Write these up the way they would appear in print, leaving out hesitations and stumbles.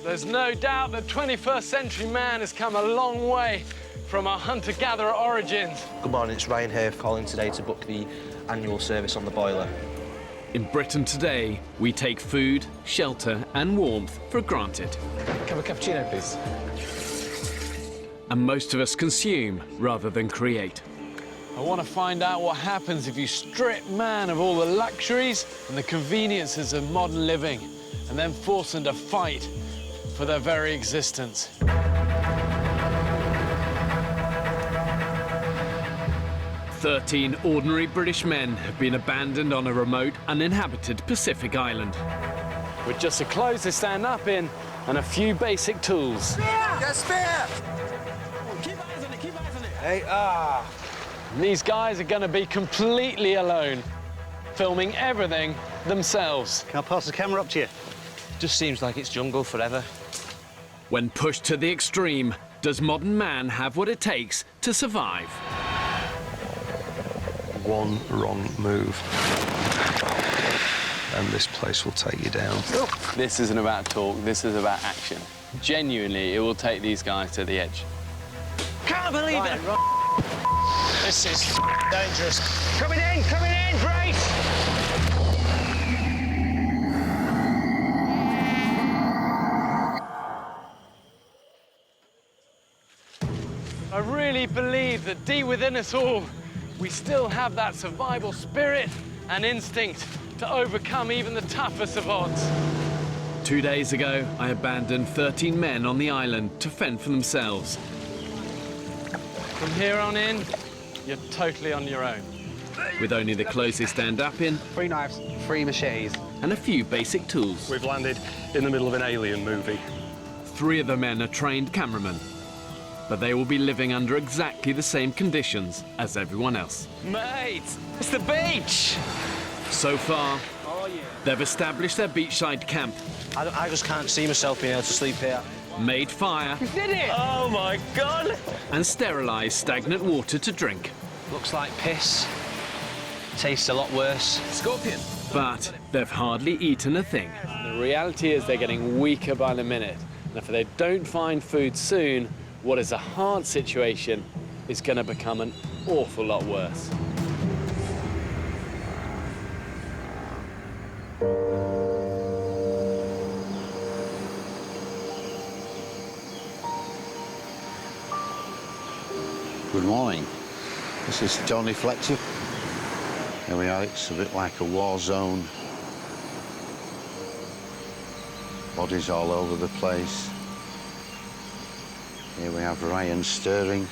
There's no doubt that 21st century man has come a long way from our hunter-gatherer origins. Good morning, it's Ryan here calling today to book the annual service on the boiler. In Britain today, we take food, shelter and warmth for granted. Have a cappuccino, please. And most of us consume rather than create. I want to find out what happens if you strip man of all the luxuries and the conveniences of modern living and then force them to fight for their very existence. 13 ordinary British men have been abandoned on a remote, uninhabited Pacific island. With just the clothes they stand up in and a few basic tools. Spear! Get spear! Keep eyes on it, keep eyes on it. Hey, And these guys are going to be completely alone, filming everything themselves. Can I pass the camera up to you? Just seems like it's jungle forever. When pushed to the extreme, does modern man have what it takes to survive? One wrong move, and this place will take you down. This isn't about talk, this is about action. Genuinely, it will take these guys to the edge. Can't believe it! this is dangerous. Coming in, brace! I really believe that deep within us all, we still have that survival spirit and instinct to overcome even the toughest of odds. 2 days ago, I abandoned 13 men on the island to fend for themselves. From here on in, you're totally on your own. With only the clothes they stand up in 3 knives, 3 machetes. and a few basic tools. We've landed in the middle of an alien movie. 3 of the men are trained cameramen, but they will be living under exactly the same conditions as everyone else. Mate, it's the beach! So far, they've established their beachside camp, I just can't see myself being able to sleep here. made fire, Did it? Oh my God! and sterilised stagnant water to drink. Looks like piss. Tastes a lot worse. Scorpion. But they've hardly eaten a thing. The reality is they're getting weaker by the minute. And if they don't find food soon, what is a hard situation is going to become an awful lot worse. Good morning. This is Stonefish. Here we are, it's a bit like a war zone. Bodies all over the place. Here we have Ryan stirring.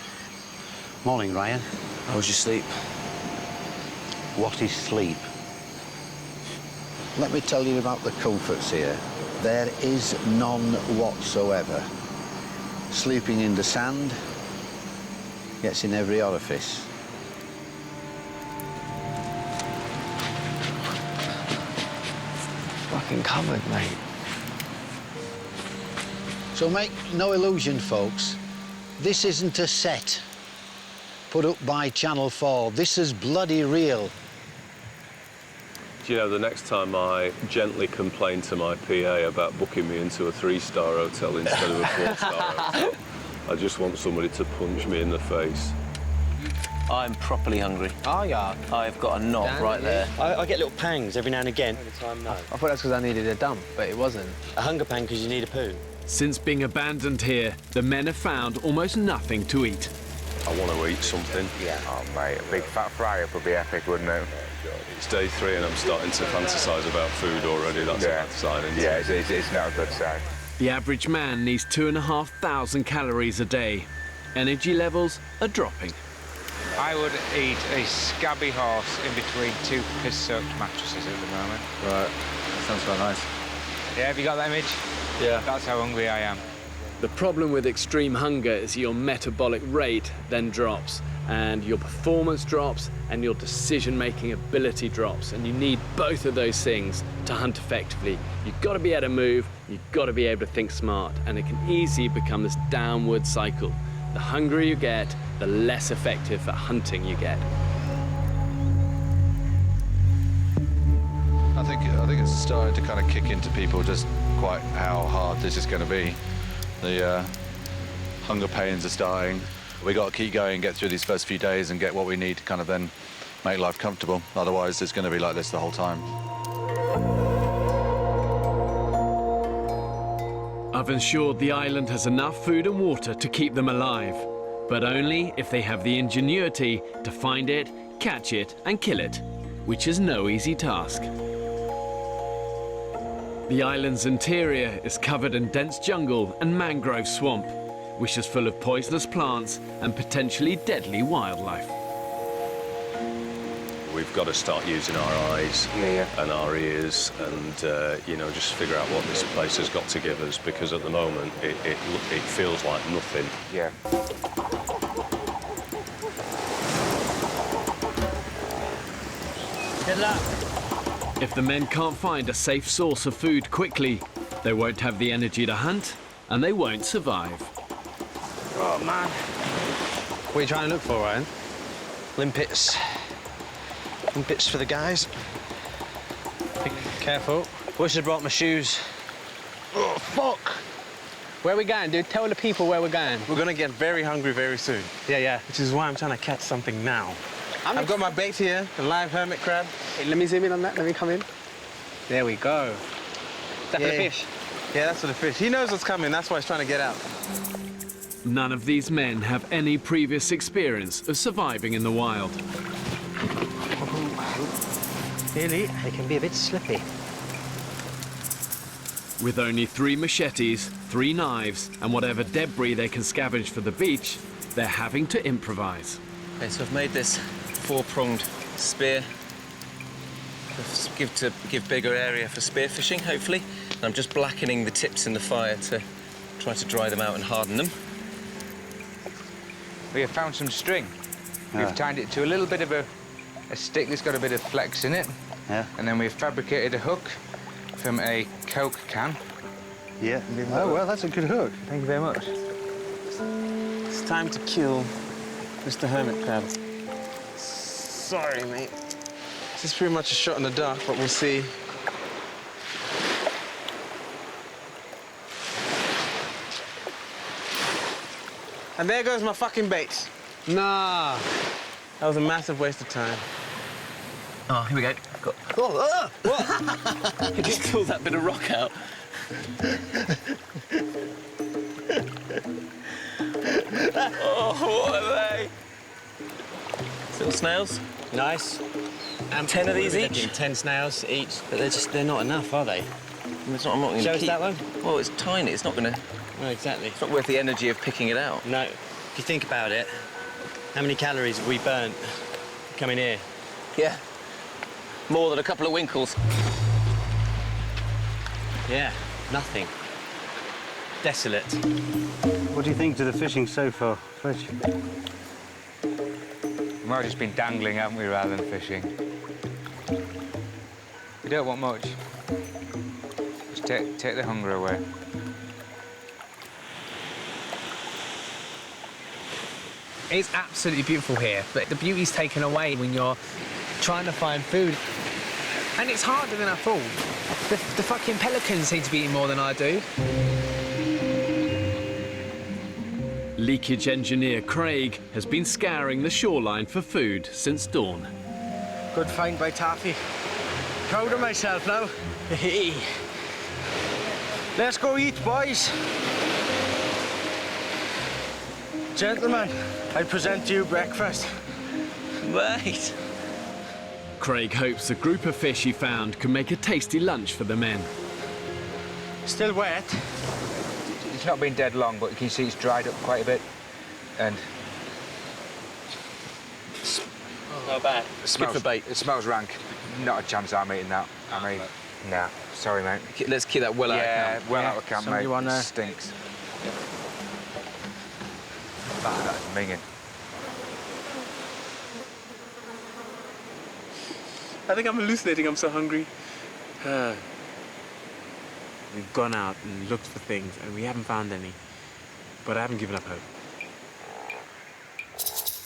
Morning, Ryan. How was your sleep? What is sleep? Let me tell you about the comforts here. There is none whatsoever. Sleeping in the sand gets in every orifice. Fucking covered, mate. So make no illusion, folks. This isn't a set put up by Channel 4. This is bloody real. Do you know, the next time I gently complain to my PA about booking me into a 3-star hotel instead of a 4-star hotel, I just want somebody to punch me in the face. I'm properly hungry. Oh, yeah. I've got a knot right there. I get little pangs every now and again. I thought that's because I needed a dump, but it wasn't. A hunger pang because you need a poo. Since being abandoned here, the men have found almost nothing to eat. I want to eat something. Yeah. Oh, mate, a big fat fry-up would be epic, wouldn't it? It's day 3 and I'm starting to fantasise about food already. That's a bad sign, isn't it? Yeah, it's not a good sign. The average man needs 2,500 calories a day. Energy levels are dropping. I would eat a scabby horse in between 2 piss-soaked mattresses at the moment. Right. That sounds quite nice. Yeah, have you got that image? Yeah. That's how hungry I am. The problem with extreme hunger is your metabolic rate then drops, and your performance drops, and your decision-making ability drops, and you need both of those things to hunt effectively. You've got to be able to move, you've got to be able to think smart, and it can easily become this downward cycle. The hungrier you get, the less effective at hunting you get. I think It's starting to kind of kick into people just quite how hard this is going to be. The hunger pains are starting. We got to keep going, get through these first few days and get what we need to kind of then make life comfortable. Otherwise, it's going to be like this the whole time. I've ensured the island has enough food and water to keep them alive, but only if they have the ingenuity to find it, catch it and kill it, which is no easy task. The island's interior is covered in dense jungle and mangrove swamp, which is full of poisonous plants and potentially deadly wildlife. We've got to start using our eyes and our ears and, you know, just figure out what this place has got to give us, because at the moment it feels like nothing. Yeah. Good luck. If the men can't find a safe source of food quickly, they won't have the energy to hunt and they won't survive. Oh, man. What are you trying to look for, Ryan? Limpets. Limpets for the guys. Be careful. Wish I'd brought my shoes. Oh, fuck! Where are we going, dude? Tell the people where we're going. We're gonna get very hungry very soon. Yeah. Which is why I'm trying to catch something now. I've got my bait here, the live hermit crab. Hey, let me zoom in on that. Let me come in. There we go. Is that for the fish? Yeah, that's for the fish. He knows what's coming. That's why he's trying to get out. None of these men have any previous experience of surviving in the wild. Really? It can be a bit slippy. With only 3 machetes, 3 knives, and whatever debris they can scavenge for the beach, they're having to improvise. Okay, so I've made this 4-pronged spear to give bigger area for spear fishing, hopefully. And I'm just blackening the tips in the fire to try to dry them out and harden them. We have found some string. We've tied it to a little bit of a stick that's got a bit of flex in it. Yeah. And then we've fabricated a hook from a Coke can. Yeah. Oh, well, that's a good hook. Thank you very much. It's time to kill Mr. Hermit Crab. Sorry, mate. This is pretty much a shot in the dark, but we'll see. And there goes my fucking bait. Nah. That was a massive waste of time. Oh, here we go. What? You just pulled that bit of rock out. Oh, what are they? Little snails. Nice. And 10 of these each? 10 snails each, but they're not enough, are they? I'm not going to Show us keep... that one. Well, it's tiny. It's not going to... No, exactly. It's not worth the energy of picking it out. No. If you think about it, how many calories have we burnt coming here? Yeah. More than a couple of winkles. Yeah, nothing. Desolate. What do you think to the fishing so far, Fletch? We might have just been dangling, haven't we, rather than fishing? We don't want much. Just take the hunger away. It's absolutely beautiful here, but the beauty's taken away when you're trying to find food. And it's harder than I thought. The fucking pelicans seem to be eating more than I do. Leakage engineer Craig has been scouring the shoreline for food since dawn. Good find by Taffy. Proud of myself now. Let's go eat, boys. Gentlemen, I present to you breakfast. Right. Craig hopes the group of fish he found can make a tasty lunch for the men. Still wet. It's not been dead long, but you can see it's dried up quite a bit. And Not bad. it smells, bait. it smells rank. Not a chance I'm eating that. I mean, nah. Sorry, mate. Let's keep that well out of camp. Yeah, well out of camp, Somebody mate. wanna- It stinks. That's minging. I think I'm hallucinating. I'm so hungry. We've gone out and looked for things, and we haven't found any. But I haven't given up hope.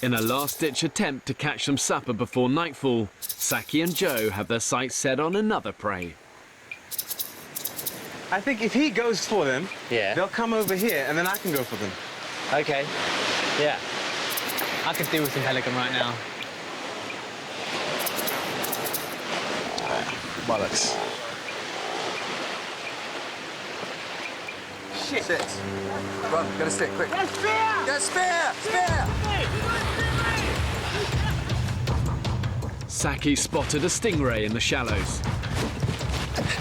In a last-ditch attempt to catch some supper before nightfall, Saki and Joe have their sights set on another prey. I think if he goes for them, they'll come over here, and then I can go for them. Okay. Yeah. I could deal with some pelican right now. Bollocks. Shit. Sit. Run, get a stick, quick. Get a spear! Get a spear! Spear! Saki spotted a stingray in the shallows.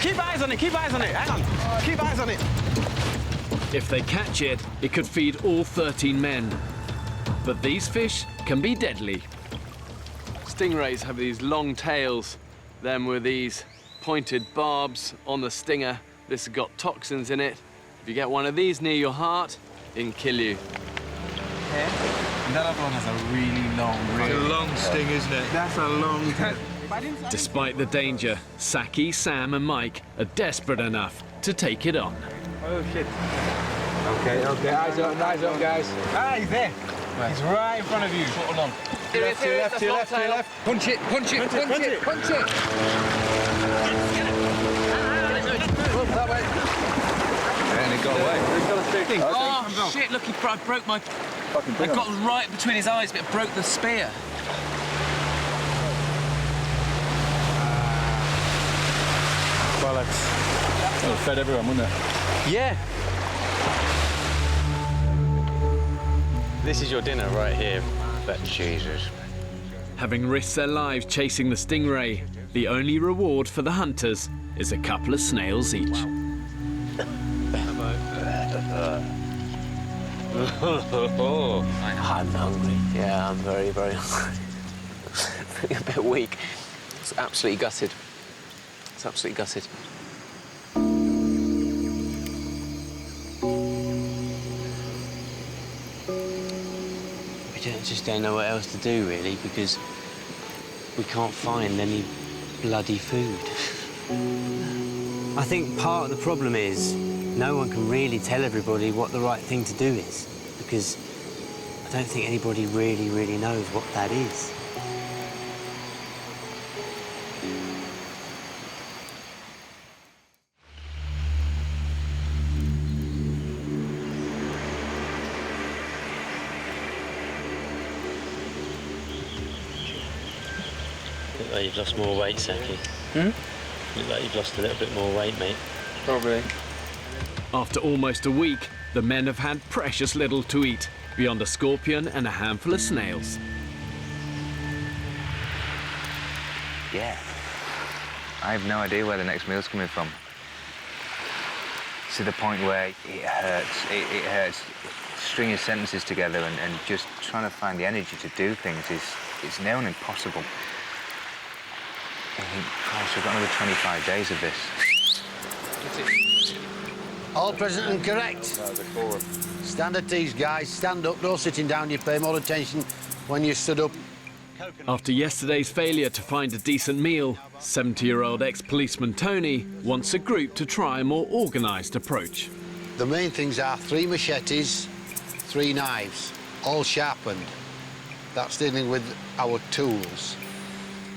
Keep eyes on it, keep eyes on it. Hang on. Keep eyes on it. If they catch it, it could feed all 13 men. But these fish can be deadly. Stingrays have these long tails, them with these pointed barbs on the stinger. This has got toxins in it. If you get one of these near your heart, it can kill you. Yeah. And that other one has a really long It's a long sting, isn't it? That's a long time. Despite the danger, Saki, Sam and Mike are desperate enough to take it on. Oh, shit. Okay, eyes up, guys. Ah, he's there. Where? He's right in front of you. Put him on. To your left, to your left, to your left, to your left. Punch it, punch it, punch it, punch it. That way. And it got away. Oh, shit, look, I broke my... I got right between his eyes, but it broke the spear. Bollocks. That would have fed everyone, wouldn't it? Yeah. This is your dinner right here. But Jesus. Having risked their lives chasing the stingray, the only reward for the hunters is a couple of snails each. I'm hungry. Yeah, I'm very, very hungry. Feeling a bit weak. It's absolutely gutted. It's absolutely gutted. We just don't know what else to do, really, because we can't find any bloody food. I think part of the problem is no one can really tell everybody what the right thing to do is, because I don't think anybody really knows what that is. Look like you've lost more weight, Saki. Look like you've lost a little bit more weight, mate. Probably. After almost a week, the men have had precious little to eat, beyond a scorpion and a handful of snails. Yeah. I have no idea where the next meal's coming from. To the point where it hurts. It hurts stringing sentences together and just trying to find the energy to do things is near on impossible. I think, Christ, we've got another 25 days of this. All present and correct. Stand at ease, guys. Stand up, no sitting down. You pay more attention when you stood up. After yesterday's failure to find a decent meal, 70-year-old ex-policeman Tony wants a group to try a more organised approach. The main things are 3 machetes, 3 knives, all sharpened. That's dealing with our tools.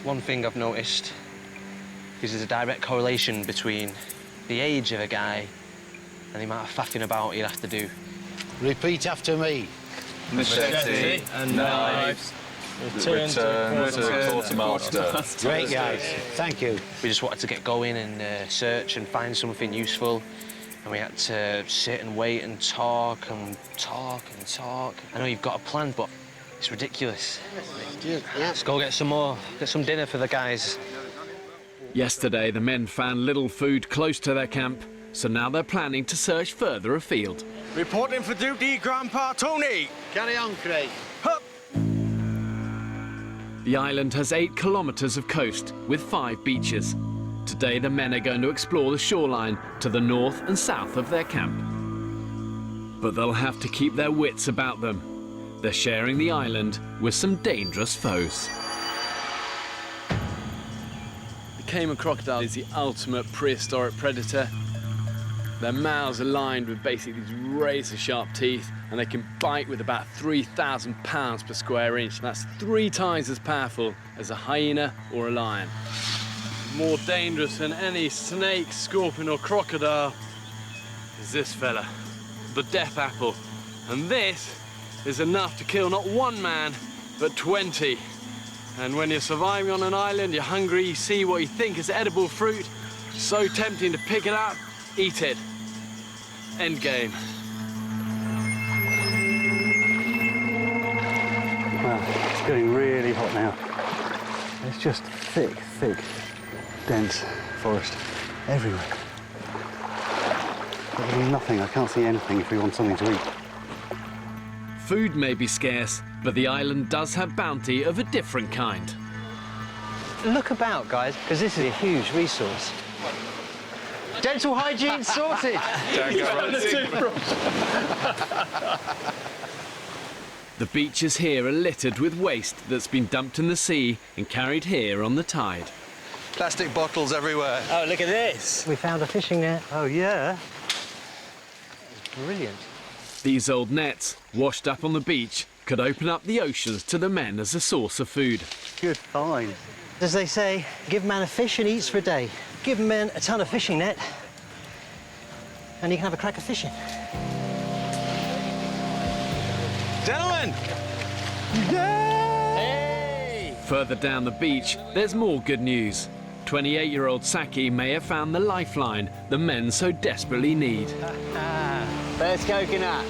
One thing I've noticed is there's a direct correlation between the age of a guy and the amount of faffing about he'll have to do. Repeat after me. Machete and knives. Return to quartermaster. Great, guys. Thank you. We just wanted to get going and search and find something useful. And we had to sit and wait and talk and talk and talk. I know you've got a plan, but it's ridiculous. Yeah. Let's go get some more, get some dinner for the guys. Yesterday, the men found little food close to their camp, so now they're planning to search further afield. Reporting for duty, Grandpa Tony. Carry on, Craig. Hup. The island has 8 kilometres of coast with 5 beaches. Today, the men are going to explore the shoreline to the north and south of their camp. But they'll have to keep their wits about them. They're sharing the island with some dangerous foes. The caiman crocodile is the ultimate prehistoric predator. Their mouths are lined with basically these razor-sharp teeth, and they can bite with about 3,000 pounds per square inch. That's 3 times as powerful as a hyena or a lion. More dangerous than any snake, scorpion or crocodile. is this fella, the death apple. And this is enough to kill not one man, but 20. And when you're surviving on an island, you're hungry, you see what you think is edible fruit, so tempting to pick it up, eat it. Endgame. Wow, it's getting really hot now. It's just thick, dense forest everywhere. There's nothing, I can't see anything if we want something to eat. Food may be scarce, but the island does have bounty of a different kind. Look about, guys, because this is a huge resource. Dental hygiene sorted. The beaches here are littered with waste that's been dumped in the sea and carried here on the tide. Plastic bottles everywhere. Oh, look at this. We found a fishing net. Oh, yeah. Brilliant. These old nets, washed up on the beach, could open up the oceans to the men as a source of food. Good find. As they say, give man a fish and he eats for a day. Give men a ton of fishing net and you can have a crack of fishing. Gentlemen! Hey! Further down the beach, there's more good news. 28-year-old Saki may have found the lifeline the men so desperately need. There's coconut.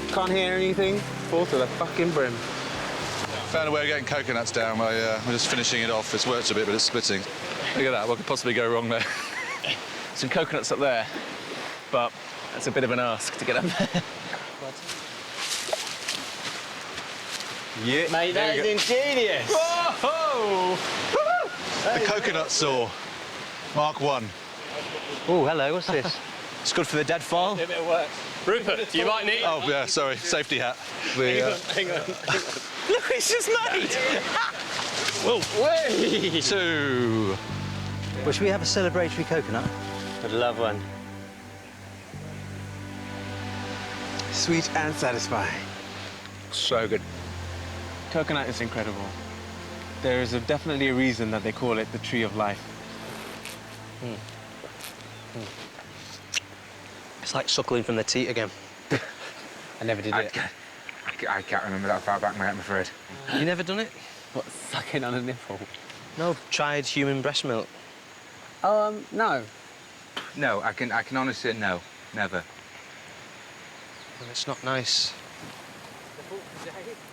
Can't hear anything. Full to the fucking brim. Found a way of getting coconuts down. We're just finishing it off. It's worked a bit, but it's splitting. Look at that. What could possibly go wrong there? Some coconuts up there, but that's a bit of an ask to get up there. Yeah, mate, that is ingenious. Whoa! The coconut saw. Mark 1. Oh, hello, what's this? It's good for the dead file. A bit of work. Rupert, you might need... Oh, yeah, sorry. Safety hat. Hang on. Look what it's just made! Whoa. Way! 2. Well, should we have a celebratory coconut? I'd love one. Sweet and satisfying. So good. Coconut is incredible. There is definitely a reason that they call it the tree of life. It's like suckling from the teat again. I never did it. I can't remember that far back, mate, I'm afraid. You never done it? What, sucking on a nipple? No, tried human breast milk. No. No, I can honestly say no, never. Well, it's not nice.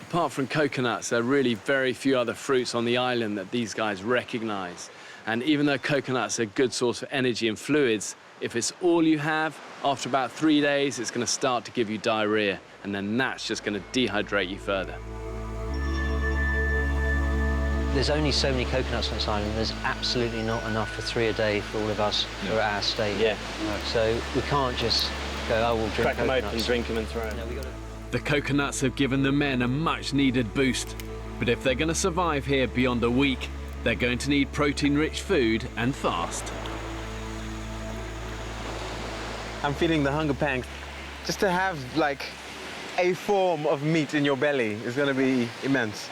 Apart from coconuts, there are really very few other fruits on the island that these guys recognise. And even though coconuts are a good source of energy and fluids, if it's all you have, after about 3 days, it's going to start to give you diarrhea, and then that's just going to dehydrate you further. There's only so many coconuts on this island. There's absolutely not enough for 3 a day for all of us for our stay. Yeah. No. So we can't just go, oh, we'll drink Crack them coconuts. open, drink them and throw them. No, The coconuts have given the men a much-needed boost. But if they're going to survive here beyond a week, they're going to need protein-rich food and fast. I'm feeling the hunger pangs. Just to have, like, a form of meat in your belly is going to be immense.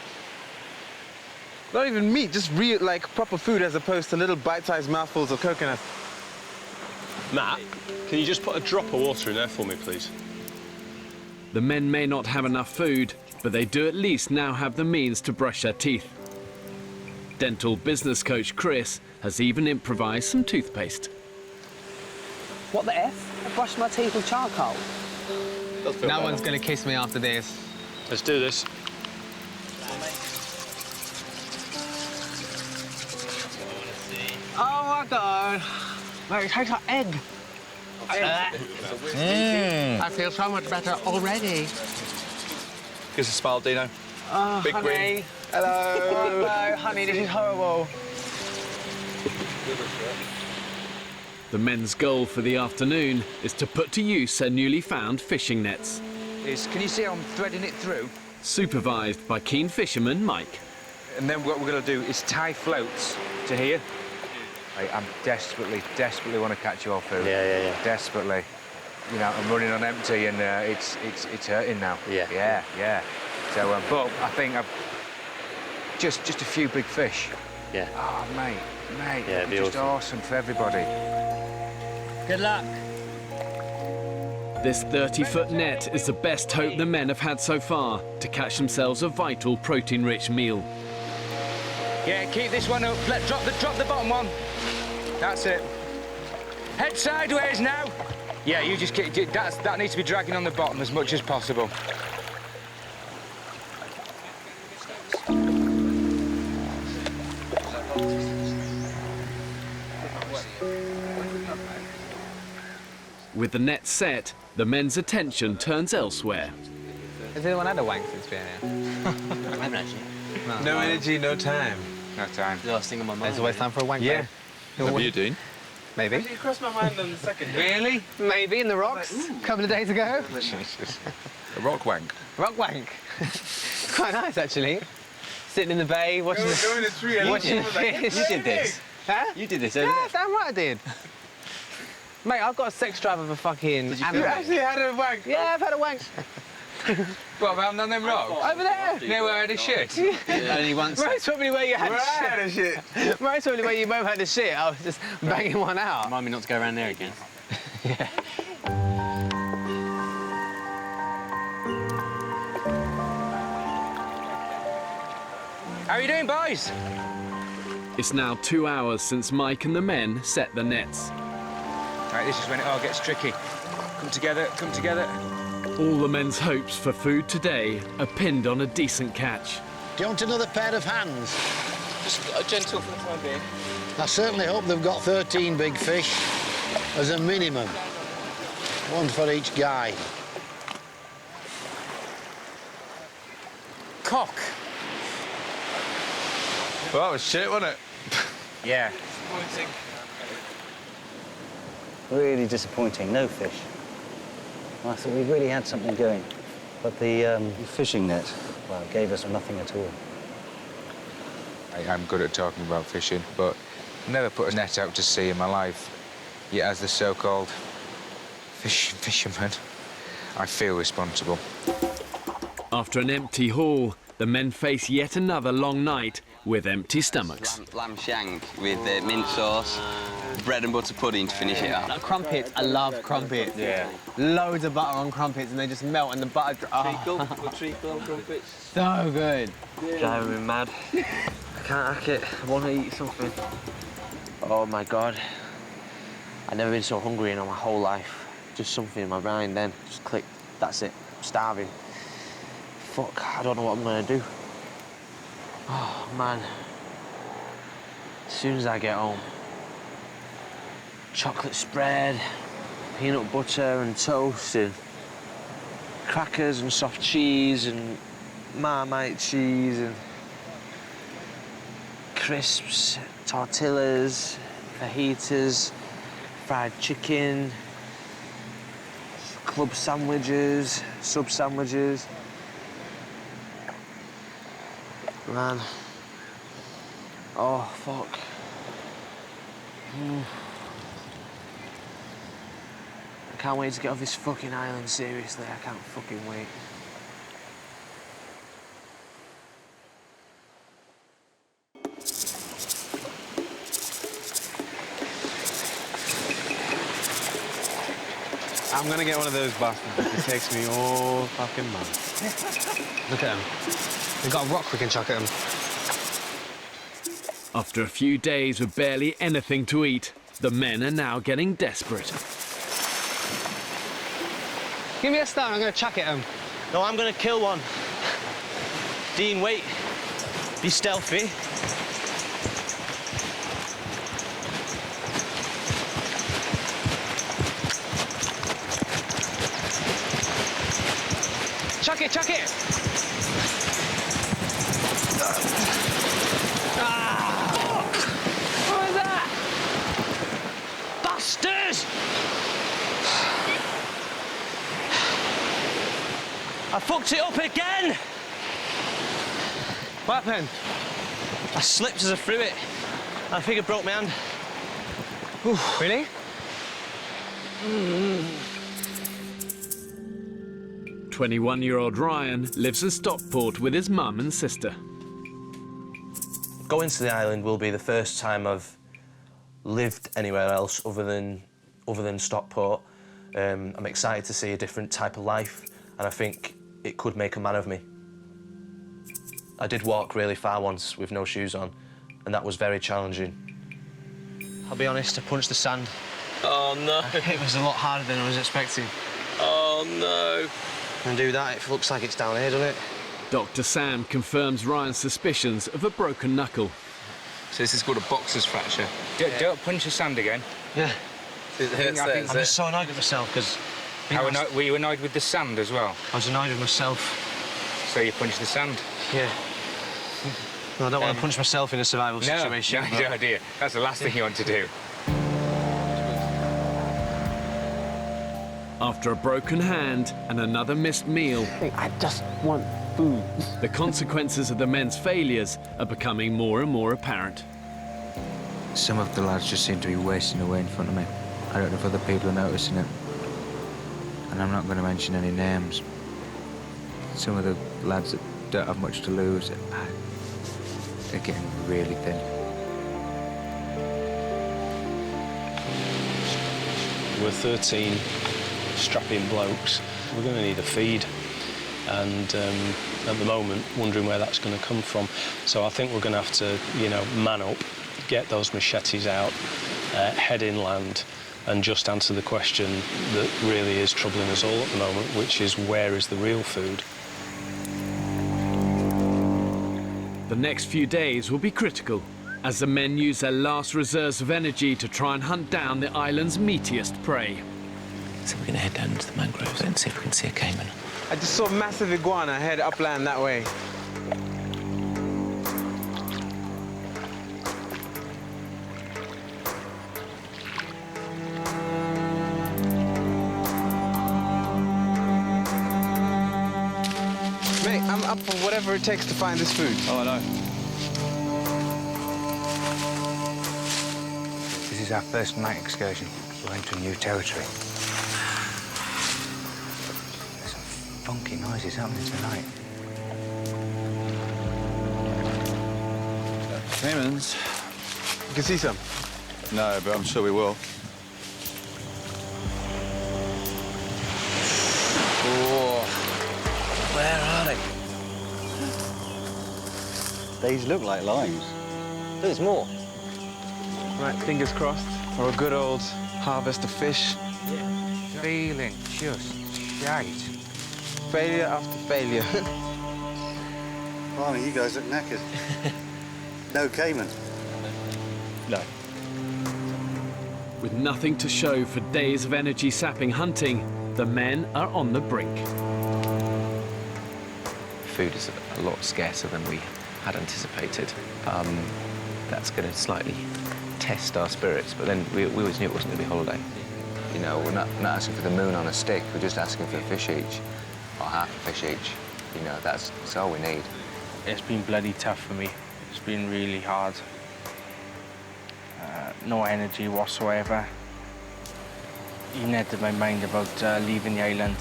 Not even meat, just real, like, proper food as opposed to little bite-sized mouthfuls of coconut. Matt, can you just put a drop of water in there for me, please? The men may not have enough food, but they do at least now have the means to brush their teeth. Dental business coach Chris has even improvised some toothpaste. What the F? I brushed my teeth with charcoal. No one's going to kiss me after this. Let's do this. Oh my God. Mate, it tastes like egg. I feel so much better already. Give us a smile, Dino. Oh, Big honey. grin. Hello. Oh, no, honey, this is horrible. The men's goal for the afternoon is to put to use their newly found fishing nets. Can you see how I'm threading it through? Supervised by keen fisherman Mike. And then what we're going to do is tie floats to here. I'm desperately want to catch your food. Yeah. Desperately. You know, I'm running on empty and it's hurting now. Yeah. Yeah. So, but I think I've just a few big fish. Yeah. Oh, mate, Yeah, it'd be just awesome for everybody. Good luck. This 30-foot net is the best hope the men have had so far to catch themselves a vital protein-rich meal. Yeah, keep this one up. Drop the bottom one. That's it. Head sideways now. Yeah, you just keep, that needs to be dragging on the bottom as much as possible. With the net set, the men's attention turns elsewhere. Has anyone had a wank since being here? I haven't actually. No energy, no time. No time. The last thing on my mind. There's always time for a wank. Yeah. Have you, Dean? Maybe. Actually, it crossed my mind on the second. Really? Maybe in the rocks a couple of days ago. A rock wank. Rock wank. Quite nice, actually. Sitting in the bay, watching Go in the tree and watching fish. You did this. Huh? You did this, Yeah, damn right I did. Mate, I've got a sex drive of a fucking You animal. actually had a wank? Yeah, I've had a wank. What, around on them rocks? Over there. Near where I had a shit? Only once. Right, probably where you had a shit. Right, probably where you both had a shit. I was just banging one out. Remind me not to go around there again. Yeah. How are you doing, boys? It's now 2 hours since Mike and the men set the nets. Right, this is when it all gets tricky. Come together, come together. All the men's hopes for food today are pinned on a decent catch. Do you want another pair of hands? Just a gentle for the time being. I certainly hope they've got 13 big fish as a minimum. One for each guy. Cock. Well, that was shit, wasn't it? Yeah. Really disappointing, no fish. I thought we really had something going. But the fishing net, well, gave us nothing at all. I'm good at talking about fishing, but never put a net out to sea in my life. Yet as the so-called fisherman, I feel responsible. After an empty haul, the men face yet another long night with empty stomachs. Lamb shank with mint sauce, bread and butter pudding to finish it up. Crumpets, I love crumpets. Yeah. Loads of butter on crumpets and they just melt and the butter... Treacle on crumpets. So good. Driving me mad. I can't hack it. I want to eat something. Oh my God. I've never been so hungry in my whole life. Just something in my mind then. Just click. That's it. I'm starving. Fuck, I don't know what I'm gonna do. Oh, man. As soon as I get home, chocolate spread, peanut butter and toast and crackers and soft cheese and Marmite cheese and crisps, tortillas, fajitas, fried chicken, club sandwiches, sub sandwiches. Man. Oh, fuck. I can't wait to get off this fucking island, seriously. I can't fucking wait. I'm gonna get one of those bastards. It takes me all fucking months. Look at him. We've got a rock we can chuck at him. After a few days with barely anything to eat, the men are now getting desperate. Give me a stone, I'm gonna chuck at him. No, I'm gonna kill one. Dean, wait. Be stealthy. Chuck it, chuck it! What was that? Bastards! I fucked it up again! What happened? I slipped as I threw it. I think I broke my hand. Oof. Really? 21-year-old Ryan lives in Stockport with his mum and sister. Going to the island will be the first time I've lived anywhere else other than Stockport. I'm excited to see a different type of life, and I think it could make a man of me. I did walk really far once with no shoes on, and that was very challenging. I'll be honest, I punched the sand. Oh, no. It was a lot harder than I was expecting. Oh, no. And do that, it looks like it's down here, doesn't it? Dr. Sam confirms Ryan's suspicions of a broken knuckle. So this is called a boxer's fracture. Don't punch the sand again. Yeah. I'm I'm just so annoyed with myself, because... Were you annoyed with the sand as well? I was annoyed with myself. So you punched the sand? Yeah. Well, I don't want to punch myself in a survival situation. No idea. That's the last thing you want to do. After a broken hand and another missed meal, I just want food. The consequences of the men's failures are becoming more and more apparent. Some of the lads just seem to be wasting away in front of me. I don't know if other people are noticing it. And I'm not going to mention any names. Some of the lads that don't have much to lose, they're getting really thin. We're 13 strapping blokes. We're going to need a feed, and at the moment, wondering where that's going to come from. So I think we're going to have to, man up, get those machetes out, head inland, and just answer the question that really is troubling us all at the moment, which is, where is the real food? The next few days will be critical, as the men use their last reserves of energy to try and hunt down the island's meatiest prey. So we're going to head down into the mangroves and see if we can see a caiman. I just saw a massive iguana head upland that way. Mate, I'm up for whatever it takes to find this food. Oh, I know. This is our first night excursion. We're entering new territory. There's some funky noises happening tonight. Caimans? You can see some? No, but I'm sure we will. Oh, where are they? These look like limes. There's more. Right, fingers crossed for a good old harvest of fish. Feeling just shite. Failure after failure. Blimey, you guys look knackered. No caiman? No. With nothing to show for days of energy-sapping hunting, the men are on the brink. Food is a lot scarcer than we had anticipated. That's going to slightly test our spirits, but then we always knew it wasn't going to be holiday. You know, we're not asking for the moon on a stick. We're just asking for a fish each, or half a fish each. You know, that's all we need. It's been bloody tough for me. It's been really hard. No energy whatsoever. Even had my mind about leaving the island.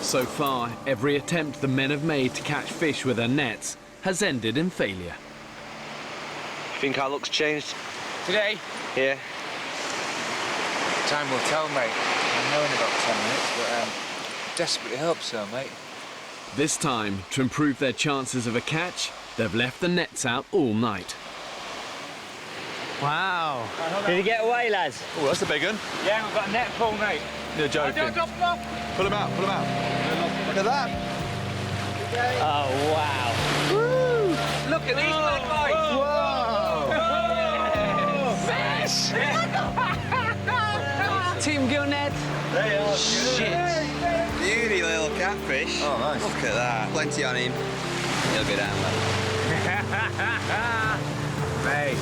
So far, every attempt the men have made to catch fish with their nets has ended in failure. You think our luck's changed? Today? Yeah. Time will tell, mate. I know in about 10 minutes, but desperately hope so, mate. This time, to improve their chances of a catch, they've left the nets out all night. Wow. Did he get away, lads? Oh, that's a big one. Yeah, we've got a net full, mate. You're joking. Drop them off. Pull him out, pull him out. Look at that. Oh, wow. Woo! Look at these bad boys. Fish! Team Gillnet. They are Shit. Beauty little catfish. Oh, nice. Look at that. Plenty on him. He'll go down well. Mate.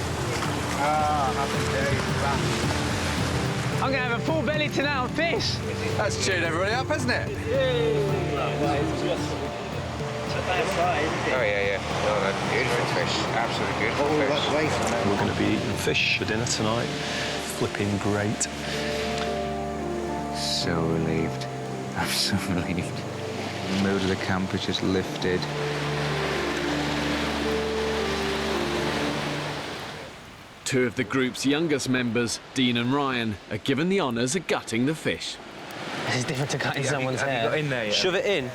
Happy days. I'm going to have a full belly tonight on fish. That's cheered everybody up, hasn't it? Oh, yeah. No, beautiful fish. Absolutely beautiful fish. We're going to be eating fish for dinner tonight. Flipping great. So relieved. I'm so relieved. The mood of the camp has just lifted. Two of the group's youngest members, Dean and Ryan, are given the honours of gutting the fish. This is different to cutting someone's hair. Have you got in there yet? Shove it in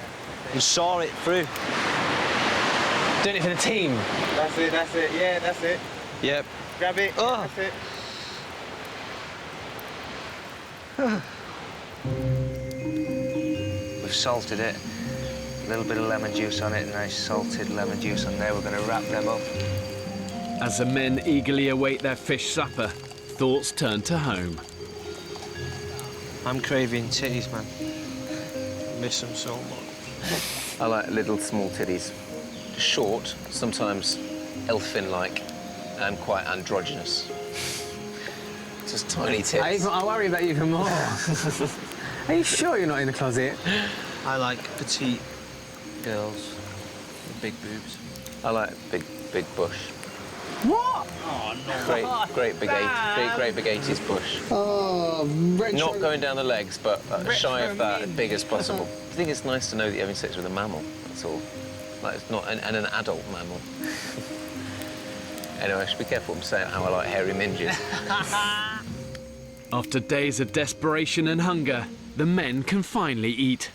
and saw it through. Doing it for the team. That's it, yeah, that's it. Yep. Grab it, Oh. that's it. We've salted it. A little bit of lemon juice on it, nice salted lemon juice on there. We're going to wrap them up. As the men eagerly await their fish supper, thoughts turn to home. I'm craving titties, man. Miss them so much. I like little small titties. Short, sometimes elfin-like, and quite androgynous. Just tiny tits. I worry about you even more. Are you sure you're not in the closet? I like petite girls with big boobs. I like big bush. What? Oh, no. Great big 80s bush. Oh, retro. Not going down the legs, but shy of that, as big as possible. I think it's nice to know that you're having sex with a mammal, that's all. Like, it's not an adult mammal. Anyway, I should be careful what I'm saying, how I like hairy minges. After days of desperation and hunger, the men can finally eat.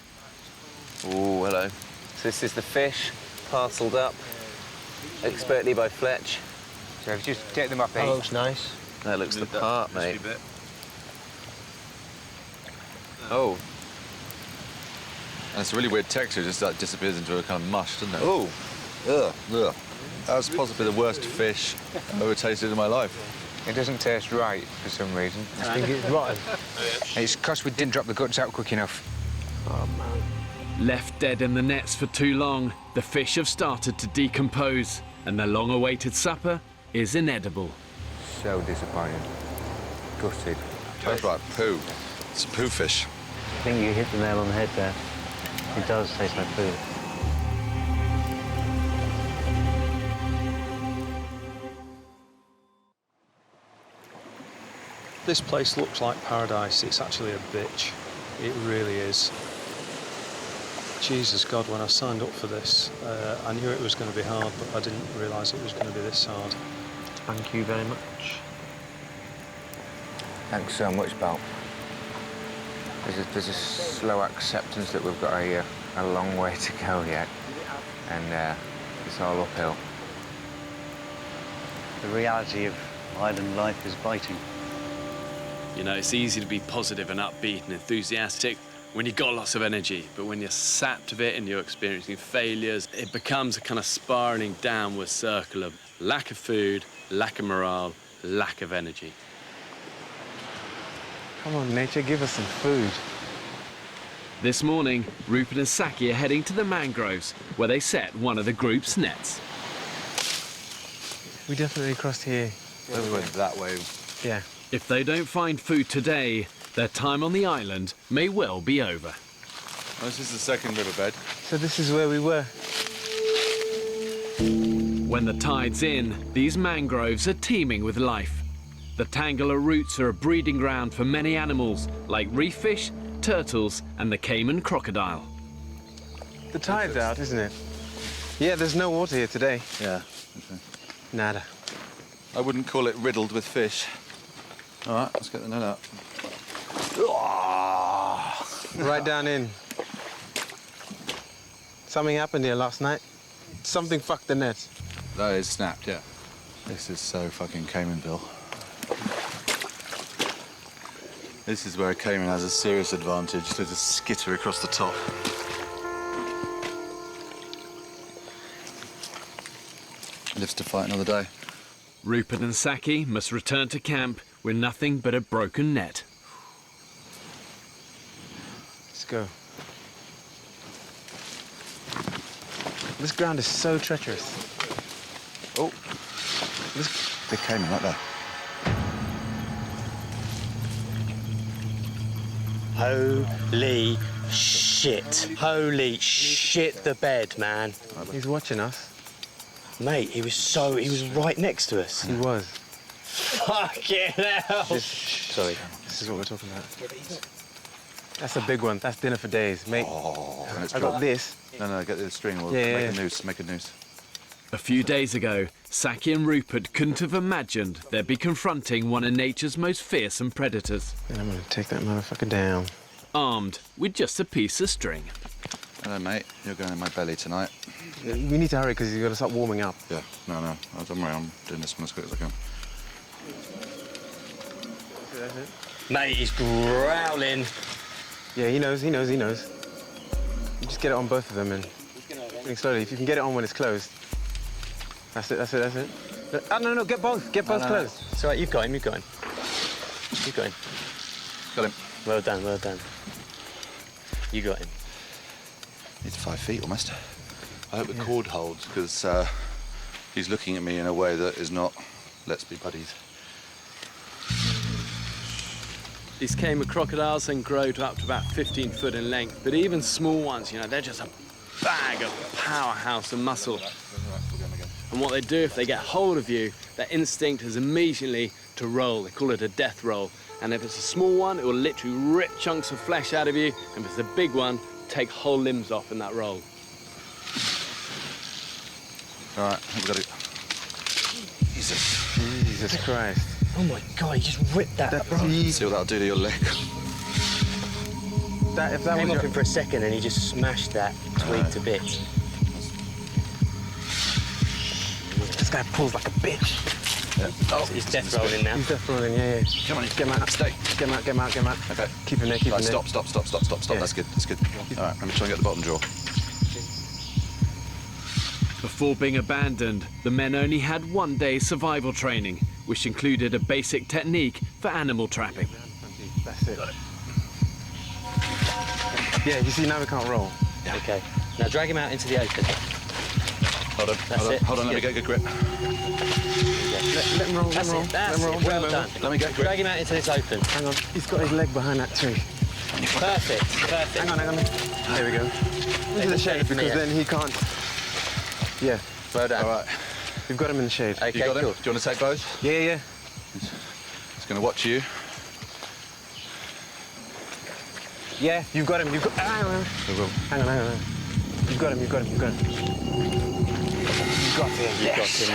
Ooh, hello. So this is the fish, parcelled up, expertly by Fletch. So if you just take them off, That looks nice. That looks the part, mate. Oh. And it's a really weird texture, just that disappears into a kind of mush, doesn't it? Oh. Ugh, ugh. That's possibly the worst fish I've ever tasted in my life. It doesn't taste right for some reason. I think it's rotten. It's because we didn't drop the guts out quick enough. Oh, man. Left dead in the nets for too long, the fish have started to decompose, and their long-awaited supper is inedible. So disappointing. Gutted. Tastes like poo. It's a poo fish. I think you hit the nail on the head there. It does taste like food. This place looks like paradise. It's actually a bitch. It really is. Jesus God, when I signed up for this, I knew it was going to be hard, but I didn't realise it was going to be this hard. Thank you very much. Thanks so much, Bal. There's a slow acceptance that we've got a long way to go yet, and it's all uphill. The reality of island life is biting. You know, it's easy to be positive and upbeat and enthusiastic when you've got lots of energy, but when you're sapped of it and you're experiencing failures, it becomes a kind of spiralling downward circle of lack of food, lack of morale, lack of energy. Come on, nature, give us some food. This morning, Rupert and Saki are heading to the mangroves, where they set one of the group's nets. We definitely crossed here. Yeah, we went that way. Yeah. If they don't find food today, their time on the island may well be over. Oh, this is the second riverbed. So this is where we were. When the tide's in, these mangroves are teeming with life. The tangle of roots are a breeding ground for many animals, like reef fish, turtles, and the Cayman crocodile. The tide's out, isn't it? Yeah, there's no water here today. Yeah. Okay. Nada. I wouldn't call it riddled with fish. All right, let's get the net out. Right down in. Something happened here last night. Something fucked the net. That is snapped, yeah. This is so fucking Caymanville. This is where a Cayman has a serious advantage to just skitter across the top. Lives to fight another day. Rupert and Saki must return to camp with nothing but a broken net. Let's go. This ground is so treacherous. Oh, this big Cayman right there. Holy shit. Holy shit, the bed, man. He's watching us. Mate, he was right next to us. He was. Fucking hell. Sorry. This is what we're talking about. That's a big one. That's dinner for days, mate. Oh, I got this. No, get the string. We'll Yeah, make yeah. a noose. Make a noose. A few days ago, Saki and Rupert couldn't have imagined they'd be confronting one of nature's most fearsome predators. And I'm gonna take that motherfucker down. Armed with just a piece of string. Hello, mate. You're going in my belly tonight. We need to hurry because you've got to start warming up. Yeah, no. Don't worry, I'm doing this one as quick as I can. Mate, he's growling. Yeah, he knows. You just get it on both of them and slowly. If you can get it on when it's closed. That's it. Oh, no, get both closed. No. It's all right, you've got him. Got him. Well done. You got him. He's 5 feet almost. I hope the cord holds, because he's looking at me in a way that is not, let's be buddies. These caiman crocodiles then grow to up to about 15 foot in length, but even small ones, you know, they're just a bag of powerhouse and muscle. And what they do, if they get hold of you, their instinct is immediately to roll. They call it a death roll. And if it's a small one, it will literally rip chunks of flesh out of you. And if it's a big one, take whole limbs off in that roll. All right, we've got it. Jesus Christ. Oh my God, you just ripped that up. See what that'll do to your leg. If that came was up him for a second and he just smashed that twig to bits. This guy pulls like a bitch. Yeah. Oh, he's death rolling now. He's death rolling, yeah. Come on, get him out. Stay. Get him out. Okay. Keep him there, keep him there. Stop. Yeah. That's good. All right, let me try and get the bottom jaw. Before being abandoned, the men only had 1 day's survival training, which included a basic technique for animal trapping. That's it. Yeah, you see, now we can't roll. Yeah. Okay. Now drag him out into the open. Hold on, let me get a good grip. Let him roll, That's it. Well done. Let me get a grip. Drag him out into this open. Hang on, he's got his leg behind that tree. Perfect. Hang on. There we go. Into the shade, because then he can't... Yeah. Well done. All right. We've got him in the shade. Okay, you got cool. him? Do you want to take both? Yeah. He's going to watch you. Yeah, you've got him. Hang on. You've got him. You've got him,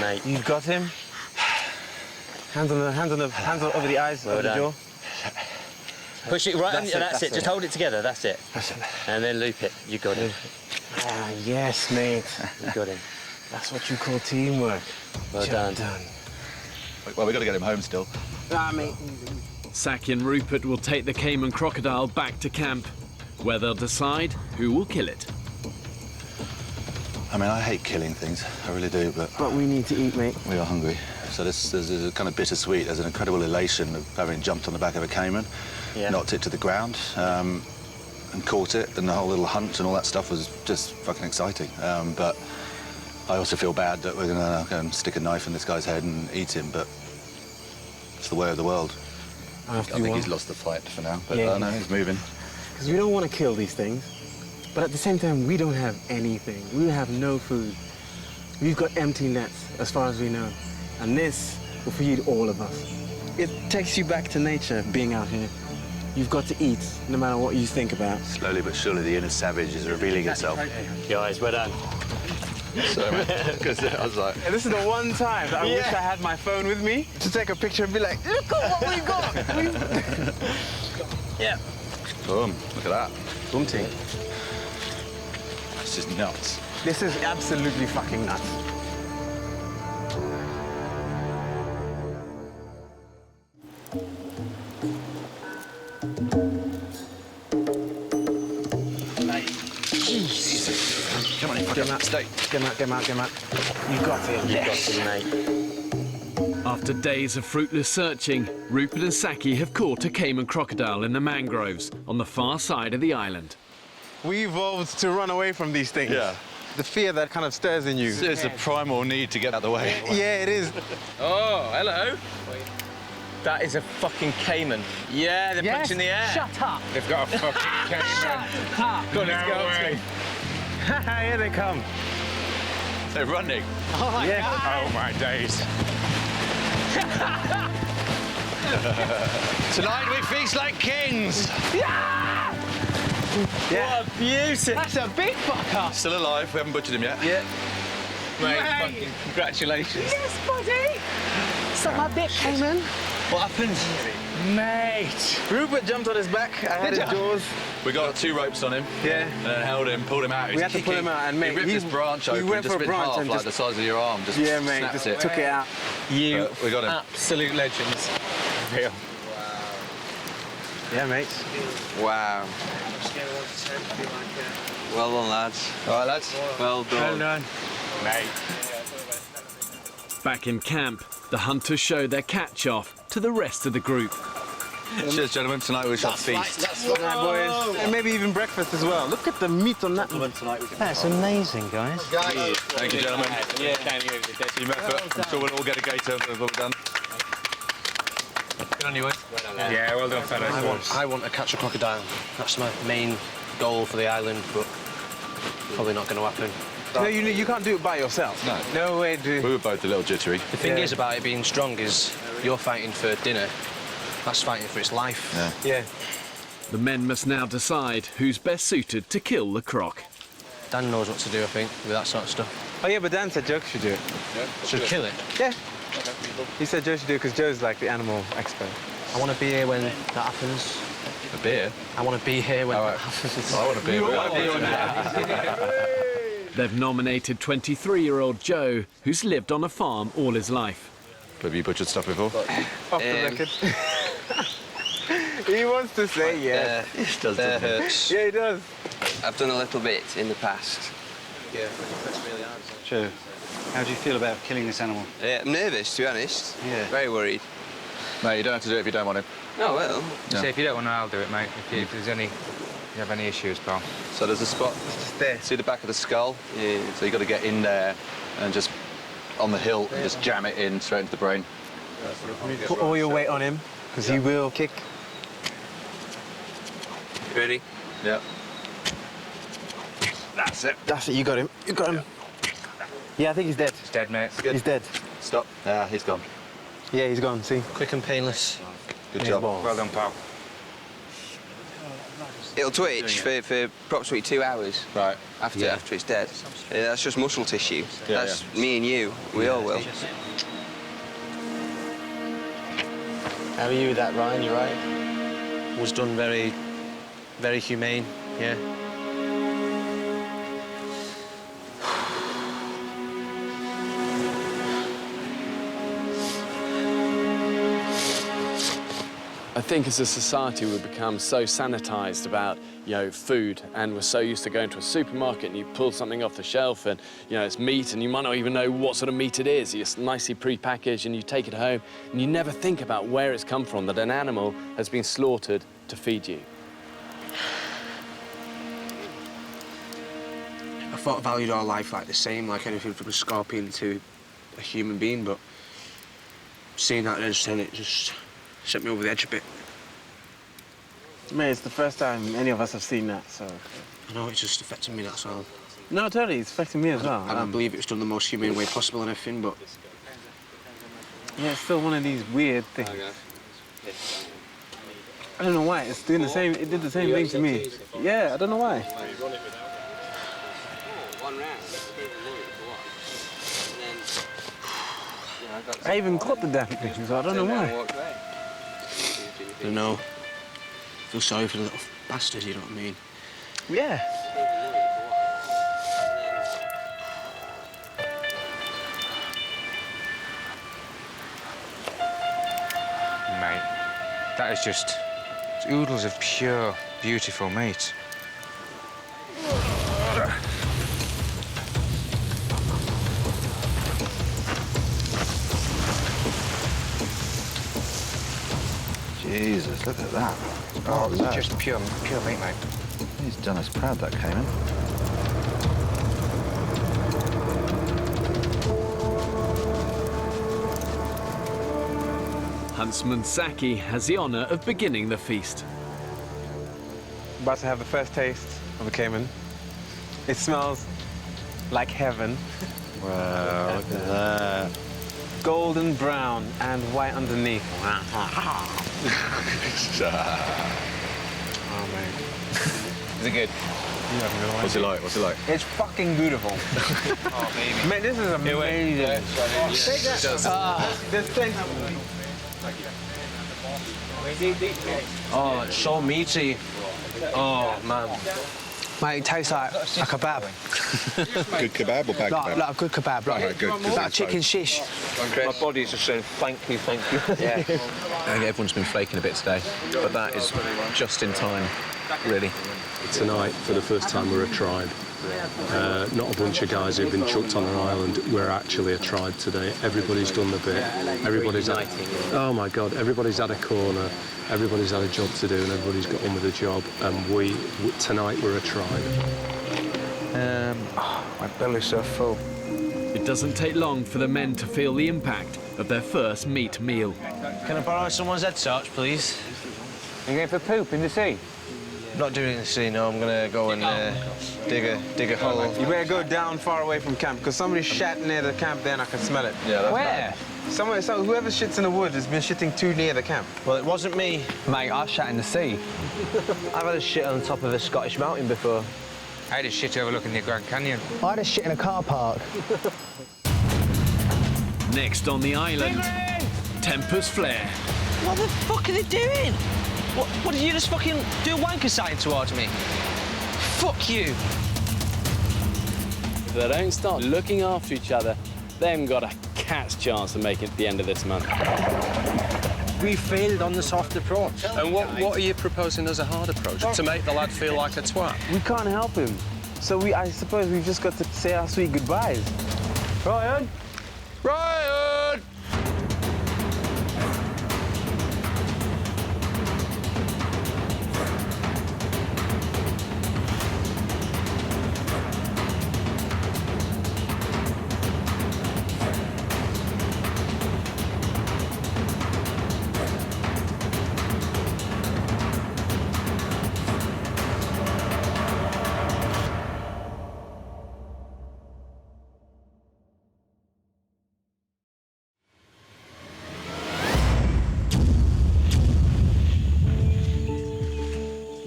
mate. You've got him. Hands over the eyes, over the jaw. Push it right. That's it. Just hold it together. That's it. That's it. And then loop it. You got him. Ah, yes, mate. You got him. That's what you call teamwork. Well done. Well, we've got to get him home still. Mate. Saki and Rupert will take the caiman crocodile back to camp, where they'll decide who will kill it. I mean, I hate killing things, I really do, but we need to eat, mate. We are hungry. So there's a kind of bittersweet. There's an incredible elation of having jumped on the back of a caiman, knocked it to the ground, and caught it, and the whole little hunt and all that stuff was just fucking exciting. But I also feel bad that we're gonna go and stick a knife in this guy's head and eat him, but it's the way of the world. I think he's lost the fight for now, but no, he's moving. Because we don't want to kill these things, but at the same time, we don't have anything. We have no food. We've got empty nets, as far as we know. And this will feed all of us. It takes you back to nature, being out here. You've got to eat, no matter what you think about. Slowly but surely, the inner savage is revealing itself. Guys, well done. Sorry, man, because I was like... And this is the one time that I wish I had my phone with me to take a picture and be like, look at what we got! Yeah. Boom, look at that. Boom ting. This is nuts. This is absolutely fucking nuts. Jesus. Come on in, get him out. Stay. Get him out. You got him. You got him, mate. After days of fruitless searching, Rupert and Saki have caught a caiman crocodile in the mangroves on the far side of the island. We evolved to run away from these things. Yeah. The fear that kind of stirs in you. It's a primal need to get out of the way. Yeah, it is. Oh, hello. That is a fucking caiman. Yeah, they're punching the air. Shut up. They've got a fucking caiman. Shut up. Go on, let's go. Here they come. They're running. Oh my God. Oh my days. Tonight we feast like kings. Yeah! What a beauty. That's a big fucker. Still alive. We haven't butchered him yet. Yeah. Mate, fucking congratulations. Yes, buddy! Suck my dick, Cayman. What happened? Mate! Rupert jumped on his back. I had his jaws. We got 2 ropes on him. Yeah. And then held him, pulled him out. We had to pull him out, and mate, he ripped this branch open. He went just for a bit in branch half, and like just the size of your arm. Just yeah, mate, snapped just it. took it out. You we got him. absolute legends. Real. Yeah, mate. Wow. Well done, lads. All right, lads. Well done. Well done. Mate. Back in camp, the hunters show their catch-off to the rest of the group. Cheers, gentlemen. Tonight we shall feast. That's right, boys. And maybe even breakfast as well. Look at the meat on that one. That's amazing, guys. Thank you, gentlemen. Yeah, thank you. Team effort. I'm sure we'll all get a gator when we're done. Good on you, Ed. Yeah, well done, fellas. I want to catch a crocodile. That's my main goal for the island, but probably not going to happen. No, you can't do it by yourself. No. No way, dude. We were both a little jittery. The thing is about it being strong is you're fighting for dinner. That's fighting for its life. Yeah. The men must now decide who's best suited to kill the croc. Dan knows what to do, I think, with that sort of stuff. Oh, yeah, but Dan said Joe should do it. Should kill it? Yeah. He said Joe should do it because Joe's like the animal expert. I want to be here when that happens. A beer? I want to be here when that happens. I want to be here. They've nominated 23-year-old Joe, who's lived on a farm all his life. Have you butchered stuff before? Off the record. He wants to say yeah. That hurts. Yeah, he does. I've done a little bit in the past. Yeah, that's really hard. Joe, how do you feel about killing this animal? I'm nervous, to be honest. Yeah. Very worried. Mate, you don't have to do it if you don't want it. Oh, well. Yeah. Say, if you don't want to, I'll do it, mate. If there's any... If you have any issues, pal. So there's a spot. There. See the back of the skull? Yeah. So you got to get in there and just on the hilt and just jam it in straight into the brain. Put all your weight on him because he will kick. You ready? Yeah. That's it. That's it. You got him. You got him. Yeah, I think he's dead. He's dead, mate. He's dead. Stop. Yeah, he's gone. Yeah, he's gone. See. Quick and painless. Good job. Well done, pal. It'll twitch for approximately 2 hours. Right. After it's dead. That's just muscle tissue. Yeah, That's me and you. We all will. How are you with that, Ryan? You right? Was done very, very humane, yeah. I think as a society we've become so sanitized about, food, and we're so used to going to a supermarket and you pull something off the shelf and, it's meat and you might not even know what sort of meat it is. It's nicely pre-packaged and you take it home and you never think about where it's come from, that an animal has been slaughtered to feed you. I thought I valued our life like the same, like anything from a scorpion to a human being, but seeing that instead, it just set me over the edge a bit. Mate, it's the first time any of us have seen that, so... I know, it's just affecting me, that's all. No, totally, it's affecting me as well. I don't believe it was done the most humane way possible and everything, but... Yeah, it's still one of these weird things. I don't know why, it's doing the same, it did the same thing to me. Yeah, I don't know why. I even caught the damn thing, so I don't know why. I don't know. I feel sorry for the little bastard, you know what I mean? Yeah. Mate, that is just oodles of pure, beautiful meat. Jesus, look at that. Oh, it's just pure meat, mate. He's done us proud, that Cayman. Huntsman Saki has the honour of beginning the feast. About to have the first taste of a Cayman. It smells like heaven. Wow, look at that. Golden brown and white underneath. Oh, mate. Is it good? What's it like? What's it like? It's fucking beautiful. Oh, baby. Man, this is amazing. Take that. Oh, it's so meaty. Oh, man. Mate, it tastes like a kebab. Good kebab or bad kebab? Like a good kebab. Like, good. like a chicken shish. My body's just saying thank you, thank you. Yeah. I think everyone's been flaking a bit today, but that is just in time, really. Tonight, for the first time, we're a tribe. Not a bunch of guys who've been chucked on an island. We're actually a tribe today. Everybody's done the bit. Everybody's had, oh my God, everybody's had a corner. Everybody's had a job to do, and everybody's got on with the job. And tonight, we're a tribe. My belly's so full. It doesn't take long for the men to feel the impact of their first meat meal. Can I borrow someone's head torch, please? You going for poop in the sea? Not doing it in the sea, no. I'm gonna go and dig a hole. You better go down far away from camp, because somebody shat near the camp there and I can smell it. Yeah, that's Where? Somewhere, whoever shits in the woods has been shitting too near the camp. Well, it wasn't me. Mate, I shat in the sea. I've had a shit on top of a Scottish mountain before. I had a shit overlooking the Grand Canyon. I had a shit in a car park. Next on the island, Tempest Flare. What the fuck are they doing? What did you just fucking do a wanker sign towards me? Fuck you. If they don't start looking after each other, they haven't got a cat's chance of making it to the end of this month. We failed on the soft approach. And what are you proposing as a hard approach? To make the lad feel like a twat? We can't help him. So I suppose we've just got to say our sweet goodbyes. Ryan! Ryan!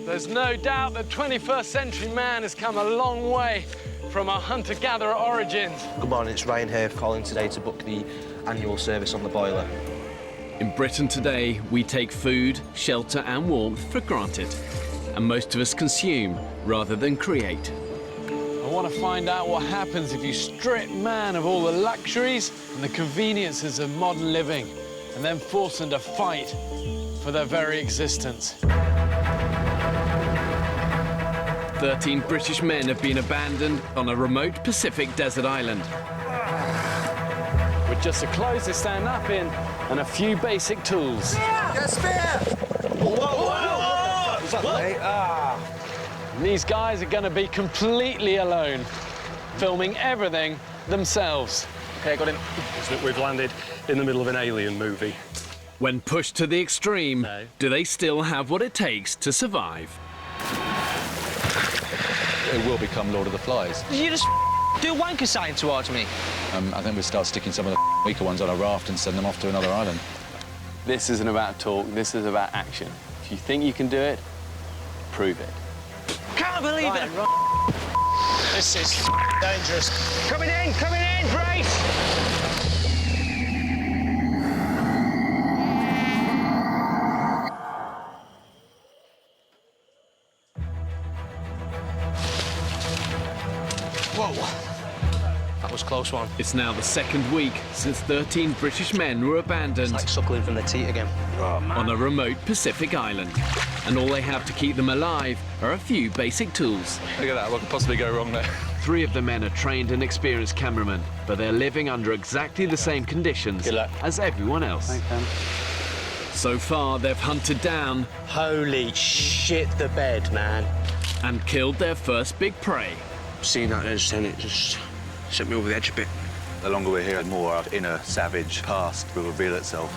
There's no doubt that 21st century man has come a long way from our hunter-gatherer origins. Good morning, it's Ryan here calling today to book the annual service on the boiler. In Britain today, we take food, shelter and warmth for granted. And most of us consume rather than create. I want to find out what happens if you strip man of all the luxuries and the conveniences of modern living and then force them to fight for their very existence. 13 British men have been abandoned on a remote Pacific desert island. With just the clothes to stand up in and a few basic tools. Get a spear! Whoa! What's up, mate? And these guys are going to be completely alone, filming everything themselves. Okay, got him. We've landed in the middle of an alien movie. When pushed to the extreme, do they still have what it takes to survive? It will become Lord of the Flies. Did you just do a wanker sign towards me? I think we'll start sticking some of the weaker ones on a raft and send them off to another island. This isn't about talk, this is about action. If you think you can do it, prove it. Can't believe it! This is dangerous. Coming in, brace! Whoa. That was a close one. It's now the second week since 13 British men were abandoned. It's like suckling from the teat again. On a remote Pacific island. And all they have to keep them alive are a few basic tools. Look at that, what could possibly go wrong there? 3 of the men are trained and experienced cameramen, but they're living under exactly the same conditions as everyone else. So far, they've hunted down... Holy shit, the bed, man. And killed their first big prey. Seeing that edge, then it just sent me over the edge a bit. The longer we're here, the more our inner savage past will reveal itself.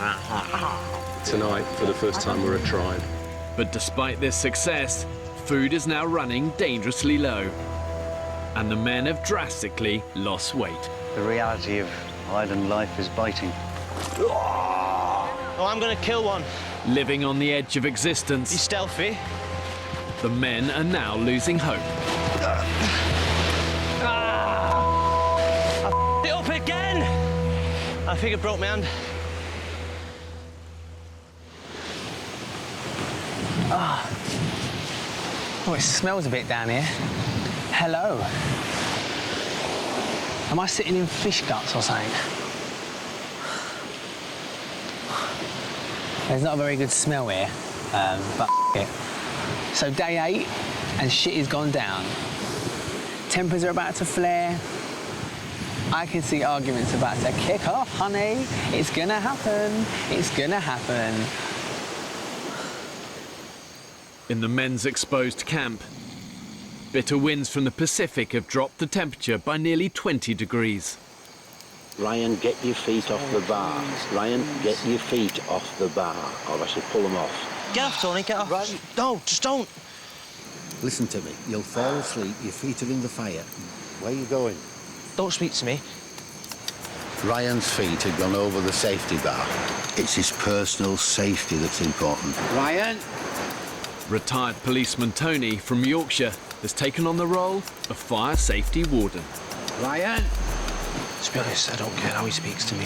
Tonight, for the first time, we're a tribe. But despite this success, food is now running dangerously low. And the men have drastically lost weight. The reality of island life is biting. Oh, I'm gonna kill one. Living on the edge of existence. Be stealthy. The men are now losing hope. I think I broke my hand. Oh, it smells a bit down here. Hello. Am I sitting in fish guts or something? There's not a very good smell here, but it. So day 8 and shit has gone down. Tempers are about to flare. I can see arguments about to kick off, honey. It's gonna happen. It's gonna happen. In the men's exposed camp, bitter winds from the Pacific have dropped the temperature by nearly 20 degrees. Ryan, get your feet off the bar. Ryan, get your feet off the bar, or I shall pull them off. Get off, Tony, get off. Right. No, just don't. Listen to me. You'll fall asleep. Your feet are in the fire. Where are you going? Don't speak to me. Ryan's feet had gone over the safety bar. It's his personal safety that's important. Ryan? Retired policeman Tony from Yorkshire has taken on the role of fire safety warden. Ryan? To be honest, I don't care how he speaks to me.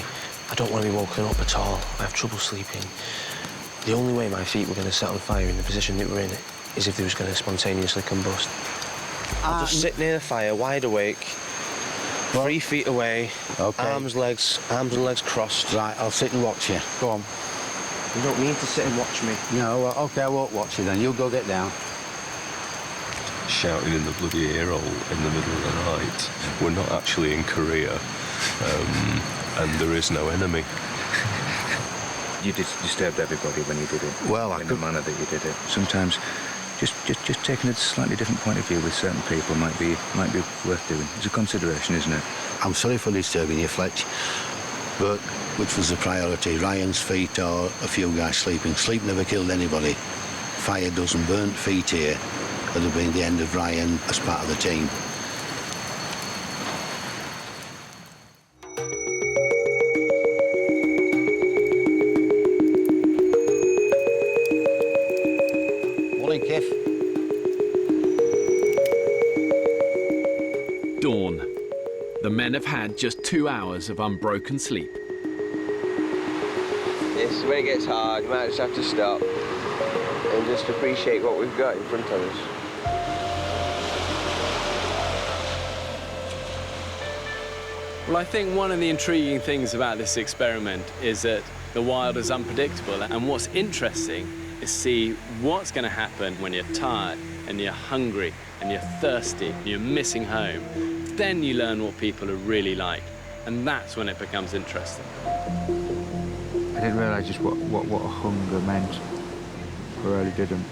I don't want to be woken up at all. I have trouble sleeping. The only way my feet were going to set on fire in the position that we're in is if they was going to spontaneously combust. I'll just sit near the fire, wide awake, 3 feet away, arms and legs crossed. Right, I'll sit and watch you. Go on. You don't need to sit and watch me. No, well, OK, I won't watch you then. You go get down. Shouting in the bloody ear hole in the middle of the night. We're not actually in Korea, and there is no enemy. You disturbed everybody when you did it. Well, in the manner that you did it. Sometimes just taking a slightly different point of view with certain people might be worth doing. It's a consideration, isn't it? I'm sorry for disturbing you, Fletch, but which was the priority? Ryan's feet or a few guys sleeping? Sleep never killed anybody. Fire doesn't burn feet here. Would have been the end of Ryan as part of the team. Morning, Kiff. Dawn. The men have had just 2 hours of unbroken sleep. This is when it gets hard. You might just have to stop and just appreciate what we've got in front of us. Well, I think one of the intriguing things about this experiment is that the wild is unpredictable, and what's interesting is see what's going to happen when you're tired and you're hungry and you're thirsty and you're missing home. Then you learn what people are really like, and that's when it becomes interesting. I didn't realise just what hunger meant. I really didn't.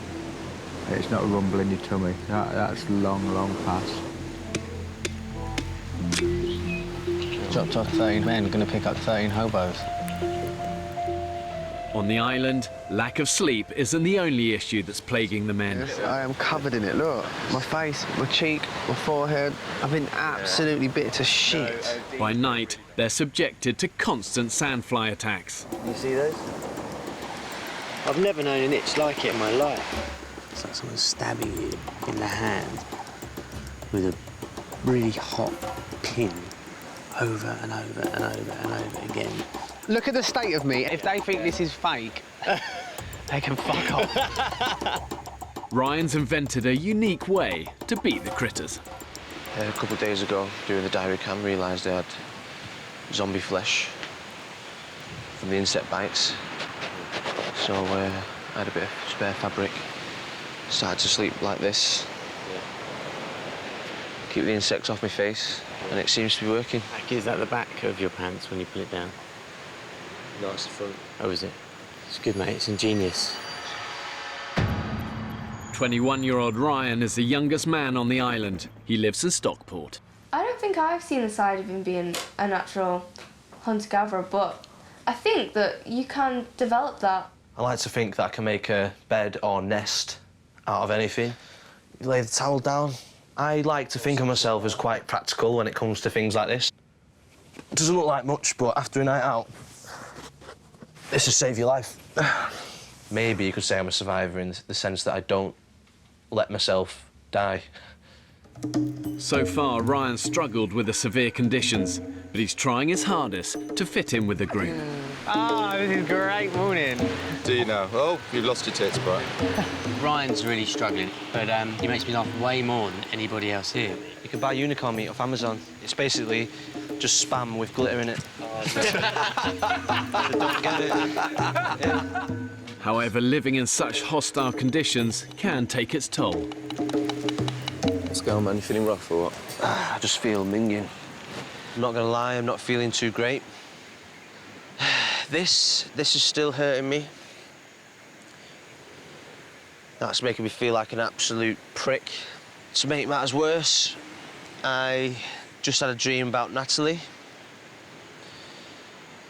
It's not a rumble in your tummy. That's long past. Dropped off 13 men, going to pick up 13 hobos. On the island, lack of sleep isn't the only issue that's plaguing the men. Yes, I am covered in it, look. My face, my cheek, my forehead. I've been absolutely bit to shit. By night, they're subjected to constant sandfly attacks. You see those? I've never known an itch like it in my life. It's like someone stabbing you in the hand with a really hot pin over and over and over and over again. Look at the state of me. If they think this is fake, they can fuck off. Ryan's invented a unique way to beat the critters. A couple of days ago, doing the diary cam, realised I had zombie flesh from the insect bites. So I had a bit of spare fabric. Started to sleep like this. Keep the insects off my face, and it seems to be working. Is that the back of your pants when you pull it down? No, it's the front. Oh, is it? It's good, mate. It's ingenious. 21-year-old Ryan is the youngest man on the island. He lives in Stockport. I don't think I've seen the side of him being a natural hunter-gatherer, but I think that you can develop that. I like to think that I can make a bed or nest out of anything. You lay the towel down. I like to think of myself as quite practical when it comes to things like this. It doesn't look like much, but after a night out, this will save your life. Maybe you could say I'm a survivor in the sense that I don't let myself die. So far, Ryan struggled with the severe conditions, but he's trying his hardest to fit in with the group. Ah, this is great morning. Do you know? Oh, you've lost your tits, bro. Ryan's really struggling, but he makes me laugh way more than anybody else here. You can buy unicorn meat off Amazon. It's basically just spam with glitter in it. Don't get it. Yeah. However, living in such hostile conditions can take its toll. What's going on, man? You feeling rough or what? I just feel minging. I'm not gonna lie, I'm not feeling too great. This is still hurting me. That's making me feel like an absolute prick. To make matters worse, I just had a dream about Natalie,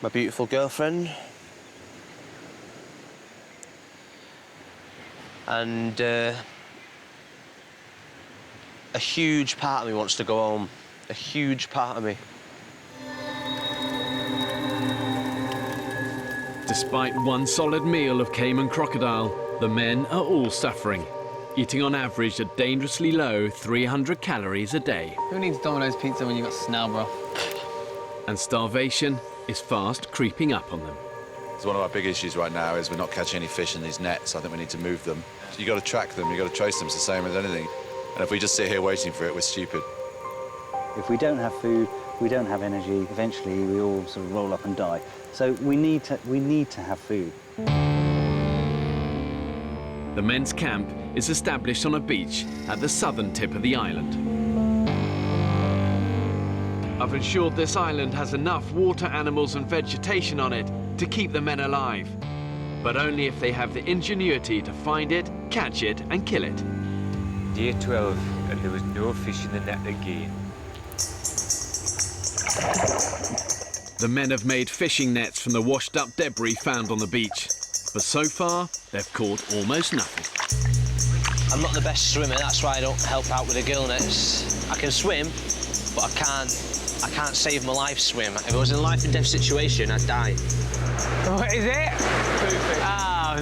my beautiful girlfriend. And a huge part of me wants to go home. A huge part of me. Despite one solid meal of Cayman crocodile, the men are all suffering, eating on average a dangerously low 300 calories a day. Who needs Domino's pizza when you've got snail broth? And starvation is fast creeping up on them. So one of our big issues right now is we're not catching any fish in these nets. I think we need to move them. So you've got to track them, you've got to trace them. It's the same as anything. And if we just sit here waiting for it, we're stupid. If we don't have food, we don't have energy, eventually we all sort of roll up and die. So we need to have food. The men's camp is established on a beach at the southern tip of the island. I've ensured this island has enough water animals and vegetation on it to keep the men alive, but only if they have the ingenuity to find it, catch it and kill it. Day 12, and there was no fish in the net again. The men have made fishing nets from the washed-up debris found on the beach, but so far they've caught almost nothing. I'm not the best swimmer, that's why I don't help out with the gill nets. I can swim, but I can't save my life swim. If I was in a life and death situation, I'd die. What is it? Poo-fish. Oh,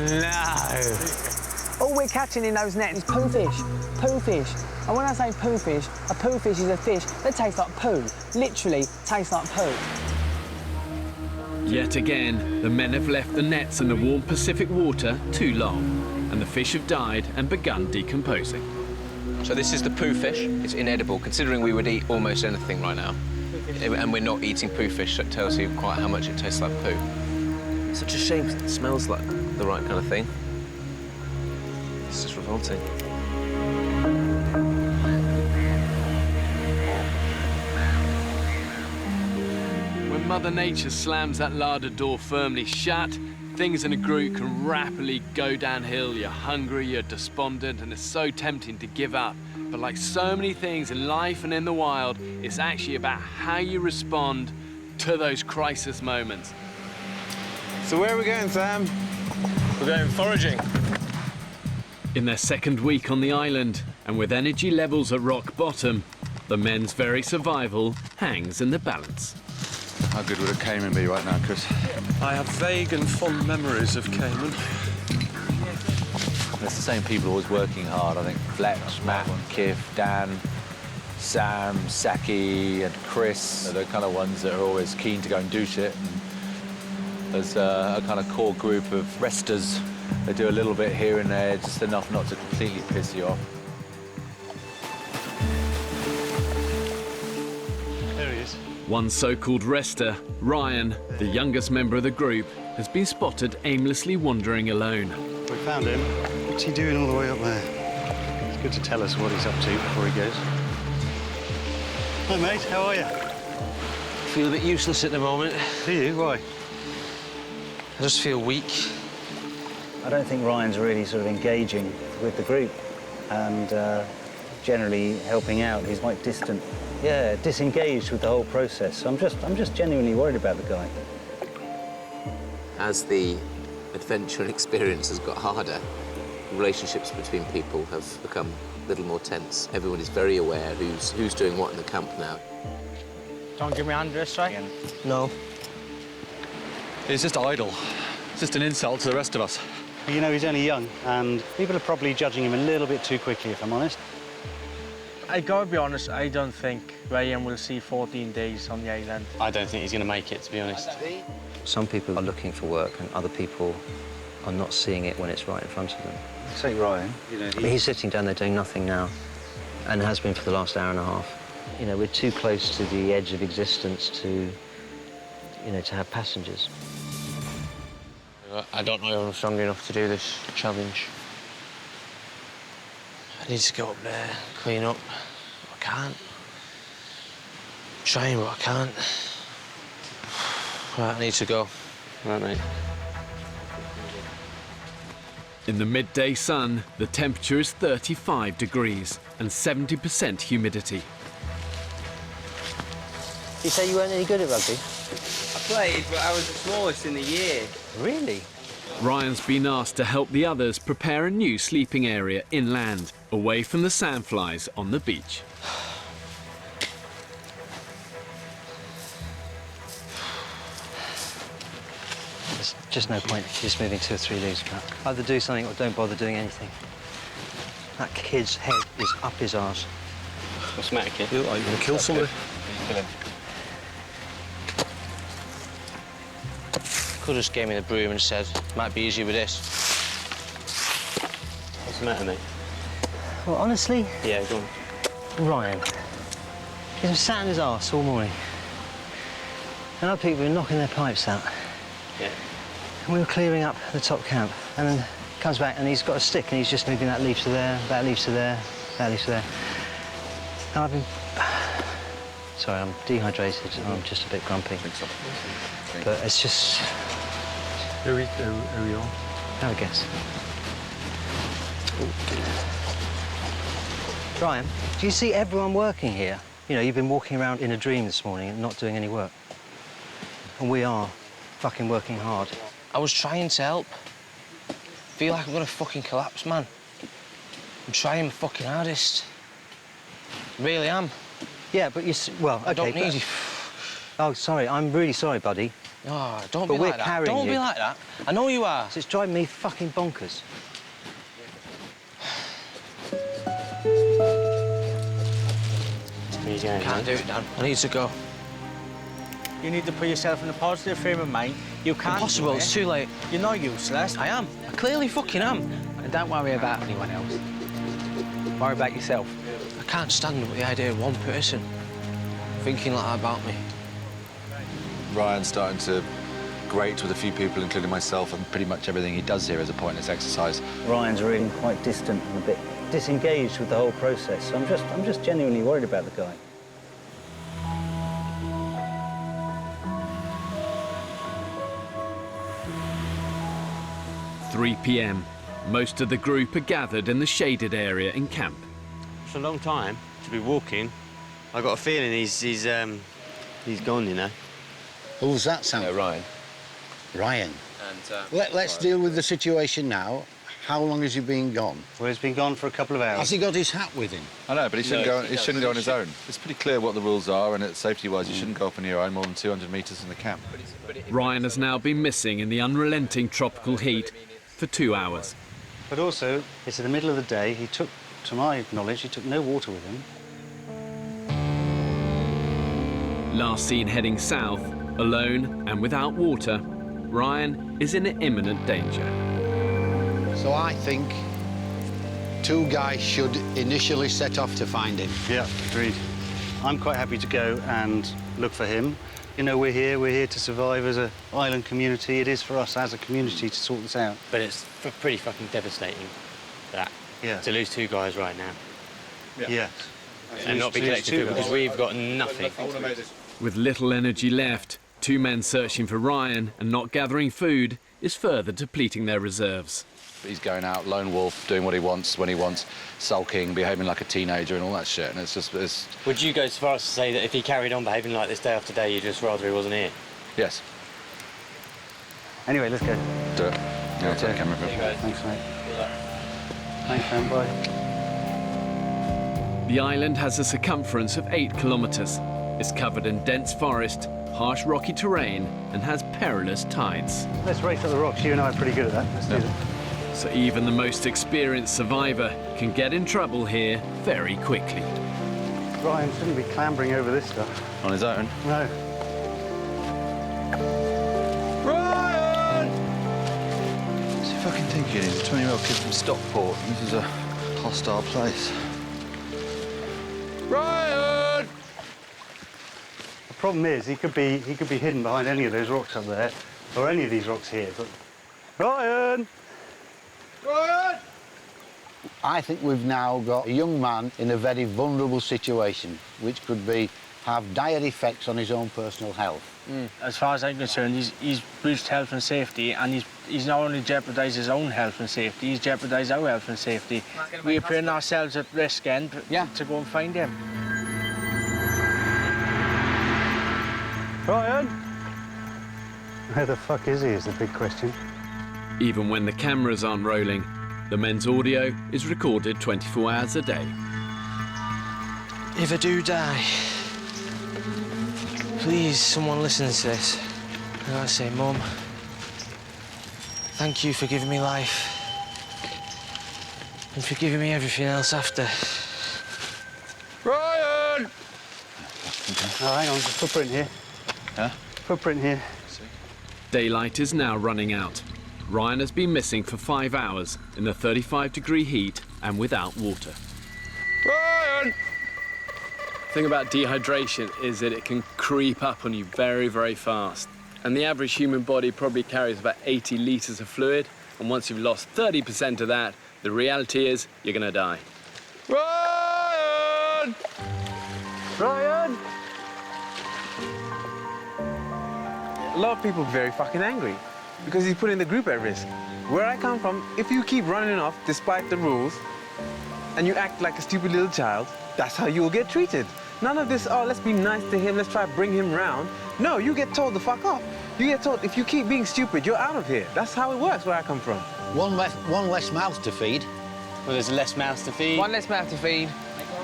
no. All we're catching in those nets is poo fish. Poo fish. And when I say poo fish, a poo fish is a fish that tastes like poo. Literally tastes like poo. Yet again, the men have left the nets in the warm Pacific water too long, and the fish have died and begun decomposing. So this is the poo fish. It's inedible, considering we would eat almost anything right now. And we're not eating poo fish, so it tells you quite how much it tastes like poo. Such a shame, it smells like the right kind of thing. It's just revolting. When Mother Nature slams that larder door firmly shut, things in a group can rapidly go downhill. You're hungry, you're despondent, and it's so tempting to give up. But like so many things in life and in the wild, it's actually about how you respond to those crisis moments. So where are we going, Sam? We're going foraging. In their second week on the island, and with energy levels at rock bottom, the men's very survival hangs in the balance. How good would a Cayman be right now, Chris? I have vague and fond memories of Cayman. It's the same people always working hard. I think Fletch, Matt, Kiv, Dan, Sam, Saki and Chris are the kind of ones that are always keen to go and do shit. And there's a kind of core group of resters that do a little bit here and there, just enough not to completely piss you off. There he is. One so-called rester, Ryan, the youngest member of the group, has been spotted aimlessly wandering alone. We found him. What's he doing all the way up there? It's good to tell us what he's up to before he goes. Hi, mate. How are you? I feel a bit useless at the moment. Do you? Why? I just feel weak. I don't think Ryan's really sort of engaging with the group and generally helping out. He's quite distant. Yeah, disengaged with the whole process. So I'm just genuinely worried about the guy. As the adventure and experience has got harder, relationships between people have become a little more tense. Everyone is very aware who's doing what in the camp now. Don't give me a hand this way. No. It's just idle. It's just an insult to the rest of us. You know, he's only young, and people are probably judging him a little bit too quickly, if I'm honest. I gotta be honest, I don't think Ryan will see 14 days on the island. I don't think he's going to make it, to be honest. Some people are looking for work and other people are not seeing it when it's right in front of them. Take Ryan, you know, He's sitting down there doing nothing now and has been for the last hour and a half. You know, we're too close to the edge of existence to, you know, to have passengers. I don't know if I'm strong enough to do this challenge. I need to go up there, clean up. I can't. Trying, but I can't. Right, I need to go. Right, mate. In the midday sun, the temperature is 35 degrees and 70% humidity. You say you weren't any good at rugby? I played, but I was the smallest in the year. Really? Ryan's been asked to help the others prepare a new sleeping area inland, away from the sandflies on the beach. There's just no point just moving 2 or 3 leaves back. Either do something or don't bother doing anything. That kid's head is up his arse. What's the matter, kid? You look like you're going to kill somebody. Kill him. Could have just gave me the broom and said, might be easier with this. What's the matter, mate? Well, honestly... Yeah, go on. Ryan. He's been sat in his arse all morning. And other people were knocking their pipes out. Yeah. And we were clearing up the top camp. And then comes back and he's got a stick and he's just moving that leaf to there, that leaf to there, that leaf to there. And I've been... Sorry, I'm dehydrated and I'm just a bit grumpy. But it's just... Are we on? Have a guess. Ryan, do you see everyone working here? You know, you've been walking around in a dream this morning and not doing any work. And we are fucking working hard. I was trying to help. Feel like I'm gonna fucking collapse, man. I'm trying my fucking hardest. Really am. Yeah, but well, okay. I don't need you. Oh, sorry, I'm really sorry, buddy. Oh, don't But be we're like that. carrying Don't you. be like that. I know you are. It's driving me fucking bonkers. Can't do it, Dan. I need to go. You need to put yourself in a positive frame of mind. You can't. Impossible, do it. it's too late. You're not useless. I am. I clearly fucking am. And don't worry about anyone else. Worry about yourself. I can't stand with the idea of one person thinking like that about me. Ryan's starting to grate with a few people, including myself, and pretty much everything he does here is a pointless exercise. Ryan's really quite distant and a bit disengaged with the whole process. So I'm just genuinely worried about the guy. – 3 p.m. Most of the group are gathered in the shaded area in camp. It's a long time to be walking. I got a feeling he's gone, you know. Who's that, Sam? Ryan. Ryan. And, Let's deal with the situation now. How long has he been gone? Well, he's been gone for a couple of hours. Has he got his hat with him? I know, but he shouldn't go. He shouldn't go on his own. It's pretty clear what the rules are, and it's safety-wise, you shouldn't go off on your own more than 200 metres from the camp. Ryan has now been missing in the unrelenting tropical heat for 2 hours. But also, it's in the middle of the day. He took, to my knowledge, he took no water with him. Last seen heading south, alone and without water, Ryan is in imminent danger. So I think 2 guys should initially set off to find him. Yeah, agreed. I'm quite happy to go and look for him. You know, we're here to survive as an island community. It is for us as a community to sort this out. But it's pretty fucking devastating, that. Yeah. To lose 2 guys right now. Yeah. And not be connected to it, because we've got nothing. With little energy left, 2 men searching for Ryan and not gathering food is further depleting their reserves. He's going out, lone wolf, doing what he wants, when he wants, sulking, behaving like a teenager and all that shit, and it's just... Would you go as far as to say that if he carried on behaving like this day after day, you'd just rather he wasn't here? Yes. Anyway, let's go. Do it. Yeah, I'll take the camera. Thanks, mate. Thanks, man. Bye. The island has a circumference of 8 kilometres. It's covered in dense forest, harsh rocky terrain, and has perilous tides. Let's race up the rocks. You and I are pretty good at that. Let's do that. So even the most experienced survivor can get in trouble here very quickly. Ryan shouldn't be clambering over this stuff. On his own? No. Ryan! What's he fucking thinking? He's a 20-year-old kid from Stockport. This is a hostile place. Ryan! The problem is he could be hidden behind any of those rocks up there, or any of these rocks here. But Ryan! Ryan! I think we've now got a young man in a very vulnerable situation, which could have dire effects on his own personal health. As far as I'm concerned, he's breached health and safety, and he's not only jeopardised his own health and safety, he's jeopardised our health and safety. We are putting ourselves at risk again to go and find him. Ryan! Where the fuck is he is the big question. Even when the cameras aren't rolling, the men's audio is recorded 24 hours a day. If I do die, please, someone listen to this. I gotta say, Mum, thank you for giving me life and for giving me everything else after. Ryan! Oh, hang on, there's a footprint here. Huh? Footprint here. Daylight is now running out. Ryan has been missing for 5 hours in the 35-degree heat and without water. Ryan! The thing about dehydration is that it can creep up on you very, very fast. And the average human body probably carries about 80 litres of fluid. And once you've lost 30% of that, the reality is you're going to die. Ryan! Ryan! A lot of people are very fucking angry because he's putting the group at risk. Where I come from, if you keep running off despite the rules and you act like a stupid little child, that's how you'll get treated. None of this, oh, let's be nice to him, let's try to bring him round. No, you get told to fuck off. You get told, if you keep being stupid, you're out of here. That's how it works where I come from. One less mouth to feed. Well, there's less mouths to feed. One less mouth to feed,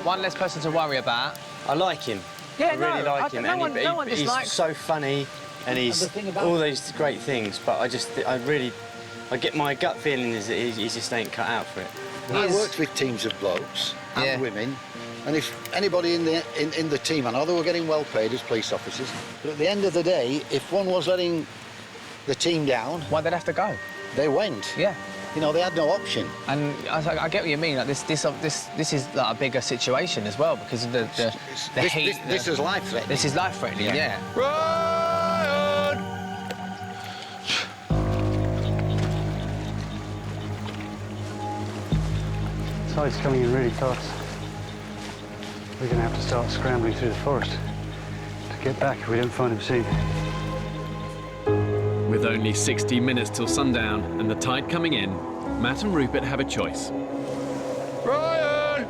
one less person to worry about. I like him. Yeah, I really like him. No one He's dislikes. so funny, and he's all those great things. But I get my gut feeling is that he just ain't cut out for it. I worked with teams of blokes and women, and if anybody in the team, I know they were getting well paid as police officers, but at the end of the day, if one was letting the team down, why they'd have to go? They went. Yeah. You know, they had no option. And I get what you mean. Like this is like a bigger situation as well because of the heat. This is life-threatening. This is life-threatening. Yeah. Ryan! Tide's coming in really fast. We're going to have to start scrambling through the forest to get back if we don't find him soon. With only 60 minutes till sundown and the tide coming in, Matt and Rupert have a choice. Ryan!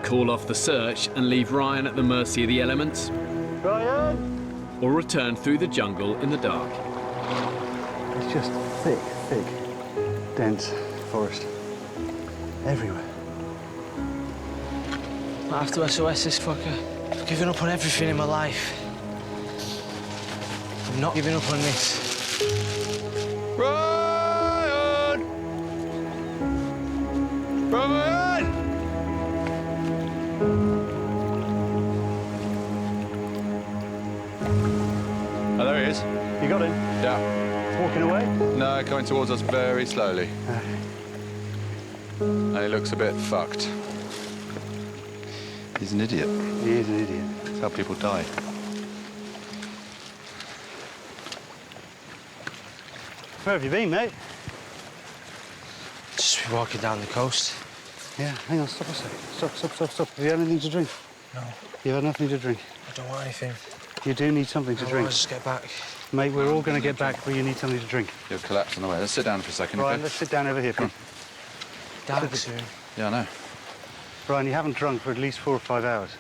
Call off the search and leave Ryan at the mercy of the elements, Ryan! or return through the jungle in the dark. It's just thick, dense forest everywhere. I have to SOS this fucker. I've given up on everything in my life. I'm not giving up on this. Ryan! Ryan! Oh, there he is. You got him? Yeah. Walking away? No, coming towards us very slowly. And he looks a bit fucked. He's an idiot. He is an idiot. That's how people die. Where have you been, mate? Just been walking down the coast. Yeah, hang on, stop a sec. Stop. Have you had anything to drink? No. You've had nothing to drink? I don't want anything. You do need something to drink. I'll just get back. Mate, we're all going to get back, but you need something to drink. You'll collapse on the way. Let's sit down for a second. Ryan, okay? let's sit down over here, please. Dark soon. Yeah, I know. Ryan, you haven't drunk for at least 4 or 5 hours.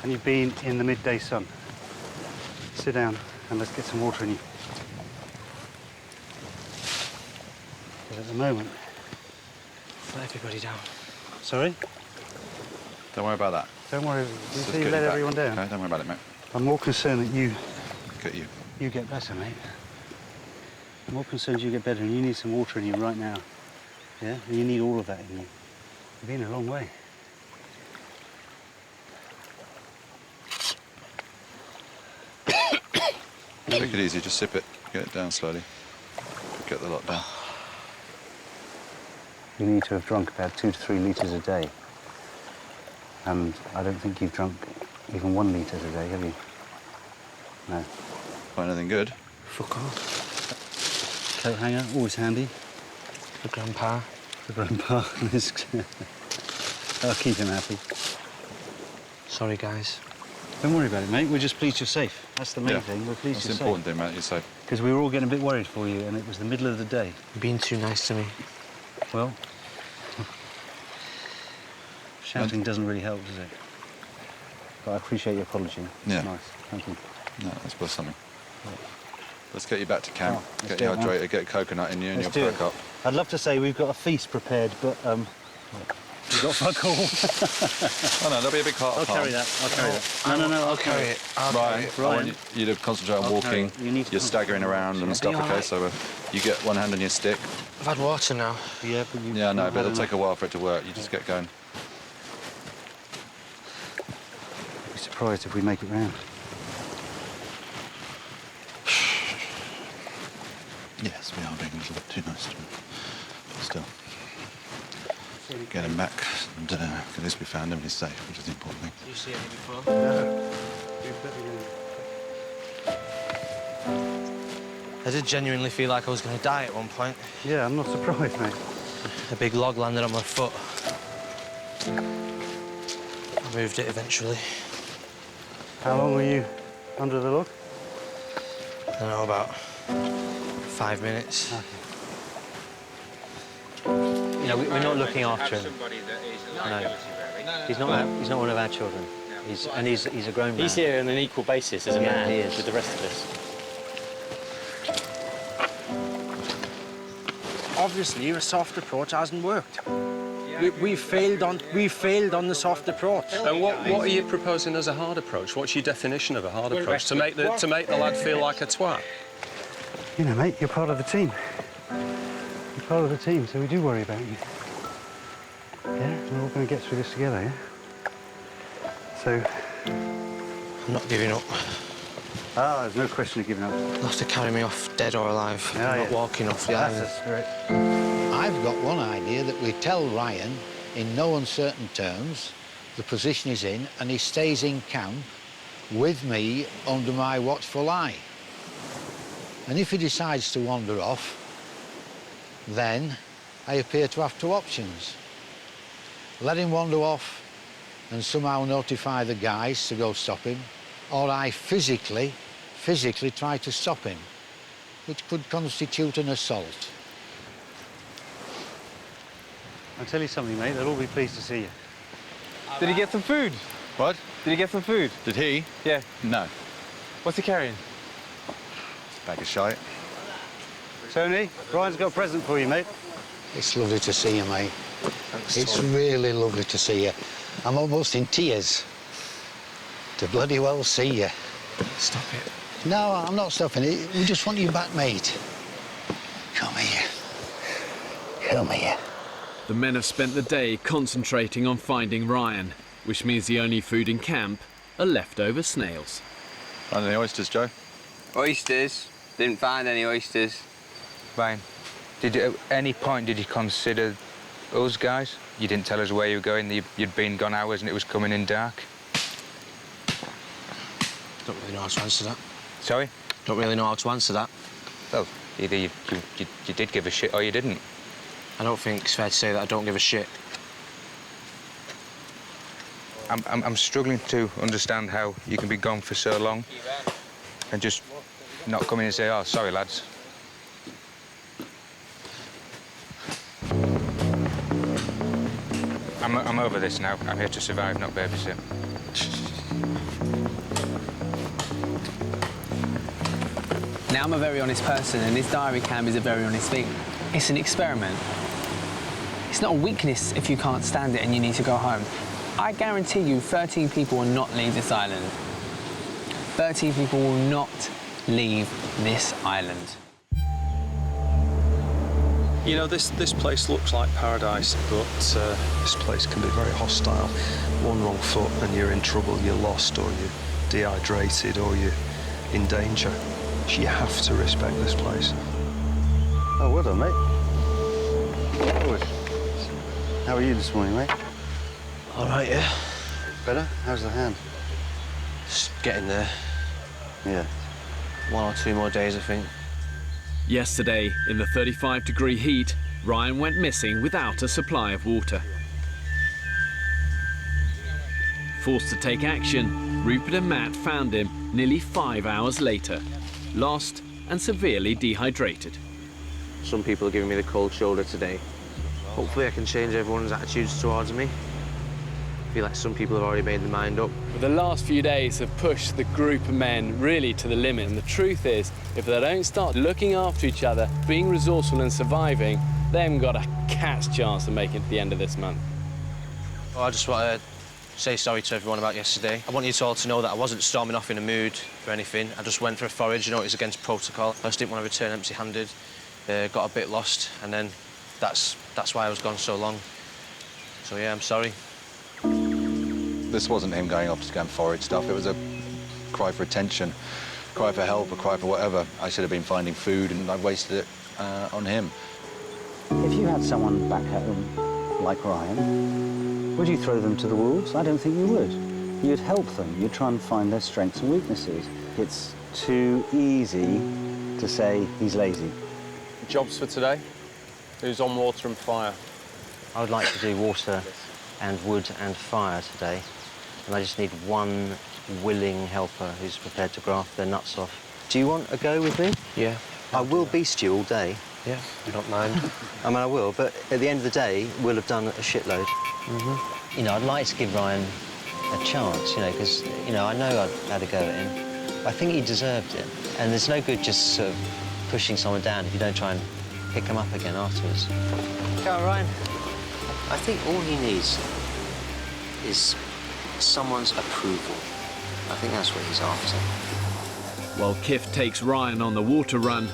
And you've been in the midday sun. Sit down and let's get some water in you. But at the moment... Let everybody down. Sorry? Don't worry about that. Don't worry. Just You get let back. everyone down. Okay, don't worry about it, mate. I'm more concerned that you... Look at you. You get better, mate. I'm more concerned you get better and you need some water in you right now. Yeah? You need all of that in you. You've been a long way. Take it easy, just sip it. Get it down slowly. Get the lot down. You need to have drunk about 2 to 3 litres a day. And I don't think you've drunk even 1 litre a day, have you? No. Find anything good? Fuck off. Coat hanger, always handy. For Grandpa. For Grandpa. I'll keep him happy. Sorry, guys. Don't worry about it, mate. We're just pleased you're safe. That's the main thing. We're pleased you're safe. That's the important thing, mate. You're safe. Because we were all getting a bit worried for you, and it was the middle of the day. You're being too nice to me. Well, shouting doesn't really help, does it? But I appreciate your apology. It's Yeah. nice. Thank you. No, that's worth something. Let's get you back to camp. Let's Get do you it, man. hydrated, get a coconut in you, and Let's you'll do perk it. up. I'd love to say we've got a feast prepared, but we've got fuck all. Oh no, there'll be a big heart. I'll carry that. I'll carry that. No, I'll carry it. Ryan, I want you to concentrate on I'll carry walking. it. You need to You're staggering around and stuff, okay? So you get one hand on your stick. I've had water now. Yeah, but you... Yeah, I know, but it'll take a while for it to work. You just get going. I'd be surprised if we make it round. Yes, we are being a little bit too nice to him. But still. Get him back, and at least we found him and he's safe, which is the important thing. Did you see any before? No. I did genuinely feel like I was going to die at one point. Yeah, I'm not surprised, mate. A big log landed on my foot. I moved it eventually. How long were you under the log? I don't know, about 5 minutes. You know, we're not looking after him. No. He's not one of our children. He's a grown man. He's here on an equal basis as a man he is. with the rest of us. Obviously, a soft approach hasn't worked. We failed on the soft approach. And what are you proposing as a hard approach? What's your definition of a hard approach? To make the lad feel like a twat? You know, mate, you're part of the team. You're part of the team, so we do worry about you. Yeah? We're all going to get through this together, yeah? So... I'm not giving up. Ah, there's no question of giving up. They'll have to carry me off, dead or alive. I'm not walking off the island. That's the spirit. I've got one idea that we tell Ryan, in no uncertain terms, the position he's in, and he stays in camp with me under my watchful eye. And if he decides to wander off, then I appear to have 2 options. Let him wander off and somehow notify the guys to go stop him, or I physically try to stop him, which could constitute an assault. I'll tell you something, mate, they'll all be pleased to see you. Did he get some food? What? Did he get some food? Did he? Yeah. No. What's he carrying? Bag of shite. Tony, Ryan's got a present for you, mate. It's lovely to see you, mate. It's really lovely to see you. I'm almost in tears. To bloody well see you. Stop it. No, I'm not stopping it. We just want you back, mate. Come here. Come here. The men have spent the day concentrating on finding Ryan, which means the only food in camp are leftover snails. Find any oysters, Joe? Oysters? Didn't find any oysters. Ryan, at any point did you consider us guys? You didn't tell us where you were going, you'd been gone hours and it was coming in dark. Don't really know how to answer that. Sorry? Don't really know how to answer that. Well, either you did give a shit or you didn't. I don't think it's fair to say that I don't give a shit. I'm struggling to understand how you can be gone for so long and just not come in and say, oh, sorry, lads. I'm over this now. I'm here to survive, not babysit. Now, I'm a very honest person, and this diary cam is a very honest thing. It's an experiment. It's not a weakness if you can't stand it and you need to go home. I guarantee you 13 people will not leave this island. 13 people will not leave this island. You know, this place looks like paradise, but this place can be very hostile. One wrong foot and you're in trouble, you're lost, or you're dehydrated, or you're in danger. You have to respect this place. Oh, well done, mate. Good. How are you this morning, mate? All right, yeah. Better? How's the hand? Just getting there. Yeah. 1 or 2 more days, I think. Yesterday, in the 35-degree heat, Ryan went missing without a supply of water. Forced to take action, Rupert and Matt found him nearly 5 hours later, lost and severely dehydrated. Some people are giving me the cold shoulder today. Hopefully I can change everyone's attitudes towards me. I feel like some people have already made their mind up. But the last few days have pushed the group of men really to the limit. And the truth is, if they don't start looking after each other, being resourceful and surviving, they haven't got a cat's chance of making it to the end of this month. Well, I just want to say sorry to everyone about yesterday. I want you all to know that I wasn't storming off in a mood for anything. I just went for a forage. You know, it was against protocol. I just didn't want to return empty-handed. Got a bit lost, and then that's why I was gone so long. So, yeah, I'm sorry. This wasn't him going off to go and forage stuff. It was a cry for attention, cry for help, a cry for whatever. I should have been finding food, and I wasted it on him. If you had someone back home like Ryan, would you throw them to the wolves? I don't think you would. You'd help them. You'd try and find their strengths and weaknesses. It's too easy to say he's lazy. Jobs for today? Who's on water and fire? I would like to do water and wood and fire today, and I just need one willing helper who's prepared to graft their nuts off. Do you want a go with me? Yeah. I will beast you all day. Yeah, I don't mind. I mean, I will, but at the end of the day, we'll have done a shitload. You know, I'd like to give Ryan a chance, you know, because, you know, I know I'd had a go at him. I think he deserved it. And there's no good just sort of pushing someone down if you don't try and pick them up again afterwards. Go on, Ryan. I think all he needs is someone's approval. I think that's what he's after. While Kif takes Ryan on the water run,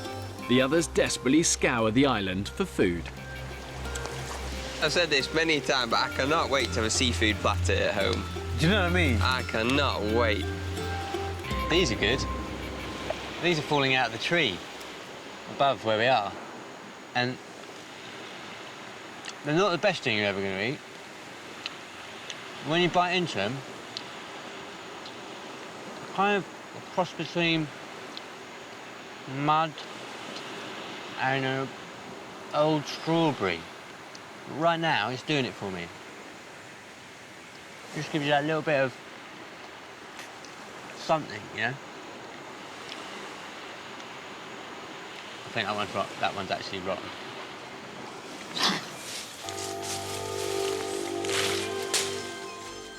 the others desperately scour the island for food. I've said this many times, but I cannot wait to have a seafood platter at home. Do you know what I mean? I cannot wait. These are good. These are falling out of the tree above where we are. And they're not the best thing you're ever going to eat. When you bite into them, kind of a cross between mud and an old strawberry. Right now, it's doing it for me. Just gives you that little bit of something, you know? I think that one's rotten. That one's actually rotten.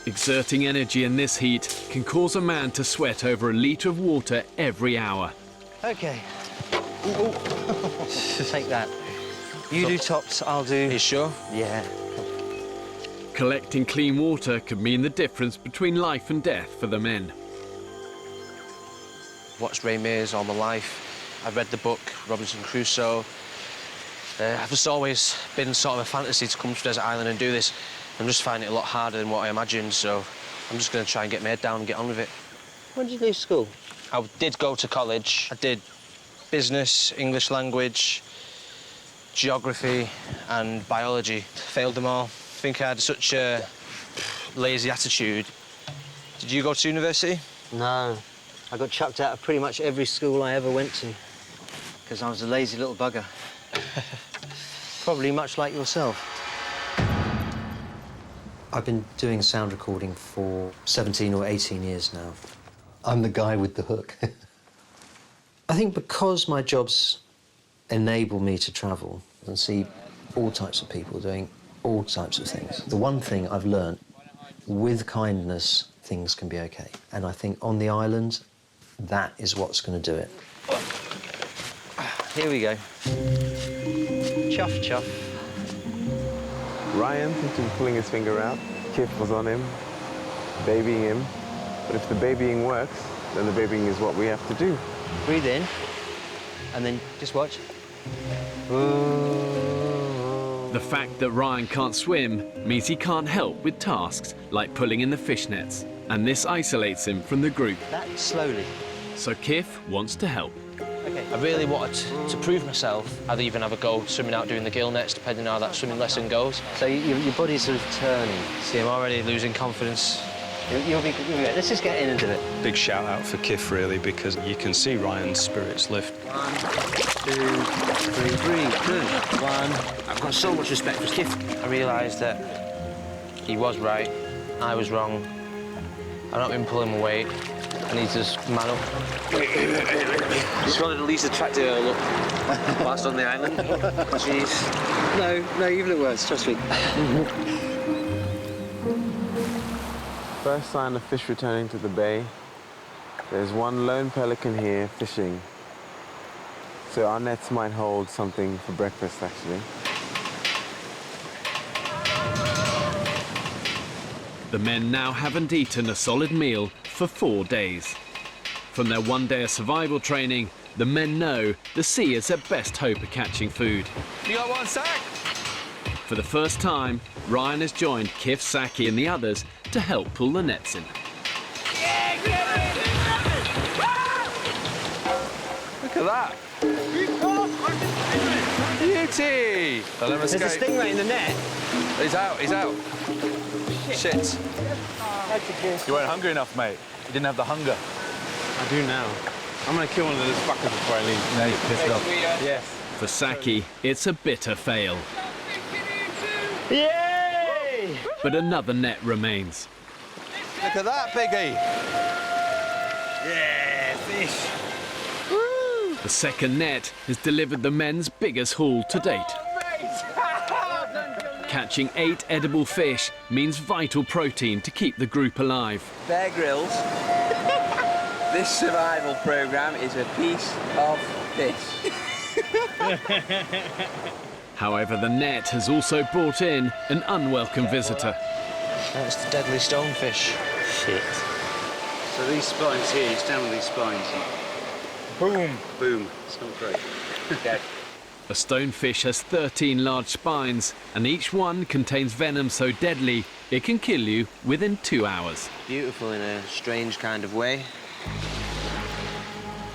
Exerting energy in this heat can cause a man to sweat over a litre of water every hour. OK. Take that. You do tops, I'll do... You sure? Yeah. Collecting clean water could mean the difference between life and death for the men. Watched Ray Mears all my life. I've read the book, Robinson Crusoe. I've just always been sort of a fantasy to come to Desert Island and do this. I'm just finding it a lot harder than what I imagined, so I'm just going to try and get my head down and get on with it. When did you leave school? I did go to college. I did business, English language, geography and biology. Failed them all. I think I had such a lazy attitude. Did you go to university? No. I got chucked out of pretty much every school I ever went to because I was a lazy little bugger. Probably much like yourself. I've been doing sound recording for 17 or 18 years now. I'm the guy with the hook. I think because my jobs enable me to travel and see all types of people doing all types of things, the one thing I've learned, with kindness, things can be OK. And I think on the island, that is what's going to do it. Here we go. Chuff, chuff. Ryan seems to be pulling his finger out. Kif was on him, babying him. But if the babying works, then the babying is what we have to do. Breathe in, and then just watch. The fact that Ryan can't swim means he can't help with tasks like pulling in the fish nets, and this isolates him from the group. That slowly. So Kif wants to help. I really wanted to prove myself. I'd even have a go swimming out doing the gill nets, depending on how that swimming lesson goes. So your body's sort of turning. See, I'm already losing confidence. You'll be good. Let's just get into it. Big shout out for Kif, really, because you can see Ryan's spirits lift. 1, 2, 3, breathe. Good. 1. I've got so much respect for Kif. I realised that he was right, I was wrong. I've not been pulling my weight. I need to just man up. Just wanted the least attractive look whilst on the island. Jeez. No, you've looked worse, trust me. First sign of fish returning to the bay. There's one lone pelican here fishing. So our nets might hold something for breakfast, actually. The men now haven't eaten a solid meal for 4 days. From their 1 day of survival training, the men know the sea is their best hope of catching food. You got one sack? For the first time, Ryan has joined Kif, Saki and the others to help pull the nets in. Look at that. Beauty! There's a stingray in the net. He's out, he's out. Shit. You weren't hungry enough, mate. You didn't have the hunger. I do now. I'm gonna kill one of those fuckers before I leave. No, you're pissed off. Yes. For Saki, it's a bitter fail. Yay! But another net remains. Look at that, piggy. Yeah, fish. Woo! The second net has delivered the men's biggest haul to date. Catching 8 edible fish means vital protein to keep the group alive. Bear Grylls. This survival programme is a piece of fish. However, the net has also brought in an unwelcome visitor. That's the deadly stonefish. Shit. So these spines here, you stand on these spines. Boom. Boom. It's not great. Dead. A stonefish has 13 large spines, and each one contains venom so deadly it can kill you within 2 hours. Beautiful in a strange kind of way.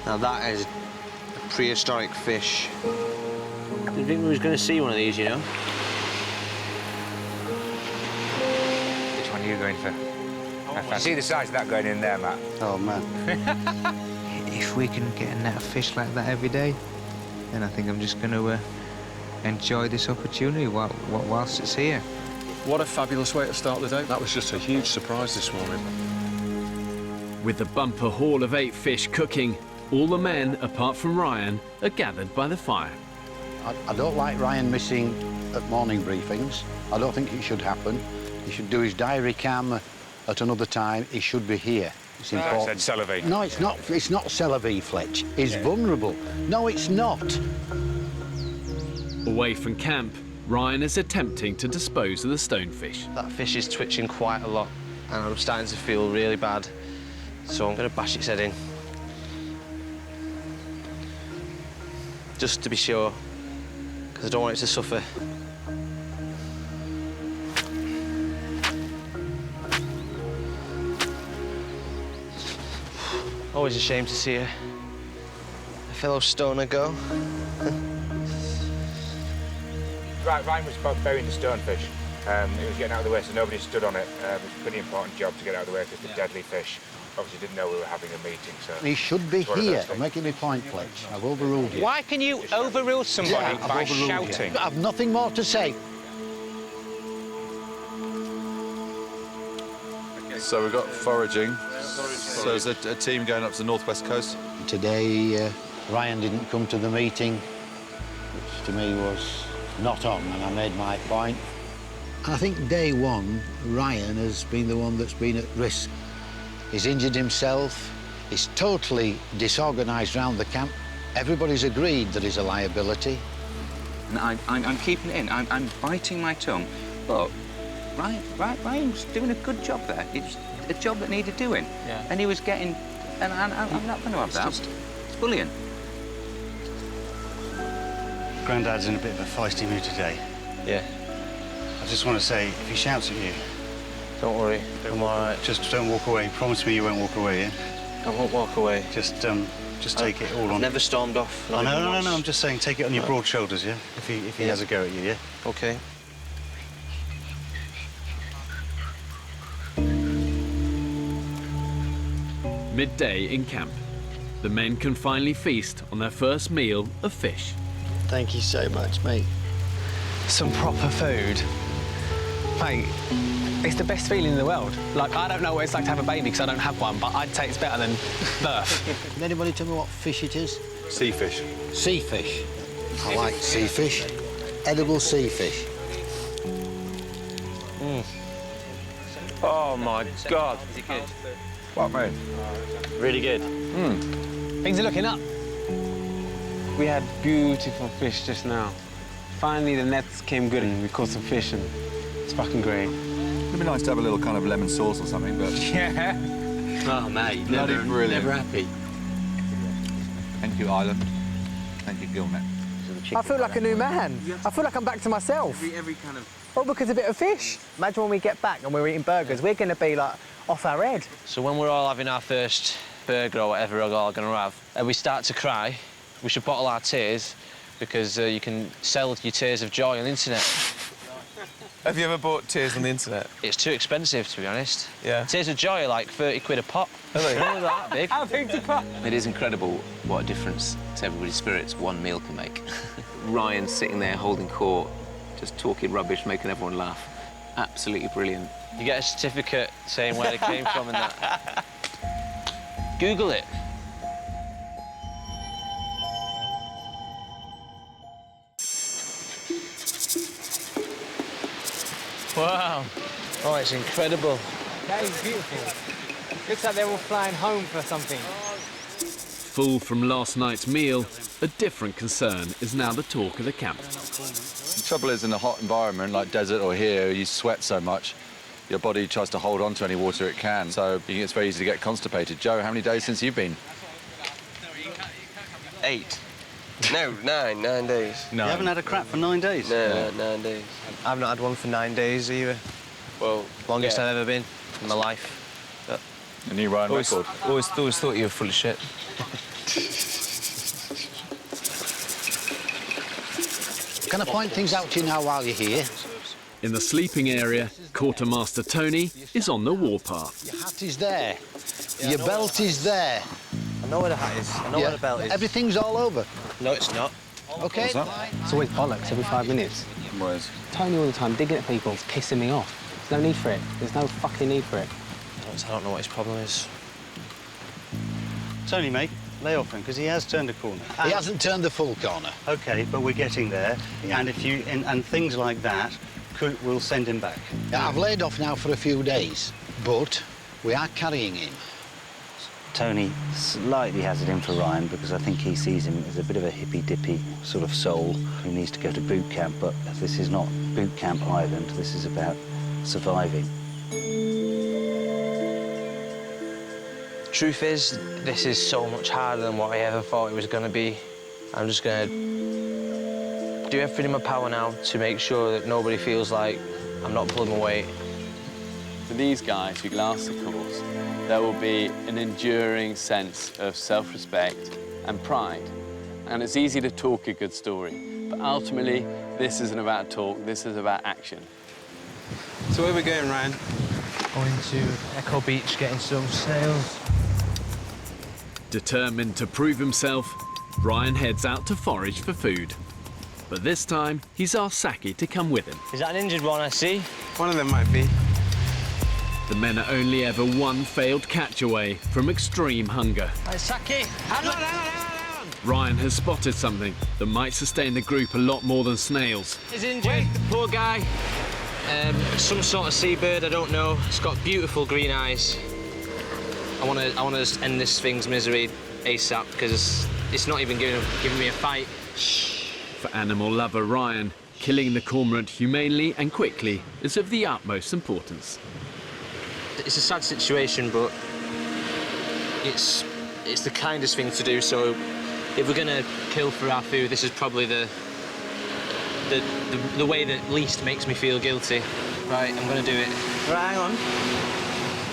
Now that is a prehistoric fish. Didn't think we was going to see one of these, you know. Which one are you going for? You see the size of that going in there, Matt? Oh, man. If we can get a net of fish like that every day, then I think I'm just going to enjoy this opportunity whilst it's here. What a fabulous way to start the day. That was just a huge surprise this morning. With the bumper haul of 8 fish cooking, all the men, apart from Ryan, are gathered by the fire. I don't like Ryan missing at morning briefings. I don't think it should happen. He should do his diary cam at another time. He should be here. It's important. I said Cellavi. No, it's not. It's not Cellavi, Fletch. He's vulnerable. No, it's not. Away from camp, Ryan is attempting to dispose of the stonefish. That fish is twitching quite a lot, and I'm starting to feel really bad. So I'm going to bash its head in. Just to be sure, because I don't want it to suffer. Always a shame to see a fellow stoner go. Right, Ryan was burying the stonefish. It was getting out of the way, so nobody stood on it. It was a pretty important job to get out of the way because the deadly fish. Obviously didn't know we were having a meeting, so... He should be here. I'm making my point, Fletch. I've overruled you. Why can you overrule somebody by shouting? I've nothing more to say. So we've got foraging. So there's a team going up to the northwest coast. Today, Ryan didn't come to the meeting, which to me was not on, and I made my point. I think day one, Ryan has been the one that's been at risk. He's injured himself. He's totally disorganised round the camp. Everybody's agreed that he's a liability. And I'm keeping it in. I'm biting my tongue. But Ryan's doing a good job there. It's a job that needed doing. Yeah. And he was getting... And I'm not going to have that. It's bullying. Grandad's in a bit of a feisty mood today. Yeah. I just want to say, if he shouts at you... Don't worry, I'm all right. Just don't walk away. Promise me you won't walk away, yeah? I won't walk away. Just take it all on. Never stormed off. Oh, no, I'm just saying, take it on your broad shoulders, yeah? If he has a go at you, yeah? Okay. Midday in camp. The men can finally feast on their first meal of fish. Thank you so much, mate. Some proper food. Mate, it's the best feeling in the world. Like, I don't know what it's like to have a baby because I don't have one, but I'd say it's better than birth. Can anybody tell me what fish it is? Sea fish. Sea fish. I like sea fish. Edible sea fish. Oh my God. Is it good? What, mate? Really good. Things are looking up. We had beautiful fish just now. Finally, the nets came good and we caught some fish and it's fucking great. It'd be nice to have a little kind of lemon sauce or something, but... Yeah. Oh, mate, Bloody brilliant. never happy. Thank you, Ireland. Thank you, Gilnet. I feel like a new man. I feel like I'm back to myself. Every kind of... All because of a bit of fish. Imagine when we get back and we're eating burgers, we're going to be, like, off our head. So when we're all having our first burger or whatever we're all going to have, and we start to cry, we should bottle our tears because you can sell your tears of joy on the internet. Have you ever bought tears on the internet? It's too expensive, to be honest. Yeah. Tears of joy are like 30 quid a pop. Really? Not that big. How big's a pot? It is incredible what a difference to everybody's spirits one meal can make. Ryan sitting there holding court, just talking rubbish, making everyone laugh. Absolutely brilliant. You get a certificate saying where they came from and that. Google it. Wow. Oh, it's incredible. That is beautiful. Looks like they're all flying home for something. Full from last night's meal, a different concern is now the talk of the camp. The trouble is, in a hot environment like desert or here, you sweat so much, your body tries to hold on to any water it can, so it's very easy to get constipated. Joe, how many days since you've been? 8. No, 9 days. You haven't had a crap for 9 days? No, 9 days. I've not had one for 9 days either. Well, longest I've ever been in my life. But a new Ryan record. Always thought you were full of shit. Can I point things out to you now while you're here? In the sleeping area, Quartermaster Tony is on the warpath. Your hat is there. Your belt is there. I know where the hat is. I know where the belt is. Everything's all over. No, it's not. OK? It's always bollocks every 5 minutes. Whereas Tony all the time digging at people, it's pissing me off. There's no need for it. There's no fucking need for it. I don't know what his problem is. Tony, mate, lay off him, because he has turned a corner. He hasn't turned the full corner. OK, but we're getting there. Yeah. And if you and things like that will send him back. Yeah, I've laid off now for a few days, but we are carrying him. Tony slightly has it in for Ryan because I think he sees him as a bit of a hippy-dippy sort of soul who needs to go to boot camp, but this is not boot camp island, this is about surviving. Truth is, this is so much harder than what I ever thought it was going to be. I'm just going to do everything in my power now to make sure that nobody feels like I'm not pulling my weight. For these guys who last the course, there will be an enduring sense of self-respect and pride. And it's easy to talk a good story, but ultimately, this isn't about talk, this is about action. So where are we going, Ryan? Going to Echo Beach, getting some snails. Determined to prove himself, Ryan heads out to forage for food. But this time, he's asked Saki to come with him. Is that an injured one I see? One of them might be. The men are only ever one failed catch away from extreme hunger. Hey, Saki! Hang on! Ryan has spotted something that might sustain the group a lot more than snails. He's injured, the poor guy. Some sort of seabird, I don't know. It's got beautiful green eyes. I want to end this thing's misery ASAP because it's not even giving me a fight. For animal lover Ryan, killing the cormorant humanely and quickly is of the utmost importance. It's a sad situation, but it's the kindest thing to do. So if we're gonna kill for our food, this is probably the way that least makes me feel guilty. Right, I'm gonna do it. Right, hang on.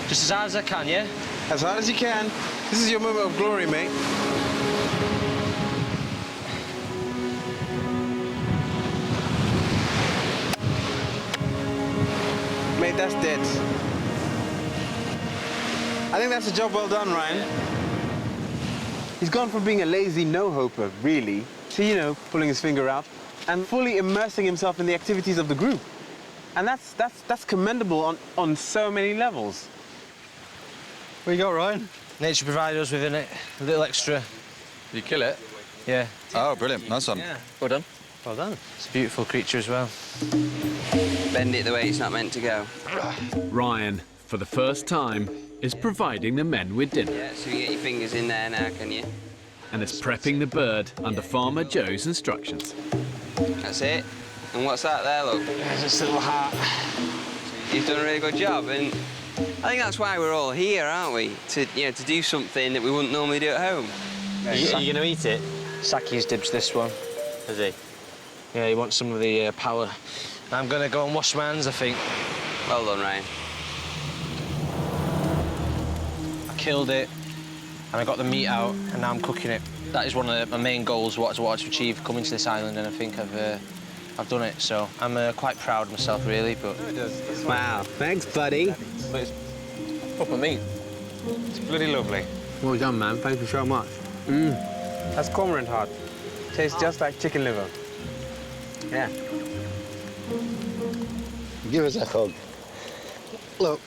Just as hard as I can, yeah? As hard as you can. This is your moment of glory, mate. Mate, that's dead. I think that's a job well done, Ryan. He's gone from being a lazy no-hoper, really, to, you know, pulling his finger out and fully immersing himself in the activities of the group. And that's commendable on so many levels. What you got, Ryan? Nature provided us with a little extra. You kill it? Yeah. Oh, brilliant. Nice one. Yeah. Well done. Well done. It's a beautiful creature as well. Bend it the way it's not meant to go. Ryan, for the first time, is providing the men with dinner. Yeah, so you get your fingers in there now, can you? And is prepping the bird under Farmer Joe's instructions. That's it. And what's that there, look? There's this little heart. You've done a really good job, and I think that's why we're all here, aren't we? To do something that we wouldn't normally do at home. Are you going to eat it? Saki's dibs this one. Is he? Yeah, he wants some of the power. I'm going to go and wash my hands, I think. Well done, Ryan. I killed it, and I got the meat out, and now I'm cooking it. That is one of my main goals, what I wanted to achieve coming to this island, and I think I've done it. So I'm quite proud of myself, really. But wow, thanks, buddy. But it's proper meat. It's bloody lovely. Well done, man. Thank you so much. That's cormorant heart. Tastes just like chicken liver. Yeah. Give us a hug. Look,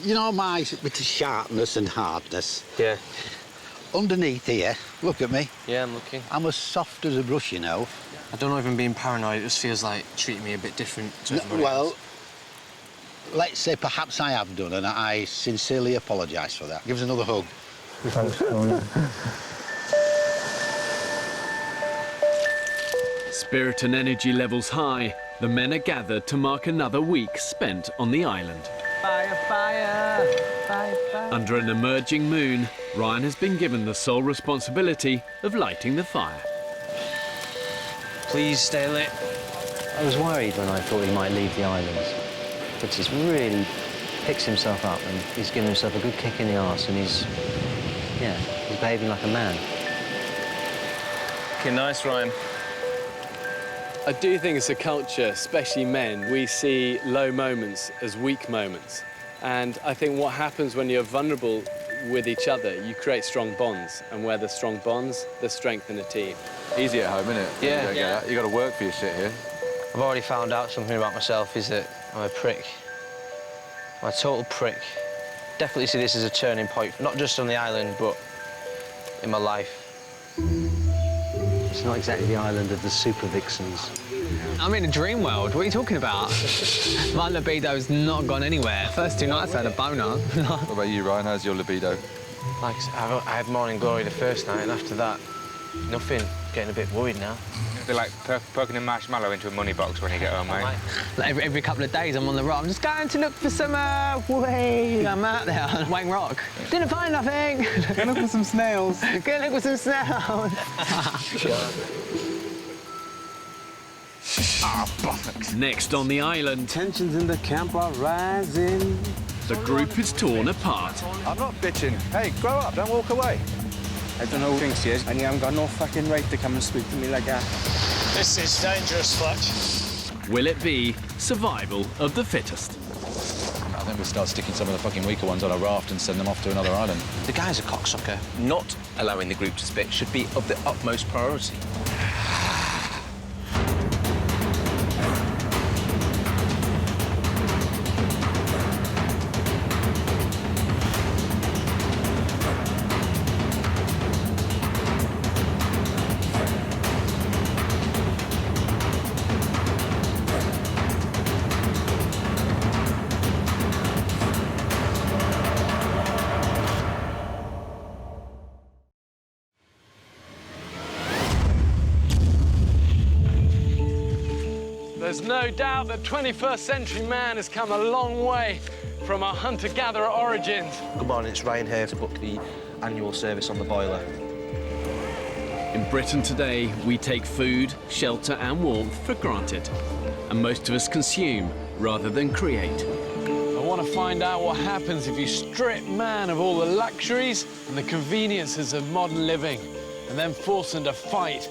you know my bit of sharpness and hardness? Yeah. Underneath here, look at me. Yeah, I'm looking. I'm as soft as a brush, you know. I don't know if I'm being paranoid. It just feels like treating me a bit different to everybody else. Let's say perhaps I have done, and I sincerely apologise for that. Give us another hug. Thanks. Spirit and energy levels high, the men are gathered to mark another week spent on the island. Fire, fire, fire, fire. Under an emerging moon, Ryan has been given the sole responsibility of lighting the fire. Please stay lit. I was worried when I thought he might leave the islands, but he's really picks himself up and he's given himself a good kick in the arse, and he's behaving like a man. Okay, nice, Ryan. I do think as a culture, especially men, we see low moments as weak moments. And I think what happens when you're vulnerable with each other, you create strong bonds. And where there's strong bonds, there's strength in a team. Easy at home, isn't it? Yeah. You got to work for your shit here. I've already found out something about myself, is that I'm a prick. I'm a total prick. Definitely see this as a turning point, not just on the island, but in my life. It's not exactly the island of the super vixens. I'm in a dream world. What are you talking about? My libido's not gone anywhere. First 2 nights I had a boner. What about you, Ryan? How's your libido? Like, I had morning glory the first night, and after that, nothing. Getting a bit worried now. They're like poking a marshmallow into a money box when you get home, mate. Like every couple of days I'm on the rock. I'm just going to look for some, I'm out there on Wang Rock. Didn't find nothing. Go look for some snails. Go look for some snails. Next on the island, tensions in the camp are rising. The group is torn apart. I'm not bitching. Hey, grow up, don't walk away. I don't know who thinks he is, and you haven't got no fucking right to come and speak to me like that. This is dangerous, Fletch. Will it be survival of the fittest? I think we'll start sticking some of the fucking weaker ones on a raft and send them off to another island. The guy's a cocksucker. Not allowing the group to split should be of the utmost priority. There's no doubt that 21st century man has come a long way from our hunter-gatherer origins. Good morning, it's Ryan here to book the annual service on the boiler. In Britain today, we take food, shelter and warmth for granted. And most of us consume rather than create. And want to find out what happens if you strip man of all the luxuries and the conveniences of modern living and then force them to fight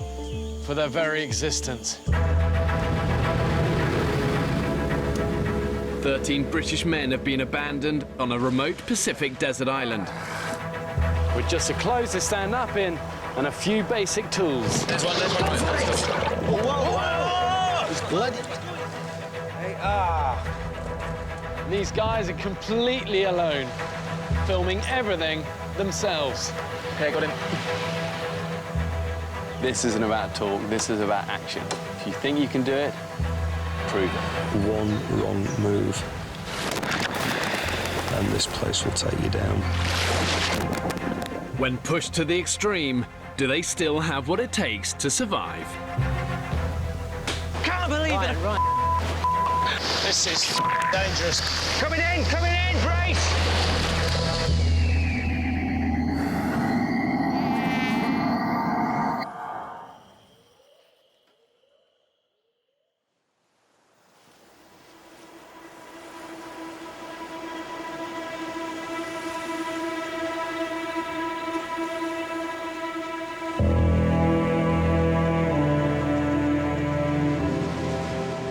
for their very existence. 13 British men have been abandoned on a remote Pacific desert island. With just the clothes to stand up in and a few basic tools. There's one. Whoa, whoa! There's blood. These guys are completely alone, filming everything themselves. Okay, got him. This isn't about talk, this is about action. If you think you can do it, prove it. One wrong move, and this place will take you down. When pushed to the extreme, do they still have what it takes to survive? Can't believe it! Right. This is dangerous. Coming in, brace!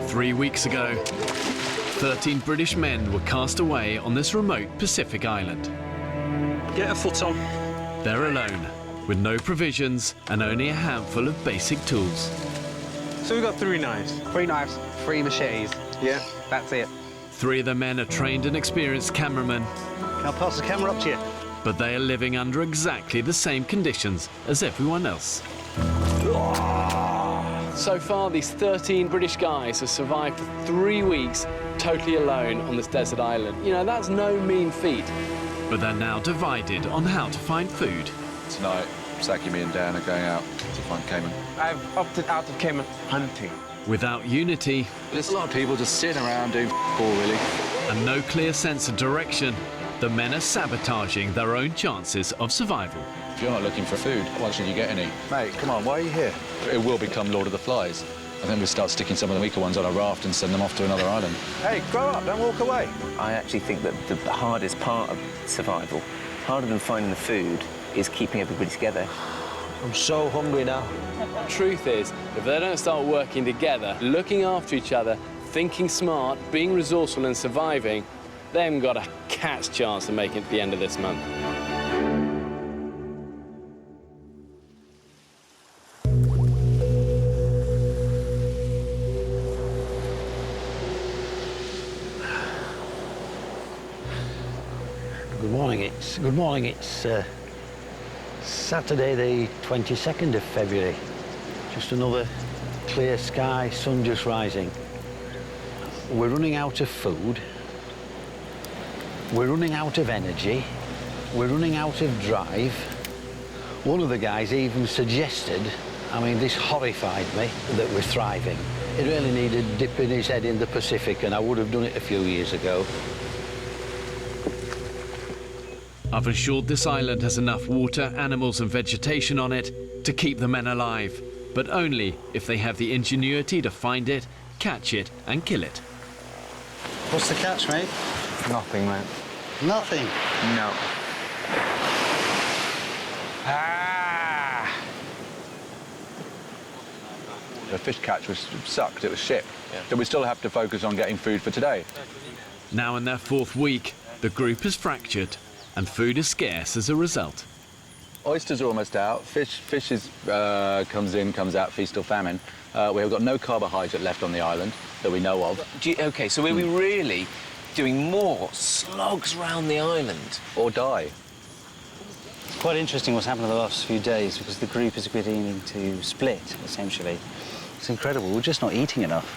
3 weeks ago, 13 British men were cast away on this remote Pacific island. Get a foot on. They're alone, with no provisions and only a handful of basic tools. So we've got 3 knives. 3 knives, 3 machetes. Yeah. That's it. 3 of the men are trained and experienced cameramen. Can I pass the camera up to you? But they are living under exactly the same conditions as everyone else. So far, these 13 British guys have survived for 3 weeks totally alone on this desert island. You know, that's no mean feat. But they're now divided on how to find food. Tonight, Saki, me and Dan are going out to find caiman. I've opted out of caiman hunting. Without unity... There's a lot of people just sitting around doing all, really. And no clear sense of direction, the men are sabotaging their own chances of survival. If you're not looking for food, why should you get any? Mate, come on, why are you here? It will become Lord of the Flies. And then we start sticking some of the weaker ones on a raft and send them off to another island. Hey, grow up, don't walk away. I actually think that the hardest part of survival, harder than finding the food, is keeping everybody together. I'm so hungry now. Truth is, if they don't start working together, looking after each other, thinking smart, being resourceful and surviving, they haven't got a cat's chance of making it to the end of this month. Good morning. It's Saturday, the 22nd of February. Just another clear sky, sun just rising. We're running out of food. We're running out of energy. We're running out of drive. One of the guys even suggested, I mean, this horrified me, that we're thriving. He really needed dipping his head in the Pacific, and I would have done it a few years ago. I've ensured this island has enough water, animals and vegetation on it to keep the men alive, but only if they have the ingenuity to find it, catch it and kill it. What's the catch, mate? Nothing, man. Nothing? No. The fish catch sucked, it was shit. So we still have to focus on getting food for today. Now in their 4th week, the group is fractured and food is scarce as a result. Oysters are almost out. Fish is, comes in, comes out, feast or famine. We've got no carbohydrate left on the island that we know of. OK, so are we really doing more slogs round the island? Or die. It's quite interesting what's happened in the last few days because the group is beginning to split, essentially. It's incredible. We're just not eating enough.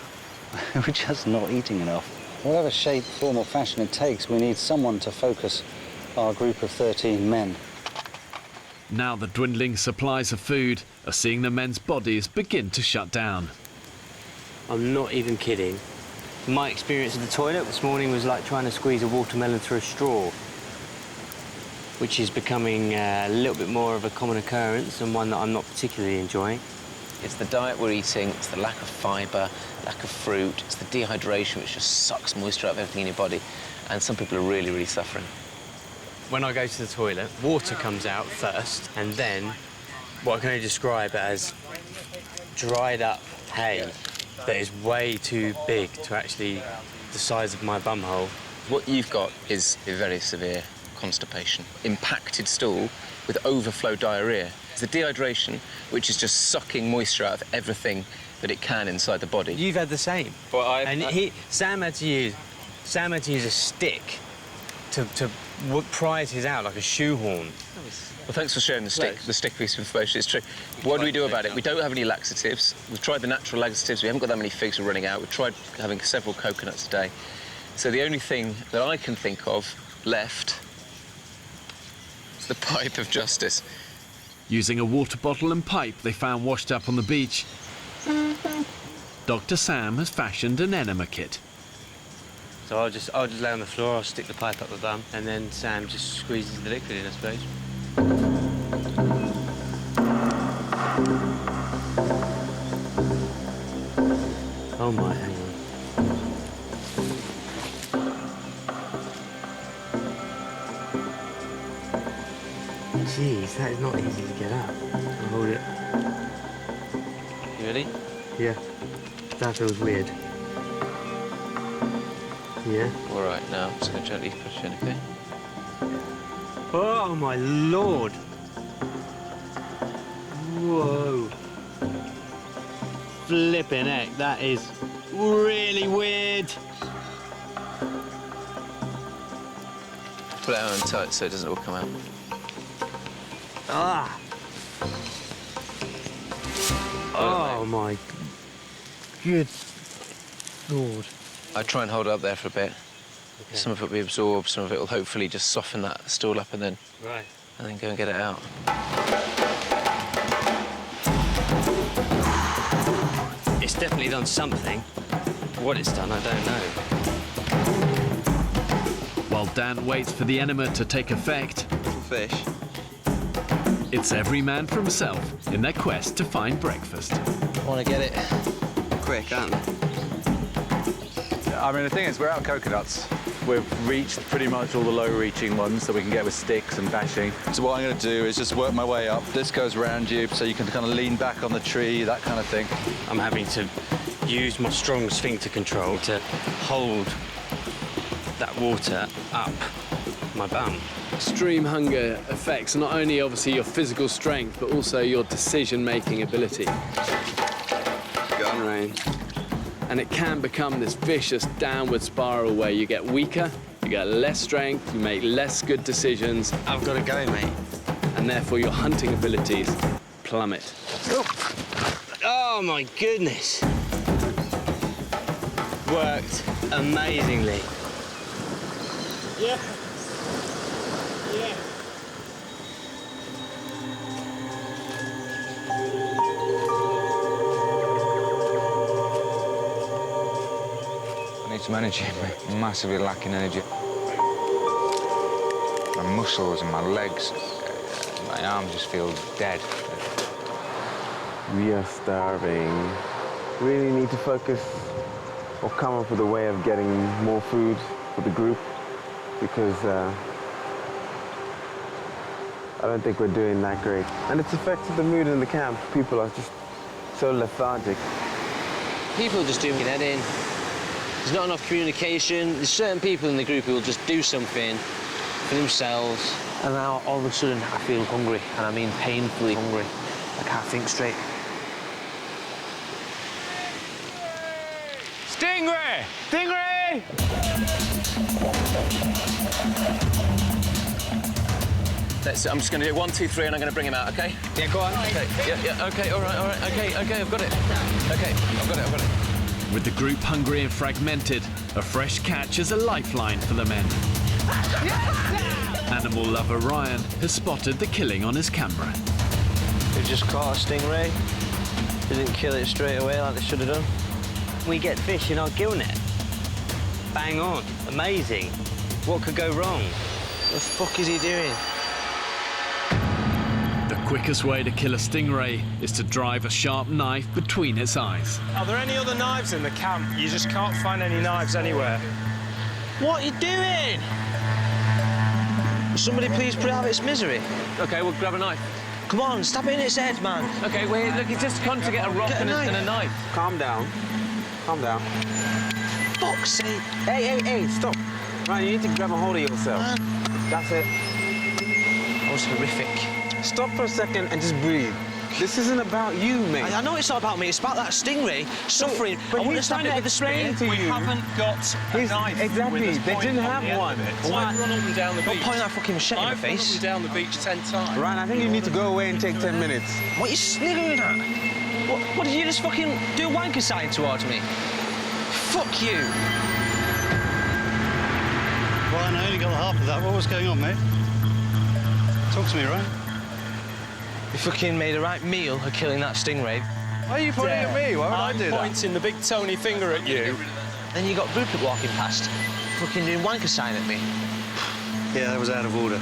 We're just not eating enough. Whatever shape, form or fashion it takes, we need someone to focus our group of 13 men. Now the dwindling supplies of food are seeing the men's bodies begin to shut down. I'm not even kidding. My experience of the toilet this morning was like trying to squeeze a watermelon through a straw, which is becoming a little bit more of a common occurrence and one that I'm not particularly enjoying. It's the diet we're eating, it's the lack of fibre, lack of fruit, it's the dehydration which just sucks moisture out of everything in your body. And some people are really, really suffering. When I go to the toilet, water comes out first, and then what I can only describe as dried up hay that is way too big to actually the size of my bumhole. What you've got is a very severe constipation. Impacted stool with overflow diarrhoea. It's the dehydration, which is just sucking moisture out of everything that it can inside the body. You've had the same. Well, Sam had to use a stick to prise his out like a shoehorn. Well, thanks for sharing the stick piece of information. It's true. What do we do about it? We don't have any laxatives. We've tried the natural laxatives. We haven't got that many figs. We're running out. We've tried having several coconuts a day. So the only thing that I can think of left is the pipe of justice. Using a water bottle and pipe they found washed up on the beach, Dr. Sam has fashioned an enema kit. So I'll just lay on the floor, I'll stick the pipe up the bum, and then Sam just squeezes the liquid in, I suppose. Oh my, hang on. Jeez, that is not easy to get up. I'll hold it. You ready? Yeah. That feels weird. Yeah. All right, now I'm just going to gently push in, OK? Oh, my Lord. Whoa. Flipping heck, that is really weird. Pull it out and tight so it doesn't all come out. Ah. Oh, my good Lord. I try and hold it up there for a bit. Okay. Some of it will be absorbed, some of it will hopefully just soften that stool up and then go and get it out. It's definitely done something. What it's done, I don't know. While Dan waits for the enema to take effect, Little fish. it's every man for himself in their quest to find breakfast. Want to get it quick, aren't they? I mean, the thing is, we're out of coconuts. We've reached pretty much all the low-reaching ones that we can get with sticks and bashing. So what I'm going to do is just work my way up. This goes around you, so you can kind of lean back on the tree, that kind of thing. I'm having to use my strong sphincter control to hold that water up my bum. Extreme hunger affects not only obviously your physical strength, but also your decision-making ability. Go on, Ryan. And it can become this vicious downward spiral where you get weaker, you get less strength, you make less good decisions. I've got to go, mate. And therefore your hunting abilities plummet. Oh, my goodness. Worked amazingly. Yeah. Yeah. I need some energy. I'm massively lacking energy. My muscles and my legs, my arms just feel dead. We are starving. Really need to focus or come up with a way of getting more food for the group because I don't think we're doing that great. And it's affected the mood in the camp. People are just so lethargic. People are just doing their head in. There's not enough communication. There's certain people in the group who will just do something for themselves. And now, all of a sudden, I feel hungry. And I mean painfully hungry. I can't think straight. Stingray! Stingray! I'm just going to do 1, 2, 3, and I'm going to bring him out, OK? Yeah, go on. OK, yeah, OK, all right, OK, I've got it. OK, I've got it. With the group hungry and fragmented, a fresh catch is a lifeline for the men. Animal lover Ryan has spotted the killing on his camera. They just caught a stingray. They didn't kill it straight away like they should have done. We get fish in our gill net. Bang on. Amazing. What could go wrong? What the fuck is he doing? The quickest way to kill a stingray is to drive a sharp knife between its eyes. Are there any other knives in the camp? You just can't find any knives anywhere. What are you doing? Somebody please put it out of its misery. OK, we'll grab a knife. Come on, stab it in its head, man. OK, wait, look, he's just gone to get a rock and a knife. Calm down. Calm down. Fuck's sake. Hey, stop. Ryan, you need to grab a hold of yourself. That's it. That was horrific. Stop for a second and just breathe. This isn't about you, mate. I know it's not about me. It's about that stingray suffering. But I want to he's stab trying it to with a spear. explain to you. We haven't got a knife. Exactly. With They didn't have one. So I've run up and down the beach. Don't point that fucking machete in my I've run up face. and down the beach 10 times. Ryan, I think you need to go away and take 10 minutes. What are you sniggering at? What did you just fucking do a wanker sign towards me? Fuck you. Ryan, I only got half of that. What was going on, mate? Talk to me, Ryan. You fucking made a right meal of killing that stingray. Why are you pointing at me? Why would I do that? I'm pointing the big Tony finger at you. Then you got Rupert walking past, fucking doing wanker sign at me. Yeah, that was out of order.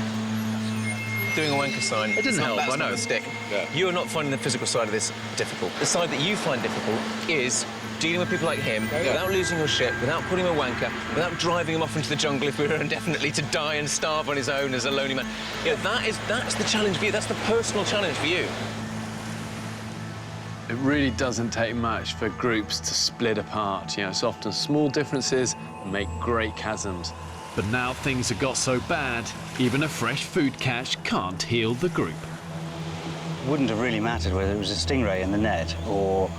Doing a wanker sign. It doesn't help, That's I know. not a stick. Yeah. You're not finding the physical side of this difficult. The side that you find difficult is dealing with people like him without losing your shit, without putting him a wanker, without driving him off into the jungle if we were indefinitely to die and starve on his own as a lonely man. You know, that's the challenge for you. That's the personal challenge for you. It really doesn't take much for groups to split apart. You know, it's often small differences make great chasms. But now things have got so bad, even a fresh food catch can't heal the group. Wouldn't have really mattered whether it was a stingray in the net or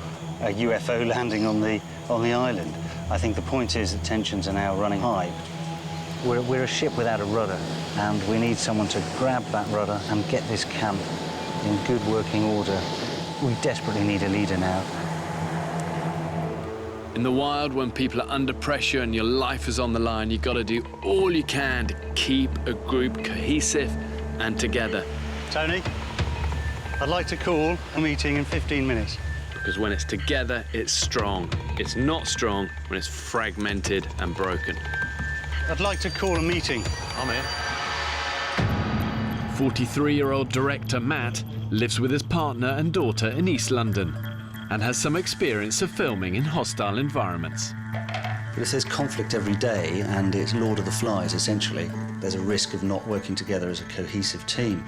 a UFO landing on the island. I think the point is that tensions are now running high. We're a ship without a rudder, and we need someone to grab that rudder and get this camp in good working order. We desperately need a leader now. In the wild, when people are under pressure and your life is on the line, you've got to do all you can to keep a group cohesive and together. Tony, I'd like to call a meeting in 15 minutes. Because when it's together, it's strong. It's not strong when it's fragmented and broken. I'd like to call a meeting. I'm in. 43-year-old director Matt lives with his partner and daughter in East London and has some experience of filming in hostile environments. But if there's conflict every day and it's Lord of the Flies, essentially, there's a risk of not working together as a cohesive team.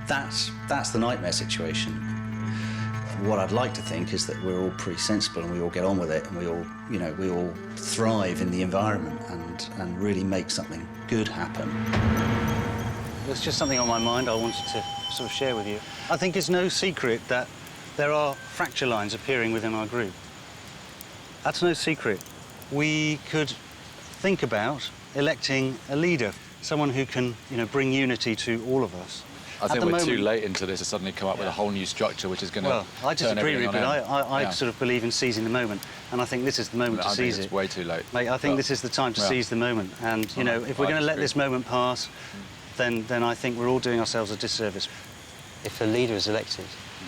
That's the nightmare situation. What I'd like to think is that we're all pretty sensible and we all get on with it and we all thrive in the environment and really make something good happen. There's just something on my mind I wanted to sort of share with you. I think it's no secret that there are fracture lines appearing within our group. That's no secret. We could think about electing a leader, someone who can, bring unity to all of us. I think we're too late into this to suddenly come up with a whole new structure which is going to Well, I disagree with you, but I sort of believe in seizing the moment, and I think this is the moment to seize it. It's way too late. Mate, I think this is the time to seize the moment, and, if we're going to let this moment pass, then I think we're all doing ourselves a disservice. If a leader is elected,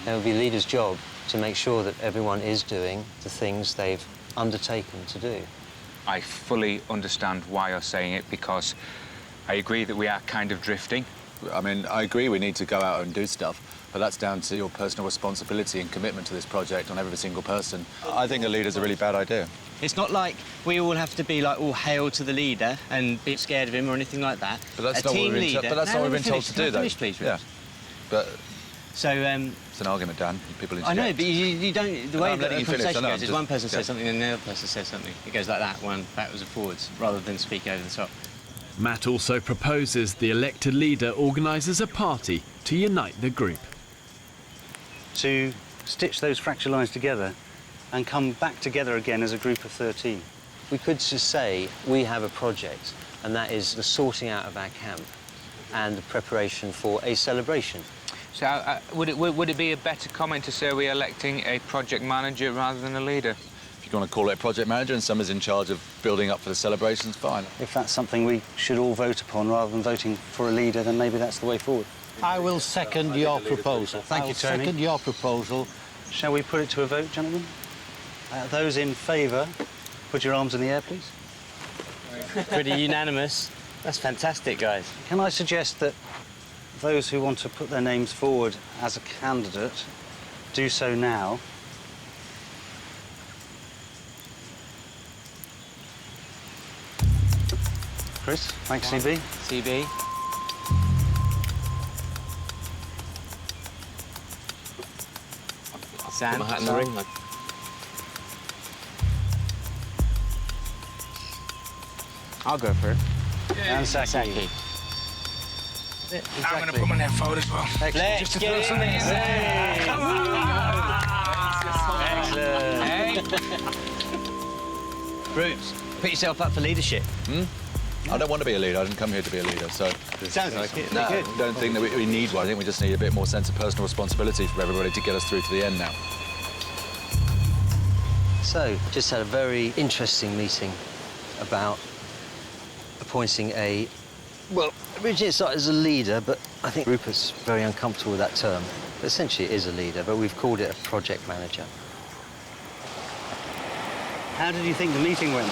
it will be a leader's job to make sure that everyone is doing the things they've undertaken to do. I fully understand why you're saying it, because I agree that we are kind of drifting. I mean, I agree we need to go out and do stuff, but that's down to your personal responsibility and commitment to this project on every single person. I think a leader's a really bad idea. It's not like we all have to be like all hail to the leader and be scared of him or anything like that. But that's not what we've been told to do, though. Finish, please, yeah. But so it's an argument, Dan. People interject. I know, but you don't. The way that the conversation goes is one person says something and the other person says something. It goes like that, one backwards and forwards, rather than speak over the top. Matt also proposes the elected leader organises a party to unite the group. To stitch those fracture lines together and come back together again as a group of 13. We could just say we have a project, and that is the sorting out of our camp and the preparation for a celebration. So would it be a better comment to say we're electing a project manager rather than a leader? If you want to call it a project manager and someone's in charge of building up for the celebrations, fine. If that's something we should all vote upon rather than voting for a leader, then maybe that's the way forward. I will second your proposal. Thank you, Tony. Second your proposal. Shall we put it to a vote, gentlemen? Those in favour, put your arms in the air, please. Pretty unanimous. That's fantastic, guys. Can I suggest that those who want to put their names forward as a candidate, do so now. Chris, thanks, CB. CB. Sam. My hat in the ring. I'll go for it. Yeah, and Saki. Exactly. I'm going to put my name forward as well. Excellent. Just to throw something in. Come on! Bruce, put yourself up for leadership. I don't want to be a leader. I didn't come here to be a leader, so... Sounds like it. No, I don't think that we need one. I think we just need a bit more sense of personal responsibility for everybody to get us through to the end now. So, just had a very interesting meeting about appointing a... Well, originally it started as a leader, but I think Rupert's very uncomfortable with that term. But essentially it is a leader, but we've called it a project manager. How did you think the meeting went?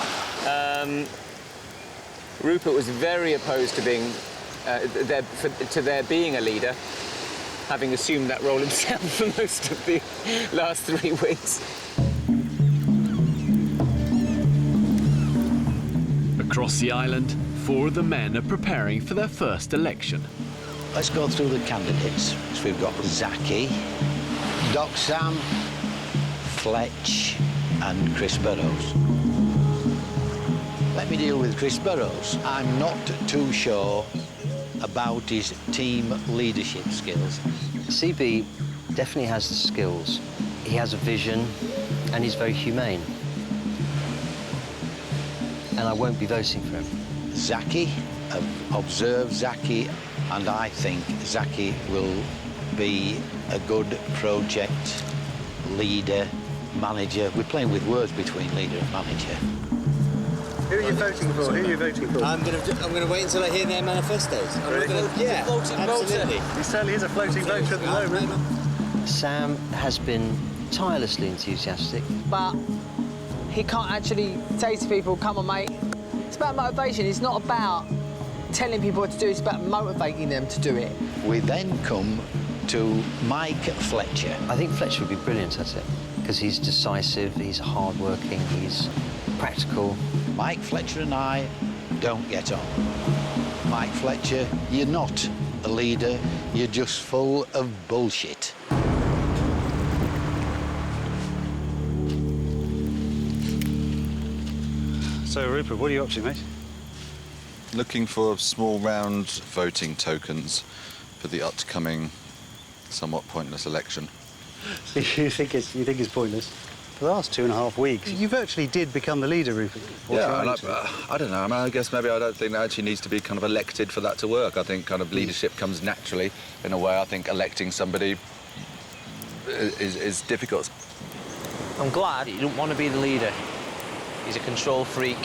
Rupert was very opposed to being there being a leader, having assumed that role himself for most of the last 3 weeks. Across the island, 4 of the men are preparing for their first election. Let's go through the candidates. So we've got Zaki, Doc Sam, Fletch and Chris Burrows. Let me deal with Chris Burrows. I'm not too sure about his team leadership skills. CB definitely has the skills. He has a vision and he's very humane. And I won't be voting for him. Zaki, I've observed Zaki, and I think Zaki will be a good project leader, manager. We're playing with words between leader and manager. Who are you voting for? Who are you voting for? I'm gonna wait until I hear their manifestos. Yeah, absolutely. He certainly is a floating voter at the moment. Sam has been tirelessly enthusiastic. But he can't actually say to people, come on, mate. It's about motivation. It's not about telling people what to do. It's about motivating them to do it. We then come to Mike Fletcher. I think Fletcher would be brilliant at it because he's decisive, he's hard-working, he's practical. Mike Fletcher and I don't get on. Mike Fletcher, you're not a leader, you're just full of bullshit. So, Rupert, what are you up to, mate? Looking for small round voting tokens for the upcoming, somewhat pointless election. You think it's pointless? For the last 2.5 weeks, you virtually did become the leader, Rupert. Yeah, I don't know. I mean, I guess maybe I don't think that actually needs to be kind of elected for that to work. I think kind of leadership comes naturally in a way. I think electing somebody is difficult. I'm glad he didn't want to be the leader. He's a control freak.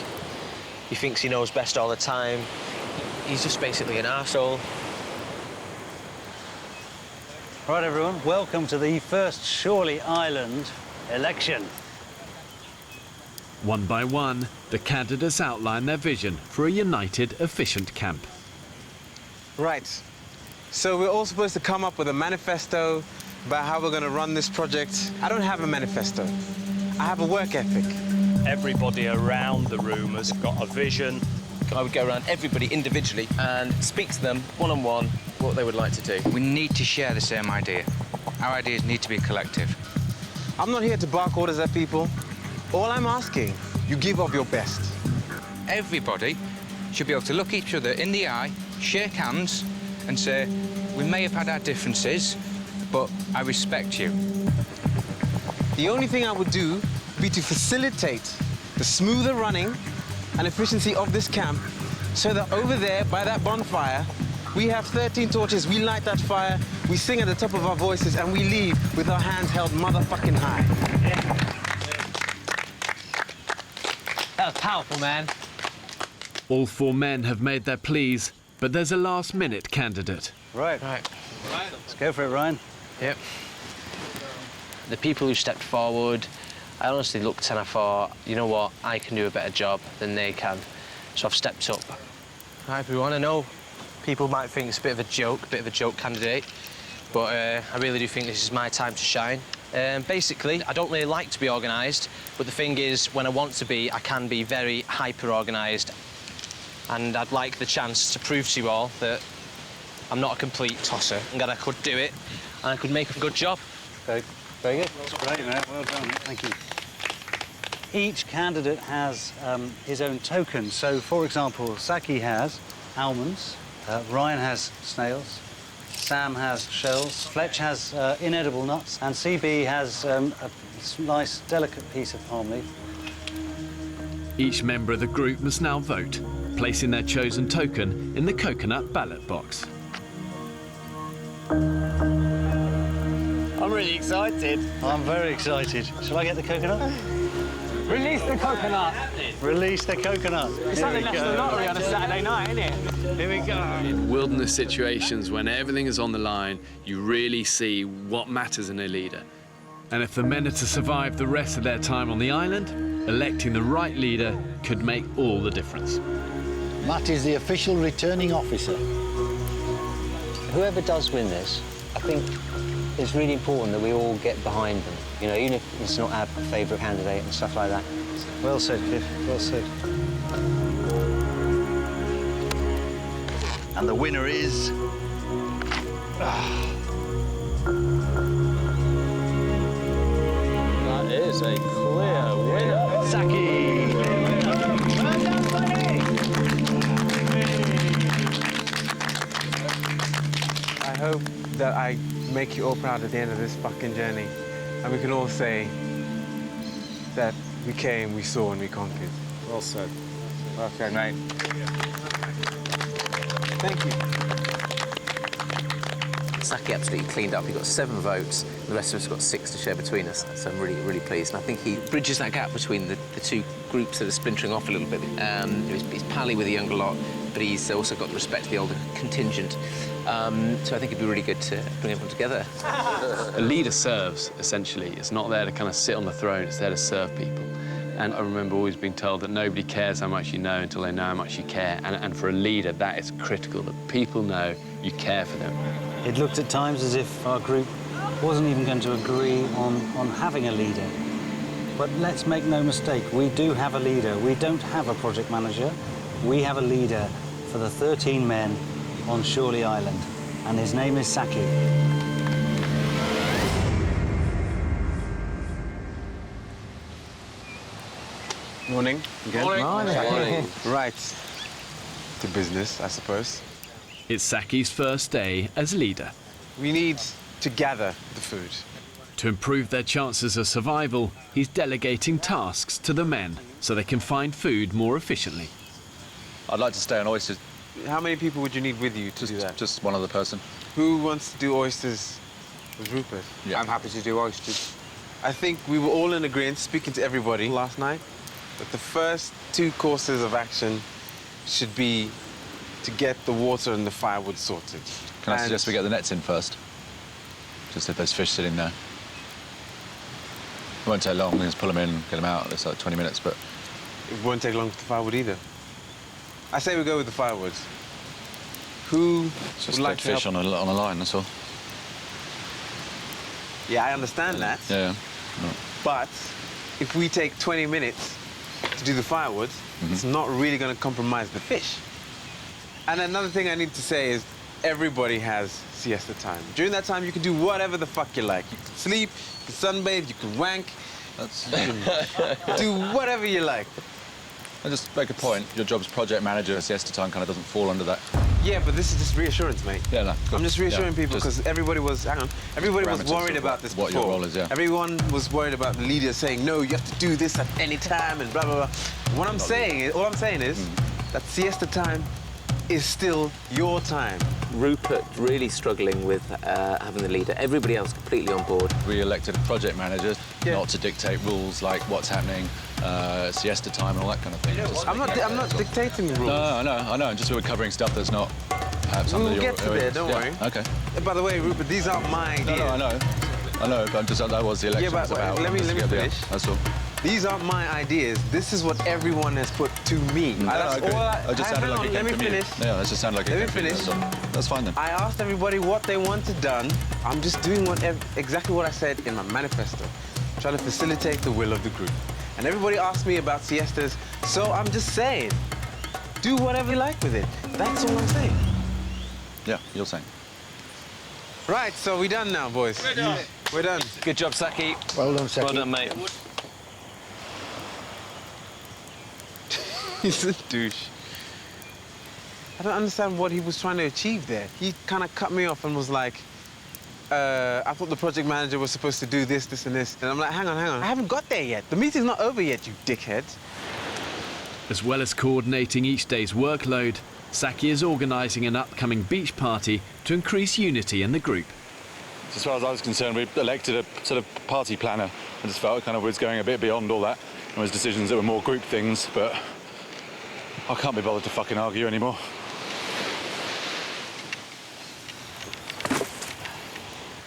He thinks he knows best all the time. He's just basically an arsehole. Right, everyone, welcome to the first Shorley Island election. One by one, the candidates outline their vision for a united, efficient camp. Right. So we're all supposed to come up with a manifesto about how we're going to run this project. I don't have a manifesto. I have a work ethic. Everybody around the room has got a vision. I would go around everybody individually and speak to them one-on-one what they would like to do. We need to share the same idea. Our ideas need to be collective. I'm not here to bark orders at people. All I'm asking, you give of your best. Everybody should be able to look each other in the eye, shake hands, and say, we may have had our differences, but I respect you. The only thing I would do would be to facilitate the smoother running and efficiency of this camp so that over there, by that bonfire, we have 13 torches, we light that fire, we sing at the top of our voices, and we leave with our hands held motherfucking high. That was powerful, man. All 4 men have made their pleas, but there's a last-minute candidate. Right. Let's go for it, Ryan. Yep. The people who stepped forward, I honestly looked and I thought, you know what, I can do a better job than they can. So I've stepped up. Right, everyone, I know People might think it's a bit of a joke candidate, but I really do think this is my time to shine. Basically, I don't really like to be organised, but the thing is, when I want to be, I can be very hyper-organised. And I'd like the chance to prove to you all that I'm not a complete tosser, and that I could do it, and I could make a good job. Very good. That's great, mate. Well done. Thank you. Each candidate has his own token. So, for example, Saki has almonds, Ryan has snails, Sam has shells, Fletch has inedible nuts, and CB has a nice, delicate piece of palm leaf. Each member of the group must now vote, placing their chosen token in the coconut ballot box. I'm really excited. I'm very excited. Shall I get the coconut? Release the coconut. Release the coconut. It's like the National Lottery on a Saturday night, isn't it? Here we go. In wilderness situations, when everything is on the line, you really see what matters in a leader. And if the men are to survive the rest of their time on the island, electing the right leader could make all the difference. Matt is the official returning officer. Whoever does win this, I think it's really important that we all get behind them. You know, even if it's not our favourite candidate and stuff like that. Well said, Cliff. Well said. And the winner is... That is a clear winner. Saki! I hope that I make you all proud at the end of this fucking journey. And we can all say that we came, we saw, and we conquered. Well said. Well said, mate. Thank you. Saki absolutely cleaned up. He got 7 votes. The rest of us got 6 to share between us. So I'm really, really pleased. And I think he bridges that gap between the two groups that are splintering off a little bit. He's pally with the younger lot, but he's also got the respect of the older contingent. So I think it'd be really good to bring everyone together. A leader serves, essentially. It's not there to kind of sit on the throne, it's there to serve people. And I remember always being told that nobody cares how much you know until they know how much you care. And for a leader, that is critical, that people know you care for them. It looked at times as if our group wasn't even going to agree on having a leader. But let's make no mistake, we do have a leader. We don't have a project manager. We have a leader for the 13 men on Shorley Island, and his name is Saki. Morning. Again. Morning. Morning. Right. To business, I suppose. It's Saki's first day as leader. We need to gather the food. To improve their chances of survival, he's delegating tasks to the men so they can find food more efficiently. I'd like to stay on oysters. How many people would you need with you to do that? Just one other person. Who wants to do oysters with Rupert? Yeah. I'm happy to do oysters. I think we were all in agreement, speaking to everybody last night, that the first 2 courses of action should be to get the water and the firewood sorted. Can I suggest we get the nets in first? Just if there's fish sitting there. It won't take long, we just pull them in and get them out. It's like 20 minutes, but... It won't take long with the firewood either. I say we go with the firewood. Who It's just would like dead to fish help? on a line, that's all. Yeah, I understand that. Yeah. No. But if we take 20 minutes to do the firewood, it's not really going to compromise the fish. And another thing I need to say is everybody has siesta time. During that time, you can do whatever the fuck you like. You can sleep, you can sunbathe, you can wank. You can do whatever you like. And just make a point, your job's project manager, siesta time kind of doesn't fall under that. Yeah, but this is just reassurance, mate. Yeah, no. I'm just reassuring people because everybody was, everybody was parameters worried of about this what before. your role is, yeah. Everyone was worried about the leader saying, no, you have to do this at any time and blah, blah, blah. What I'm saying is, all I'm saying is that siesta time is still your time. Rupert really struggling with having the leader. Everybody else completely on board. We elected a project manager not to dictate rules like what's happening, siesta time and all that kind of thing. I'm not dictating the rules. No, I know. Just we're covering stuff that's not perhaps under your... We'll get to there, don't worry. Okay. By the way, Rupert, these aren't my ideas. No, I know. But that was the election was about. Let me finish. That's all. These aren't my ideas. This is what everyone has put to me. I just sounded like it came from you. Yeah, that just sounded like it came from you. That's fine then. I asked everybody what they wanted done. I'm just doing exactly what I said in my manifesto. Trying to facilitate the will of the group. And everybody asked me about siestas, so I'm just saying, do whatever you like with it. That's all I'm saying. Yeah, you're saying. Right, so we're done now, boys. We're done. We're done. Good job, Saki. Well done, Saki. Well done, mate. He's a douche. I don't understand what he was trying to achieve there. He kind of cut me off and was like, I thought the project manager was supposed to do this, this, and this. And I'm like, hang on. I haven't got there yet. The meeting's not over yet, you dickheads. As well as coordinating each day's workload, Saki is organising an upcoming beach party to increase unity in the group. As far as I was concerned, we elected a sort of party planner. I just felt it kind of was going a bit beyond all that. There was decisions that were more group things, but I can't be bothered to fucking argue anymore.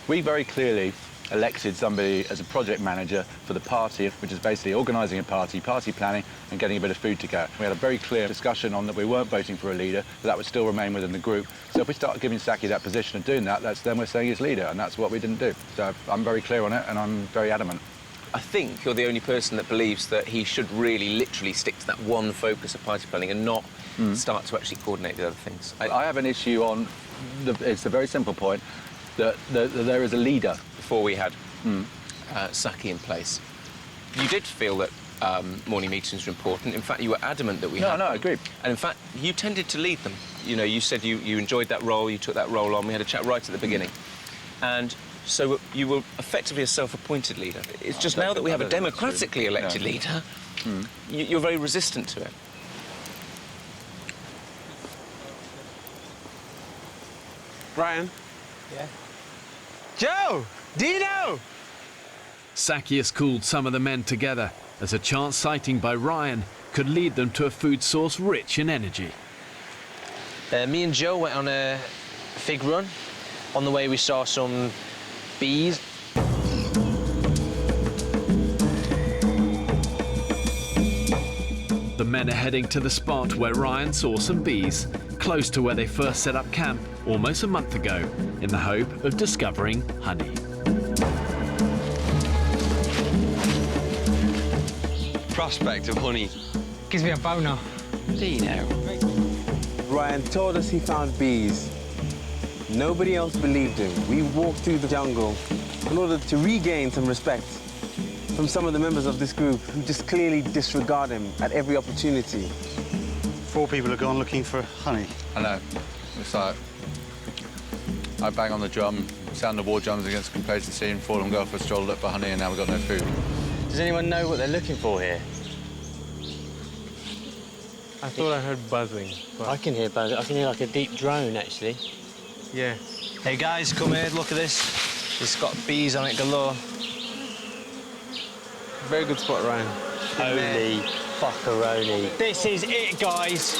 We very clearly elected somebody as a project manager for the party, which is basically organising a party, party planning, and getting a bit of food to go. We had a very clear discussion on that we weren't voting for a leader, but that would still remain within the group. So if we start giving Saki that position of doing that, then we're saying he's leader, and that's what we didn't do. So I'm very clear on it, and I'm very adamant. I think you're the only person that believes that he should really literally stick to that one focus of party planning and not start to actually coordinate the other things. I have an issue on, it's a very simple point, that there is a leader. Before we had Saki in place, you did feel that morning meetings were important. In fact, you were adamant that we had No, I agree. And in fact, you tended to lead them. You know, you said you enjoyed that role, you took that role on. We had a chat right at the beginning. And so you were effectively a self-appointed leader. It's just now that we have a democratically elected leader, you're very resistant to it. Brian? Yeah? Joe! Dino! Saki has called some of the men together as a chance sighting by Ryan could lead them to a food source rich in energy. Me and Joe went on a fig run. On the way we saw some bees. The men are heading to the spot where Ryan saw some bees, close to where they first set up camp almost a month ago, in the hope of discovering honey. Prospect of honey. Gives me a boner. Dino. Ryan told us he found bees. Nobody else believed him. We walked through the jungle in order to regain some respect from some of the members of this group who just clearly disregard him at every opportunity. 4 people have gone looking for honey. I know. It's like, I bang on the drum, sound the war drums against complacency, and 4 of them go for a stroll, look for honey, and now we've got no food. Does anyone know what they're looking for here? I thought I heard buzzing. But... I can hear buzzing. I can hear like a deep drone, actually. Yeah. Hey, guys, come here. Look at this. It's got bees on it galore. Very good spot, Ryan. Holy fuckeroni. This is it, guys.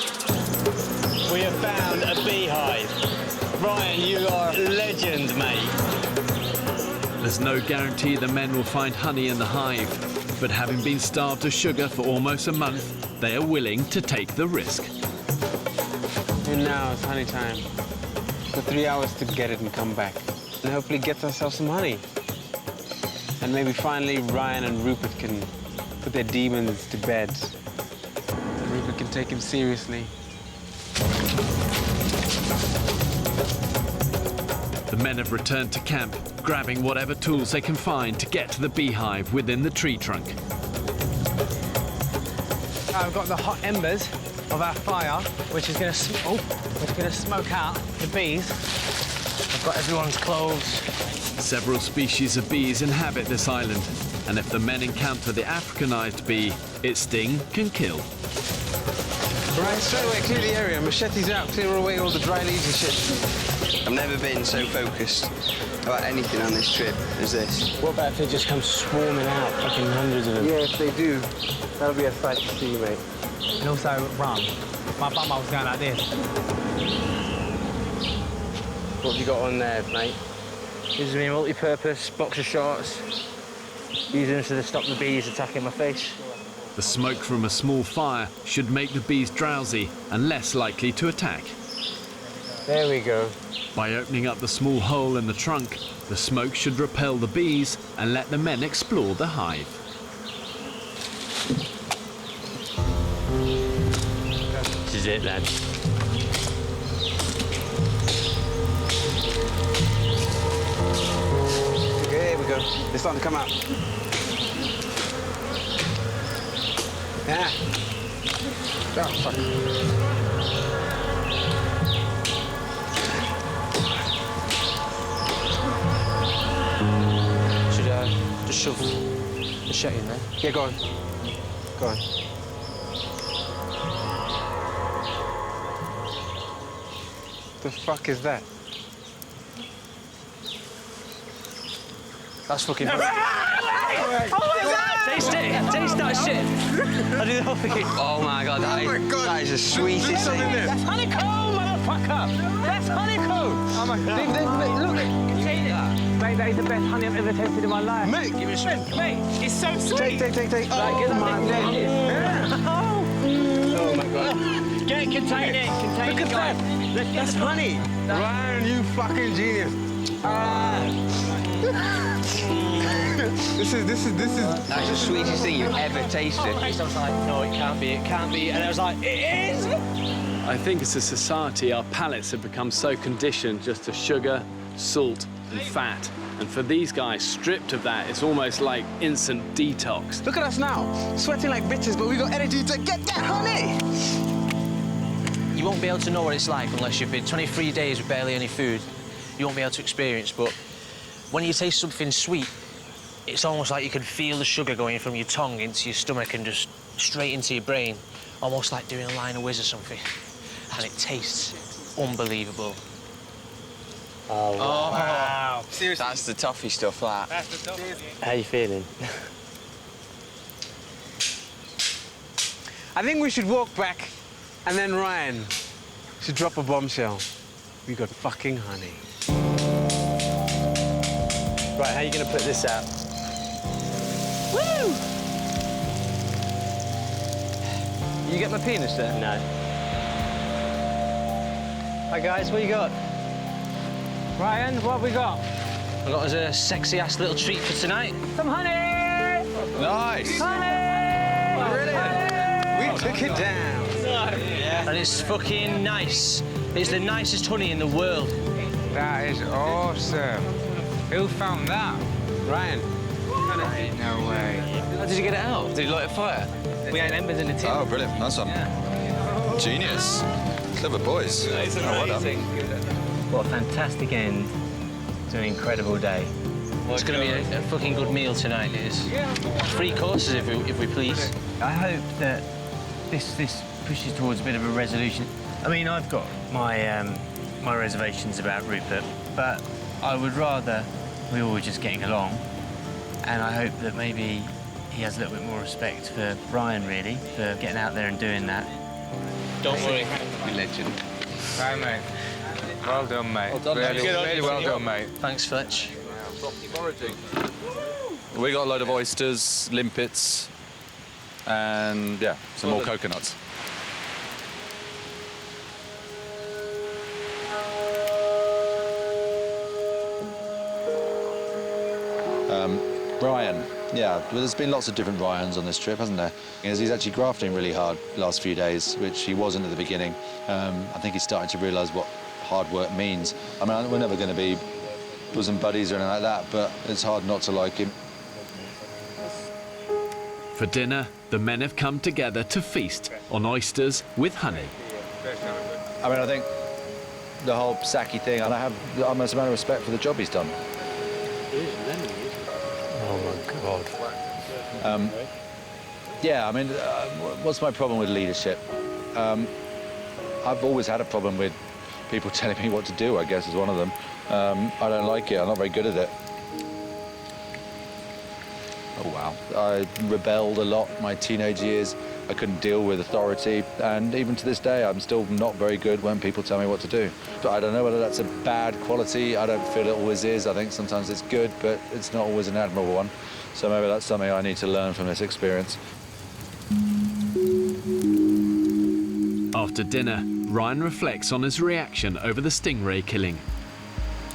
We have found a beehive. Ryan, you are a legend, mate. There's no guarantee the men will find honey in the hive, but having been starved of sugar for almost a month, they are willing to take the risk. And now it's honey time. For 3 hours to get it and come back. And hopefully get ourselves some honey. And maybe finally Ryan and Rupert can put their demons to bed. And Rupert can take him seriously. The men have returned to camp, grabbing whatever tools they can find to get to the beehive within the tree trunk. I've got the hot embers of our fire, which is going to smoke out the bees. I've got everyone's clothes. Several species of bees inhabit this island, and if the men encounter the Africanized bee, its sting can kill. Brian, straight away, clear the area. Machetes out, clear away all the dry leaves and shit. I've never been so focused about anything on this trip as this. What about if they just come swarming out, fucking hundreds of them? Yeah, if they do, that'll be a sight to see, mate. And also rum. My bum was going like this. What have you got on there, mate? Gives me a multi-purpose box of shorts. Using them to stop the bees attacking my face. The smoke from a small fire should make the bees drowsy and less likely to attack. There we go. By opening up the small hole in the trunk, the smoke should repel the bees and let the men explore the hive. This is it, lads. Okay, here we go. They're starting to come out. Yeah. Oh, fuck. Should I just shove the shit in there? Yeah, go on. Go on. The fuck is that? That's fucking... Oh my God! Taste it! Taste that shit! I do the whole thing. Oh my God, that is the sweetest thing. That's honeycomb, motherfucker! That's honeycomb! Oh my God. Look! Contain it! Mate, that is the best honey I've ever tasted in my life. Mate, give me a shot. Mate, it's so sweet! Take. Oh my God! Oh my God. Get it, contain it! Contain Look it, at guys! that. That's honey. Ryan, you fucking genius. This is. That's the sweetest thing you've ever tasted. I was like, no, it can't be, and I was like, it is! I think as a society, our palates have become so conditioned just to sugar, salt, and fat. And for these guys, stripped of that, it's almost like instant detox. Look at us now, sweating like bitches, but we got energy to get that honey. You won't be able to know what it's like unless you've been 23 days with barely any food. You won't be able to experience, but when you taste something sweet, it's almost like you can feel the sugar going from your tongue into your stomach and just straight into your brain, almost like doing a line of whiz or something. And it tastes unbelievable. Oh, wow. Seriously? That's the toffee stuff, that. That's the toffee. How you feeling? I think we should walk back, and then Ryan should drop a bombshell. We got fucking honey. Right, how are you going to put this out? Woo! You get my penis there? No. Hi, guys, what you got? Ryan, what have we got? I got us a sexy-ass little treat for tonight. Some honey! Nice! Honey! Brilliant! We took it down. Yeah. And it's fucking nice. It's the nicest honey in the world. That is awesome. Who found that? Ryan. No way. How did you get it out? Did you light a fire? We had embers in the tin. Oh, brilliant. Nice one. Yeah. Genius. Clever boys. It's well done. amazing. What a fantastic end to an incredible day. It's going to be a fucking good meal tonight, it is. 3 courses, if we please. I hope that this pushes towards a bit of a resolution. I mean, I've got my my reservations about Rupert, but I would rather we all were just getting along. And I hope that maybe he has a little bit more respect for Ryan, really, for getting out there and doing that. Don't worry. You legend. Right, mate. Well done, mate. Well done, mate. Really well done, mate. Thanks, Fletch. We got a load of oysters, limpets, and yeah, some more coconuts. Ryan, yeah, well, there's been lots of different Ryans on this trip, hasn't there? He's actually grafting really hard the last few days, which he wasn't at the beginning. I think he's starting to realise what hard work means. I mean, we're never going to be bosom buddies or anything like that, but it's hard not to like him. For dinner, the men have come together to feast on oysters with honey. I mean, I think the whole Saki thing, and I have the utmost amount of respect for the job he's done. Oh, my God. Yeah, I mean, what's my problem with leadership? I've always had a problem with people telling me what to do, I guess, is one of them. I don't like it. I'm not very good at it. Oh, wow. I rebelled a lot in my teenage years. I couldn't deal with authority, and even to this day, I'm still not very good when people tell me what to do. But I don't know whether that's a bad quality. I don't feel it always is. I think sometimes it's good, but it's not always an admirable one. So maybe that's something I need to learn from this experience. After dinner, Ryan reflects on his reaction over the stingray killing.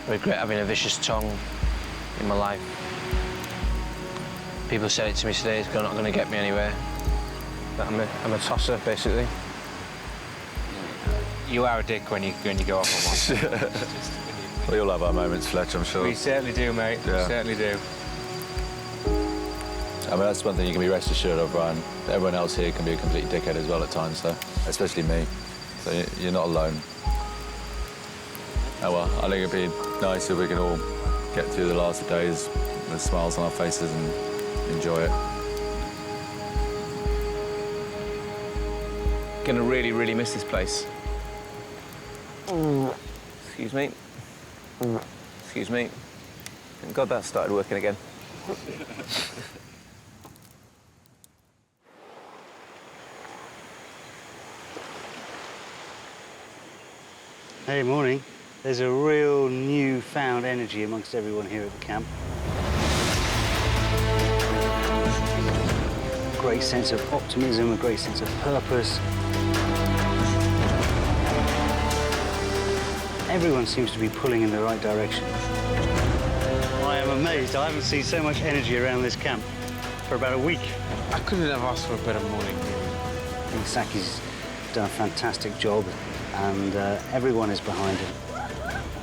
I regret having a vicious tongue in my life. People said it to me today, it's not going to get me anywhere. But I'm a tosser, basically. You are a dick when you go off on one. We all have our moments, Fletch, I'm sure. We certainly do, mate. Yeah. We certainly do. I mean, that's one thing you can be rest assured of, Ryan. Everyone else here can be a complete dickhead as well at times, so, especially me. So you're not alone. Oh well, I think it'd be nice if we can all get through the last days with smiles on our faces and enjoy it. Gonna really, really miss this place. Excuse me. Excuse me. Thank God that started working again. Hey, morning. There's a real newfound energy amongst everyone here at the camp. A great sense of optimism, a great sense of purpose. Everyone seems to be pulling in the right direction. I am amazed. I haven't seen so much energy around this camp for about a week. I couldn't have asked for a better morning. I think Saki's done a fantastic job, and everyone is behind him.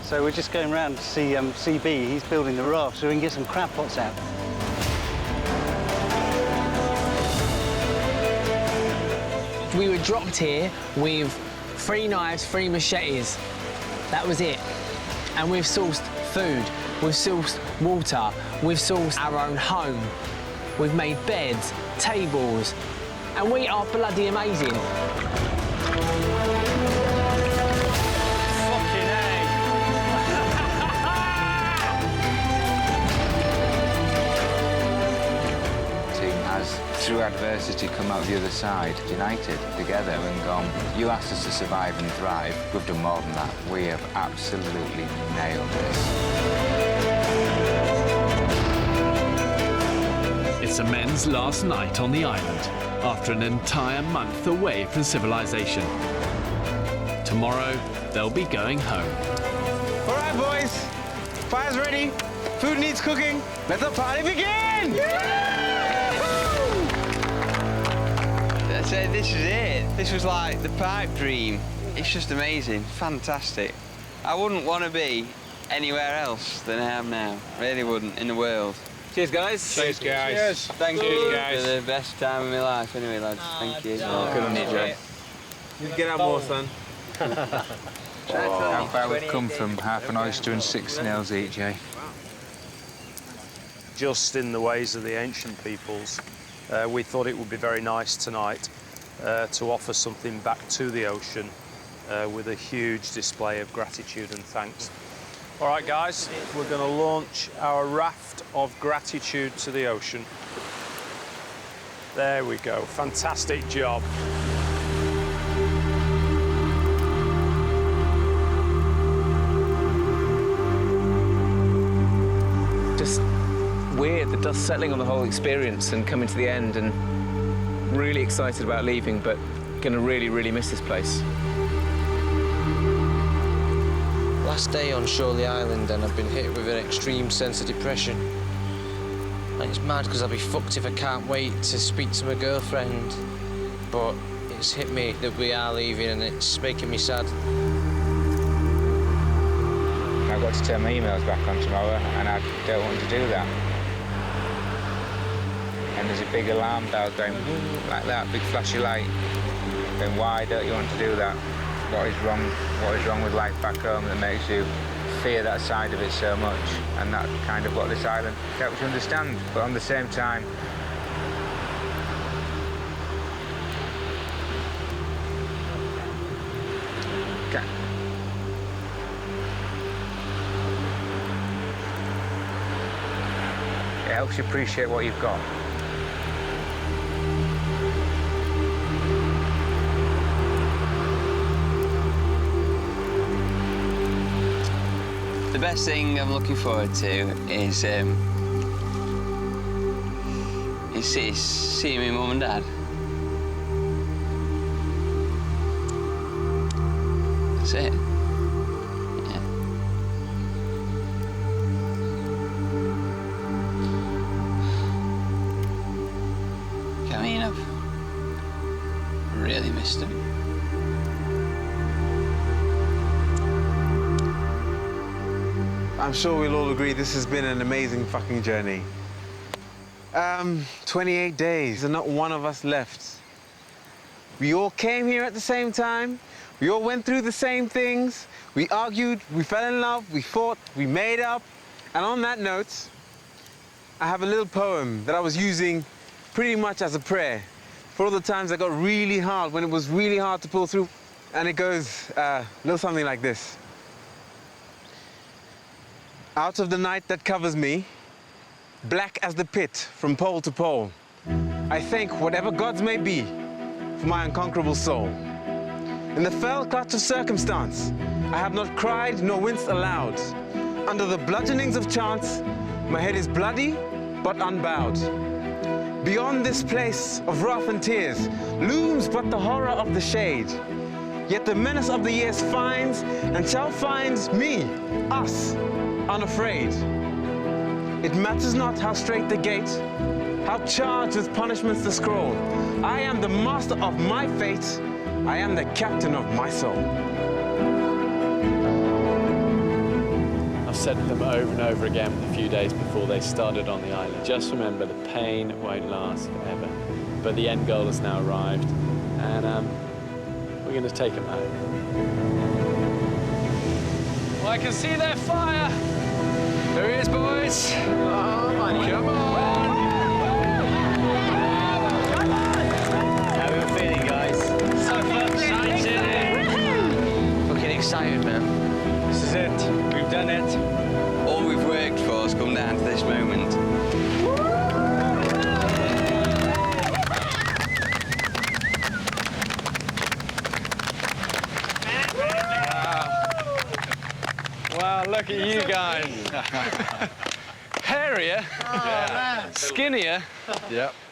So we're just going round to see CB. He's building the raft so we can get some crab pots out. We were dropped here with 3 knives, 3 machetes. That was it. And we've sourced food, we've sourced water, we've sourced our own home. We've made beds, tables, and we are bloody amazing. Through adversity, come out the other side, united, together, and gone, you asked us to survive and thrive. We've done more than that. We have absolutely nailed this. It's the men's last night on the island, after an entire month away from civilization. Tomorrow, they'll be going home. All right, boys. Fire's ready. Food needs cooking. Let the party begin! So this is it. This was like the pipe dream. It's just amazing, fantastic. I wouldn't want to be anywhere else than I am now. Really wouldn't, in the world. Cheers, guys. Cheers, guys. Cheers. Thank Cheers, you guys. for the best time of my life. Anyway, lads, thank you. Good on you, Joe. You get out more, son. How far we've come from half an oyster and 6 snails each, eh? Just in the ways of the ancient peoples, we thought it would be very nice tonight to offer something back to the ocean with a huge display of gratitude and thanks. All right, guys, we're going to launch our raft of gratitude to the ocean. There we go. Fantastic job. Just weird, the dust settling on the whole experience and coming to the end, and really excited about leaving, but gonna really, really miss this place. Last day on Shirley Island and I've been hit with an extreme sense of depression. And it's mad because I'll be fucked if I can't wait to speak to my girlfriend. But it's hit me that we are leaving and it's making me sad. I've got to turn my emails back on tomorrow and I don't want to do that. And there's a big alarm bell going like that, big flashy light. Then why don't you want to do that? What is wrong with life back home that makes you fear that side of it so much? And that's kind of what this island helps you understand. But on the same time, it helps you appreciate what you've got. The best thing I'm looking forward to is see me mum and dad. That's it. Yeah. I mean, I've really missed them. I'm sure we'll all agree this has been an amazing fucking journey. 28 days and not one of us left. We all came here at the same time. We all went through the same things. We argued, we fell in love, we fought, we made up. And on that note, I have a little poem that I was using pretty much as a prayer for all the times that got really hard, when it was really hard to pull through. And it goes a little something like this. Out of the night that covers me, black as the pit from pole to pole, I thank whatever gods may be for my unconquerable soul. In the fell clutch of circumstance, I have not cried nor winced aloud. Under the bludgeonings of chance, my head is bloody but unbowed. Beyond this place of wrath and tears looms but the horror of the shade. Yet the menace of the years finds and shall find me, us, unafraid. It matters not how straight the gate, how charged with punishments the scroll. I am the master of my fate. I am the captain of my soul. I've said to them over and over again a few days before they started on the island. Just remember, the pain won't last forever. But the end goal has now arrived, and we're going to take them home. Well, I can see their fire. There he is, boys. Oh, my God. Come on. How are you feeling, guys? So excited. Fucking excited, man. This is it. We've done it. All we've worked for has come down to this moment. Wow, look at you guys. Hairier, skinnier,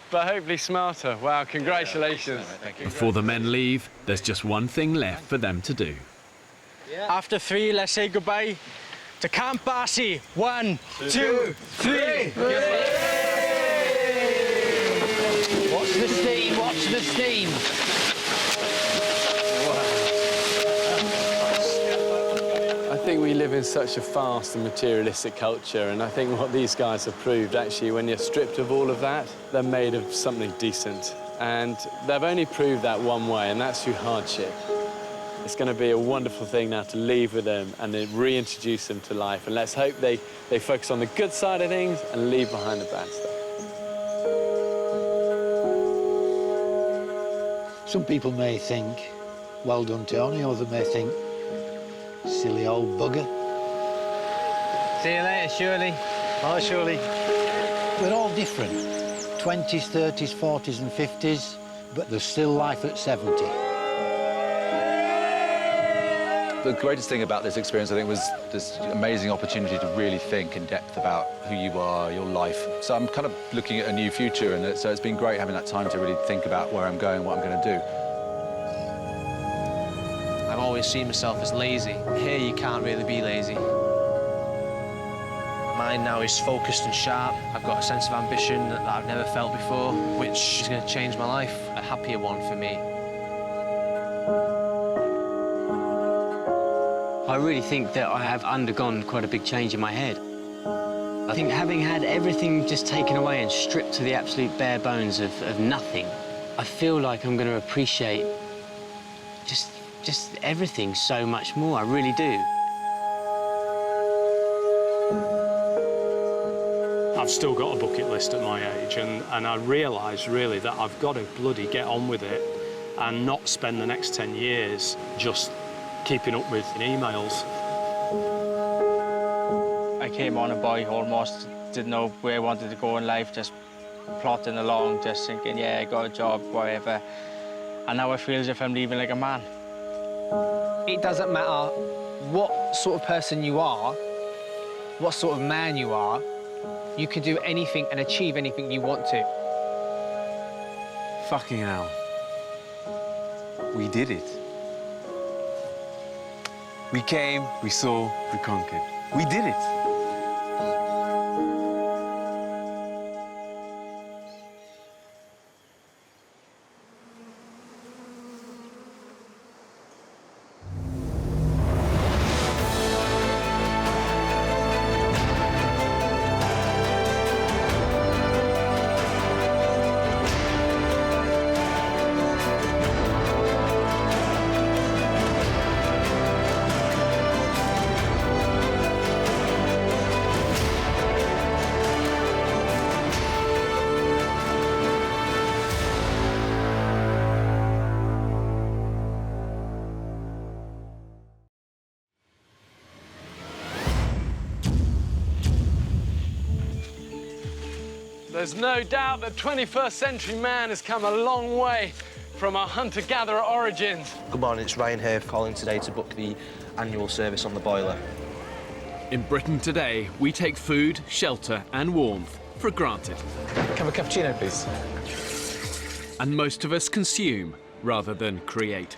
but hopefully smarter. Wow, congratulations. Thank you. Before the men leave, there's just one thing left for them to do. After 3, let's say goodbye to Camp Barcy. 1, 2, 3. Watch the steam, watch the steam. I think we live in such a fast and materialistic culture, and I think what these guys have proved, actually, when you're stripped of all of that, they're made of something decent. And they've only proved that one way, and that's through hardship. It's going to be a wonderful thing now to leave with them and then reintroduce them to life. And let's hope they focus on the good side of things and leave behind the bad stuff. Some people may think, well done, Tony, others may think, silly old bugger. See you later, Shirley. Bye, Shirley. We're all different. 20s, 30s, 40s and 50s, but there's still life at 70. The greatest thing about this experience, I think, was this amazing opportunity to really think in depth about who you are, your life. So I'm kind of looking at a new future, and so it's been great having that time to really think about where I'm going, what I'm going to do. I've always seen myself as lazy. Here you can't really be lazy. Mine now is focused and sharp. I've got a sense of ambition that I've never felt before, which is going to change my life, a happier one for me. I really think that I have undergone quite a big change in my head. I think having had everything just taken away and stripped to the absolute bare bones of nothing, I feel like I'm going to appreciate just everything so much more. I really do. I've still got a bucket list at my age, and I realise, really, that I've got to bloody get on with it and not spend the next 10 years just keeping up with emails. I came on a boy, almost didn't know where I wanted to go in life, just plodding along, just thinking, yeah, I got a job, whatever. And now I feel as if I'm leaving like a man. It doesn't matter what sort of person you are, what sort of man you are, you can do anything and achieve anything you want to. Fucking hell. We did it. We came, we saw, we conquered. We did it. There's no doubt that 21st century man has come a long way from our hunter-gatherer origins. Good morning, it's Ryan here calling today to book the annual service on the boiler. In Britain today, we take food, shelter and warmth for granted. Have a cappuccino, please. And most of us consume rather than create.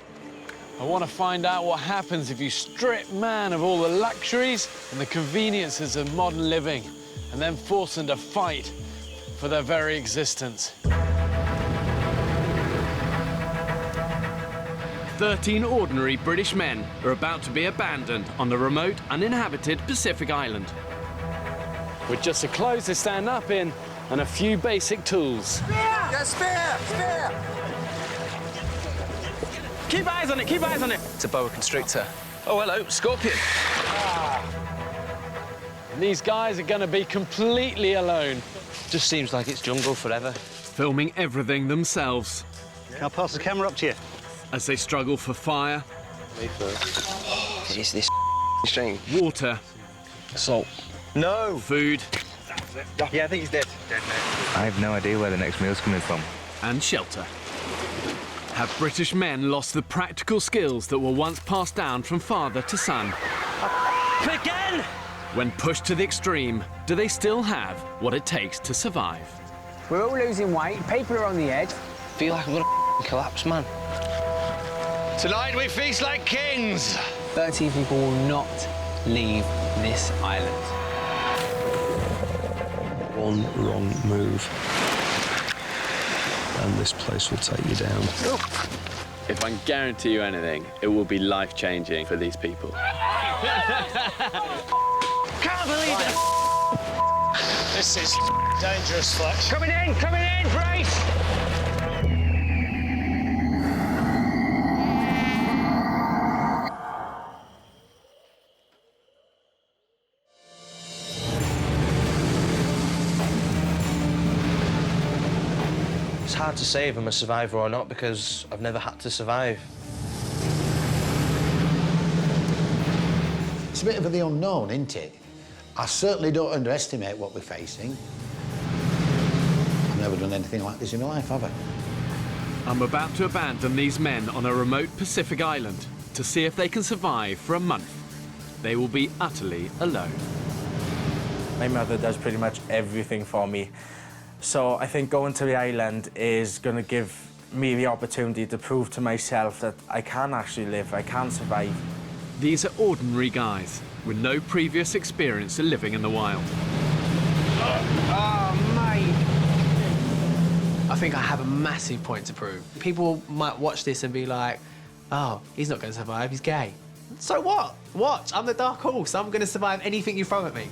I want to find out what happens if you strip man of all the luxuries and the conveniences of modern living and then force them to fight for their very existence. 13 ordinary British men are about to be abandoned on the remote, uninhabited Pacific island. With just the clothes to stand up in and a few basic tools. Spear! Yeah, spear! Spear! Keep eyes on it, keep eyes on it. It's a boa constrictor. Oh, hello, scorpion. And these guys are going to be completely alone. Just seems like it's jungle forever. Filming everything themselves. Can I pass the camera up to you? As they struggle for fire. Me first. It is this string. Water. Salt. No! Food. Yeah, I think he's dead. I have no idea where the next meal's coming from. And shelter. Have British men lost the practical skills that were once passed down from father to son? Again! When pushed to the extreme, do they still have what it takes to survive? We're all losing weight, people are on the edge. Feel like I'm gonna collapse, man. Tonight we feast like kings. 13 people will not leave this island. One wrong move, and this place will take you down. If I can guarantee you anything, it will be life-changing for these people. Can't believe it! This is dangerous, Fletch. Coming in, brace! It's hard to say if I'm a survivor or not because I've never had to survive. It's a bit of the unknown, isn't it? I certainly don't underestimate what we're facing. I've never done anything like this in my life, have I? I'm about to abandon these men on a remote Pacific island to see if they can survive for a month. They will be utterly alone. My mother does pretty much everything for me. So I think going to the island is going to give me the opportunity to prove to myself that I can actually live, I can survive. These are ordinary guys with no previous experience of living in the wild. Oh, mate. I think I have a massive point to prove. People might watch this and be like, oh, he's not going to survive, he's gay. So what? Watch, I'm the dark horse. I'm going to survive anything you throw at me.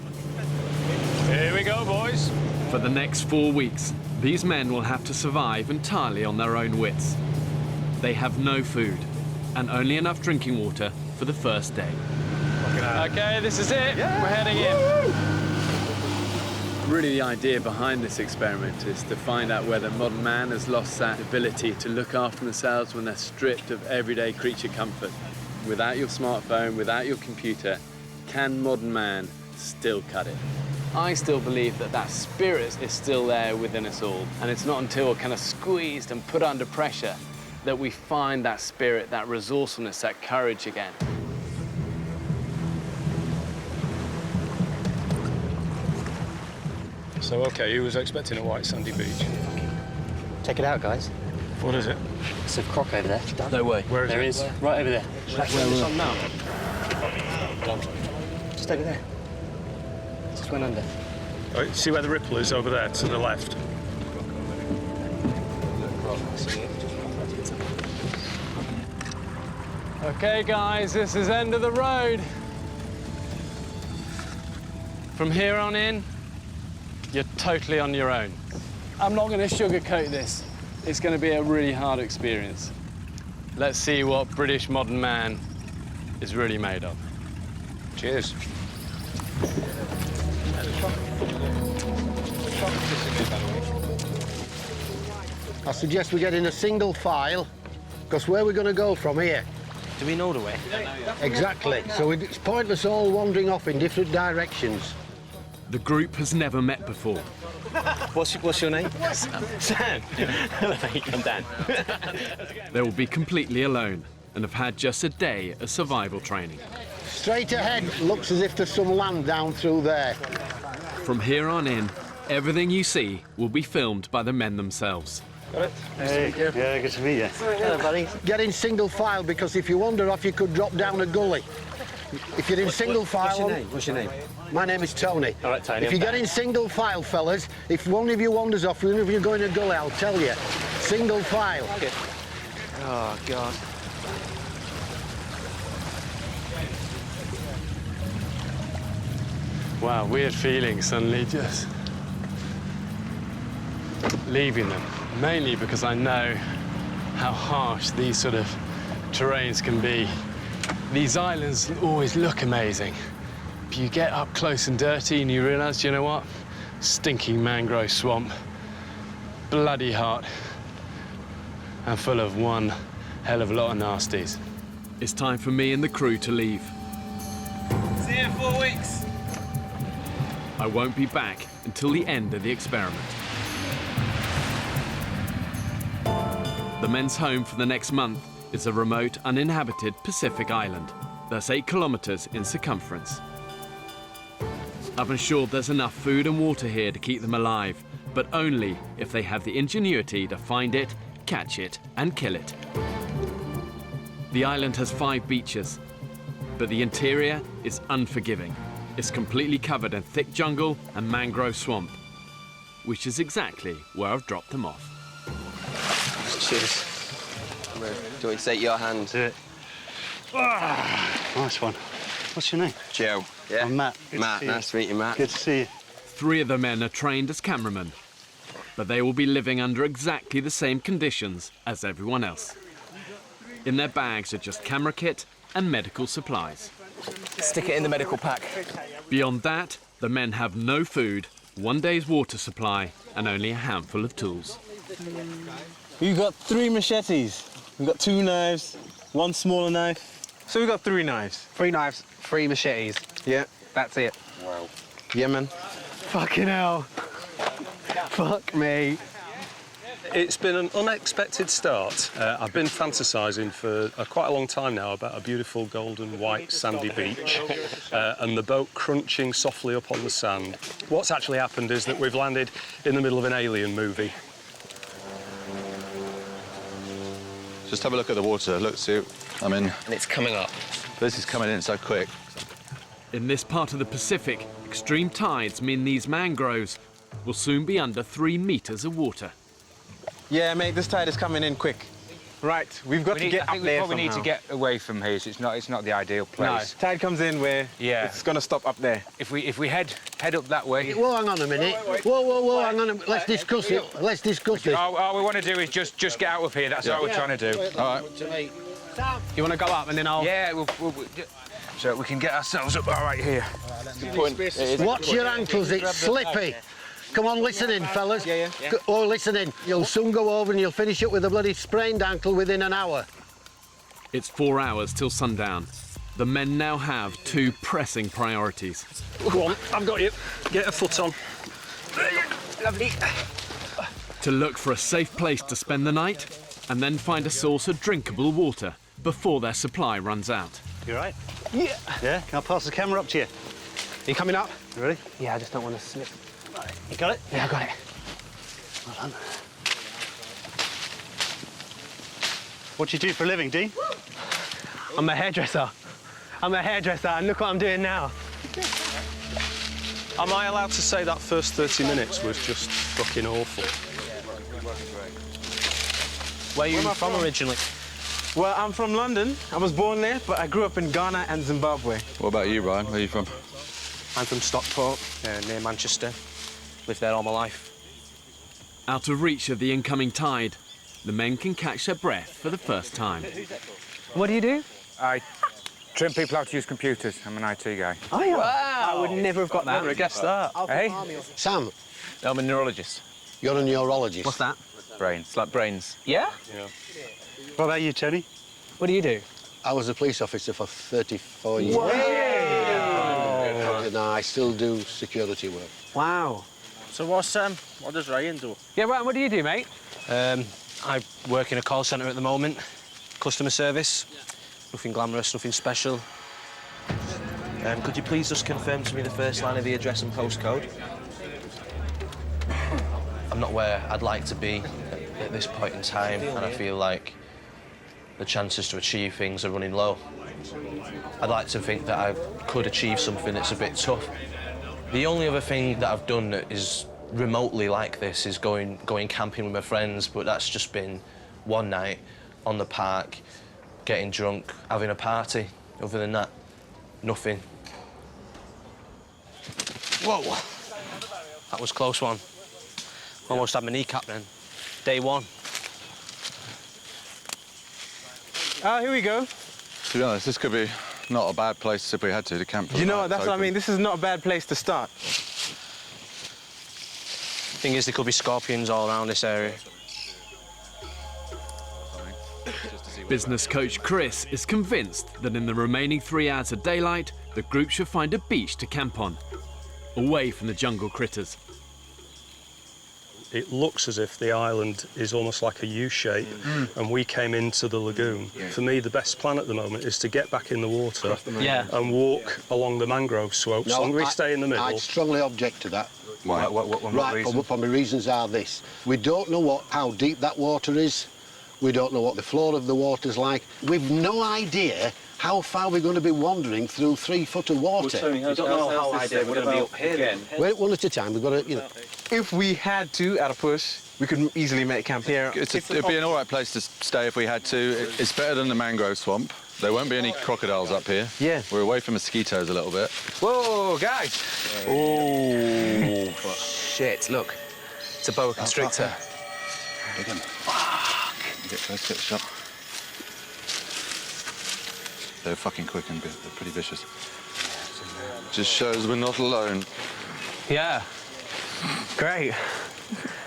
Here we go, boys. For the next 4 weeks, these men will have to survive entirely on their own wits. They have no food and only enough drinking water for the first day. Okay, this is it. Yeah. We're heading in. Really, the idea behind this experiment is to find out whether modern man has lost that ability to look after themselves when they're stripped of everyday creature comfort. Without your smartphone, without your computer, can modern man still cut it? I still believe that that spirit is still there within us all, and it's not until we're kind of squeezed and put under pressure that we find that spirit, that resourcefulness, that courage again. So, OK, who was expecting a white sandy beach? Check it out, guys. What is it? It's a croc over there. No way. Where is There it? is. Right over there. Where on now? Just over there. Just went under. Oh, see where the ripple is over there to the left? Okay, guys, this is end of the road. From here on in, you're totally on your own. I'm not going to sugarcoat this. It's going to be a really hard experience. Let's see what British modern man is really made of. Cheers. I suggest we get in a single file, because where we're going to go from here? Do we know the way? Exactly. So it's pointless all wandering off in different directions. The group has never met before. What's your name? Sam. Hello, mate. I'm Dan. They will be completely alone and have had just a day of survival training. Straight ahead, looks as if there's some land down through there. From here on in, everything you see will be filmed by the men themselves. Got it? Hey, yeah, good to meet you. Hello, buddy. Get in single file, because if you wander off, you could drop down a gully. If you're in single file... What's your name? What's your name? My name is Tony. All right, Tony. If you get in single file, fellas, if one of you wanders off, even if you're going to a gully, I'll tell you. Single file. Okay. Oh, God. Wow, weird feeling suddenly just leaving them. Mainly because I know how harsh these sort of terrains can be. These islands always look amazing. But you get up close and dirty and you realise, you know what? Stinking mangrove swamp, bloody hot, and full of one hell of a lot of nasties. It's time for me and the crew to leave. See you in 4 weeks. I won't be back until the end of the experiment. The men's home for the next month is a remote, uninhabited Pacific island that's 8 kilometers in circumference. I've ensured there's enough food and water here to keep them alive, but only if they have the ingenuity to find it, catch it, and kill it. The island has 5 beaches, but the interior is unforgiving. It's completely covered in thick jungle and mangrove swamp, which is exactly where I've dropped them off. Cheers. Do you want me to take your hand? Do it. Nice one. What's your name? Joe. Yeah. I'm Matt. Matt, nice to meet you, Matt. Good to see you. 3 of the men are trained as cameramen, but they will be living under exactly the same conditions as everyone else. In their bags are just camera kit and medical supplies. Stick it in the medical pack. Beyond that, the men have no food, 1 day's water supply, and only a handful of tools. We've got 3 machetes. We've got 2 knives, 1 smaller knife. So we've got 3 knives. 3 knives, 3 machetes. Yeah. That's it. Wow. Yeah, man. Fucking hell. Fuck me. It's been an unexpected start. I've been fantasising for quite a long time now about a beautiful golden white sandy beach and the boat crunching softly up on the sand. What's actually happened is that we've landed in the middle of an alien movie. Just have a look at the water. Look, see, I mean... And it's coming up. This is coming in so quick. In this part of the Pacific, extreme tides mean these mangroves will soon be under 3 meters of water. Yeah, mate, this tide is coming in quick. Right, we've got to get up there we probably need to get away from here. So it's not the ideal place. No, tide comes in where it's going to stop up there. If we head up that way. Whoa, hang on a minute. Whoa, hang on a minute. Let's discuss it. Let's discuss it. All we want to do is just get out of here. That's all we're trying to do. All right. You want to go up and then I'll... Yeah, so we can get ourselves up all right here. Good point. Watch your ankles, it's slippy. Come on, listen in, fellas. Yeah. Oh, listen in. You'll soon go over and you'll finish it with a bloody sprained ankle within an hour. It's 4 hours till sundown. The men now have 2 pressing priorities. Go on, I've got you. Get a foot on. Lovely. To look for a safe place to spend the night, and then find a source of drinkable water before their supply runs out. You all right? Yeah. Yeah? Can I pass the camera up to you? Are you coming up? You ready? Yeah, I just don't want to slip. You got it? Yeah, I got it. Well done. What do you do for a living, Dean? I'm a hairdresser. I'm a hairdresser, and look what I'm doing now. Am I allowed to say that first 30 minutes was just fucking awful? Where are you from originally? Well, I'm from London. I was born there, but I grew up in Ghana and Zimbabwe. What about you, Ryan? Where are you from? I'm from Stockport, near Manchester. Lived there all my life. Out of reach of the incoming tide, the men can catch their breath for the first time. What do you do? I train people how to use computers. I'm an IT guy. Oh, yeah. Wow! I would never have got that. Never have guessed that. Hey? Sam, I'm a neurologist. you're a neurologist. What's that? Brains, it's like brains. Yeah? Yeah. What about you, Tony? What do you do? I was a police officer for 34 years. And I still do security work. Wow. So what does Ryan do? Yeah, Ryan, what do you do, mate? I work in a call centre at the moment. Customer service. Nothing glamorous, nothing special. Could you please just confirm to me the first line of the address and postcode? I'm not where I'd like to be at this point in time, and I feel like the chances to achieve things are running low. I'd like to think that I could achieve something that's a bit tough. The only other thing that I've done that is remotely like this is going camping with my friends, but that's just been one night on the park, getting drunk, having a party. Other than that, nothing. Whoa! That was a close one. Almost had my kneecap then. Day one. Here we go. To be honest, this could be not a bad place if we had to camp. You know what, that's what I mean. This is not a bad place to start. Thing is, there could be scorpions all around this area. Business coach Chris is convinced that in the remaining 3 hours of daylight, the group should find a beach to camp on, away from the jungle critters. It looks as if the island is almost like a U-shape, and we came into the lagoon. For me, the best plan at the moment is to get back in the water and walk along the mangrove slopes. No, we stay in the middle. I strongly object to that. Why? What my reasons are this. We don't know how deep that water is. We don't know what the floor of the water's like. We've no idea how far we're going to be wandering through 3 foot of water. We don't know how idea we're going to be up here again. Well, one at a time. We've got to, you know. If we had to, at a push, we could easily make camp here. It'd be an all right place to stay if we had to. It's better than the mangrove swamp. There won't be any crocodiles up here. Yeah. We're away from mosquitoes a little bit. Whoa, guys! Oh, shit, look. It's a boa constrictor. Big one. Get close, get the shot. They're fucking quick and they're pretty vicious. Just shows we're not alone. Yeah. Great.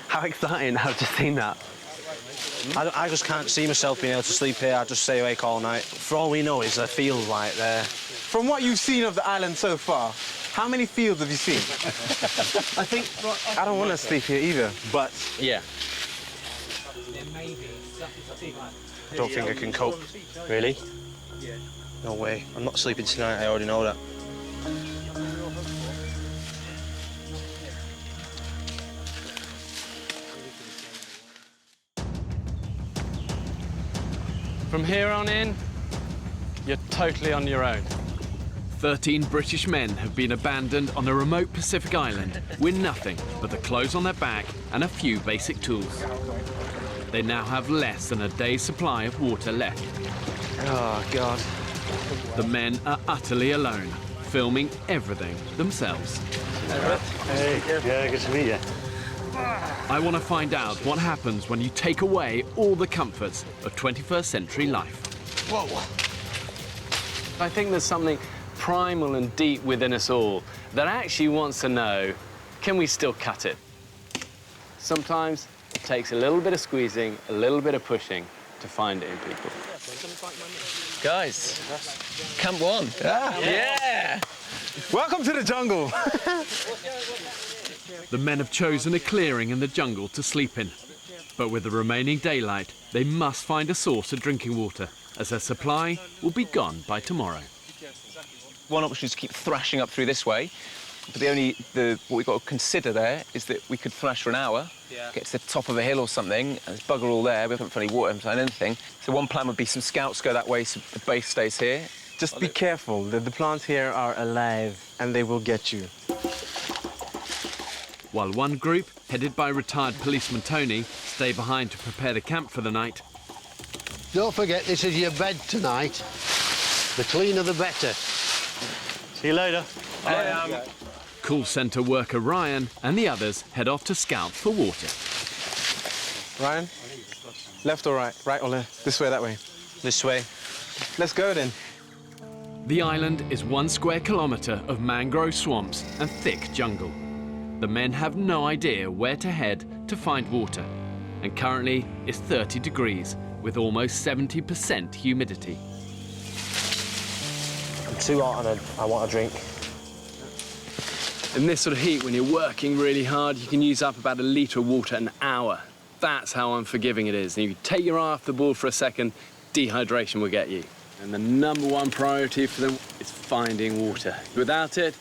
How exciting. I've just seen that. I just can't see myself being able to sleep here. I just stay awake all night. For all we know is the field right there. From what you've seen of the island so far, how many fields have you seen? I think... I don't want to sleep here either, but... Yeah. I don't think I can cope. Really? No way. I'm not sleeping tonight, I already know that. From here on in, you're totally on your own. 13 British men have been abandoned on a remote Pacific island with nothing but the clothes on their back and a few basic tools. They now have less than a day's supply of water left. Oh, God. The men are utterly alone, filming everything themselves. Hey, yeah, good to meet you. I want to find out what happens when you take away all the comforts of 21st century life. Whoa. I think there's something primal and deep within us all that actually wants to know, can we still cut it? Sometimes it takes a little bit of squeezing, a little bit of pushing to find it in people. Guys, Camp 1. Yeah! Welcome to the jungle. The men have chosen a clearing in the jungle to sleep in. But with the remaining daylight, they must find a source of drinking water, as their supply will be gone by tomorrow. One option is to keep thrashing up through this way. But what we've got to consider there is that we could thrash for an hour, get to the top of a hill or something, and there's bugger all there. We haven't found any water, we haven't found anything. So one plan would be some scouts go that way so the base stays here. Just be careful. The plants here are alive, and they will get you. While one group, headed by retired policeman Tony, stay behind to prepare the camp for the night. Don't forget, this is your bed tonight. The cleaner, the better. See you later. Call centre worker Ryan and the others head off to scout for water. Ryan, left or right? Right or left? This way, that way? This way. Let's go then. The island is 1 square kilometre of mangrove swamps and thick jungle. The men have no idea where to head to find water, and currently it's 30 degrees with almost 70% humidity. I'm too hot and I want a drink. In this sort of heat, when you're working really hard, you can use up about 1 litre of water an hour. That's how unforgiving it is. And if you take your eye off the ball for a second, dehydration will get you. And the #1 priority for them is finding water. Without it,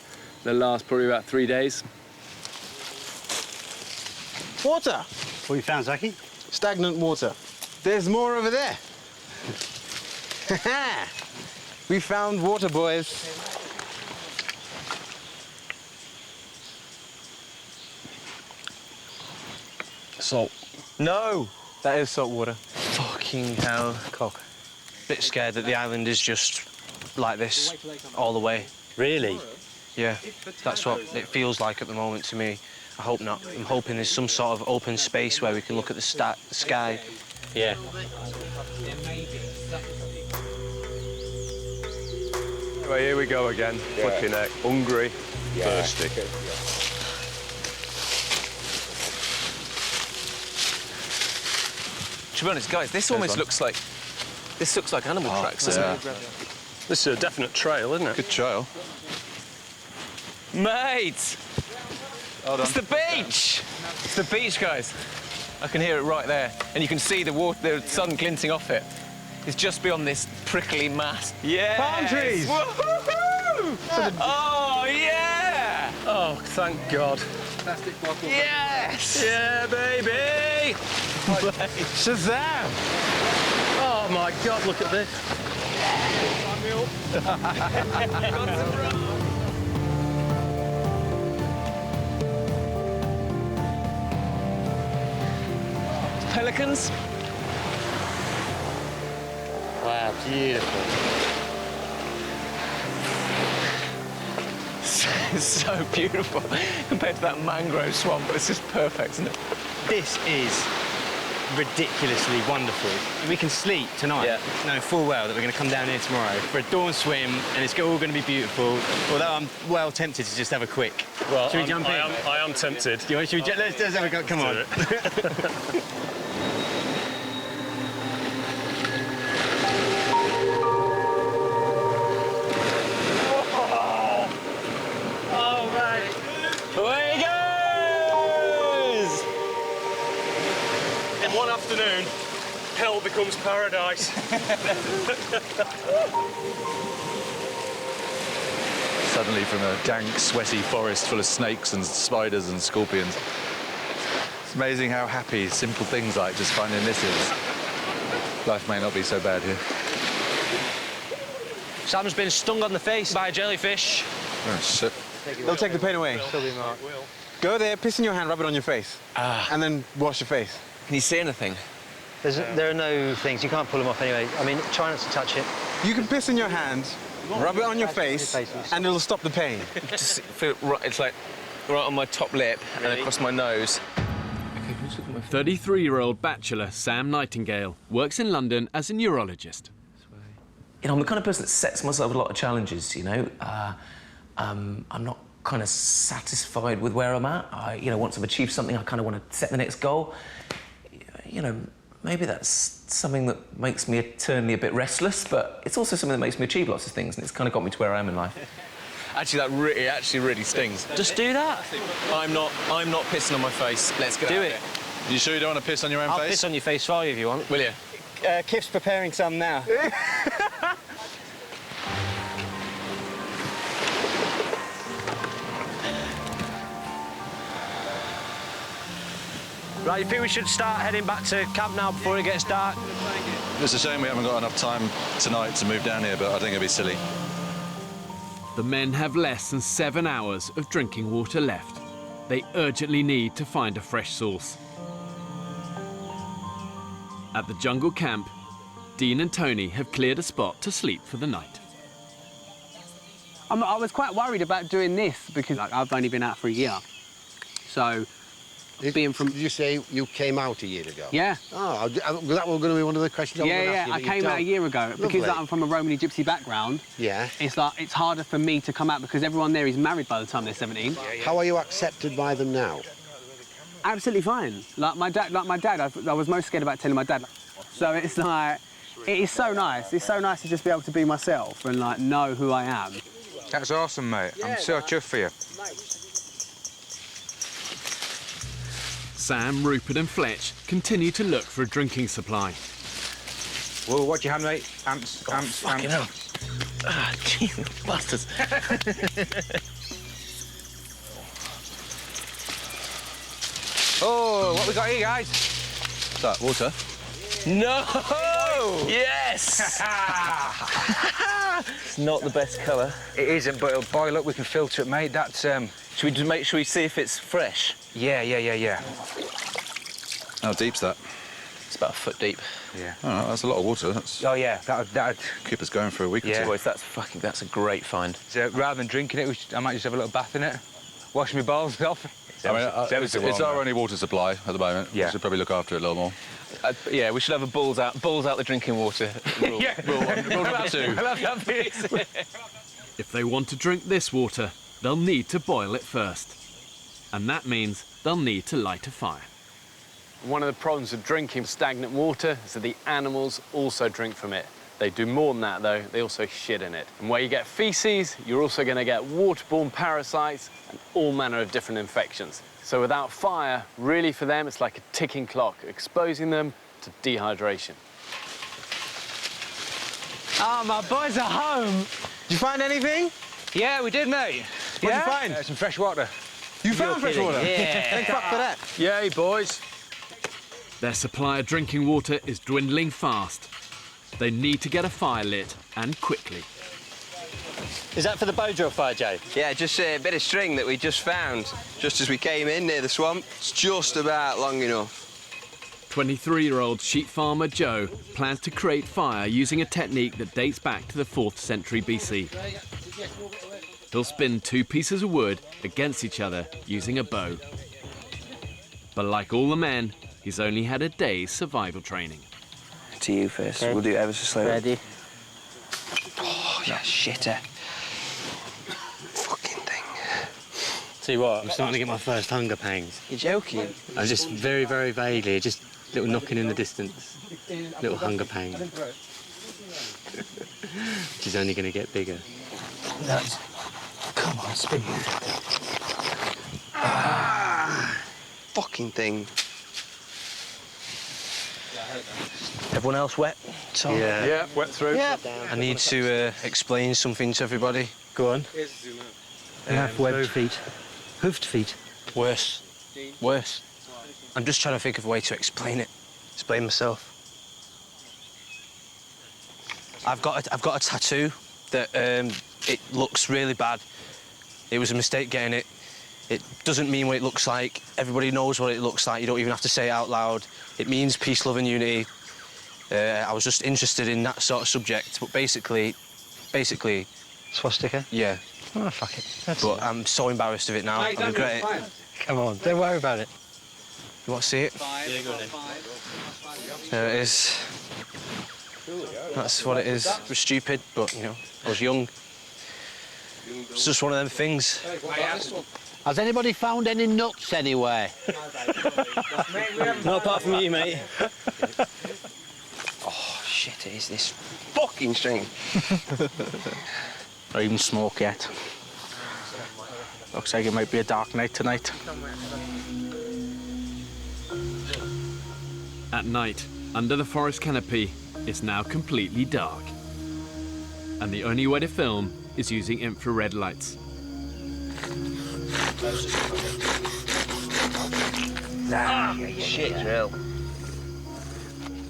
they'll last probably about 3 days. Water! What you found, Zaki? Stagnant water. There's more over there. We found water, boys. Salt. No! That is salt water. Fucking hell. Cock. Bit scared that the island is just like this all the way. Really? Yeah, that's what it feels like at the moment to me. I hope not. I'm hoping there's some sort of open space where we can look at the sky. Yeah. Well, here we go again. Flipping heck. Hungry, thirsty. To be honest, guys, this almost looks like animal tracks, doesn't it? This is a definite trail, isn't it? Good trail. Mate! It's the beach! It's the beach, guys. I can hear it right there. And you can see the sun glinting off it. It's just beyond this prickly mass. Yeah! Palm trees! Woohoo! Oh, yeah! Oh, thank God. Plastic bottle. Yes! Yeah, baby! Shazam! Oh, my God, look at this. Pelicans. Wow, beautiful. It's so beautiful compared to that mangrove swamp. It's just perfect, isn't it? This is ridiculously wonderful. We can sleep tonight, knowing full well that we're going to come down here tomorrow for a dawn swim, and it's all going to be beautiful. Although I'm well tempted to just have a quick. Well, should we jump in? I am tempted. Let's have a go. Come on. Away he goes! In one afternoon, hell becomes paradise. Suddenly from a dank, sweaty forest full of snakes and spiders and scorpions. It's amazing how happy simple things like just finding this is. Life may not be so bad here. Sam's been stung on the face by a jellyfish. Oh, shit. They'll take the pain away. Go there, piss in your hand, rub it on your face. And then wash your face. Can you see anything? There are no things. You can't pull them off anyway. I mean, try not to touch it. You can piss in your hand, rub it on your face, and it'll stop the pain. Just feel right, it's like right on my top lip and across my nose. 33-year-old bachelor Sam Nightingale works in London as a neurologist. You know, I'm the kind of person that sets myself a lot of challenges, you know. I'm not kind of satisfied with where I'm at. You know, once I've achieved something, I kind of want to set the next goal. You know, maybe that's something that makes me eternally a bit restless, but it's also something that makes me achieve lots of things, and it's kind of got me to where I am in life. Actually, it actually really stings. Just do that. I'm not pissing on my face. Let's go. Do it. You sure you don't want to piss on your own I'll face? piss on your face for you if you want. Will you? Kip's preparing some now. Right, you think we should start heading back to camp now before it gets dark? It's a shame we haven't got enough time tonight to move down here, but I think it'd be silly. The men have less than 7 hours of drinking water left. They urgently need to find a fresh source. At the jungle camp, Dean and Tony have cleared a spot to sleep for the night. I was quite worried about doing this because I've only been out for a year. So, being from... Did you say you came out a year ago? Yeah. Oh, that was going to be one of the questions I was going to ask you. I came out a year ago. Lovely. Because I'm from a Romany Gypsy background. Yeah. It's harder for me to come out because everyone there is married by the time they're 17. How are you accepted by them now? Absolutely fine. Like my dad, I was most scared about telling my dad. So it's like, it is so nice. It's so nice to just be able to be myself and like know who I am. That's awesome, mate. I'm so chuffed for you. Sam, Rupert and Fletch continue to look for a drinking supply. Whoa, watch your hand, mate. Ants, fucking hell. Ah, Jesus, bastards. Oh, what we got here, guys? Is that water? No! Yes! It's not the best colour. It isn't, but it'll boil up. We can filter it, mate. That's, Should we just make sure we see if it's fresh? Yeah. How deep's that? It's about a foot deep. Yeah. Oh, that's a lot of water. That's... Oh, yeah, that'd... keep us going for a week or two. Boys, that's a great find. So, rather than drinking it, I might just have a little bath in it, wash my balls off. It's our only water supply at the moment. Yeah. We should probably look after it a little more. Yeah, we should have a balls out the drinking water rule. Yeah. Rule number 2. If they want to drink this water, they'll need to boil it first. And that means they'll need to light a fire. One of the problems with drinking stagnant water is that the animals also drink from it. They do more than that, though. They also shit in it. And where you get feces, you're also going to get waterborne parasites and all manner of different infections. So without fire, really for them, it's like a ticking clock, exposing them to dehydration. Oh, my boys are home. Did you find anything? Yeah, we did, mate. What did you find? Some fresh water. You found fresh water? Yeah. Thank fuck for that. Yay, boys. Their supply of drinking water is dwindling fast. They need to get a fire lit, and quickly. Is that for the bow drill fire, Joe? Yeah, just a bit of string that we just found just as we came in near the swamp. It's just about long enough. 23-year-old sheep farmer Joe plans to create fire using a technique that dates back to the 4th century BC. He'll spin 2 pieces of wood against each other using a bow. But like all the men, he's only had a day's survival training. To you first. Okay. We'll do it ever so slowly. Ready? Oh, yeah, shitter. Tell you what, I'm starting to get my first hunger pangs. You're joking? I'm just very, very vaguely, just little knocking in the distance. Little hunger pang. Which is only going to get bigger. That's... Come on, spin. Fucking thing. Everyone else wet? Tom? Yeah, wet through. Yeah. I need to explain something to everybody. Go on. You have webbed feet. Hoofed feet. Worse. I'm just trying to think of a way to explain it. Explain myself. I've got a tattoo that it looks really bad. It was a mistake getting it. It doesn't mean what it looks like. Everybody knows what it looks like. You don't even have to say it out loud. It means peace, love and unity. I was just interested in that sort of subject, but basically... Swastika? Yeah. Oh, fuck it. But I'm so embarrassed of it now. I regret it. Come on, don't worry about it. You want to see it? Yeah, go ahead. There it is. That's what it is. It was stupid, but, you know, I was young. It's just one of them things. Has anybody found any nuts anywhere? Not apart from you, mate. Oh, shit, it is this fucking string. Not even smoke yet. Looks like it might be a dark night tonight. At night, under the forest canopy, it's now completely dark. And the only way to film is using infrared lights. Shit, drill.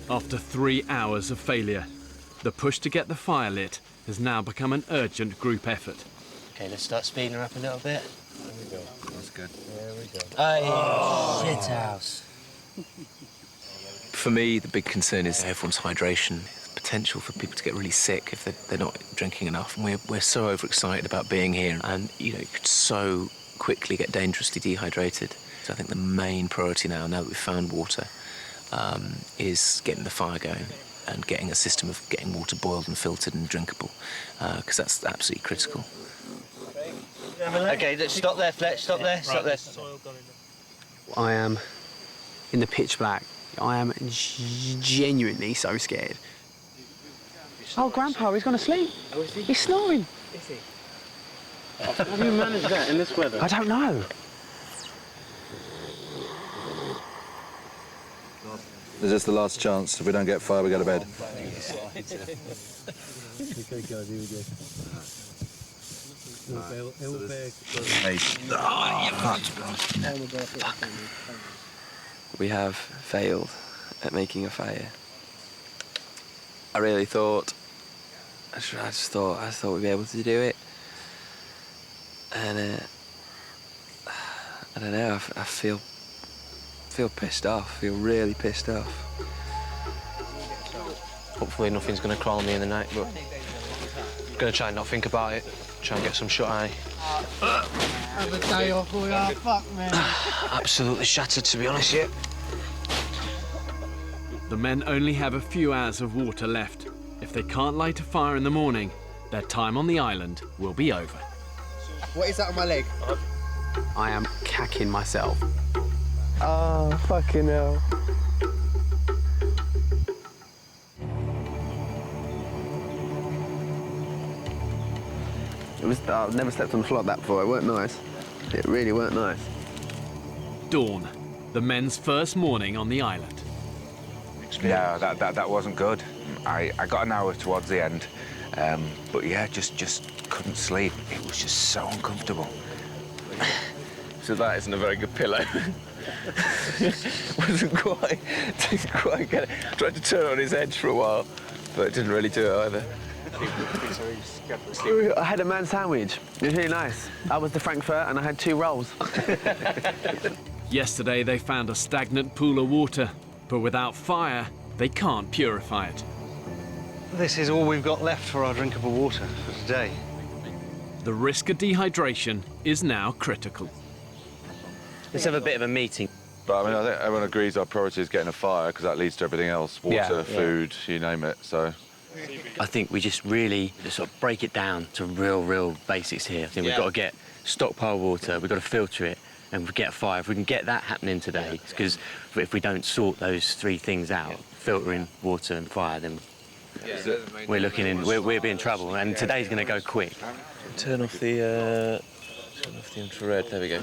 After 3 hours of failure, the push to get the fire lit has now become an urgent group effort. Okay, let's start speeding her up a little bit. There we go. That's good. There we go. Oh, shit house. For me, the big concern is everyone's hydration. Potential for people to get really sick if they're not drinking enough. And we're so overexcited about being here, and you could so quickly get dangerously dehydrated. So I think the main priority now that we've found water, is getting the fire going and getting a system of getting water boiled and filtered and drinkable, because that's absolutely critical. Okay, stop there, Fletch. Stop there. Stop there. I am in the pitch black. I am genuinely so scared. Oh, Grandpa, he's gone to sleep. Oh, is he? He's snoring. Is he? How do you manage that in this weather? I don't know. Is this the last chance? If we don't get fire, we go to bed. We have failed at making a fire. I really thought, I thought we'd be able to do it. And I don't know, I feel pissed off, feel really pissed off. Hopefully nothing's going to crawl on me in the night, but I'm going to try and not think about it, try and get some shut-eye. Have a day off, we are fucked, man. Absolutely shattered, to be honest, yeah. The men only have a few hours of water left. If they can't light a fire in the morning, their time on the island will be over. What is that on my leg? I am cacking myself. Oh, fucking hell. I've never slept on a floor like that before. It weren't nice. It really weren't nice. Dawn, the men's first morning on the island. Yeah, that wasn't good. I got an hour towards the end, but yeah, just couldn't sleep. It was just so uncomfortable. So that isn't a very good pillow. didn't quite get it. Tried to turn on his edge for a while, but it didn't really do it either. I had a man sandwich. It was really nice. I was the Frankfurt and I had 2 rolls. Yesterday they found a stagnant pool of water, but without fire, they can't purify it. This is all we've got left for our drinkable water for today. The risk of dehydration is now critical. Let's have a bit of a meeting. But I mean, I think everyone agrees our priority is getting a fire because that leads to everything else. Water, food, you name it, so. I think we just really sort of break it down to real basics here. I think we've got to get stockpile water, we've got to filter it, and we get a fire. If we can get that happening today, because if we don't sort those 3 things out, filtering, water and fire, then we'll be in trouble. And today's going to go quick. Turn off the infrared, there we go.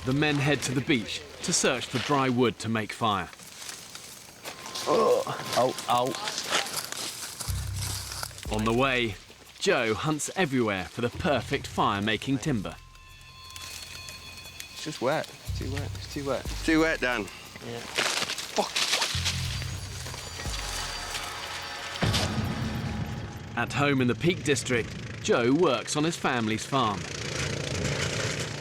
The men head to the beach to search for dry wood to make fire. Oh. On the way, Joe hunts everywhere for the perfect fire-making timber. It's just wet, it's too wet, it's too wet. It's too wet, Dan. Yeah. Fuck. At home in the Peak District, Joe works on his family's farm.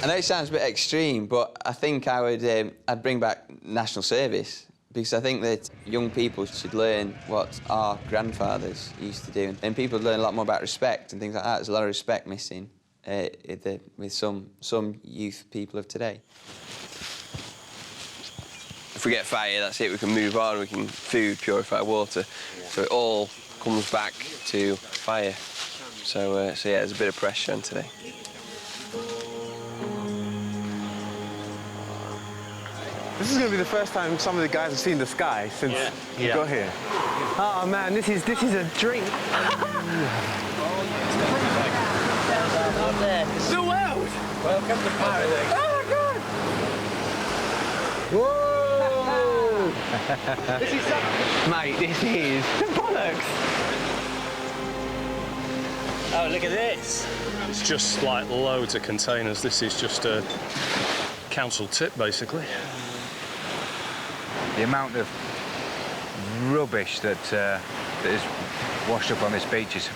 I know it sounds a bit extreme, but I think I'd bring back national service, because I think that young people should learn what our grandfathers used to do, and people learn a lot more about respect and things like that. There's a lot of respect missing with some youth people of today. If we get fire, that's it. We can move on. We can food, purify water. So it all comes back to fire. So yeah, there's a bit of pressure on today. This is going to be the first time some of the guys have seen the sky since we got here. Oh man, this is a dream. The world! Welcome to paradise. Oh my God! Whoa! This is Mate, this is bollocks. Oh, look at this. It's just like loads of containers. This is just a council tip, basically. The amount of rubbish that is washed up on this beach is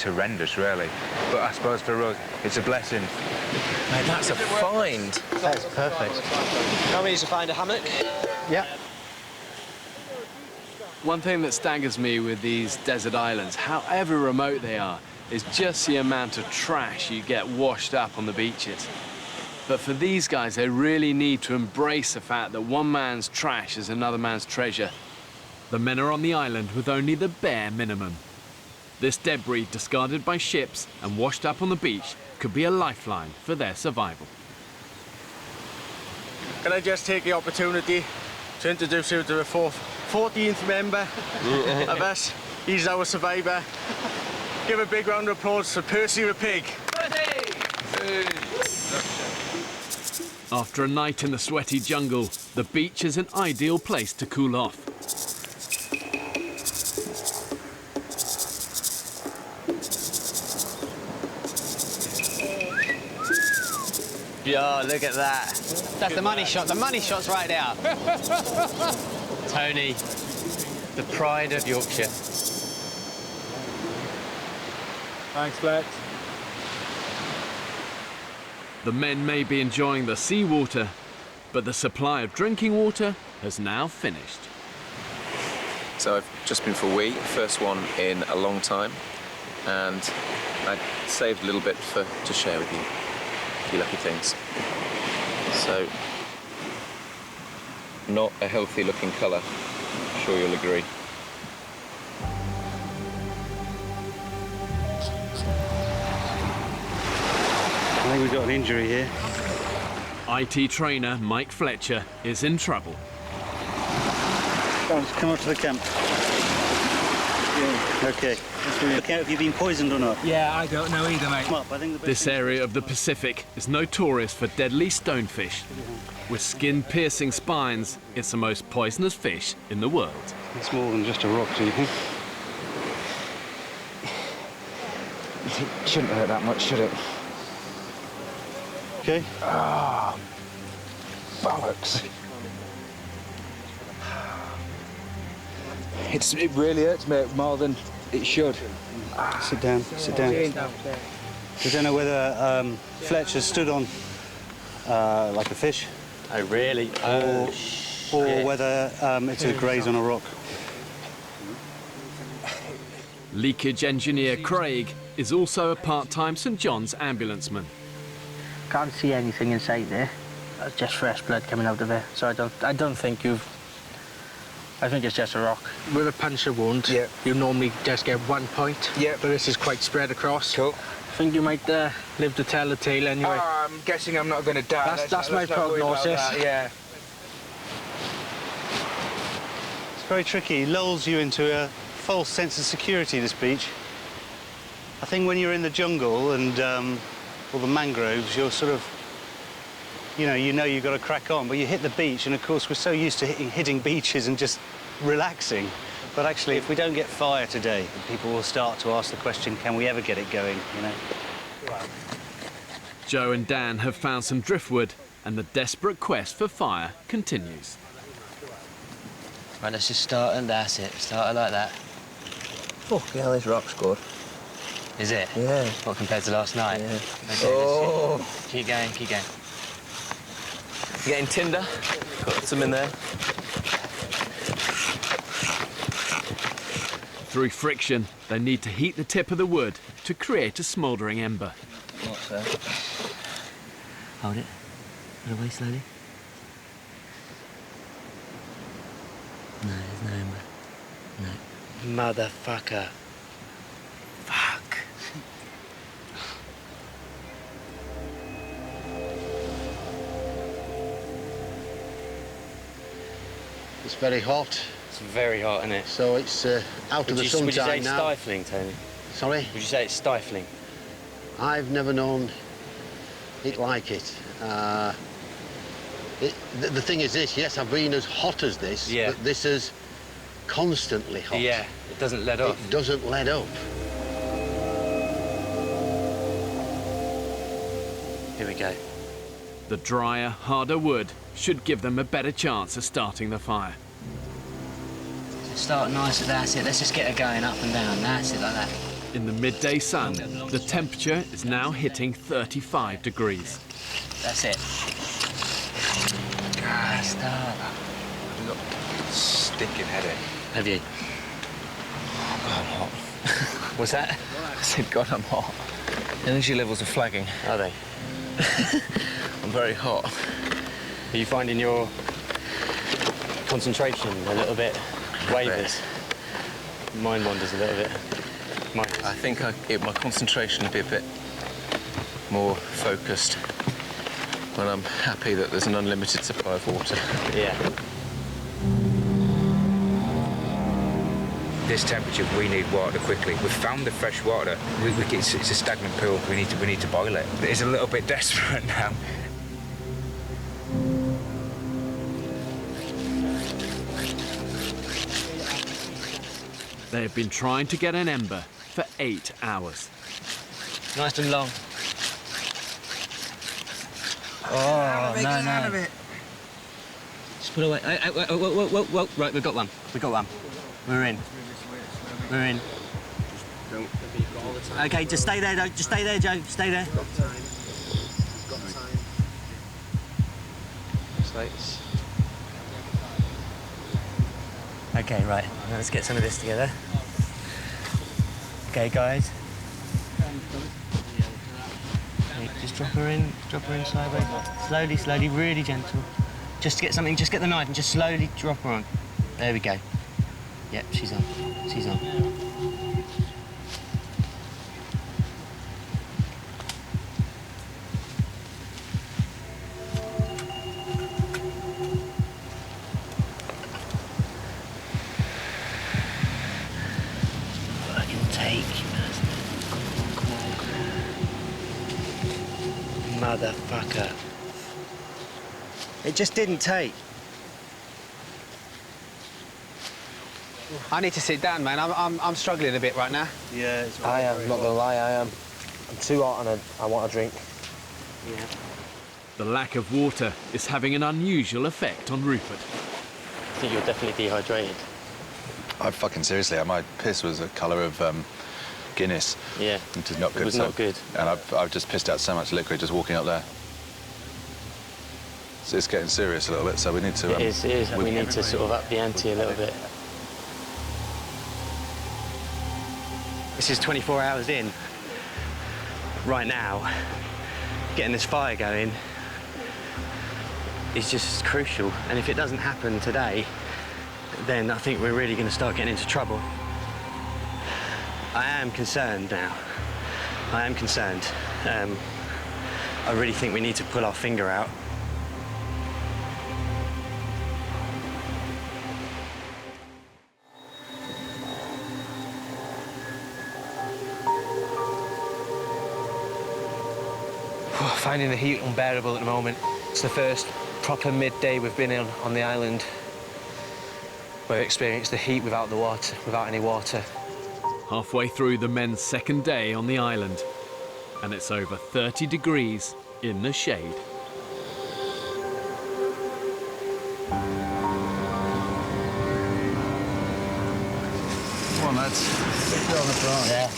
horrendous, really. But I suppose for us, it's a blessing. Mate, that's a find. That's perfect. How many to find a hammock? Yeah. One thing that staggers me with these desert islands, however remote they are, is just the amount of trash you get washed up on the beaches. But for these guys, they really need to embrace the fact that one man's trash is another man's treasure. The men are on the island with only the bare minimum. This debris, discarded by ships and washed up on the beach, could be a lifeline for their survival. Can I just take the opportunity to introduce you to the 14th member of us? He's our survivor. Give a big round of applause for Percy the pig. After a night in the sweaty jungle, the beach is an ideal place to cool off. Yo, look at that. That's the money shot. The money shot's right there. Tony, the pride of Yorkshire. Thanks, Flex. The men may be enjoying the seawater, but the supply of drinking water has now finished. So I've just been for a wee, first one in a long time, and I saved a little bit to share with you. You lucky things. So, not a healthy looking colour, I'm sure you'll agree. I think we've got an injury here. IT trainer Mike Fletcher is in trouble. Come up to the camp. Yeah. Okay. Look out if you've been poisoned or not. Yeah, I don't know either, mate. Come up, I think the best This area of the Pacific is notorious for deadly stonefish. With skin-piercing spines, it's the most poisonous fish in the world. It's more than just a rock, do you think? It shouldn't hurt that much, should it? Okay. Ah, bollocks. It really hurts me more than it should. Sit down, sit down. I don't know whether Fletcher stood on like a fish. Oh, really? Or whether it's a graze on a rock. Leakage engineer Craig is also a part-time St John's ambulanceman. Can't see anything inside there. That's just fresh blood coming out of it. So I don't think you've. I think it's just a rock. With a puncture wound, you normally just get 1 point. Yeah. But this is quite spread across. Cool. I think you might live to tell the tale anyway. Oh, I'm guessing I'm not going to die. That's my prognosis. Yeah. It's very tricky. It lulls you into a false sense of security, this beach. I think when you're in the jungle and all the mangroves, you're sort of, you know you've got to crack on, but you hit the beach, and of course we're so used to hitting beaches and just relaxing. But actually, if we don't get fire today, people will start to ask the question, can we ever get it going, you know? Joe and Dan have found some driftwood, and the desperate quest for fire continues. Right, let's just start, and that's it. Start it like that. Fucking hell, this rock's good. Is it? Yeah. What, compared to last night? Yeah. Okay, oh. Keep going, keep going. You getting tinder? Got some in there. Through friction, they need to heat the tip of the wood to create a smouldering ember. What's that? Hold it. Put it away slowly. No, there's no ember. No. Motherfucker. Fuck. It's very hot. It's very hot, isn't it? So it's out of the sunshine now. Would you say it's stifling, Tony? Sorry? Would you say it's stifling? I've never known it like it. The thing is this, yes, I've been as hot as this, but this is constantly hot. Yeah, it doesn't let up. It doesn't let up. Here we go. The drier, harder wood should give them a better chance of starting the fire. Start nice, that's it. Let's just get her going up and down. That's it, like that. In the midday sun, the temperature is now hitting 35 degrees. That's it. Ah, start. I've got a stinking headache. Have you? Oh, God, I'm hot. What's that? I said, God, I'm hot. Energy levels are flagging. Are they? I'm very hot. Are you finding your concentration a little bit wavers? Mine wanders a little bit. I think my concentration will be a bit more focused when I'm happy that there's an unlimited supply of water. Yeah. This temperature, we need water quickly. We've found the fresh water. It's a stagnant pool. We need to boil it. It's a little bit desperate now. They have been trying to get an ember for 8 hours. Nice and long. Oh, no. Just put away. Whoa. Right, we've got one. We're in. Okay, just stay there, Joe. Just stay there, Joe. Stay there. Got time. Slates. Okay, right. Now let's get some of this together. Okay, guys. Okay, just drop her in sideways. Slowly, really gentle. Just get something, just get the knife and just slowly drop her on. There we go. Yep, she's on. Motherfucker. It just didn't take. I need to sit down, man. I'm struggling a bit right now. Yeah, it's I am, not gonna lie, I am. I'm too hot and I want a drink. Yeah. The lack of water is having an unusual effect on Rupert. I think you're definitely dehydrated. Fucking seriously, my piss was the colour of Guinness. Yeah. It is not good. It was not good. And I've just pissed out so much liquid just walking up there. So it's getting serious a little bit, so we need to... It is. We need to sort of up the ante a little bit. This is 24 hours in. Right now, getting this fire going is just crucial. And if it doesn't happen today, then I think we're really going to start getting into trouble. I am concerned now. I am concerned. I really think we need to pull our finger out. Finding the heat unbearable at the moment. It's the first proper midday we've been on the island where we experienced the heat without any water. Halfway through the men's second day on the island, and it's over 30 degrees in the shade. Come on, lads. On the front. Yeah,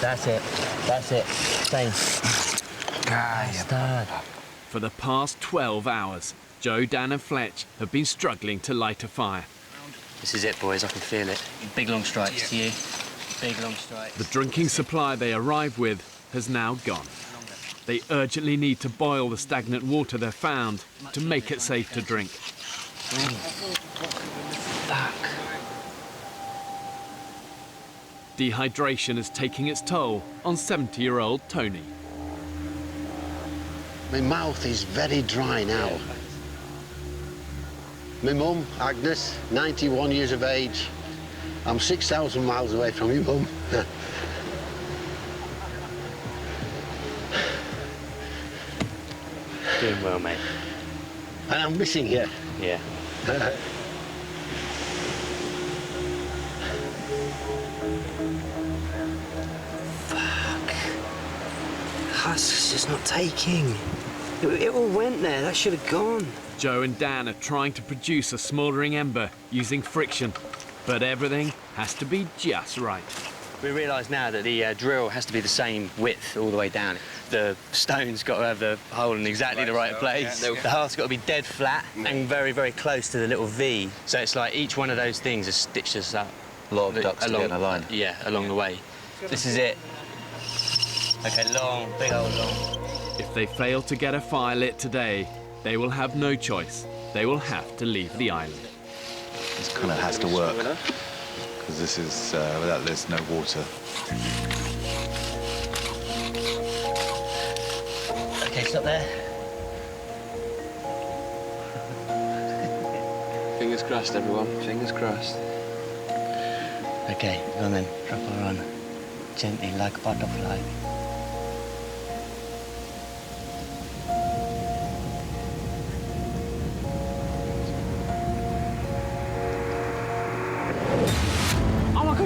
that's it. Same. Bastard. For the past 12 hours, Joe, Dan and Fletch have been struggling to light a fire. This is it, boys. I can feel it. Big long strikes to you. Big long strikes. The drinking supply they arrived with has now gone. They urgently need to boil the stagnant water they've found to make it safe to drink. Fuck. Dehydration is taking its toll on 70-year-old Tony. My mouth is very dry now. My mum, Agnes, 91 years of age. I'm 6,000 miles away from you, Mum. Doing well, mate. And I'm missing you. Yeah. Fuck. That's It's just not taking. It all went there. That should have gone. Joe and Dan are trying to produce a smouldering ember using friction, but everything has to be just right. We realise now that the drill has to be the same width all the way down. The stone's got to have the hole in exactly the right place. Yeah. The heart's got to be dead flat and very, very close to the little V. So it's like each one of those things has stitched us up. A lot of ducks to get in a line. Yeah, along the way. This is it. OK, long, big old long. If they fail to get a fire lit today, they will have no choice. They will have to leave the island. This kind of has to work, because this is, without this, no water. OK, stop there. Fingers crossed, everyone. Fingers crossed. OK, go on then. Drop her on. Gently, like a butterfly.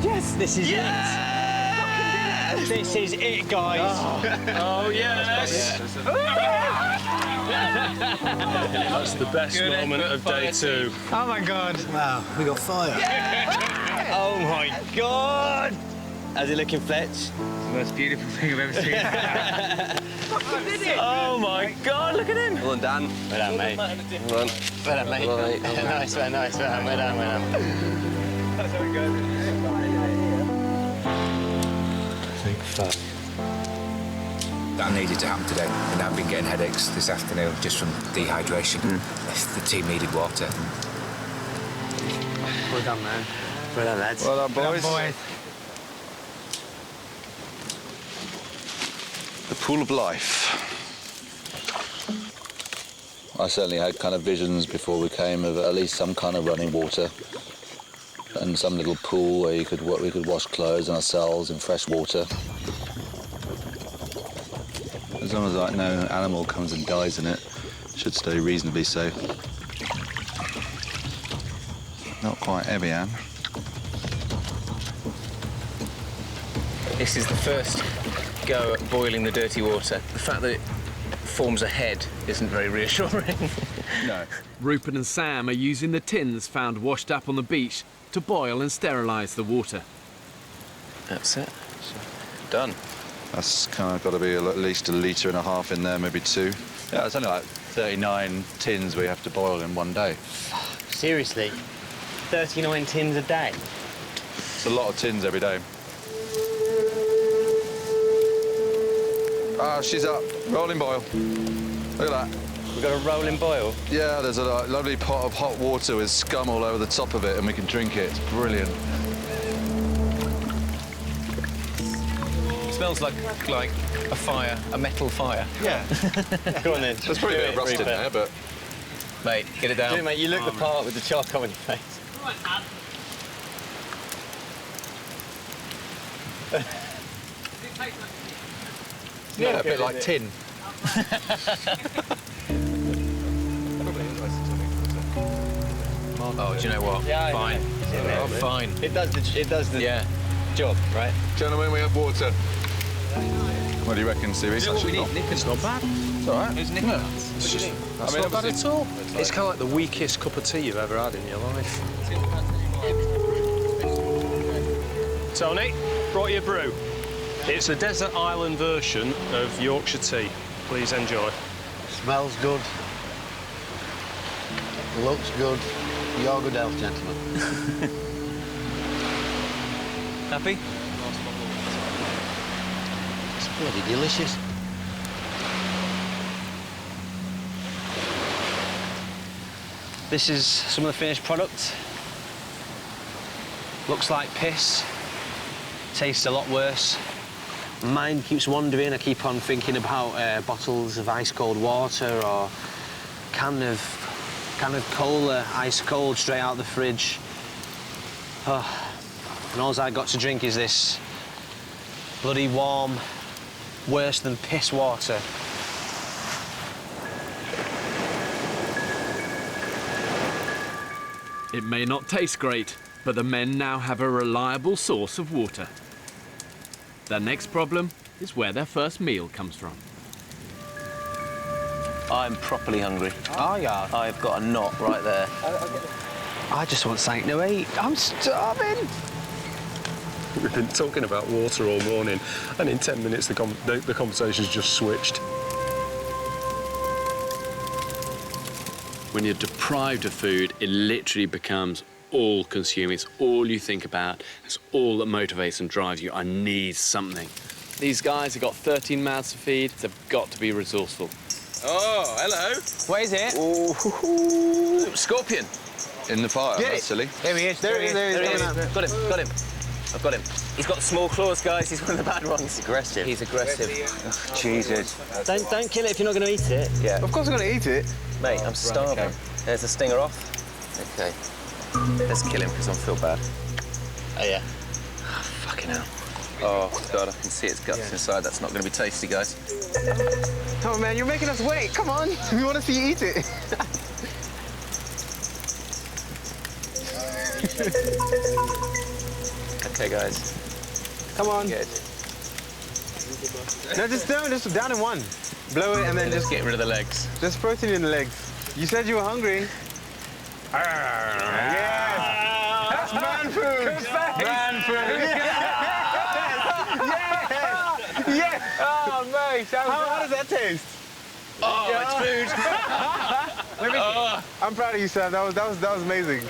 Yes! This is it. This is it, guys. Oh yes! That's the best moment of day 2. Oh my God! Wow, we got fire. Oh my God! How's it looking, Fletch? It's the most beautiful thing I've ever seen. Oh my God, look at him! Well done, Dan. Well done, mate. Well done. Well done, mate. Nice one, nice one. Well done, well done. That's how it goes. That needed to happen today, and I've been getting headaches this afternoon just from dehydration. The team needed water. Well done, man. Well done, lads. Well done, boys. The pool of life. I certainly had kind of visions before we came of at least some kind of running water and some little pool where we could wash clothes and ourselves in fresh water. As long as like no animal comes and dies in it, it should stay reasonably safe. Not quite heavy, Anne. This is the first go at boiling the dirty water. The fact that it forms a head isn't very reassuring. No. Rupert and Sam are using the tins found washed up on the beach to boil and sterilise the water. That's it. Done. That's kind of got to be at least 1.5 litres in there, maybe 2. Yeah, it's only like 39 tins we have to boil in one day. Seriously? 39 tins a day? It's a lot of tins every day. Ah, she's up. Rolling boil. Look at that. We've got a rolling boil? Yeah, there's a lovely pot of hot water with scum all over the top of it, and we can drink it. It's brilliant. It smells like a fire, a metal fire. Yeah. Go on then. There's probably a bit of rust in there, but... Mate, get it down. Do it, mate. You look the part with the charcoal on your face. Yeah, a bit like tin. Oh, do you know what? Yeah, fine. Oh, fine. It does the job, right? Gentlemen, we have water. What do you reckon, Stevie? It's not bad. It's all right. It's Nick. It's just, that's not bad at all. It's kind of like the weakest cup of tea you've ever had in your life. Tony, brought you a brew. It's a desert island version of Yorkshire tea. Please enjoy. Smells good. Looks good. You're good health, gentlemen. Happy? It's bloody delicious. This is some of the finished product. Looks like piss. Tastes a lot worse. Mind keeps wandering. I keep on thinking about bottles of ice cold water or can of cola, ice cold, straight out of the fridge. Oh. And all I got to drink is this bloody warm, worse than piss water. It may not taste great, but the men now have a reliable source of water. Their next problem is where their first meal comes from. I'm properly hungry. Oh, yeah. I've got a knot right there. I just want something to eat. I'm starving. We've been talking about water all morning, and in 10 minutes the conversation's just switched. When you're deprived of food, it literally becomes all-consuming. It's all you think about. It's all that motivates and drives you. I need something. These guys have got 13 mouths to feed. They've got to be resourceful. Oh, hello. What is it? Ooh. Scorpion. In the fire, that's silly. There he is. There he is. Got him. I've got him. He's got small claws, guys. He's one of the bad ones. Aggressive. He's aggressive. Oh, Jesus. Don't kill it if you're not going to eat it. Yeah. Of course I'm going to eat it. Mate, I'm starving. Right, okay. There's the stinger off. Okay. Let's kill him because I feel bad. Oh, yeah. Oh, fucking hell. Oh, God, I can see its guts inside. That's not going to be tasty, guys. Oh, man, you're making us wait. Come on. We want to see you eat it. Okay, guys. Come on. Good. No, just down in one. Blow it and then just get rid of the legs. There's protein in the legs. You said you were hungry. Yes! That's man food! Man food! Yes! Yes! Oh, mate! How does that taste? Oh, it's food! I'm proud of you, Sam. That was amazing.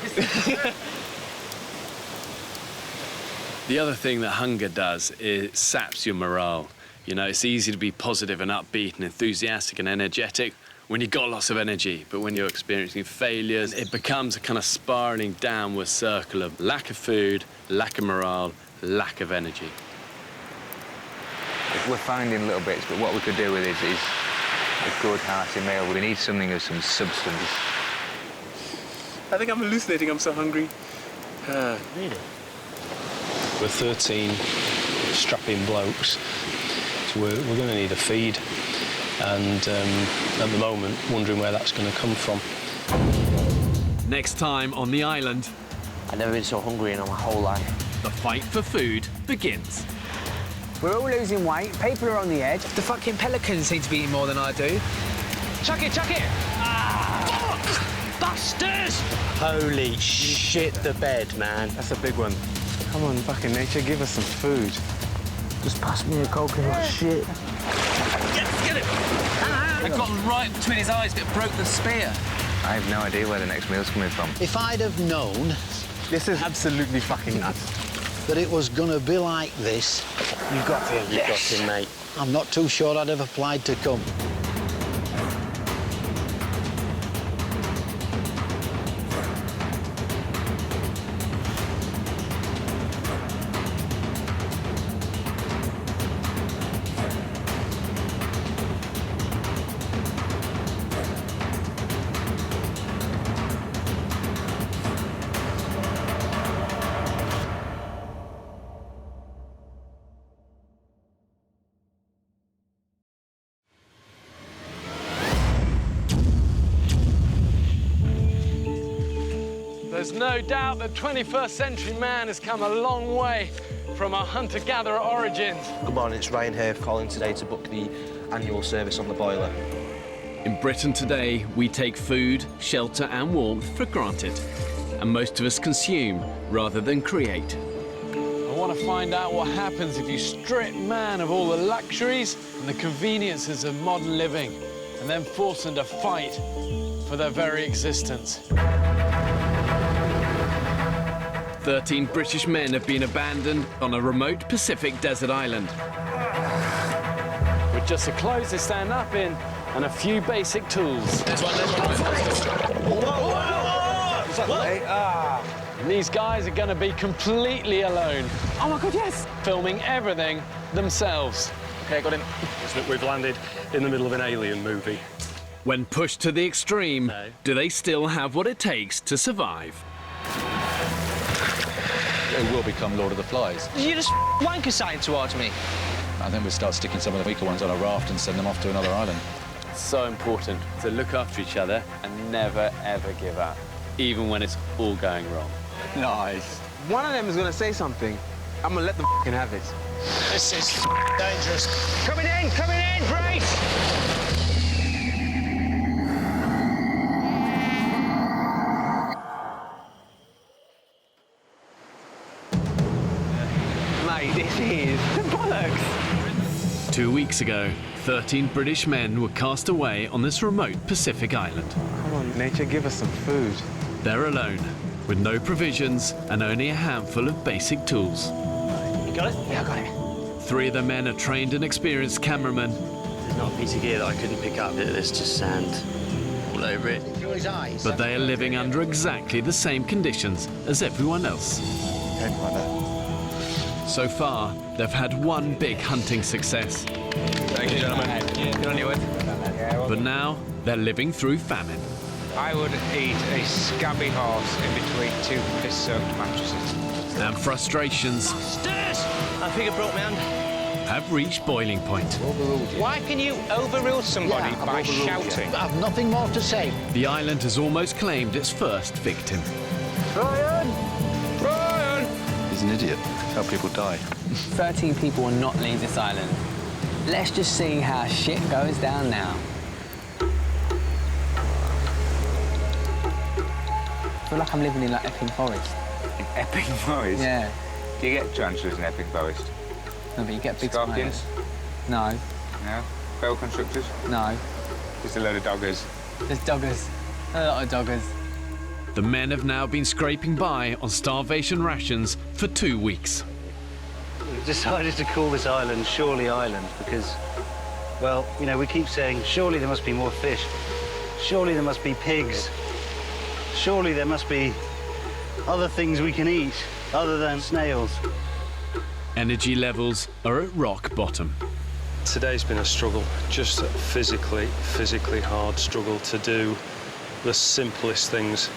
The other thing that hunger does is it saps your morale. You know, it's easy to be positive and upbeat and enthusiastic and energetic when you've got lots of energy, but when you're experiencing failures, it becomes a kind of spiralling downward circle of lack of food, lack of morale, lack of energy. We're finding little bits, but what we could do with it is a good hearty meal. We need something of some substance. I think I'm hallucinating. I'm so hungry. Really? We're 13 strapping blokes, so we're going to need a feed. And at the moment, wondering where that's going to come from. Next time on the island, I've never been so hungry in my whole life. the fight for food begins. We're all losing weight. People are on the edge. The fucking pelicans seem to be eating more than I do. Chuck it, chuck it! Ah! Fuck! Busters! Holy shit, the bed, man. That's a big one. Come on, fucking nature, give us some food. Just pass me a coconut shit. Get it! I got right between his eyes, but it broke the spear. I have no idea where the next meal's coming from. If I'd have known... This is absolutely fucking nuts. ...that it was going to be like this... You've got him. You've got him, mate. I'm not too sure I'd have applied to come. There's no doubt that 21st century man has come a long way from our hunter-gatherer origins. Good morning, it's Ryan here calling today to book the annual service on the boiler. In Britain today, we take food, shelter and warmth for granted. And most of us consume rather than create. I want to find out what happens if you strip man of all the luxuries and the conveniences of modern living and then force them to fight for their very existence. 13 British men have been abandoned on a remote Pacific desert island. With just the clothes they stand up in and a few basic tools. And these guys are going to be completely alone. Oh my God, yes! Filming everything themselves. OK, got him. We've landed in the middle of an alien movie. When pushed to the extreme, do they still have what it takes to survive? It will become Lord of the Flies. Did you just wank a sign towards me? I think we'll start sticking some of the weaker ones on a raft and send them off to another island. It's so important to look after each other and never, ever give up, even when it's all going wrong. Nice. One of them is going to say something. I'm going to let them have it. This is dangerous. Coming in, brace! Jeez, bollocks. 2 weeks ago, 13 British men were cast away on this remote Pacific island. Come on, nature, give us some food. They're alone, with no provisions and only a handful of basic tools. You got it? Yeah, I got it. 3 of the men are trained and experienced cameramen. There's not a piece of gear that I couldn't pick up. There's just sand all over it. But they are living under exactly the same conditions as everyone else. So far, they've had one big hunting success. Thank you, gentlemen. Good on you, Ed. But now, they're living through famine. I would eat a scabby horse in between 2 piss-soaked mattresses. And frustrations Stairs! I think I broke my hand. have reached boiling point. Why can you overrule somebody by shouting? I have nothing more to say. The island has almost claimed its first victim. Brian! Brian! He's an idiot. That's how people die. 13 people will not leave this island. Let's just see how shit goes down now. I feel like I'm living in like Epping Forest. In Epping Forest? Yeah. Do you get tarantulas in Epping Forest? No, but you get big Scorpions? spiders. No. No? Boa constrictors? No. Just a load of doggers. There's doggers. A lot of doggers. The men have now been scraping by on starvation rations for 2 weeks. We've decided to call this island Surely Island because, well, you know, we keep saying, surely there must be more fish. Surely there must be pigs. Surely there must be other things we can eat other than snails. Energy levels are at rock bottom. Today's been a struggle, just a physically hard struggle to do the simplest things.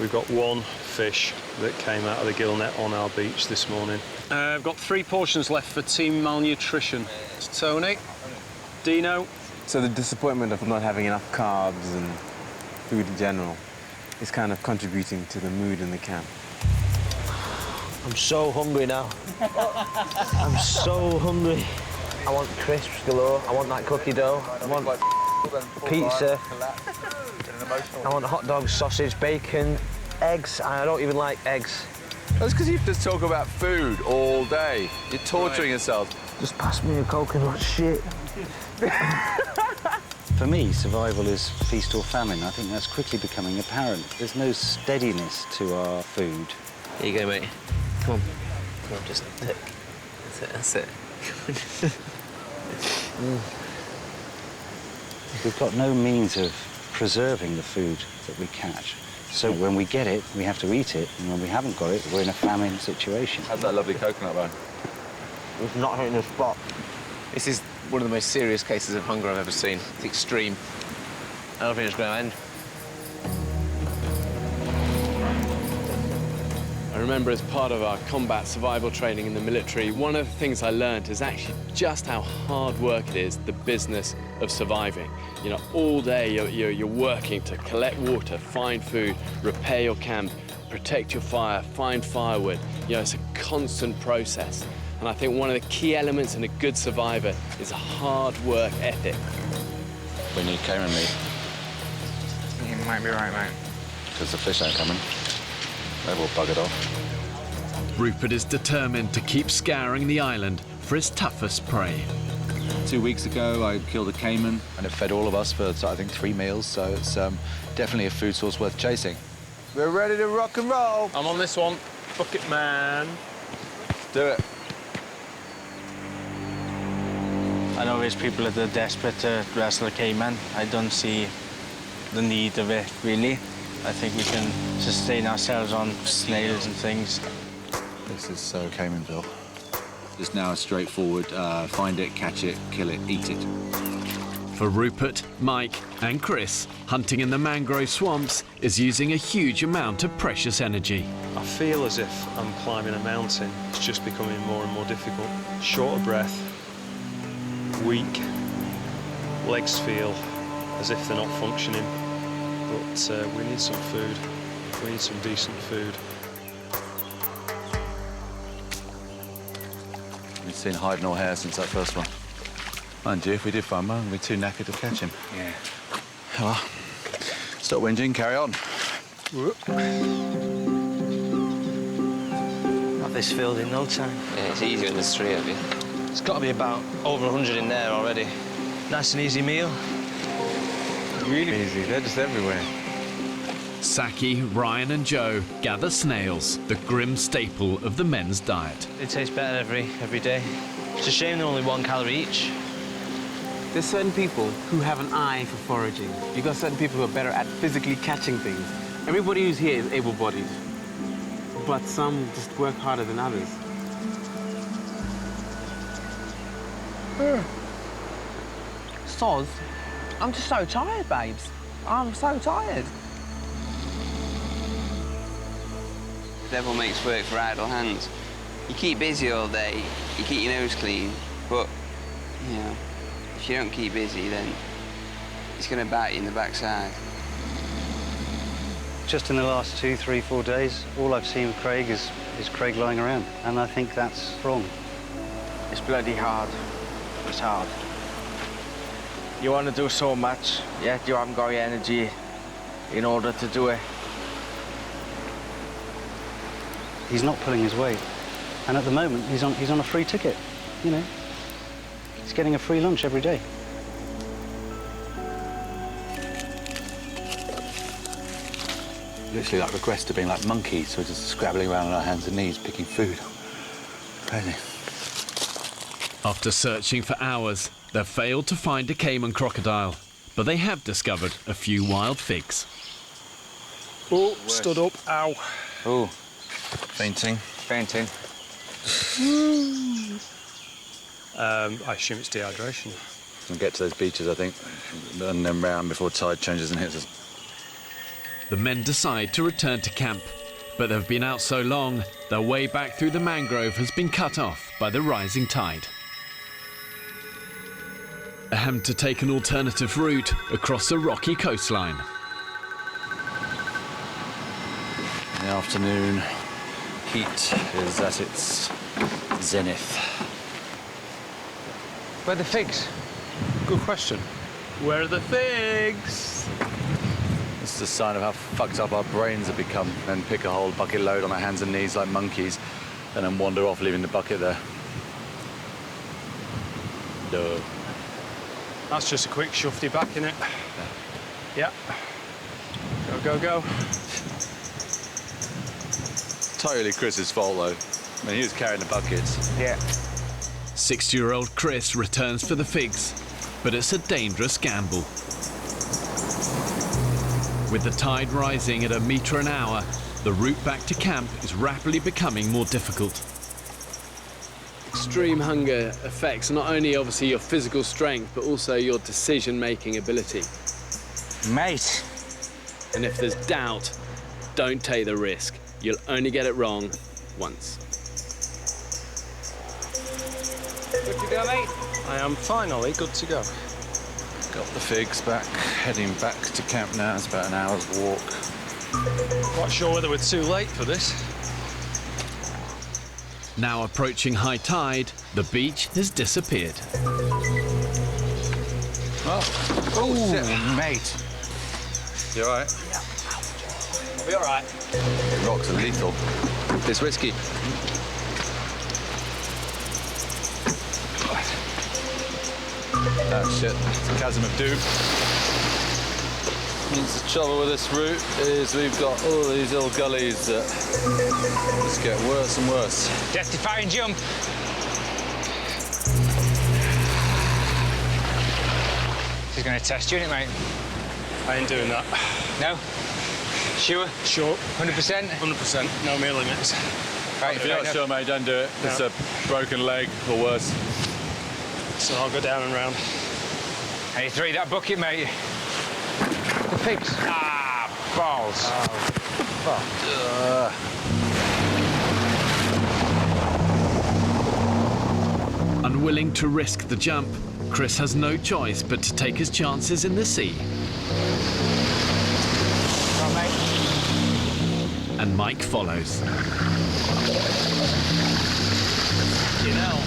We've got one fish that came out of the gill net on our beach this morning. I've got 3 portions left for Team Malnutrition. It's Tony, Dino. So the disappointment of not having enough carbs and food in general is kind of contributing to the mood in the camp. I'm so hungry now. I'm so hungry. I want crisps galore. I want that cookie dough. I want pizza. I want hot dogs, sausage, bacon, eggs. I don't even like eggs. That's because you just talk about food all day. You're torturing yourself. Just pass me a coconut shit. For me, survival is feast or famine. I think that's quickly becoming apparent. There's no steadiness to our food. Here you go, mate. Come on. Come on, just tick. That's it. We've got no means of preserving the food that we catch. So when we get it, we have to eat it, and when we haven't got it, we're in a famine situation. How's that lovely coconut bone? It's not hitting the spot. This is one of the most serious cases of hunger I've ever seen. It's extreme. I don't think it's going to end. I remember as part of our combat survival training in the military, one of the things I learned is actually just how hard work it is, the business of surviving. You know, all day you're working to collect water, find food, repair your camp, protect your fire, find firewood. You know, it's a constant process. And I think one of the key elements in a good survivor is a hard work ethic. We need caiman meat. You might be right, mate. Because the fish ain't coming. They've all buggered off. Rupert is determined to keep scouring the island for his toughest prey. 2 weeks ago, I killed a caiman, and it fed all of us for, I think, 3 meals, so it's definitely a food source worth chasing. We're ready to rock and roll. I'm on this one. Bucket man. Do it. I know there's people that are desperate to wrestle a caiman. I don't see the need of it, really. I think we can sustain ourselves on snails and things. This is so Caymanville. It's now straightforward. Find it, catch it, kill it, eat it. For Rupert, Mike and Chris, hunting in the mangrove swamps is using a huge amount of precious energy. I feel as if I'm climbing a mountain. It's just becoming more and more difficult. Short of breath, weak, legs feel as if they're not functioning. But we need some food. We need some decent food. We've seen hide nor hair since that first one. Mind you, if we did find one, we'd be too knackered to catch him. Yeah. Well, stop whinging, carry on. Nothing. this filled in no time. Yeah, it's easier when there's 3 of you. It's got to be about over 100 in there already. Nice and easy meal. Really easy, they're just everywhere. Saki, Ryan and Joe gather snails, the grim staple of the men's diet. It tastes better every day. It's a shame they're only 1 calorie each. There's certain people who have an eye for foraging. You've got certain people who are better at physically catching things. Everybody who's here is able-bodied, but some just work harder than others. Soz, I'm just so tired, babes. I'm so tired. Devil makes work for idle hands. You keep busy all day, you keep your nose clean, but, you know, if you don't keep busy, then it's going to bite you in the backside. Just in the last 2, 3, 4 days, all I've seen of Craig is Craig lying around, and I think that's wrong. It's bloody hard. It's hard. You want to do so much, yet you haven't got the energy in order to do it. He's not pulling his weight, and at the moment he's on a free ticket. You know, he's getting a free lunch every day. Literally like regressed to being like monkeys, so just scrabbling around on our hands and knees, picking food. Crazy. After searching for hours, they've failed to find a caiman crocodile, but they have discovered a few wild figs. Oh, stood up. Ow. Oh, fainting. Fainting. I assume it's dehydration. We'll get to those beaches, I think, and then round before tide changes and hits us. The men decide to return to camp, but they've been out so long, their way back through the mangrove has been cut off by the rising tide. They have to take an alternative route across a rocky coastline. In the afternoon, heat is at its zenith. Where are the figs? Good question. Where are the figs? This is a sign of how fucked up our brains have become. Then pick a whole bucket load on our hands and knees like monkeys, and then wander off, leaving the bucket there. Duh. That's just a quick shufty back, innit? Yeah. Go, go, go. Totally Chris's fault, though. I mean, he was carrying the buckets. Yeah. 60-year-old Chris returns for the figs, but it's a dangerous gamble. With the tide rising at 1 metre an hour, the route back to camp is rapidly becoming more difficult. Extreme hunger affects not only obviously your physical strength, but also your decision-making ability. Mate. And if there's doubt, don't take the risk. You'll only get it wrong once. Good to go, mate? I am finally good to go. Got the figs back, heading back to camp now. It's about an hour's walk. Quite sure whether we're too late for this. Now approaching high tide, the beach has disappeared. Oh, shit. Mate. You all right? Yeah. I'll be all right. Rocks are lethal. There's whiskey. Oh shit, it's a chasm of doom. Means the trouble with this route is we've got all these little gullies that just get worse and worse. Death-defying jump. She's going to test you, isn't it, mate? I ain't doing that. No? Sure? Sure. 100%? 100%. No meal limits. Right, If you're not sure, mate, don't do it. No. It's a broken leg or worse. So I'll go down and round. Hey, 3, that bucket, mate. The pigs. Ah, balls. Unwilling to risk the jump, Chris has no choice but to take his chances in the sea. Come on, mate. And Mike follows. You know.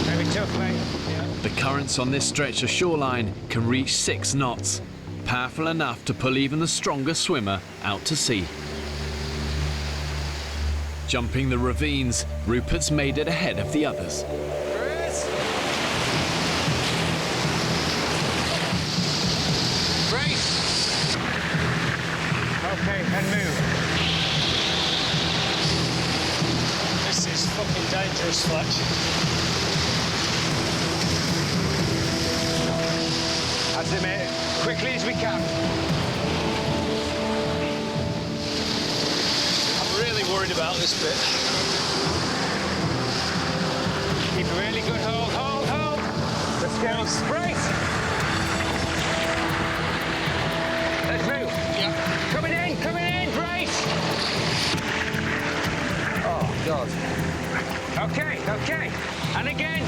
Maybe tough, mate. Yeah. The currents on this stretch of shoreline can reach 6 knots, powerful enough to pull even the strongest swimmer out to sea. Jumping the ravines, Rupert's made it ahead of the others. Brace! Okay, and move. This is fucking dangerous, Fletch. That's it, mate. Quickly as we can. I'm really worried about this bit. Keep a really good hold, hold, hold. Let's go. Brace! Let's move. Yeah. Coming in, brace! Oh, God. Okay, okay. And again.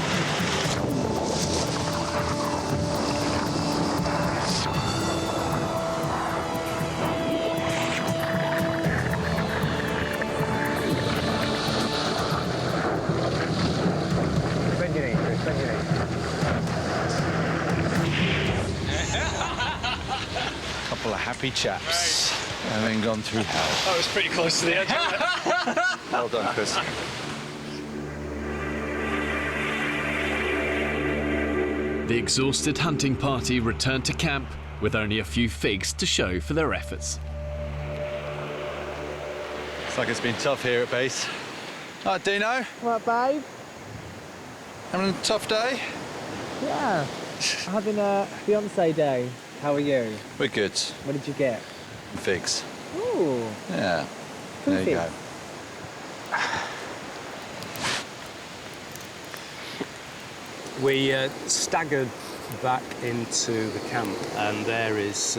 Couple of happy chaps, having gone through hell. I was pretty close to the edge. Well done, Chris. The exhausted hunting party returned to camp with only a few figs to show for their efforts. Looks like it's been tough here at base. All right, Dino. What, babe? Having a tough day? Yeah. Having a fiance day. How are you? We're good. What did you get? Figs. Ooh. Yeah. Two There you go. We staggered back into the camp, and there is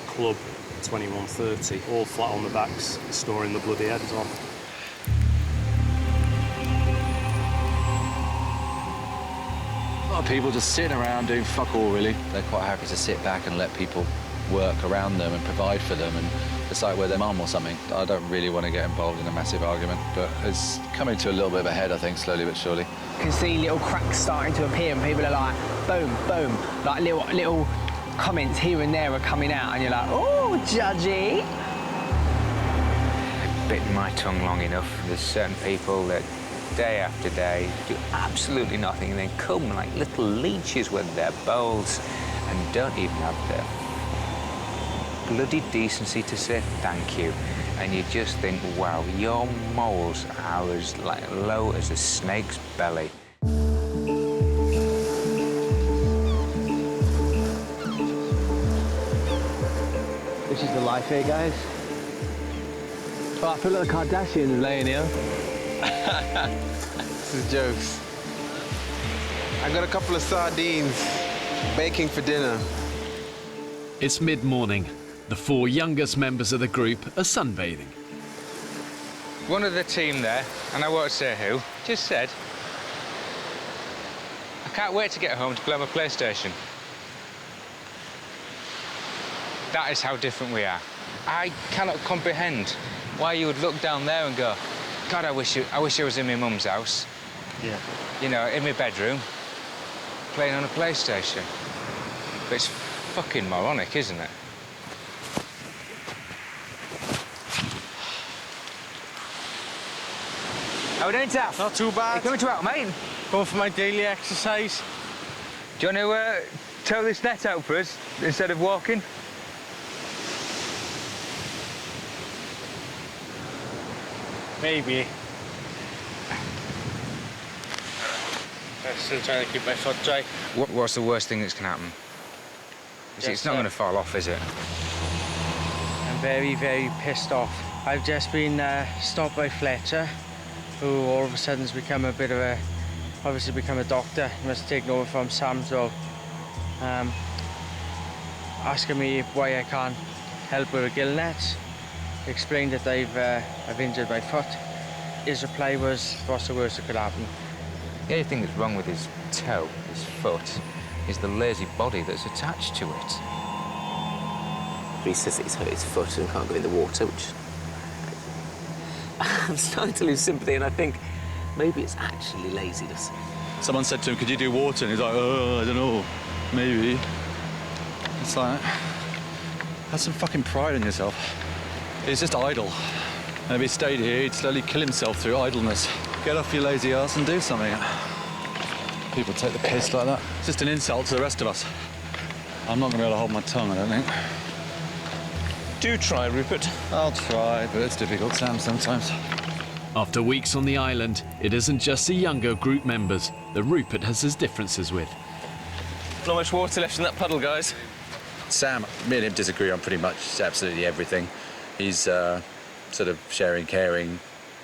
Club 2130, all flat on the backs, snoring the bloody heads off. A lot of people just sitting around doing fuck all, really. They're quite happy to sit back and let people work around them and provide for them, and it's like we're their mum or something. I don't really want to get involved in a massive argument, but it's coming to a little bit of a head, I think, slowly but surely. You can see little cracks starting to appear, and people are like, boom, boom, like little comments here and there are coming out, and you're like, oh, judgy. Bitten my tongue long enough. There's certain people that day after day do absolutely nothing and then come like little leeches with their bowls and don't even have the bloody decency to say thank you. And you just think, wow, your moles are as low as a snake's belly. This is the life here, guys. Oh, I feel like the Kardashians laying here. This is jokes. I got a couple of sardines baking for dinner. It's mid-morning. The 4 youngest members of the group are sunbathing. One of the team there, and I won't say who, just said, I can't wait to get home to play on my PlayStation. That is how different we are. I cannot comprehend why you would look down there and go, God, I wish I was in my mum's house. Yeah. You know, in my bedroom, playing on a PlayStation. But it's fucking moronic, isn't it? How are we doing, Taff? Not too bad. Hey, coming to help, mate? Going for my daily exercise. Do you want to tow this net out for us instead of walking? Maybe. I'm still trying to keep my foot dry. What's the worst thing that's going to happen? It's not going to fall off, is it? I'm very, very pissed off. I've just been stopped by Fletcher, who all of a sudden has become a bit of a, obviously become a doctor. He must have taken over from Sam, so asking me why I can't help with a gill net. Explained that I've injured my foot. His reply was, what's the worst that could happen? The only thing that's wrong with his toe, his foot, is the lazy body that's attached to it. He says that he's hurt his foot and can't go in the water, which... I'm starting to lose sympathy, and I think maybe it's actually laziness. Someone said to him, could you do water? And he's like, oh, I don't know, maybe. It's like, have some fucking pride in yourself. It's just idle. And if he stayed here, he'd slowly kill himself through idleness. Get off your lazy ass and do something. People take the piss like that. It's just an insult to the rest of us. I'm not going to be able to hold my tongue, I don't think. Do try, Rupert. I'll try, but it's difficult, Sam, sometimes. After weeks on the island, it isn't just the younger group members that Rupert has his differences with. Not much water left in that puddle, guys. Sam, me and him disagree on pretty much absolutely everything. He's sort of sharing, caring,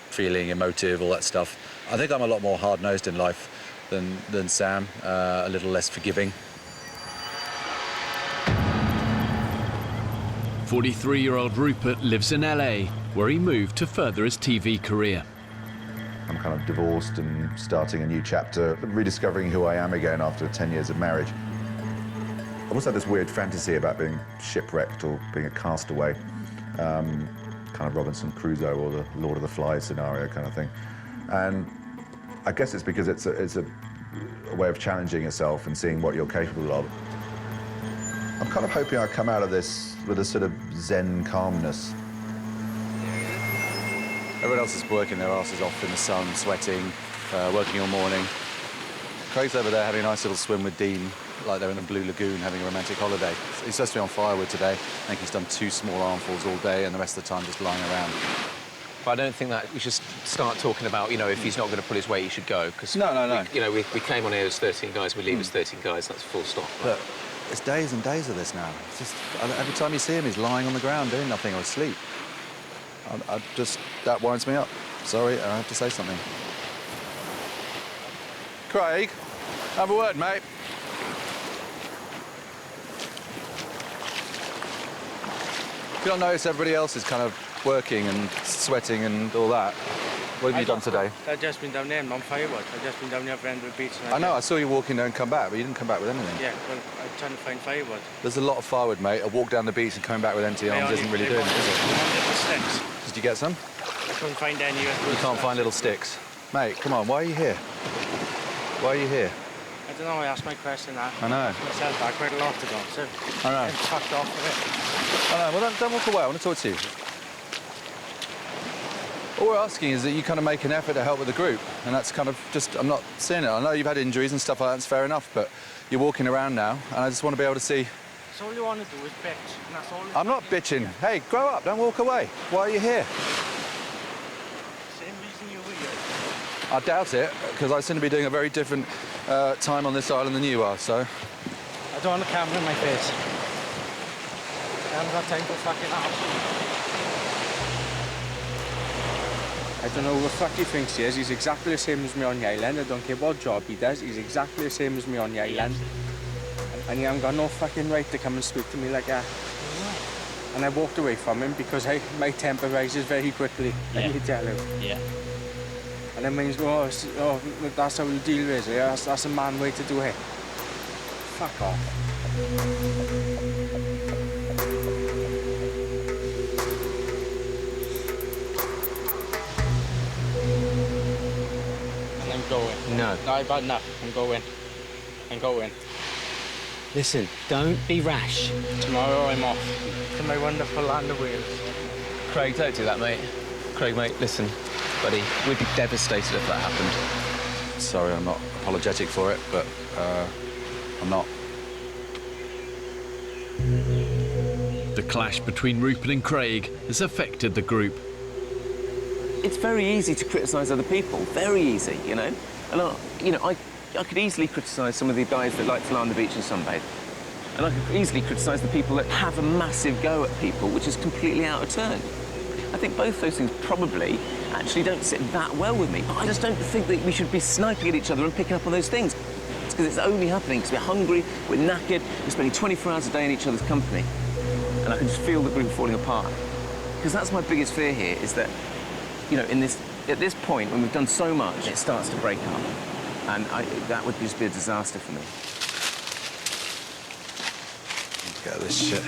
feeling, emotive, all that stuff. I think I'm a lot more hard-nosed in life than Sam, a little less forgiving. 43-year-old Rupert lives in LA, where he moved to further his TV career. I'm kind of divorced and starting a new chapter, rediscovering who I am again after 10 years of marriage. I also had this weird fantasy about being shipwrecked or being a castaway, kind of Robinson Crusoe or the Lord of the Flies scenario kind of thing. And I guess it's because it's a way of challenging yourself and seeing what you're capable of. I'm kind of hoping I come out of this with a sort of zen calmness. Everyone else is working their asses off in the sun, sweating, working all morning. Craig's over there having a nice little swim with Dean, like they're in the Blue Lagoon having a romantic holiday. He's supposed to be on firewood today. I think he's done 2 small armfuls all day and the rest of the time just lying around. But I don't think that we should start talking about, you know, if he's not going to pull his weight, he should go. Cause No. We came on here as 13 guys, we leave as 13 guys, that's full stop. But it's days and days of this now. It's just, every time you see him, he's lying on the ground doing nothing or asleep. That winds me up. Sorry, I have to say something. Craig, have a word, mate. You don't notice everybody else is kind of working and sweating and all that. What have you done today? I've just been down there on firewood. I've just been down there around the beach. I know, I saw you walking there and come back, but you didn't come back with anything. Yeah, well, I'm trying to find firewood. There's a lot of firewood, mate. A walk down the beach and coming back with empty arms isn't really doing it, is it? Did you get some? I couldn't find any. You can't find little sticks. Mate, come on, why are you here? Why are you here? I don't know, I asked my question now. I know. Myself back quite a lot ago, so I know. I'm fucked off with I know, well don't walk away, I want to talk to you. All we're asking is that you kind of make an effort to help with the group, and that's kind of just, I'm not seeing it. I know you've had injuries and stuff like that, it's fair enough, but you're walking around now, and I just want to be able to see. So all you want to do is bitch, and that's all. I'm not bitching. Hey, grow up, don't walk away. Why are you here? Same reason you were here. I doubt it, because I seem to be doing a very different time on this island than you are, so. I don't want a camera in my face. I haven't got time for fucking out. I don't know who the fuck he thinks he is. He's exactly the same as me on the island. I don't care what job he does. He's exactly the same as me on the island. And he hasn't got no fucking right to come and speak to me like that. And I walked away from him because my temper rises very quickly. Let me tell you. Yeah. And then when he's going, oh, that's how the deal is. Yeah? That's a man way to do it. Fuck off. Going. No, I've had enough. I'm going. Listen, don't be rash. Tomorrow I'm off to my wonderful land of Wales. Craig, don't do that, mate. Craig, mate, listen, buddy, we'd be devastated if that happened. Sorry, I'm not apologetic for it, but I'm not. The clash between Rupert and Craig has affected the group. It's very easy to criticise other people, very easy, you know? And, I could easily criticise some of the guys that like to lie on the beach and sunbathe. And I could easily criticise the people that have a massive go at people, which is completely out of turn. I think both those things probably actually don't sit that well with me. But I just don't think that we should be sniping at each other and picking up on those things. It's because it's only happening because we're hungry, we're knackered, we're spending 24 hours a day in each other's company. And I can just feel the group falling apart. Because that's my biggest fear here, is that you know, at this point, when we've done so much, it starts to break up. And that would just be a disaster for me. Get this shit.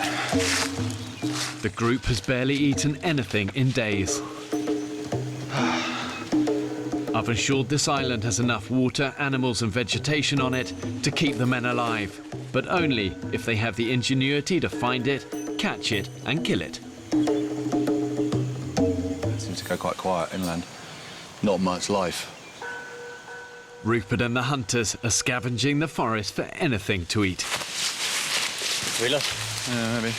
The group has barely eaten anything in days. I've ensured this island has enough water, animals and vegetation on it to keep the men alive, but only if they have the ingenuity to find it, catch it and kill it. It seems to to go quite quiet inland. Not much life. Rupert and the hunters are scavenging the forest for anything to eat. We look? Yeah, maybe.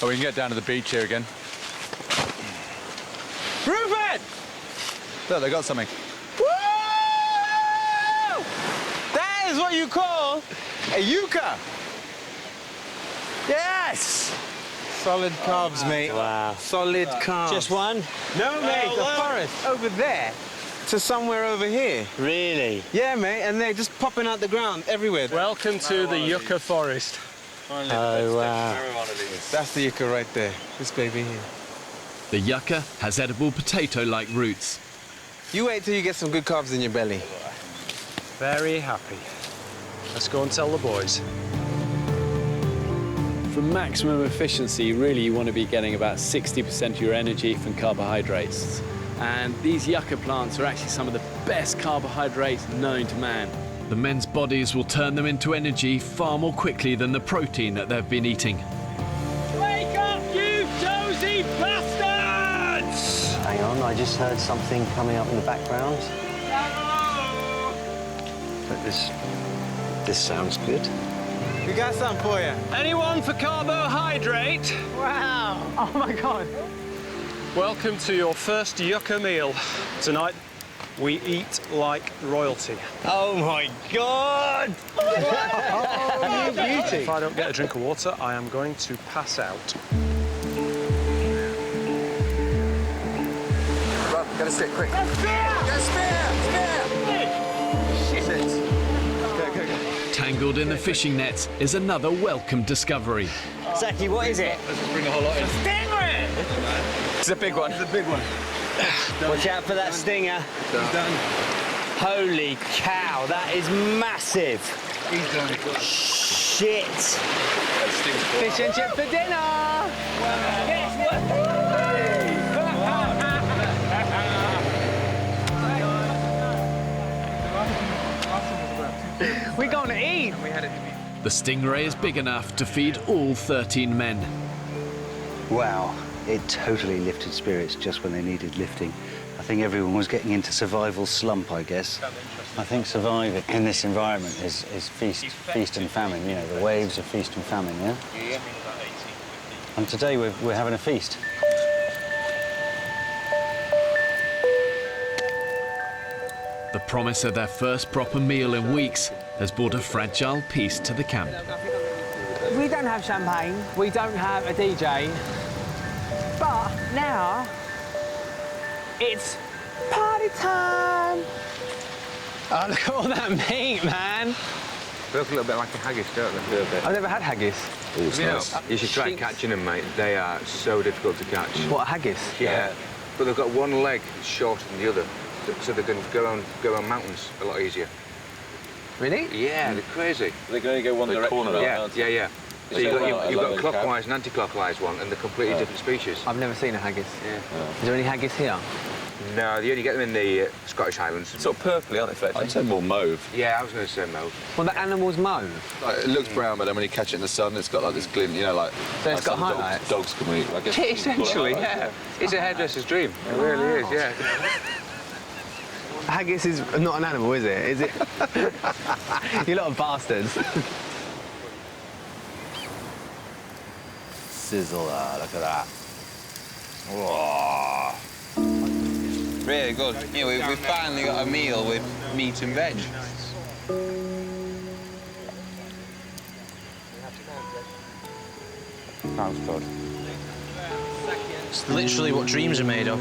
Oh, we can get down to the beach here again. Rupert! Look, they got something. Woo! That is what you call a yucca. Yes! Solid carbs, mate. Wow. Solid carbs. Just one? No, mate, the forest over there to somewhere over here. Really? Yeah, mate, and they're just popping out the ground everywhere. Welcome to the yucca forest. Oh, wow. That's the yucca right there, this baby here. The yucca has edible potato-like roots. You wait till you get some good carbs in your belly. Very happy. Let's go and tell the boys. For maximum efficiency, really you want to be getting about 60% of your energy from carbohydrates. And these yucca plants are actually some of the best carbohydrates known to man. The men's bodies will turn them into energy far more quickly than the protein that they've been eating. Wake up, you dozy bastards! Hang on, I just heard something coming up in the background. But this sounds good. We got something for you. Anyone for carbohydrate? Wow! Oh my God! Welcome to your first yucca meal. Tonight, we eat like royalty. Oh my God! Oh, you beauty! If I don't get a drink of water, I am going to pass out. Run, get a stick, quick. A spear! Get a spear! Shit! Tangled in the fishing nets is another welcome discovery. Zaki, what is it? Let's just bring the whole lot in. Stingray! It's a big one. It's a big one. Watch out for that stinger. He's done. Holy cow, that is massive. He's done. Shit. Fish and chip for dinner! We're going to eat! The stingray is big enough to feed all 13 men. Wow, it totally lifted spirits just when they needed lifting. I think everyone was getting into survival slump, I guess. I think surviving in this environment is feast and famine, you know, the waves of feast and famine, yeah? Yeah. And today we're having a feast. The promise of their first proper meal in weeks has brought a fragile peace to the camp. We don't have champagne, we don't have a DJ, but now it's party time! Oh, look at all that meat, man! They look a little bit like a haggis, don't they? I've never had haggis. You should try catching them, mate. They are so difficult to catch. What, a haggis? Yeah. But they've got one leg shorter than the other, so they can go around mountains a lot easier. Really? Yeah, they're crazy. They're going to go one direction. Yeah. So you've got a clockwise and anti-clockwise one, and they're completely different species. I've never seen a haggis. Yeah. Is there any haggis here? No, you only get them in the Scottish Highlands. Sort of purpley, aren't they, Fletch? I'd say more mauve. Yeah, I was going to say mauve. Well, the animal's mauve. Like, it looks brown, but then when you catch it in the sun, it's got like this glint, you know, like... So it's got some highlights? Dogs can eat, I guess. Essentially, yeah. It's a hairdresser's dream. It really is, yeah. Haggis is not an animal, is it? Is it? You lot of bastards. Sizzle, look at that. Whoa. Really good. Yeah, we finally got a meal with meat and veg. Sounds good. It's literally what dreams are made of.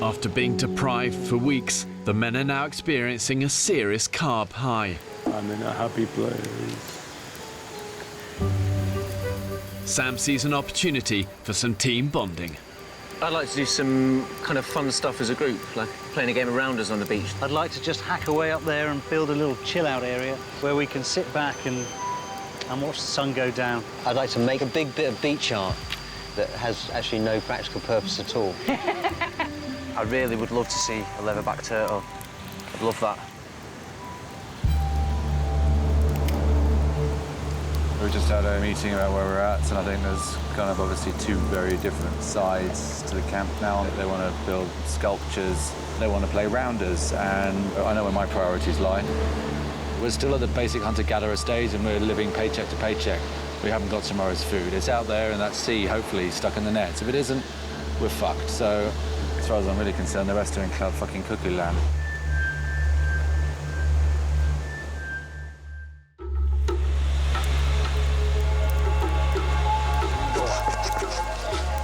After being deprived for weeks, the men are now experiencing a serious carb high. I'm in a happy place. Sam sees an opportunity for some team bonding. I'd like to do some kind of fun stuff as a group, like playing a game of rounders on the beach. I'd like to just hack away up there and build a little chill-out area where we can sit back and watch the sun go down. I'd like to make a big bit of beach art that has actually no practical purpose at all. I really would love to see a leatherback turtle. I'd love that. We've just had a meeting about where we're at, and I think there's kind of obviously two very different sides to the camp now. They want to build sculptures, they want to play rounders, and I know where my priorities lie. We're still at the basic hunter-gatherer stage, and we're living paycheck to paycheck. We haven't got tomorrow's food. It's out there in that sea, hopefully stuck in the nets. If it isn't, we're fucked. So, as far as I'm really concerned, the rest are in cloud fucking cuckoo land.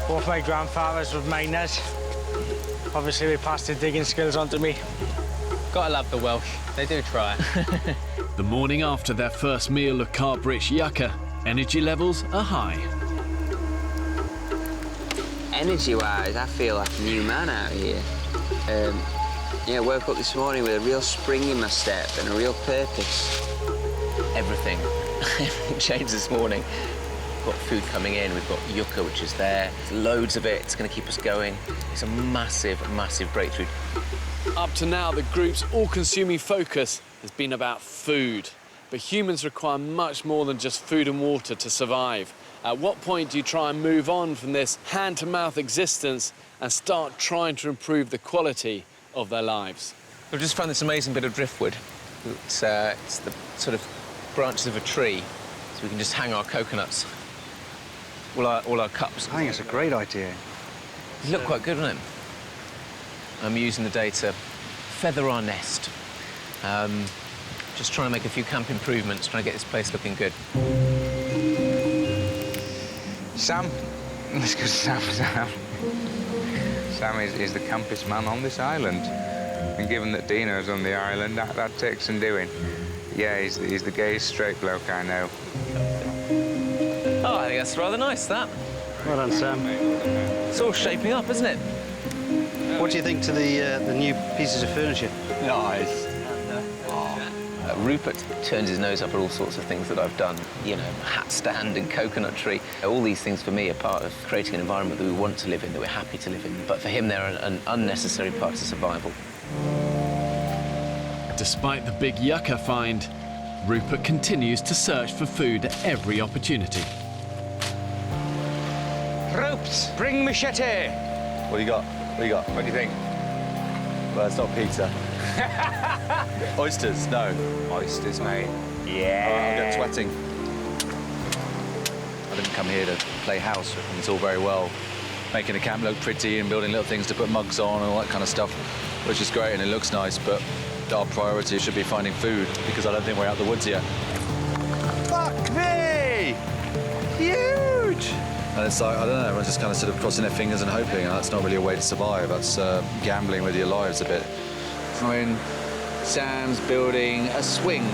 Both my grandfathers were miners. Obviously, they passed their digging skills on to me. Gotta love the Welsh. They do try. The morning after their first meal of carb-rich yucca, energy levels are high. Energy-wise, I feel like a new man out here. Yeah, I woke up this morning with a real spring in my step and a real purpose. Everything. Everything changed this morning. We've got food coming in, we've got yucca, which is there. There's loads of it, it's going to keep us going. It's a massive, massive breakthrough. Up to now, the group's all-consuming focus has been about food. But humans require much more than just food and water to survive. At what point do you try and move on from this hand-to-mouth existence and start trying to improve the quality of their lives? We've just found this amazing bit of driftwood. It's the sort of branches of a tree, so we can just hang our coconuts. All our cups. I think it's a great idea. They look quite good, don't it? I'm using the day to feather our nest. Just trying to make a few camp improvements, trying to get this place looking good. Sam. Let's go, Sam. Sam is the campest man on this island. And given that Dino's on the island, that takes some doing. Yeah, he's the gayest straight bloke I know. Oh, I think that's rather nice, that. Well done, Sam. It's all shaping up, isn't it? What do you think to the new pieces of furniture? Nice. Rupert turns his nose up at all sorts of things that I've done. You know, hat stand and coconut tree. All these things for me are part of creating an environment that we want to live in, that we're happy to live in. But for him, they're an unnecessary part of survival. Despite the big yucca find, Rupert continues to search for food at every opportunity. Ropes, bring machete. What do you got? What do you got? What do you think? Well, it's not pizza. Oysters? No. Oysters, mate. Yeah. I'm sweating. I didn't come here to play house. It's all very well making the camp look pretty and building little things to put mugs on and all that kind of stuff, which is great and it looks nice, but our priority should be finding food because I don't think we're out the woods yet. Fuck me! Huge! And it's like, I don't know, everyone's just kind of sort of crossing their fingers and hoping, and that's not really a way to survive. That's gambling with your lives a bit. I mean, Sam's building a swing.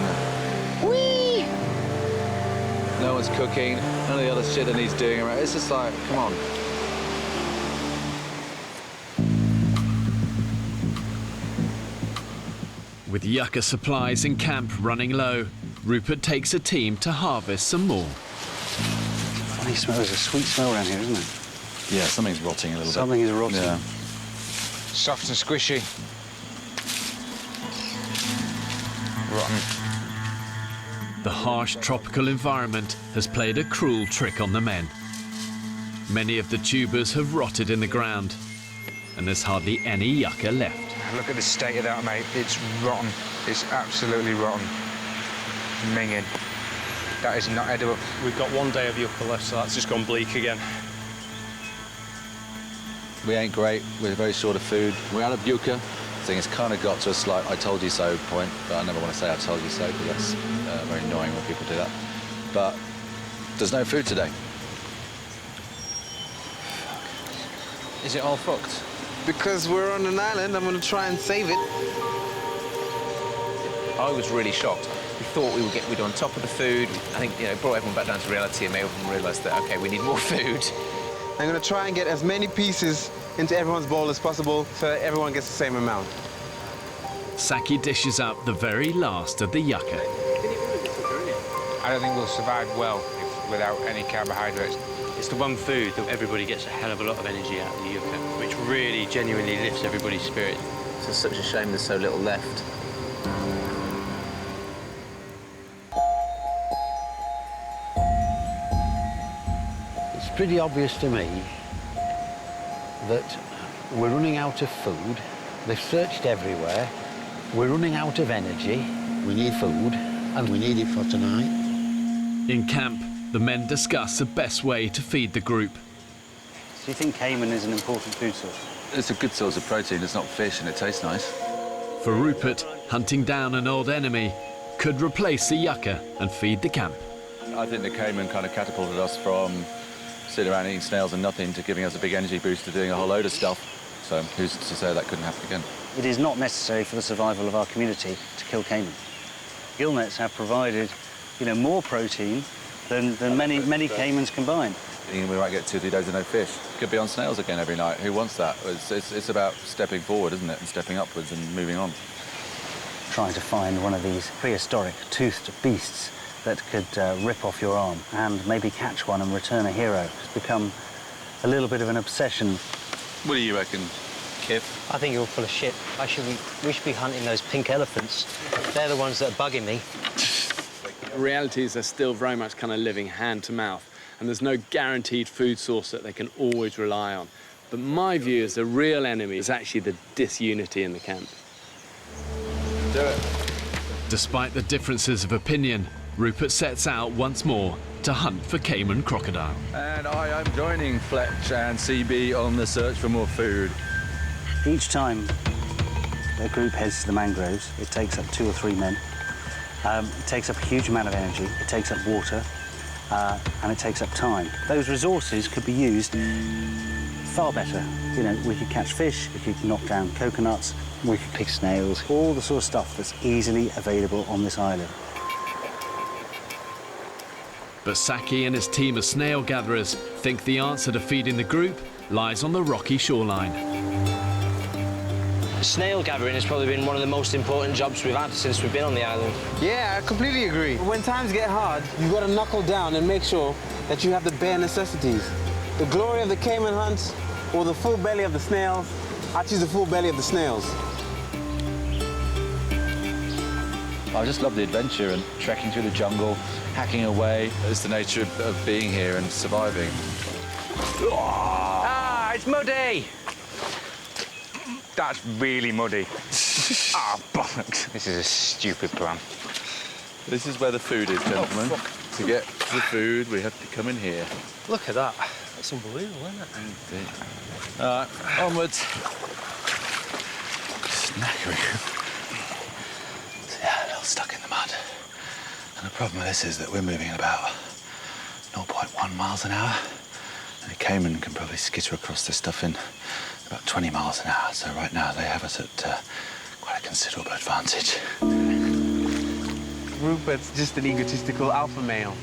Whee! No one's cooking, none of the other shit that he's doing around. It's just like, come on. With yucca supplies in camp running low, Rupert takes a team to harvest some more. Funny smell. There's a sweet smell around here, isn't there? Yeah, something's rotting a little bit. Something is rotting. Yeah. Soft and squishy. Rotten. The harsh tropical environment has played a cruel trick on the men. Many of the tubers have rotted in the ground, and there's hardly any yucca left. Look at the state of that, mate. It's rotten. It's absolutely rotten. Minging. That is not edible. We've got 1 day of yucca left, so that's just gone bleak again. We ain't great. We're very short of food. We're out of yucca. I think it's kind of got to a slight I told you so point, but I never want to say I told you so because that's very annoying when people do that. But there's no food today. Is it all fucked? Because we're on an island, I'm going to try and save it. I was really shocked. We thought we'd on top of the food. I think, you know, brought everyone back down to reality and made everyone realise that, OK, we need more food. I'm going to try and get as many pieces into everyone's bowl as possible so that everyone gets the same amount. Saki dishes up the very last of the yucca. I don't think we'll survive well without any carbohydrates. It's the one food that everybody gets a hell of a lot of energy out of the yucca, which really genuinely lifts everybody's spirit. It's just such a shame there's so little left. pretty obvious to me that we're running out of food. They've searched everywhere. We're running out of energy. We need food, and we need it for tonight. In camp, the men discuss the best way to feed the group. Do you think caiman is an important food source? It's a good source of protein. It's not fish and it tastes nice. For Rupert, hunting down an old enemy could replace the yucca and feed the camp. I think the caiman kind of catapulted us from sitting around eating snails and nothing to giving us a big energy boost to doing a whole load of stuff. So who's to say that couldn't happen again? It is not necessary for the survival of our community to kill caiman. Gill nets have provided, more protein than many caimans combined. We might get 2 or 3 days of no fish. Could be on snails again every night. Who wants that? It's about stepping forward, isn't it? And stepping upwards and moving on. Trying to find one of these prehistoric toothed beasts that could rip off your arm and maybe catch one and return a hero has become a little bit of an obsession. What do you reckon, Kip? I think you're full of shit. We should be hunting those pink elephants. They're the ones that are bugging me. The reality is they're still very much kind of living hand to mouth, and there's no guaranteed food source that they can always rely on. But my view is the real enemy is actually the disunity in the camp. Do it. Despite the differences of opinion, Rupert sets out once more to hunt for caiman crocodile. And I am joining Fletch and CB on the search for more food. Each time the group heads to the mangroves, it takes up 2 or 3 men. It takes up a huge amount of energy, it takes up water, and it takes up time. Those resources could be used far better. We could catch fish, we could knock down coconuts, we could pick snails, all the sort of stuff that's easily available on this island. But Saki and his team of snail gatherers think the answer to feeding the group lies on the rocky shoreline. Snail gathering has probably been one of the most important jobs we've had since we've been on the island. Yeah, I completely agree. When times get hard, you've got to knuckle down and make sure that you have the bare necessities. The glory of the caiman hunt or the full belly of the snails, I choose the full belly of the snails. I just love the adventure and trekking through the jungle, hacking away. It's the nature of being here and surviving. Ah, it's muddy! That's really muddy. Ah, bollocks. This is a stupid plan. This is where the food is, gentlemen. To get to the food, we have to come in here. Look at that. That's unbelievable, isn't it? All right, onwards. Snackering. Yeah, a little stuck in the mud. And the problem with this is that we're moving at about 0.1 miles an hour. And a caiman can probably skitter across this stuff in about 20 miles an hour. So right now they have us at quite a considerable advantage. Rupert's just an egotistical alpha male.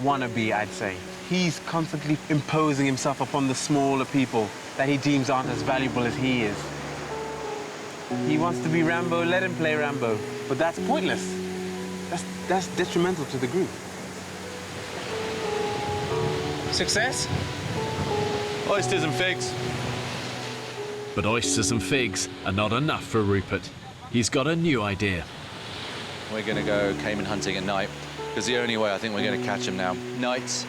Wannabe, I'd say. He's constantly imposing himself upon the smaller people that he deems aren't as valuable as he is. He wants to be Rambo, let him play Rambo. But that's pointless. That's detrimental to the group. Success? Oysters and figs. But oysters and figs are not enough for Rupert. He's got a new idea. We're going to go caiman hunting at night, because the only way I think we're going to catch them now. Nights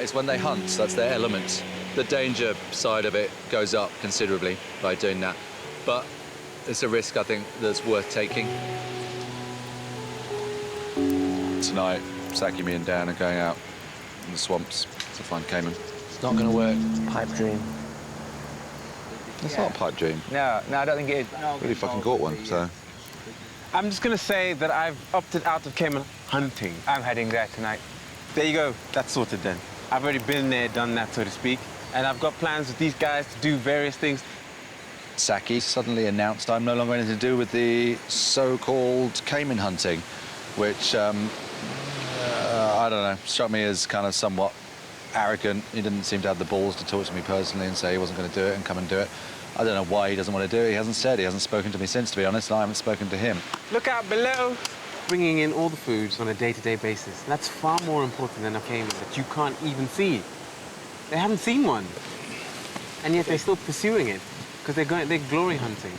is when they hunt, so that's their element. The danger side of it goes up considerably by doing that. But it's a risk, I think, that's worth taking. Tonight, Saki, me and Dan are going out in the swamps to find caiman. It's not going to work. Pipe dream. It's not a pipe dream. No, I don't think it is. Really fucking caught one, so... I'm just going to say that I've opted out of caiman hunting. I'm heading there tonight. There you go. That's sorted then. I've already been there, done that, so to speak. And I've got plans with these guys to do various things. Saki suddenly announced I'm no longer anything to do with the so-called caiman hunting, which, I don't know, struck me as kind of somewhat arrogant. He didn't seem to have the balls to talk to me personally and say he wasn't going to do it and come and do it. I don't know why he doesn't want to do it. He hasn't said. He hasn't spoken to me since, to be honest, and I haven't spoken to him. Look out below. Bringing in all the foods on a day-to-day basis. That's far more important than a caiman that you can't even see. They haven't seen one. And yet they're still pursuing it because they're glory hunting.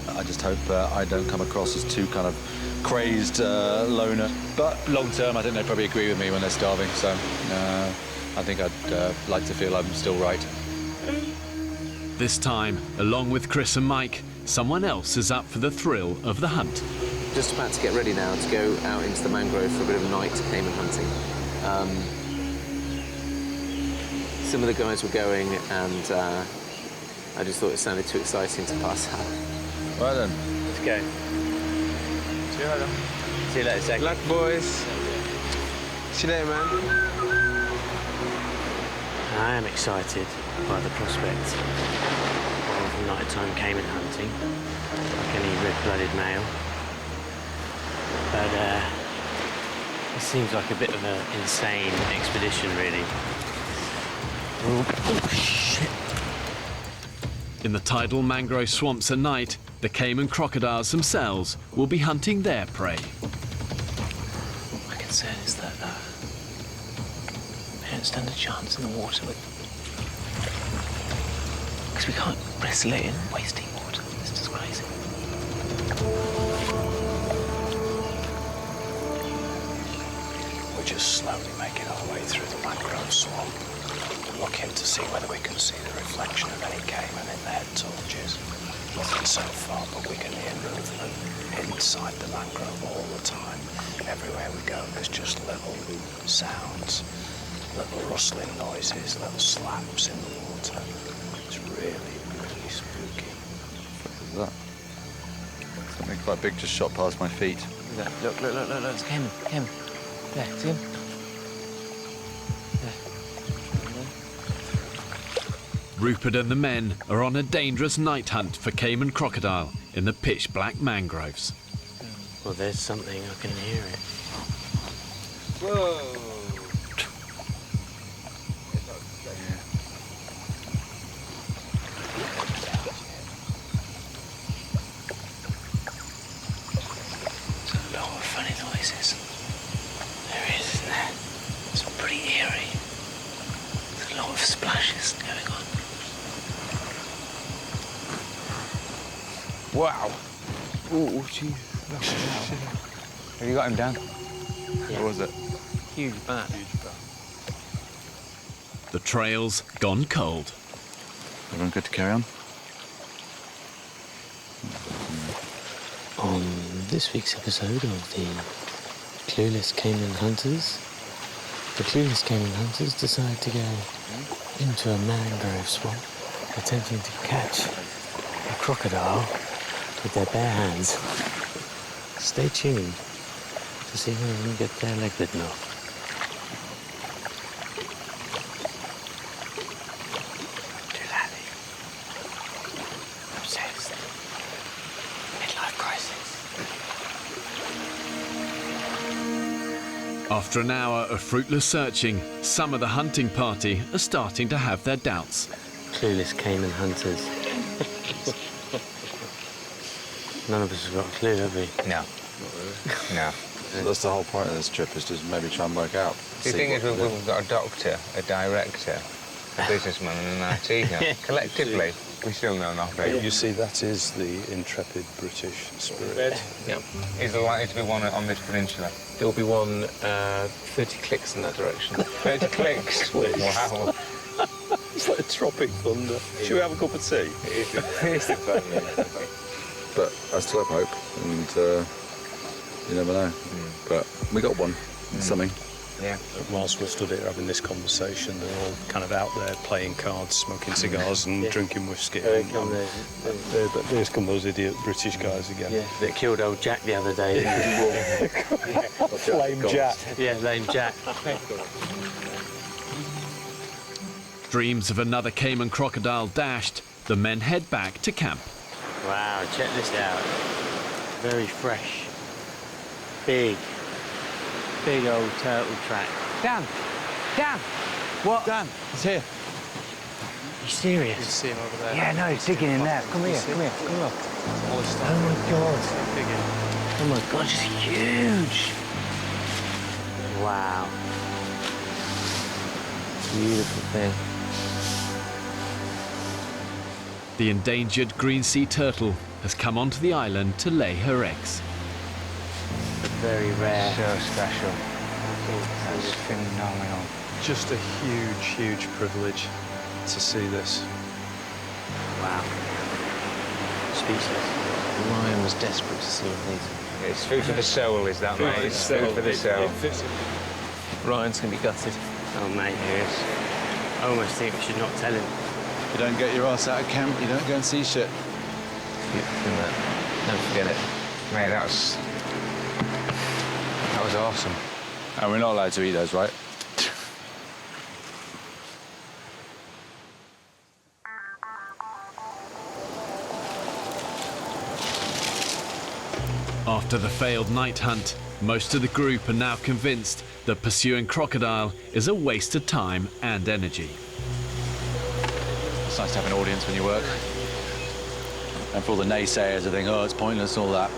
I just hope I don't come across as too kind of crazed loner. But long term, I think they probably agree with me when they're starving. So I think I'd like to feel I'm still right. This time, along with Chris and Mike, someone else is up for the thrill of the hunt. Just about to get ready now to go out into the mangrove for a bit of night caiman hunting. Some of the guys were going, and I just thought it sounded too exciting to pass up. Right then. Let's go. See you later. See you later, Zach. Luck, boys. See you later, man. I am excited by the prospect of nighttime caiman hunting, like any red-blooded male. But it seems like a bit of an insane expedition, really. Oh, shit. In the tidal mangrove swamps at night, the caiman crocodiles themselves will be hunting their prey. My concern is that they don't stand a chance in the water because we can't wrestle it in wasting water. It's just crazy. We're just slowly making our way through the mangrove swamp, looking to see whether we can see the reflection of any caiman in their torches. Nothing so far, but we can hear movement inside the mangrove all the time. Everywhere we go, there's just little sounds, little rustling noises, little slaps in the water. It's really, really spooky. What is that? Something quite big just shot past my feet. Look, it's a caiman. There, see him? Rupert and the men are on a dangerous night hunt for caiman crocodile in the pitch-black mangroves. Well, there's something, I can hear it. Whoa! There's a lot of funny noises. There is, isn't there? It's pretty eerie. There's a lot of splashes going on. Wow. Oh, jeez. Have you got him down? Yeah. What was it? Huge bat. The trail's gone cold. Everyone good to carry on? On this week's episode of the Clueless Caiman Hunters, the Clueless Caiman Hunters decide to go into a mangrove swamp, attempting to catch a crocodile with their bare hands. Stay tuned to see whether we can get their leg bitten off. Too laddie. Obsessed. Midlife crisis. After an hour of fruitless searching, some of the hunting party are starting to have their doubts. Clueless Caiman Hunters. None of us have got a clue, have we? No. No. That's the whole point of this trip, is to maybe try and work out. The thing is, we've got a doctor, a director, a businessman, and an IT guy. Collectively, we still know nothing. You see, that is the intrepid British spirit. Yeah. Is there likely to be one on this peninsula? There will be one 30 clicks in that direction. 30 clicks? Wow. It's like a tropic thunder. Should we have a cup of tea? But I still have hope, and you never know. But we got one, something. Yeah. Whilst we're stood here having this conversation, they're all kind of out there playing cards, smoking cigars and drinking whiskey. Here's come those idiot British guys again. Yeah, that killed old Jack the other day. Lame Jack. Yeah, lame Jack. Dreams of another caiman crocodile dashed, the men head back to camp. Wow, check this out. Very fresh. Big old turtle track. Dan! What? Dan, it's here. You serious? You see him over there? Yeah, no, he's digging in there. Come here, look. Oh my God. Oh my God, it's huge. Wow. Beautiful thing. The endangered green sea turtle has come onto the island to lay her eggs. Very rare. So special. That's phenomenal. Just a huge, huge privilege to see this. Wow. Speechless. Ryan was desperate to see these. It's food for the soul, is that, mate? It's food for the soul. Ryan's going to be gutted. Oh, mate, he is. I almost think we should not tell him. If you don't get your ass out of camp, you don't go and see shit. Don't forget it. Mate, that was awesome. And we're not allowed to eat those, right? After the failed night hunt, most of the group are now convinced that pursuing crocodile is a waste of time and energy. It's nice to have an audience when you work. And for all the naysayers who think, oh, it's pointless and all that,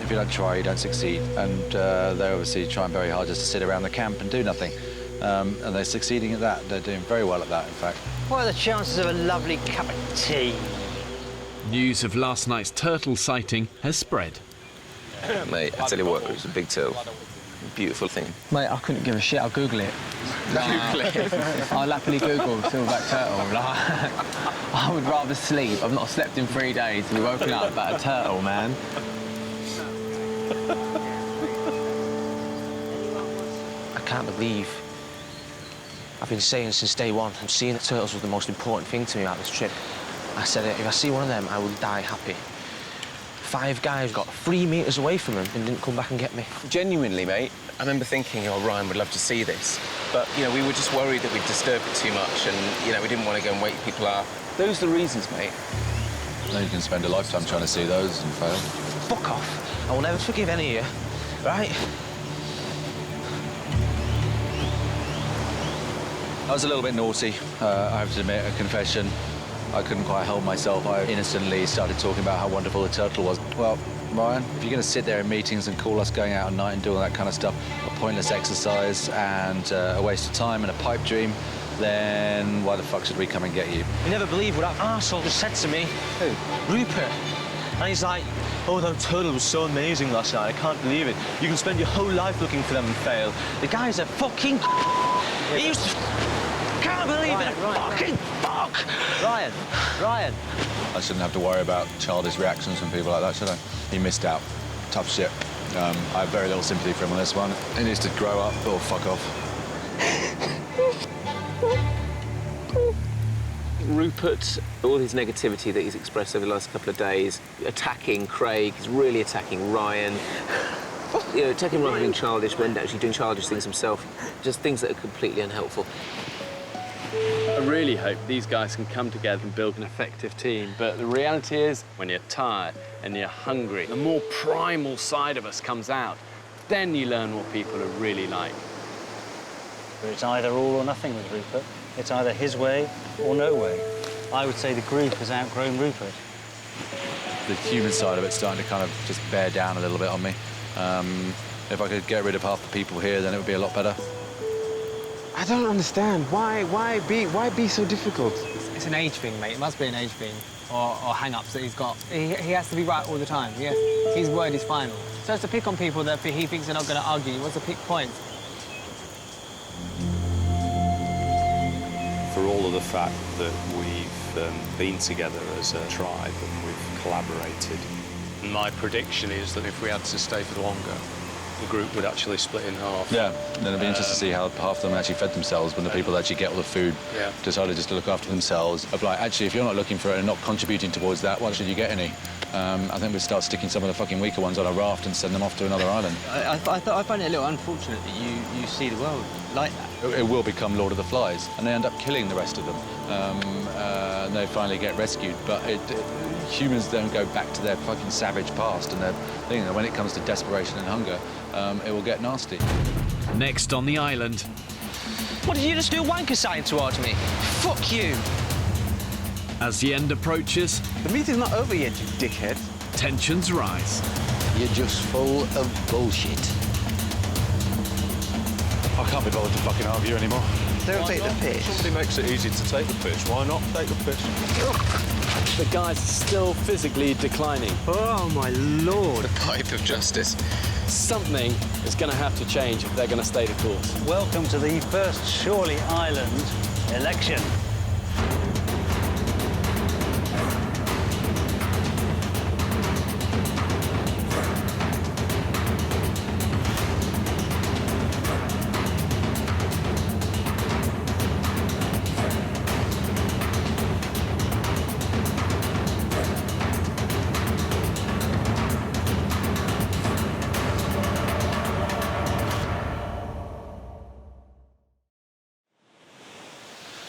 if you don't try, you don't succeed. And they're obviously trying very hard just to sit around the camp and do nothing. And they're succeeding at that. They're doing very well at that, in fact. What are the chances of a lovely cup of tea? News of last night's turtle sighting has spread. Mate, I tell you what, it was a big turtle. Beautiful thing. Mate, I couldn't give a shit. I'll Google it. Google it. I'll happily Google silverback turtle. Like, I would rather sleep. I've not slept in 3 days to be woken up about a turtle, man. I can't believe I've been saying since day one, I'm seeing the turtles was the most important thing to me about this trip. I said, if I see one of them, I will die happy. 5 guys got 3 meters away from them and didn't come back and get me. Genuinely, mate, I remember thinking, oh, Ryan would love to see this. But, you know, we were just worried that we'd disturb it too much and, you know, we didn't want to go and wake people up. Those are the reasons, mate. Then you can spend a lifetime trying to see those and fail. Fuck off. I will never forgive any of you, right? I was a little bit naughty, I have to admit, a confession. I couldn't quite help myself. I innocently started talking about how wonderful the turtle was. Well, Ryan, if you're going to sit there in meetings and call us going out at night and do all that kind of stuff, a pointless exercise and a waste of time and a pipe dream, then why the fuck should we come and get you? You never believe what that arsehole just said to me. Who? Rupert. And he's like, oh, that turtle was so amazing last night. I can't believe it. You can spend your whole life looking for them and fail. The guy's a fucking... He used to... Can't believe it. Fucking fuck. Ryan. I shouldn't have to worry about childish reactions from people like that, should I? He missed out. Tough shit. I have very little sympathy for him on this one. He needs to grow up or fuck off. Rupert, all his negativity that he's expressed over the last couple of days, attacking Craig, he's really attacking Ryan. You know, attacking rather than childish, but actually doing childish things himself. Just things that are completely unhelpful. I really hope these guys can come together and build an effective team, but the reality is, when you're tired and you're hungry, the more primal side of us comes out. Then you learn what people are really like. It's either all or nothing with Rupert. It's either his way or no way. I would say the group has outgrown Rupert. The human side of it's starting to kind of just bear down a little bit on me. If I could get rid of half the people here, then it would be a lot better. I don't understand. Why be so difficult? It's an age thing, mate. It must be an age thing. Or hang-ups that he's got. He has to be right all the time. His word is final. So it's to pick on people that he thinks they're not going to argue. He wants to pick points. For all of the fact that we've been together as a tribe and we've collaborated, my prediction is that if we had to stay for longer, the group would actually split in half. Yeah, then it'd be interesting to see how half of them actually fed themselves when the people that actually get all the food decided just to look after themselves. Of like, actually, if you're not looking for it and not contributing towards that, why should you get any? I think we'd start sticking some of the fucking weaker ones on a raft and send them off to another island. I find it a little unfortunate that you see the world like that. It will become Lord of the Flies, and they end up killing the rest of them. And they finally get rescued, but humans don't go back to their fucking savage past, and they're thinking that when it comes to desperation and hunger, it will get nasty. Next on the island. What did you just do, wanker sign towards me? Fuck you. As the end approaches... The meet is not over yet, you dickhead. Tensions rise. You're just full of bullshit. I can't be bothered to fucking argue anymore. Don't take the piss. Somebody makes it easy to take the piss. Why not take the piss? The guys are still physically declining. Oh, my Lord. The pipe of justice. Something is going to have to change if they're going to stay the course. Welcome to the first Shorley Island election.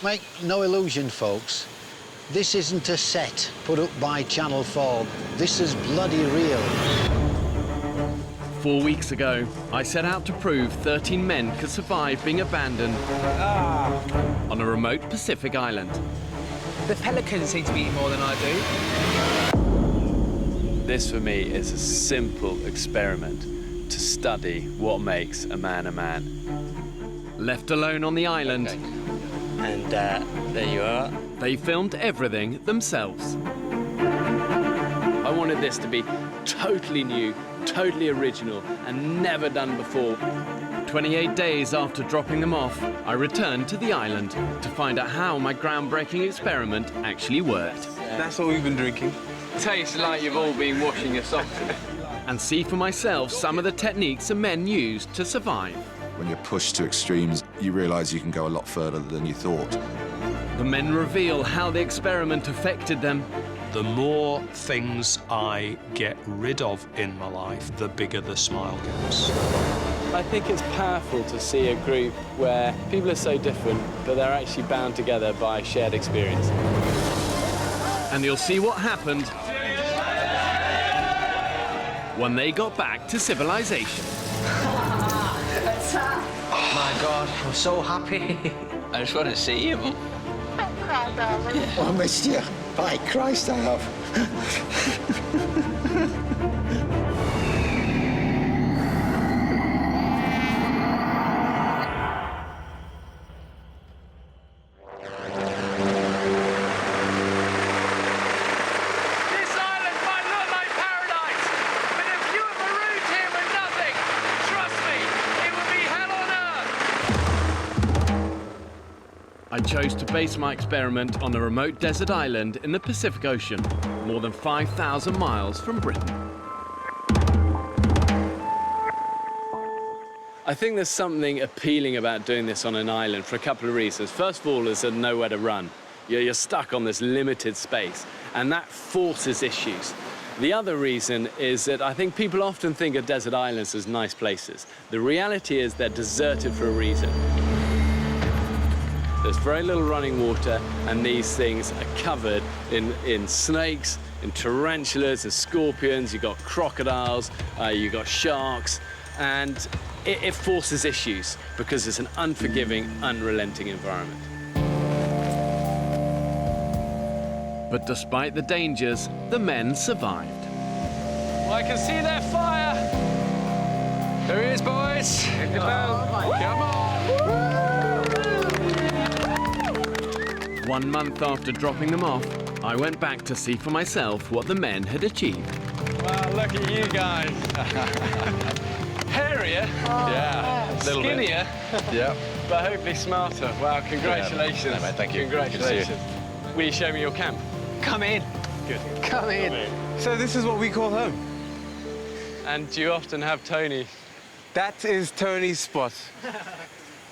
Make no illusion, folks. This isn't a set put up by Channel 4. This is bloody real. 4 weeks ago, I set out to prove 13 men could survive being abandoned on a remote Pacific island. The pelicans seem to be eating more than I do. This, for me, is a simple experiment to study what makes a man a man. Left alone on the island, And there you are. they filmed everything themselves. I wanted this to be totally new, totally original, and never done before. 28 days after dropping them off, I returned to the island to find out how my groundbreaking experiment actually worked. That's what we've been drinking. Tastes like you've all been washing your socks. And see for myself some of the techniques the men used to survive. When you're pushed to extremes, you realise you can go a lot further than you thought. The men reveal how the experiment affected them. The more things I get rid of in my life, the bigger the smile gets. I think it's powerful to see a group where people are so different, but they're actually bound together by shared experience. And you'll see what happened when they got back to civilization. My God, I'm so happy. I just want to see you. Oh, I missed you. By Christ, I have. This island might look like paradise, but if you were marooned here with nothing, trust me, it would be hell on earth. I chose to base my experiment on a remote desert island in the Pacific Ocean, more than 5,000 miles from Britain. I think there's something appealing about doing this on an island for a couple of reasons. First of all, there's nowhere to run. You're stuck on this limited space, and that forces issues. The other reason is that I think people often think of desert islands as nice places. The reality is they're deserted for a reason. There's very little running water, and these things are covered in snakes, in tarantulas, and scorpions. You've got crocodiles, you've got sharks, and it forces issues because it's an unforgiving, unrelenting environment. But despite the dangers, the men survived. Well, I can see their fire. There he is, boys. Hit the bell. Come on. 1 month after dropping them off, I went back to see for myself what the men had achieved. Wow, look at you guys. Hairier. Yeah, a little bit. Skinnier. Yeah. But hopefully smarter. Wow, congratulations. Yeah, mate, thank you. Congratulations. Good to see Will you show me your camp? Come in. Good. Come in. So this is what we call home. And do you often have Tony? That is Tony's spot.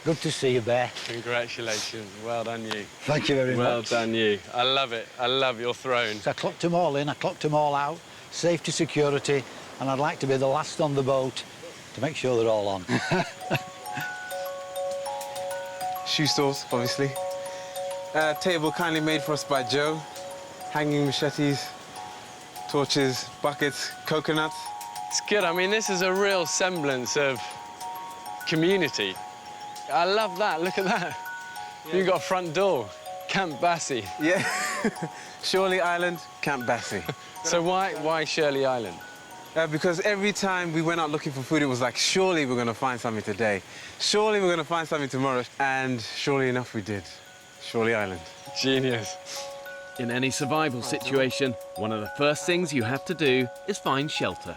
Good to see you, Bear. Congratulations. Well done, you. Thank you very much. Well done, you. I love it. I love your throne. So I clocked them all in, I clocked them all out, safety, security, and I'd like to be the last on the boat to make sure they're all on. Shoe stores, obviously. Table kindly made for us by Joe. Hanging machetes, torches, buckets, coconuts. It's good. I mean, this is a real semblance of community. I love that. Look at that. Yeah. You've got a front door. Camp Bassie. Yeah. Shirley Island, Camp Bassie. So why Shirley Island? Because every time we went out looking for food, it was like, surely we're going to find something today. Surely we're going to find something tomorrow. And surely enough, we did. Shirley Island. Genius. In any survival situation, one of the first things you have to do is find shelter.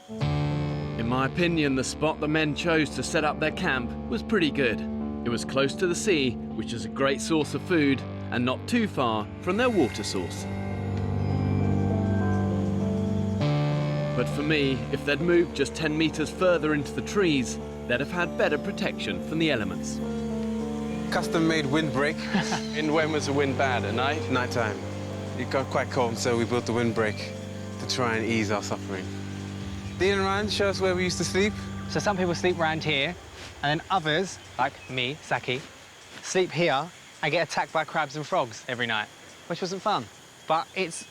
In my opinion, the spot the men chose to set up their camp was pretty good. It was close to the sea, which is a great source of food, and not too far from their water source. But for me, if they'd moved just 10 meters further into the trees, they'd have had better protection from the elements. Custom-made windbreak. And when was the wind bad? At night? Nighttime. It got quite cold, so we built the windbreak to try and ease our suffering. Dean and Ryan, show us where we used to sleep. So some people sleep around here, and then others, like me, Saki, sleep here and get attacked by crabs and frogs every night, which wasn't fun. But it's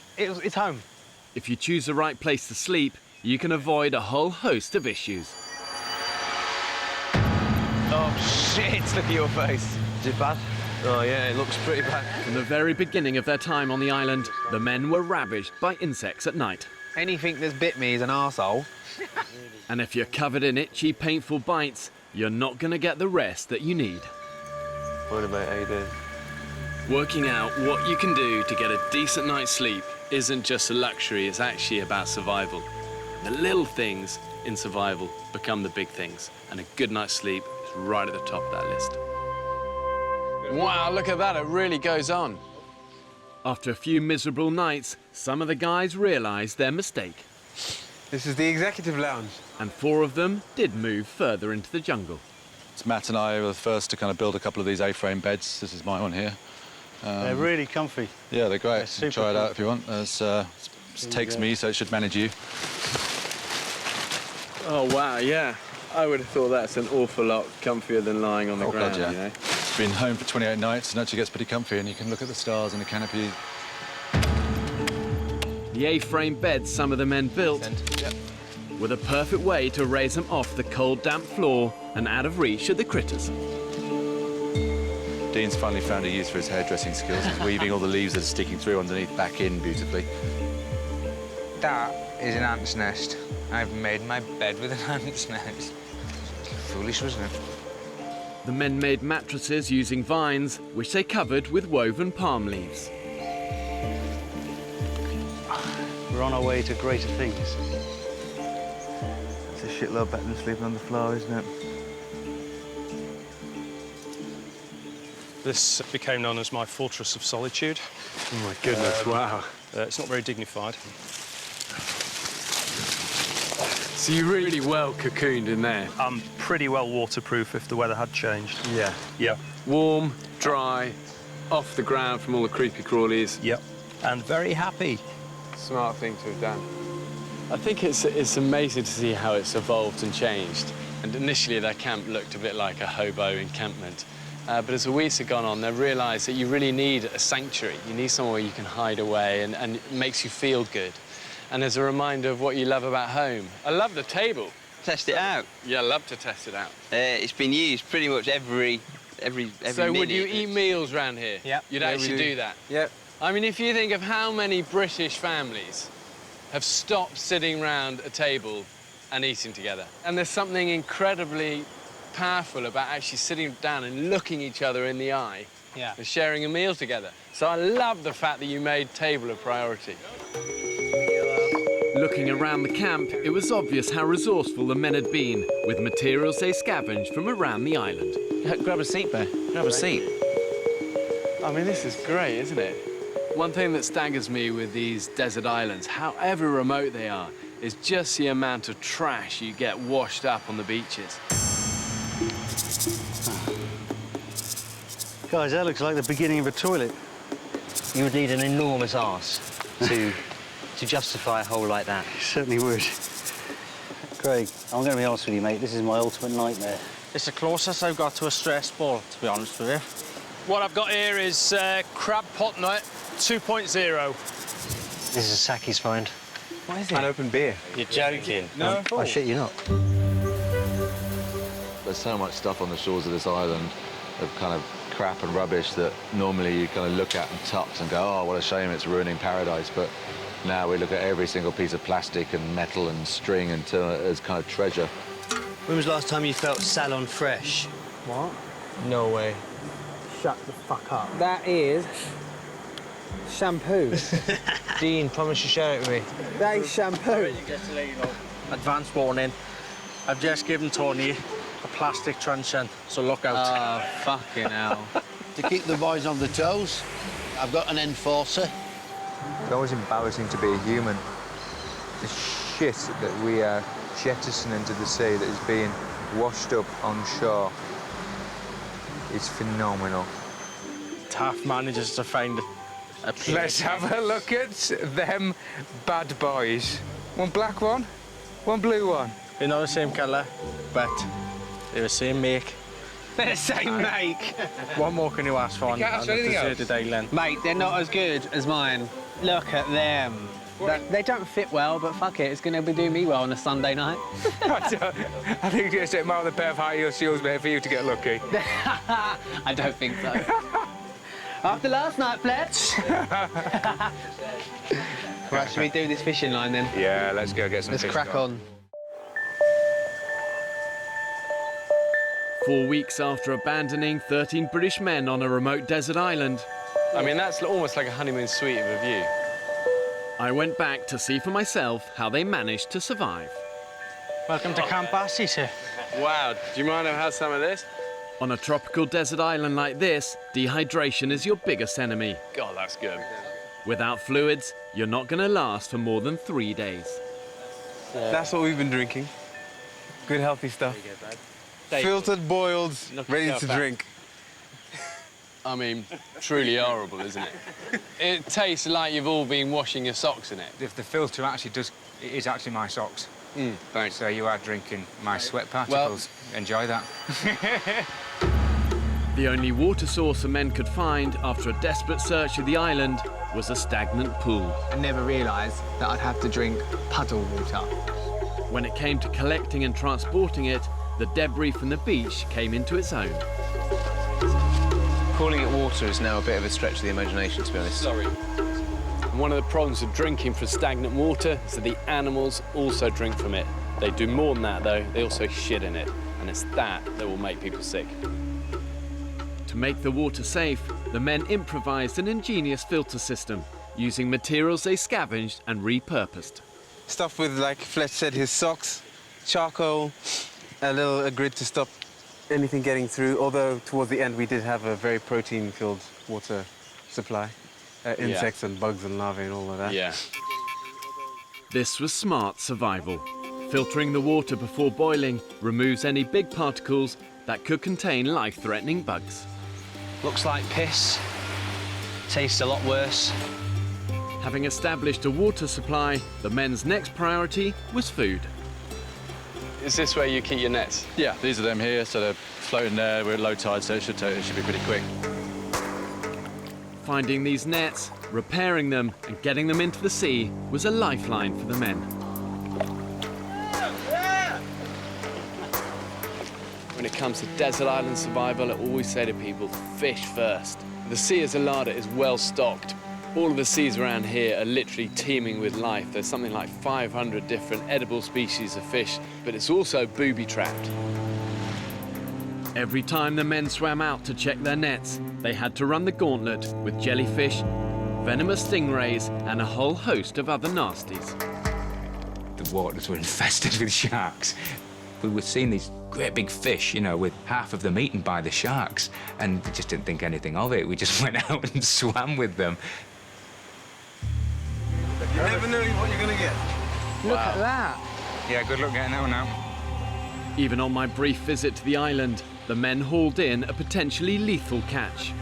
home. If you choose the right place to sleep, you can avoid a whole host of issues. Oh, shit, look at your face. Is it bad? Oh, yeah, it looks pretty bad. From the very beginning of their time on the island, the men were ravaged by insects at night. Anything that's bit me is an arsehole. And if you're covered in itchy, painful bites, you're not going to get the rest that you need. What mate, how you doing? Working out what you can do to get a decent night's sleep isn't just a luxury, it's actually about survival. The little things in survival become the big things, and a good night's sleep is right at the top of that list. Wow, look at that, it really goes on. After a few miserable nights, some of the guys realised their mistake. This is the executive lounge. And 4 of them did move further into the jungle. So Matt and I were the first to kind of build a couple of these A-frame beds. This is my one here. They're really comfy. Yeah, they're great. They're Try it super out if you want. It takes me, so it should manage you. Oh, wow, yeah. I would have thought that's an awful lot comfier than lying on the ground, God, yeah. you know? It's been home for 28 nights and actually gets pretty comfy, and you can look at the stars and the canopy. The A-frame beds some of the men built were the perfect way to raise them off the cold, damp floor and out of reach of the critters. Dean's finally found a use for his hairdressing skills. He's weaving all the leaves that are sticking through underneath back in beautifully. That is an ant's nest. I've made my bed with an ant's nest. Foolish, wasn't it? The men made mattresses using vines, which they covered with woven palm leaves. We're on our way to greater things. It's a shitload better than sleeping on the floor, isn't it? This became known as my fortress of solitude. Oh, my goodness, wow. It's not very dignified. So you really well cocooned in there? I'm pretty well waterproof if the weather had changed. Yeah. Yeah. Warm, dry, off the ground from all the creepy crawlies. Yep. And very happy. Smart thing to have done. I think it's amazing to see how it's evolved and changed. And initially their camp looked a bit like a hobo encampment. But as the weeks have gone on, they've realised that you really need a sanctuary. You need somewhere where you can hide away and it makes you feel good. And as a reminder of what you love about home. I love the table. Test it out. Yeah, I love to test it out. It's been used pretty much every So minute. would you eat meals round here? Yep. You'd Yeah, actually we do that? Yep. I mean, if you think of how many British families have stopped sitting round a table and eating together. And there's something incredibly powerful about actually sitting down and looking each other in the eye and sharing a meal together. So I love the fact that you made table a priority. Looking around the camp, it was obvious how resourceful the men had been with materials they scavenged from around the island. Grab a seat, Bear. Grab a seat. I mean, this is great, isn't it? One thing that staggers me with these desert islands, however remote they are, is just the amount of trash you get washed up on the beaches. Guys, that looks like the beginning of a toilet. You would need an enormous arse to justify a hole like that. You certainly would. Craig, I'm going to be honest with you, mate. This is my ultimate nightmare. It's the closest I've got to a stress ball, to be honest with you. What I've got here is crab pot nut 2.0. This is a Saki's find. What is An open beer. You're joking. No. I shit you not. There's so much stuff on the shores of this island of kind of crap and rubbish that normally you kind of look at and touch and go, oh, what a shame, it's ruining paradise. But now we look at every single piece of plastic and metal and string and turn it as kind of treasure. When was the last time you felt salon fresh? What? No way. Shut the fuck up. That is Shampoo. Dean, promise to share it with me. That is shampoo. Just to let you know. Advance warning. I've just given Tony a plastic truncheon, so look out. Oh, fucking hell. To keep the boys on the toes, I've got an enforcer. It's always embarrassing to be a human. The shit that we are jettisoning into the sea that is being washed up on shore is phenomenal. Taff manages to find a plate. Let's have a look at them bad boys. One black one, one blue one. They're not the same colour, but they're the same make. They're the same make. What more can you ask for on can't ask for a anything else. deserted island? Mate, they're not as good as mine. Look at them. They don't fit well, but fuck it, it's going to be doing me well on a Sunday night. I think just a mile of a pair of high heel shoes made for you to get lucky. I don't think so. After last night, Fletch. Right, should we do this fishing line then? Yeah, let's go get some Let's fish crack on. 4 weeks after abandoning 13 British men on a remote desert island, I mean, that's almost like a honeymoon suite of a view. I went back to see for myself how they managed to survive. Welcome to Camp Bassie, sir. Wow, do you mind if I have some of this? On a tropical desert island like this, dehydration is your biggest enemy. God, that's good. Without fluids, you're not going to last for more than 3 days. That's what we've been drinking. Good, healthy stuff. Filtered, boiled, ready to drink. I mean, truly horrible, isn't it? It tastes like you've all been washing your socks in it. If the filter actually does, it is actually my socks. Thanks. So you are drinking my sweat particles. Enjoy that. The only water source the men could find after a desperate search of the island was a stagnant pool. I never realised that I'd have to drink puddle water. When it came to collecting and transporting it, the debris from the beach came into its own. Calling it water is now a bit of a stretch of the imagination, to be honest. Sorry. And one of the problems with drinking from stagnant water is that the animals also drink from it. They do more than that, though. They also shit in it. And it's that will make people sick. To make the water safe, the men improvised an ingenious filter system using materials they scavenged and repurposed. Stuff with, like Fletch said, his socks, charcoal, a grid to stop anything getting through, although towards the end we did have a very protein-filled water supply. Insects and bugs and larvae and all of that. Yeah. This was smart survival. Filtering the water before boiling removes any big particles that could contain life-threatening bugs. Looks like piss. Tastes a lot worse. Having established a water supply, the men's next priority was food. Is this where you keep your nets? Yeah, these are them here, so they're floating there. We're at low tide, so it should be pretty quick. Finding these nets, repairing them, and getting them into the sea was a lifeline for the men. When it comes to desert island survival, I always say to people, fish first. The sea as a larder is well stocked. All of the seas around here are literally teeming with life. There's something like 500 different edible species of fish, but it's also booby-trapped. Every time the men swam out to check their nets, they had to run the gauntlet with jellyfish, venomous stingrays, and a whole host of other nasties. The waters were infested with sharks. We were seeing these great big fish, you know, with half of them eaten by the sharks, and we just didn't think anything of it. We just went out and swam with them. You never know what you're going to get. Look at that. Yeah, good luck getting that one out. Even on my brief visit to the island, the men hauled in a potentially lethal catch.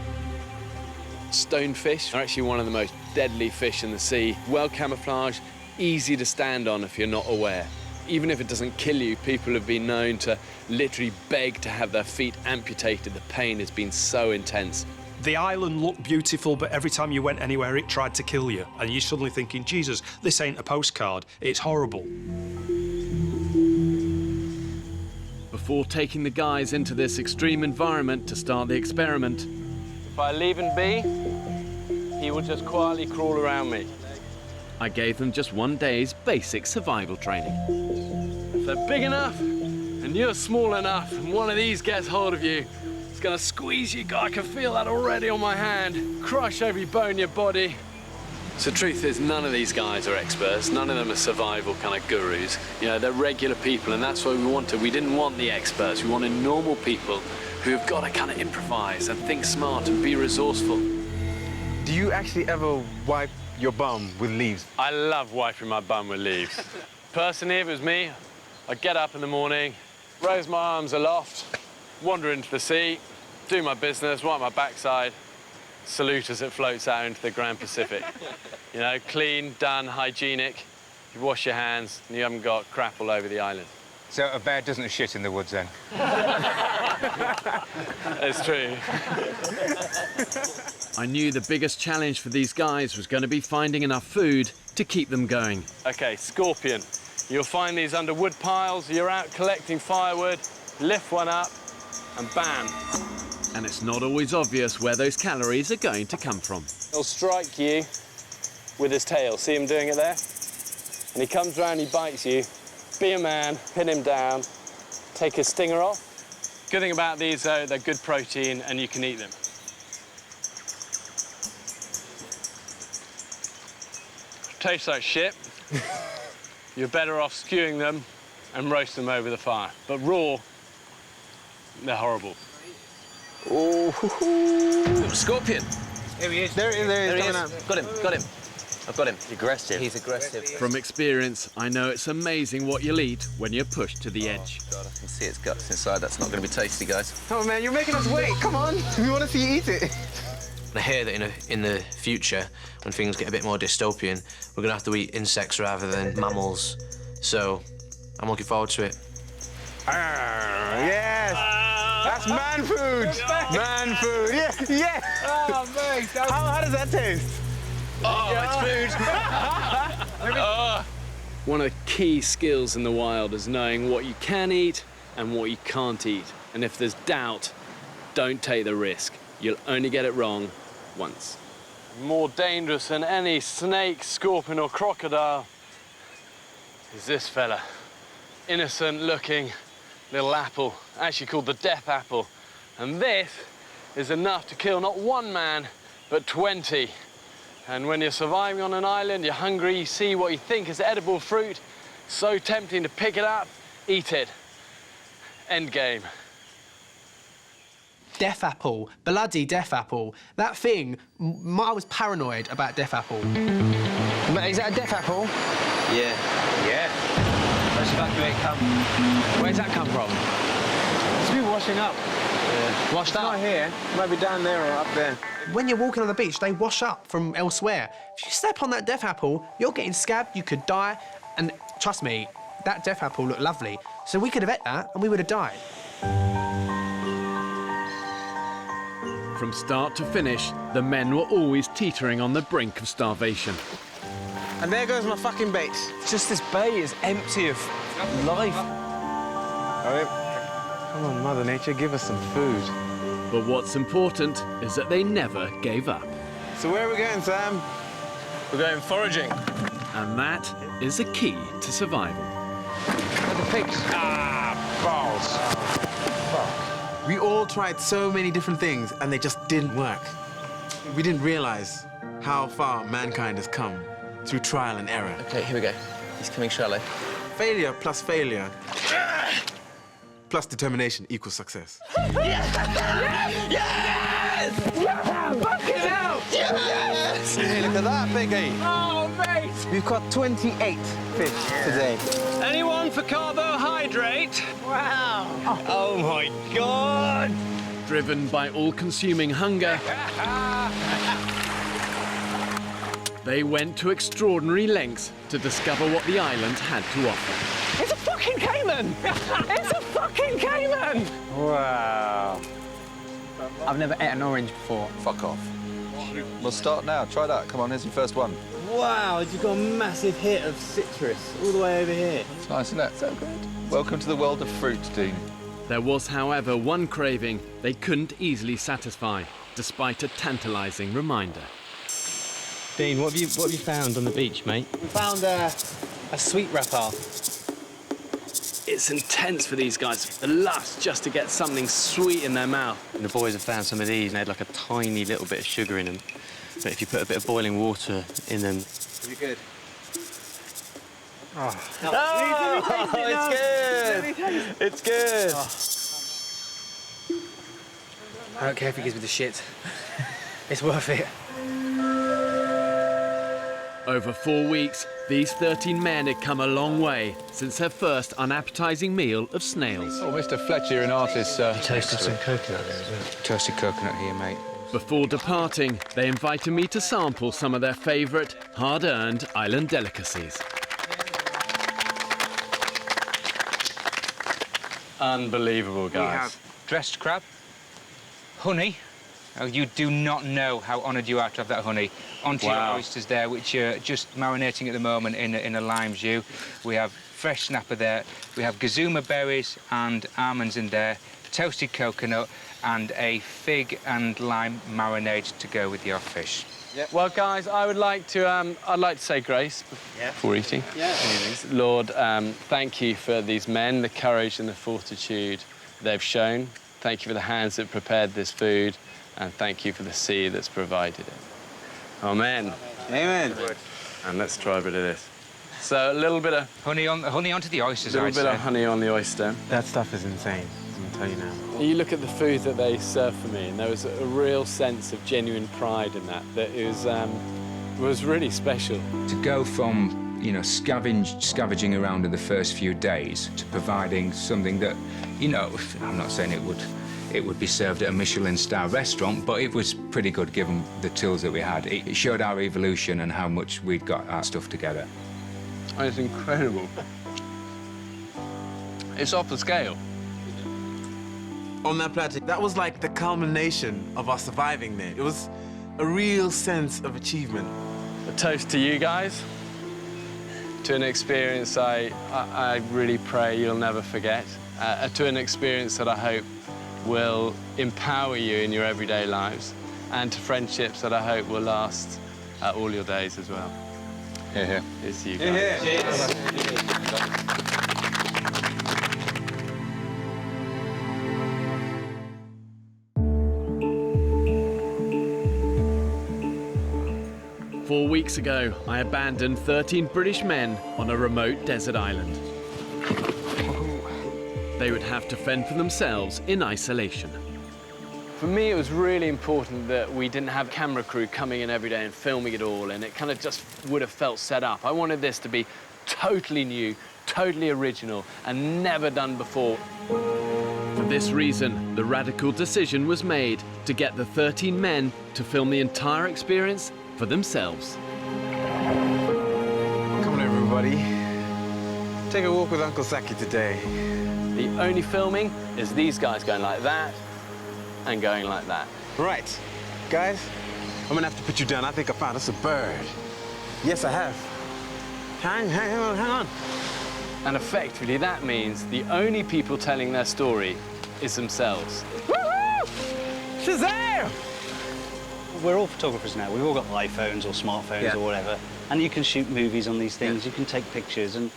Stonefish are actually one of the most deadly fish in the sea. Well camouflaged, easy to stand on if you're not aware. Even if it doesn't kill you, people have been known to literally beg to have their feet amputated. The pain has been so intense. The island looked beautiful, but every time you went anywhere, it tried to kill you. And you're suddenly thinking, Jesus, this ain't a postcard. It's horrible. Before taking the guys into this extreme environment to start the experiment, If I leave him be, he will just quietly crawl around me. I gave them just 1 day's basic survival training. If they're big enough and you're small enough and one of these gets hold of you, It's gonna squeeze you. God, I can feel that already on my hand. Crush every bone in your body. So the truth is, none of these guys are experts. None of them are survival kind of gurus. You know, they're regular people, and that's what we wanted. We didn't want the experts. We wanted normal people who've got to kind of improvise and think smart and be resourceful. Do you actually ever wipe your bum with leaves? I love wiping my bum with leaves. Personally, if it was me, I'd get up in the morning, raise my arms aloft, wander into the sea, do my business, wipe my backside, salute as it floats out into the Grand Pacific. You know, clean, done, hygienic. You wash your hands and you haven't got crap all over the island. So a bear doesn't shit in the woods then? It's true. I knew the biggest challenge for these guys was going to be finding enough food to keep them going. Okay, scorpion. You'll find these under wood piles. You're out collecting firewood, lift one up, and bam. And it's not always obvious where those calories are going to come from. He'll strike you with his tail. See him doing it there? And he comes round, he bites you. Be a man, pin him down, take his stinger off. Good thing about these, though, they're good protein and you can eat them. Tastes like shit. You're better off stewing them and roast them over the fire. But raw, they're horrible. Oh, scorpion. Here he is. There he is. Coming out. Got him. I've got him. He's aggressive. He's aggressive. From experience, I know it's amazing what you'll eat when you're pushed to the edge. God, I can see its guts inside. That's not going to be tasty, guys. Oh, man, you're making us wait. Come on. We want to see you eat it. I hear that in the future, when things get a bit more dystopian, we're going to have to eat insects rather than mammals. So I'm looking forward to it. Yes! That's man food! Man food! Yeah! Oh, mate! How does that taste? Oh, it's food! One of the key skills in the wild is knowing what you can eat and what you can't eat. And if there's doubt, don't take the risk. You'll only get it wrong once. More dangerous than any snake, scorpion or crocodile is this fella. Innocent looking little apple, actually called the death apple. And this is enough to kill not one man, but 20. And when you're surviving on an island, you're hungry, you see what you think is edible fruit, so tempting to pick it up, eat it. End game. Death apple, bloody death apple. That thing, I was paranoid about death apple. Is that a death apple? Yeah. Let's evacuate camp. Where's that come from? It's been washing up. Yeah. Washed up? Not here. Might be down there or up there. When you're walking on the beach, they wash up from elsewhere. If you step on that death apple, you're getting scabbed, you could die. And trust me, that death apple looked lovely. So we could have ate that and we would have died. From start to finish, the men were always teetering on the brink of starvation. And there goes my fucking bait. Just this bay is empty of life. Come on, Mother Nature, give us some food. But what's important is that they never gave up. So where are we going, Sam? We're going foraging. And that is the key to survival. The pigs. Balls. We all tried so many different things and they just didn't work. We didn't realize how far mankind has come through trial and error. OK, here we go. He's coming shallow. Failure plus failure plus determination equals success. Yes! Fucking hell! Yes! Hey, look at that, Biggie. Oh, mate! We've caught 28 fish today. Anyone for carbohydrate? Wow! Oh, my God! Driven by all-consuming hunger, they went to extraordinary lengths to discover what the island had to offer. It's a fucking caiman! It's a fucking caiman! Wow. I've never ate an orange before. Fuck off. We'll start now. Try that. Come on, here's your first one. Wow, you've got a massive hit of citrus all the way over here. It's nice, isn't it? So good. Welcome to the world of fruit, Dean. There was, however, one craving they couldn't easily satisfy, despite a tantalising reminder. Dean, what have you found on the beach, mate? We found a sweet wrapper. It's intense for these guys, the lust just to get something sweet in their mouth. And the boys have found some of these and they had like a tiny little bit of sugar in them. But if you put a bit of boiling water in them... Is it good? Oh, it's good! It's good! I don't care if he gives me the shit. It's worth it. Over 4 weeks, these 13 men had come a long way since their first unappetizing meal of snails. Oh, Mr. Fletcher, you're an artist, sir. You toasted some coconut there as well. Toasted coconut here, mate. Before departing, they invited me to sample some of their favourite, hard-earned island delicacies. Unbelievable, guys. We have dressed crab, honey. Oh, you do not know how honoured you are to have that honey onto your oysters there, which are just marinating at the moment in a lime jus. We have fresh snapper there. We have gazuma berries and almonds in there, toasted coconut, and a fig and lime marinade to go with your fish. Yep. Well, guys, I'd like to say grace before eating. Yeah. Lord, thank you for these men, the courage and the fortitude they've shown. Thank you for the hands that prepared this food, and thank you for the sea that's provided it. Amen. Amen. And let's try a bit of this. So a little bit of honey onto the oysters. A little bit of honey on the oyster. That stuff is insane. I'm gonna tell you now. You look at the food that they served for me, and there was a real sense of genuine pride in that. That it was really special. To go from, you know, scavenging around in the first few days to providing something that, you know, I'm not saying it would be served at a Michelin star restaurant, but it was pretty good given the tools that we had. It showed our evolution and how much we'd got our stuff together. It's incredible. It's off the scale. On that plateau, that was like the culmination of our surviving there. It was a real sense of achievement. A toast to you guys, to an experience I really pray you'll never forget, to an experience that I hope will empower you in your everyday lives, and to friendships that I hope will last all your days as well. Here, here. It's you guys. Cheers. 4 weeks ago, I abandoned 13 British men on a remote desert island. They would have to fend for themselves in isolation. For me, it was really important that we didn't have camera crew coming in every day and filming it all, and it kind of just would have felt set up. I wanted this to be totally new, totally original, and never done before. For this reason, the radical decision was made to get the 13 men to film the entire experience for themselves. Come on, everybody. Take a walk with Uncle Saki today. The only filming is these guys going like that and going like that. Right. Guys, I'm gonna have to put you down. I think I found us a bird. Yes, I have. Hang on. And effectively, that means the only people telling their story is themselves. Woohoo! Shazam! We're all photographers now. We've all got iPhones or smartphones or whatever. And you can shoot movies on these things, you can take pictures, and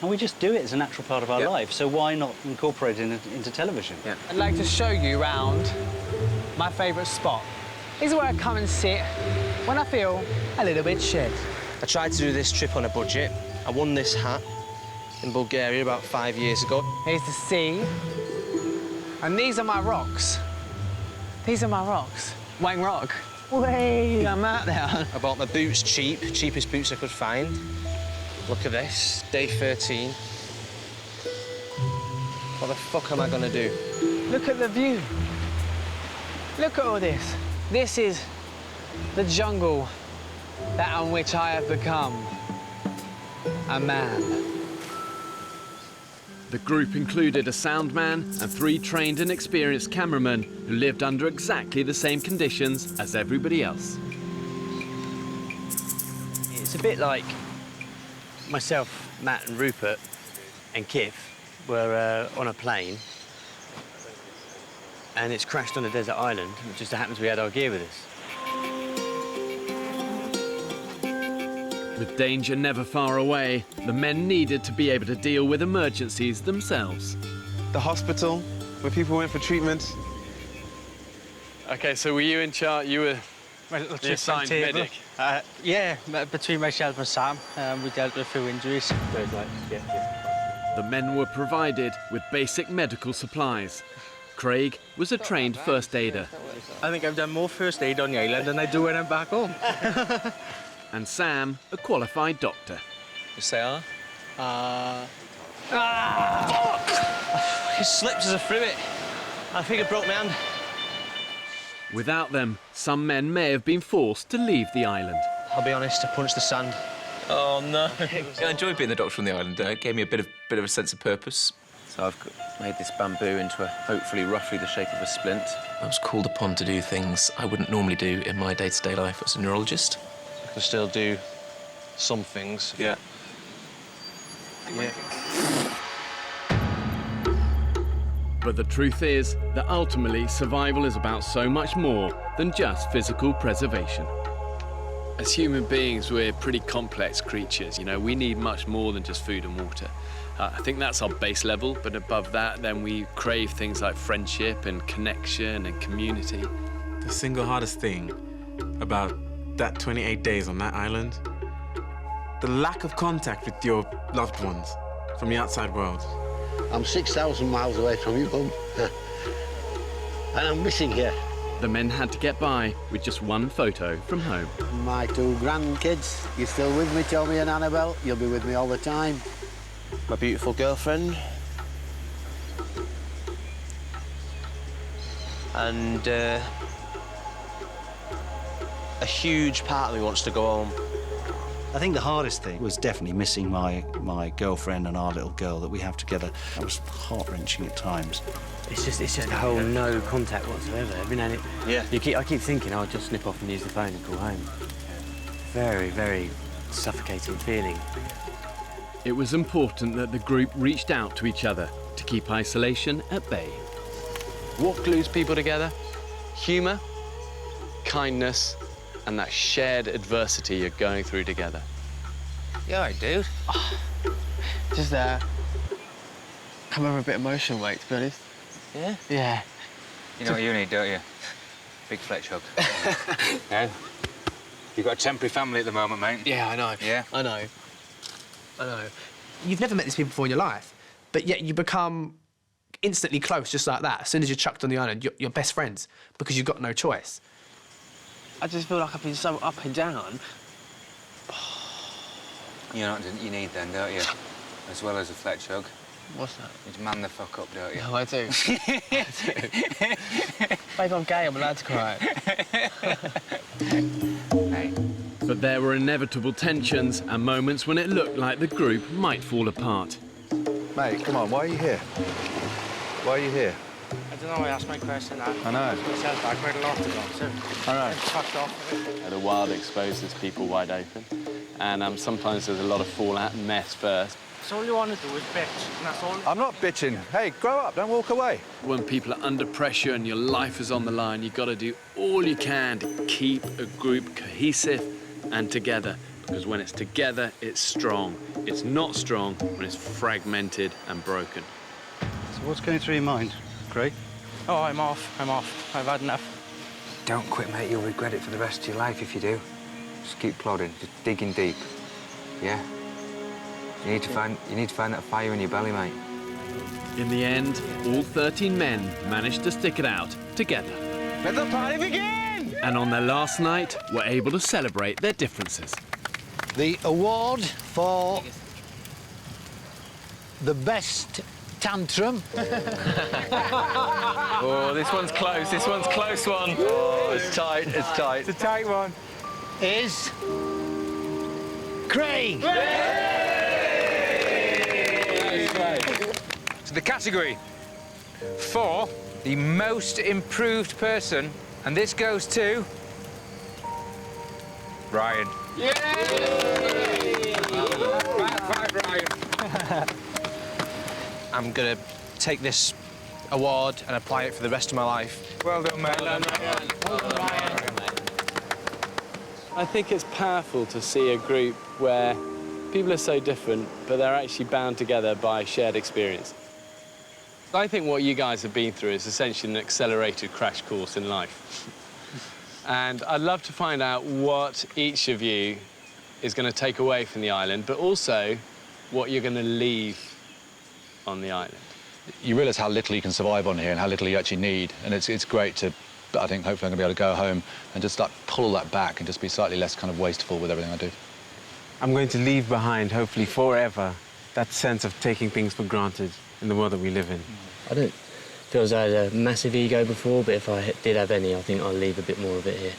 we just do it as a natural part of our life. So why not incorporate it into television? I'd like to show you around my favourite spot. This is where I come and sit when I feel a little bit shit. I tried to do this trip on a budget. I won this hat in Bulgaria about 5 years ago. Here's the sea. And these are my rocks. These are my rocks. Wang Rock. Way, I'm out there. I bought my boots cheap, cheapest boots I could find. Look at this, day 13. What the fuck am I gonna do? Look at the view. Look at all this. This is the jungle that on which I have become a man. The group included a sound man and 3 trained and experienced cameramen who lived under exactly the same conditions as everybody else. It's a bit like myself, Matt and Rupert and Kif were on a plane and it's crashed on a desert island. It just happens we had our gear with us. With danger never far away, the men needed to be able to deal with emergencies themselves. The hospital, where people went for treatment. OK, so were you in charge? You were the assigned medic? Yeah, between myself and Sam, we dealt with a few injuries. The men were provided with basic medical supplies. Craig was a trained first aider. I think I've done more first aid on the island than I do when I'm back home. And Sam, a qualified doctor. Yes, they are. Fuck! It slipped as I threw it. I think it broke my hand. Without them, some men may have been forced to leave the island. I'll be honest, I punched the sand. Oh, no. I enjoyed being the doctor on the island. It gave me a bit of a sense of purpose. So I've made this bamboo into hopefully roughly the shape of a splint. I was called upon to do things I wouldn't normally do in my day-to-day life as a neurologist. I can still do some things. Yeah. Yeah. But the truth is that ultimately survival is about so much more than just physical preservation. As human beings, we're pretty complex creatures. You know, we need much more than just food and water. I think that's our base level, but above that, then we crave things like friendship and connection and community. The single hardest thing about that 28 days on that island, the lack of contact with your loved ones from the outside world. I'm 6,000 miles away from you, home. And I'm missing you. The men had to get by with just one photo from home. My 2 grandkids, you're still with me, Tommy and Annabelle? You'll be with me all the time. My beautiful girlfriend. And a huge part of me wants to go home. I think the hardest thing was definitely missing my girlfriend and our little girl that we have together. That was heart-wrenching at times. It's just a whole no contact whatsoever. Every now and then, yeah. I keep thinking I'll just snip off and use the phone and call home. Very, very suffocating feeling. It was important that the group reached out to each other to keep isolation at bay. What glues people together? Humour, kindness, and that shared adversity you're going through together. Yeah, all right, dude. Just come over a bit emotional, mate, to be honest. Yeah? Yeah. You know what you need, don't you? Big Fletch hug. Yeah? You've got a temporary family at the moment, mate. Yeah, I know. Yeah? I know. You've never met these people before in your life, but yet you become instantly close just like that. As soon as you're chucked on the island, you're best friends because you've got no choice. I just feel like I've been so up and down. You know what you need then, don't you? As well as a Fletch hug. What's that? You man the fuck up, don't you? No, I do. Babe, I'm gay, I'm allowed to cry. Hey. But there were inevitable tensions and moments when it looked like the group might fall apart. Mate, come on, why are you here? Why are you here? I don't know, I asked my question now. I know. Myself back quite a lot ago, so I know. I'm fucked off. The wild exposes people wide open, and sometimes there's a lot of fallout and mess first. So all you want to do is bitch, and that's all. I'm not bitching. Hey, grow up, don't walk away. When people are under pressure and your life is on the line, you've got to do all you can to keep a group cohesive and together. Because when it's together, it's strong. It's not strong when it's fragmented and broken. So what's going through your mind, Craig? Oh, I'm off. I've had enough. Don't quit, mate. You'll regret it for the rest of your life if you do. Just keep plodding, just digging deep. Yeah? You need to find that fire in your belly, mate. In the end, all 13 men managed to stick it out together. Let the party begin! And on their last night, were able to celebrate their differences. The award for the best tantrum. Oh, this one's close. This one's close one. Oh, it's tight. It's tight. It's a tight one. Is Craig. So the category for the most improved person, and this goes to Ryan. Yay! Five, Ryan. I'm gonna take this award and apply it for the rest of my life. Well done, mate. Well done, Ryan. I think it's powerful to see a group where people are so different, but they're actually bound together by shared experience. I think what you guys have been through is essentially an accelerated crash course in life. And I'd love to find out what each of you is going to take away from the island, but also what you're going to leave on the island. You realise how little you can survive on here and how little you actually need, and it's great to, I think, hopefully I'm going to be able to go home and just like pull that back and just be slightly less kind of wasteful with everything I do. I'm going to leave behind, hopefully forever, that sense of taking things for granted in the world that we live in. I don't feel as I had a massive ego before, but if I did have any, I think I'll leave a bit more of it here.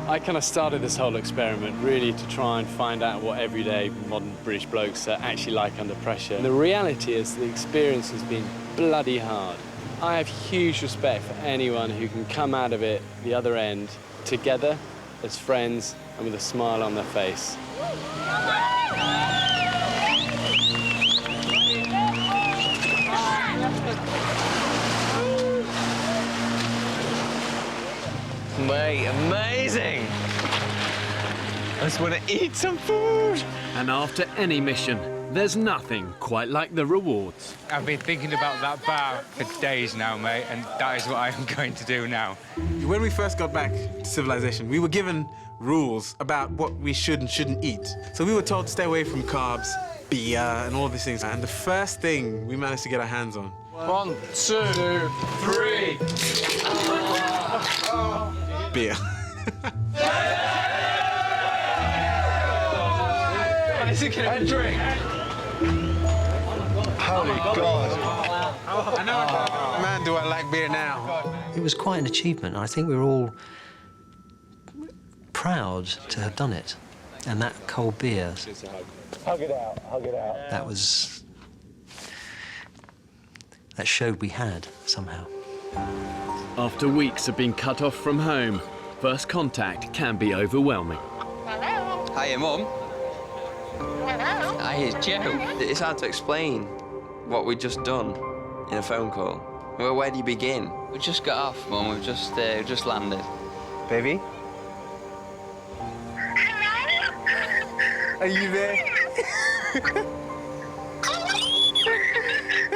I kind of started this whole experiment really to try and find out what everyday modern British blokes are actually like under pressure. And the reality is the experience has been bloody hard. I have huge respect for anyone who can come out of it the other end together as friends and with a smile on their face. Mate, amazing! I just want to eat some food! And after any mission, there's nothing quite like the rewards. I've been thinking about that bar for days now, mate, and that is what I am going to do now. When we first got back to civilization, we were given rules about what we should and shouldn't eat. So we were told to stay away from carbs, beer, and all these things. And the first thing we managed to get our hands on. 1, 2, 3. Beer. And drink. Holy God. Man, do I like beer now. It was quite an achievement. I think we were all proud to have done it. And that cold beer, Hug it out, hug it out. that showed we had somehow. After weeks of being cut off from home, first contact can be overwhelming. Hiya, Mum. Hiya, it's Joe. It's hard to explain what we've just done in a phone call. Well, where do you begin? We just got off, Mum. We've just landed. Baby? Are you there?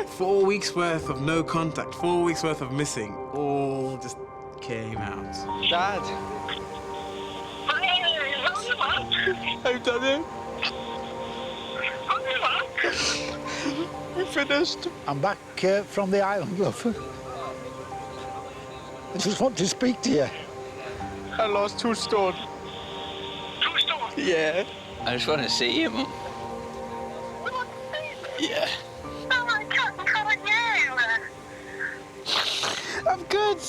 4 weeks worth of no contact, 4 weeks worth of missing, all just came out. Dad? I've done it. We finished. I'm back from the island, love. I just want to speak to you. I lost 2 stone. 2 stone? Yeah. I just want to see you, Mum. Yeah. I'm good.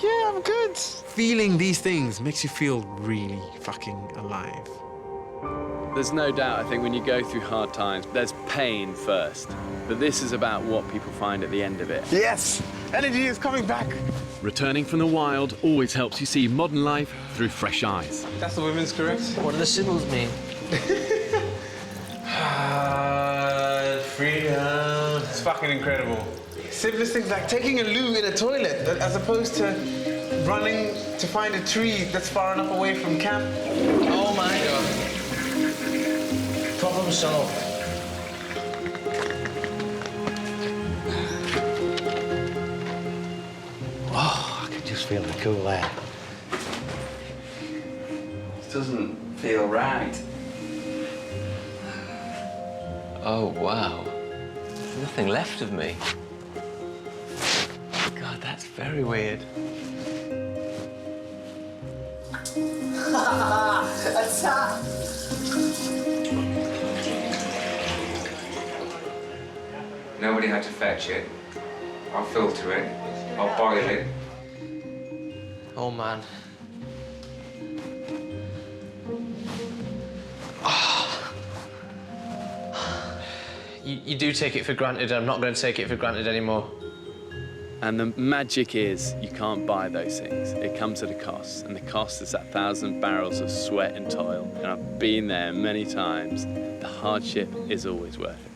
Yeah, I'm good. Feeling these things makes you feel really fucking alive. There's no doubt, I think, when you go through hard times, there's pain first. But this is about what people find at the end of it. Yes! Energy is coming back. Returning from the wild always helps you see modern life through fresh eyes. That's the women's, correct? What do the symbols mean? Freedom. It's fucking incredible. Simplest things like taking a loo in a toilet as opposed to running to find a tree that's far enough away from camp. Oh my God. Problem solved. Oh, I can just feel the cool air. This doesn't feel right. Oh, wow. There's nothing left of me. God, that's very weird. Attack! Nobody had to fetch it. I'll filter it. I'll boil it. Oh, man. You do take it for granted. I'm not going to take it for granted anymore. And the magic is you can't buy those things. It comes at a cost, and the cost is that 1,000 barrels of sweat and toil. And I've been there many times. The hardship is always worth it.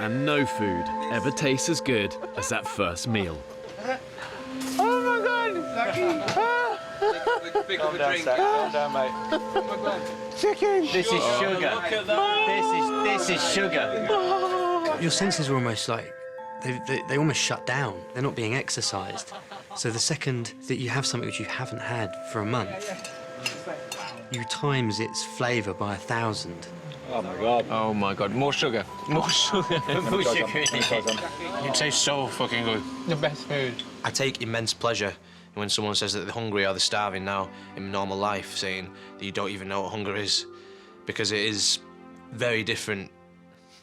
And no food ever tastes as good as that first meal. Oh my God! Pick up a drink. Calm down, mate. Chicken! This is sugar. This is sugar. Your senses are almost like, they almost shut down. They're not being exercised. So the second that you have something which you haven't had for a month, you times its flavour by 1,000. Oh my God. Oh my God, more sugar. More sugar. More sugar. It tastes so fucking good. The best food. I take immense pleasure when someone says that they're hungry or they're starving now in normal life, saying that you don't even know what hunger is, because it is very different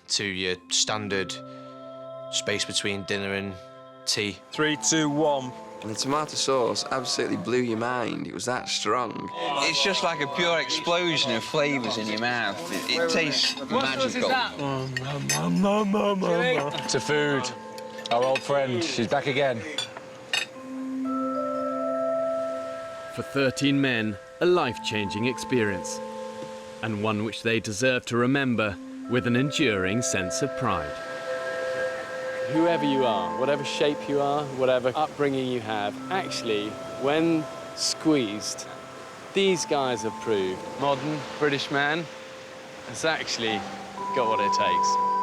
to your standard space between dinner and tea. 3, 2, 1. And the tomato sauce absolutely blew your mind. It was that strong. It's just like a pure explosion of flavours in your mouth. It tastes magical. To food. Our old friend, she's back again. For 13 men, a life-changing experience, and one which they deserve to remember with an enduring sense of pride. Whoever you are, whatever shape you are, whatever upbringing you have, actually, when squeezed, these guys have proved modern British man has actually got what it takes.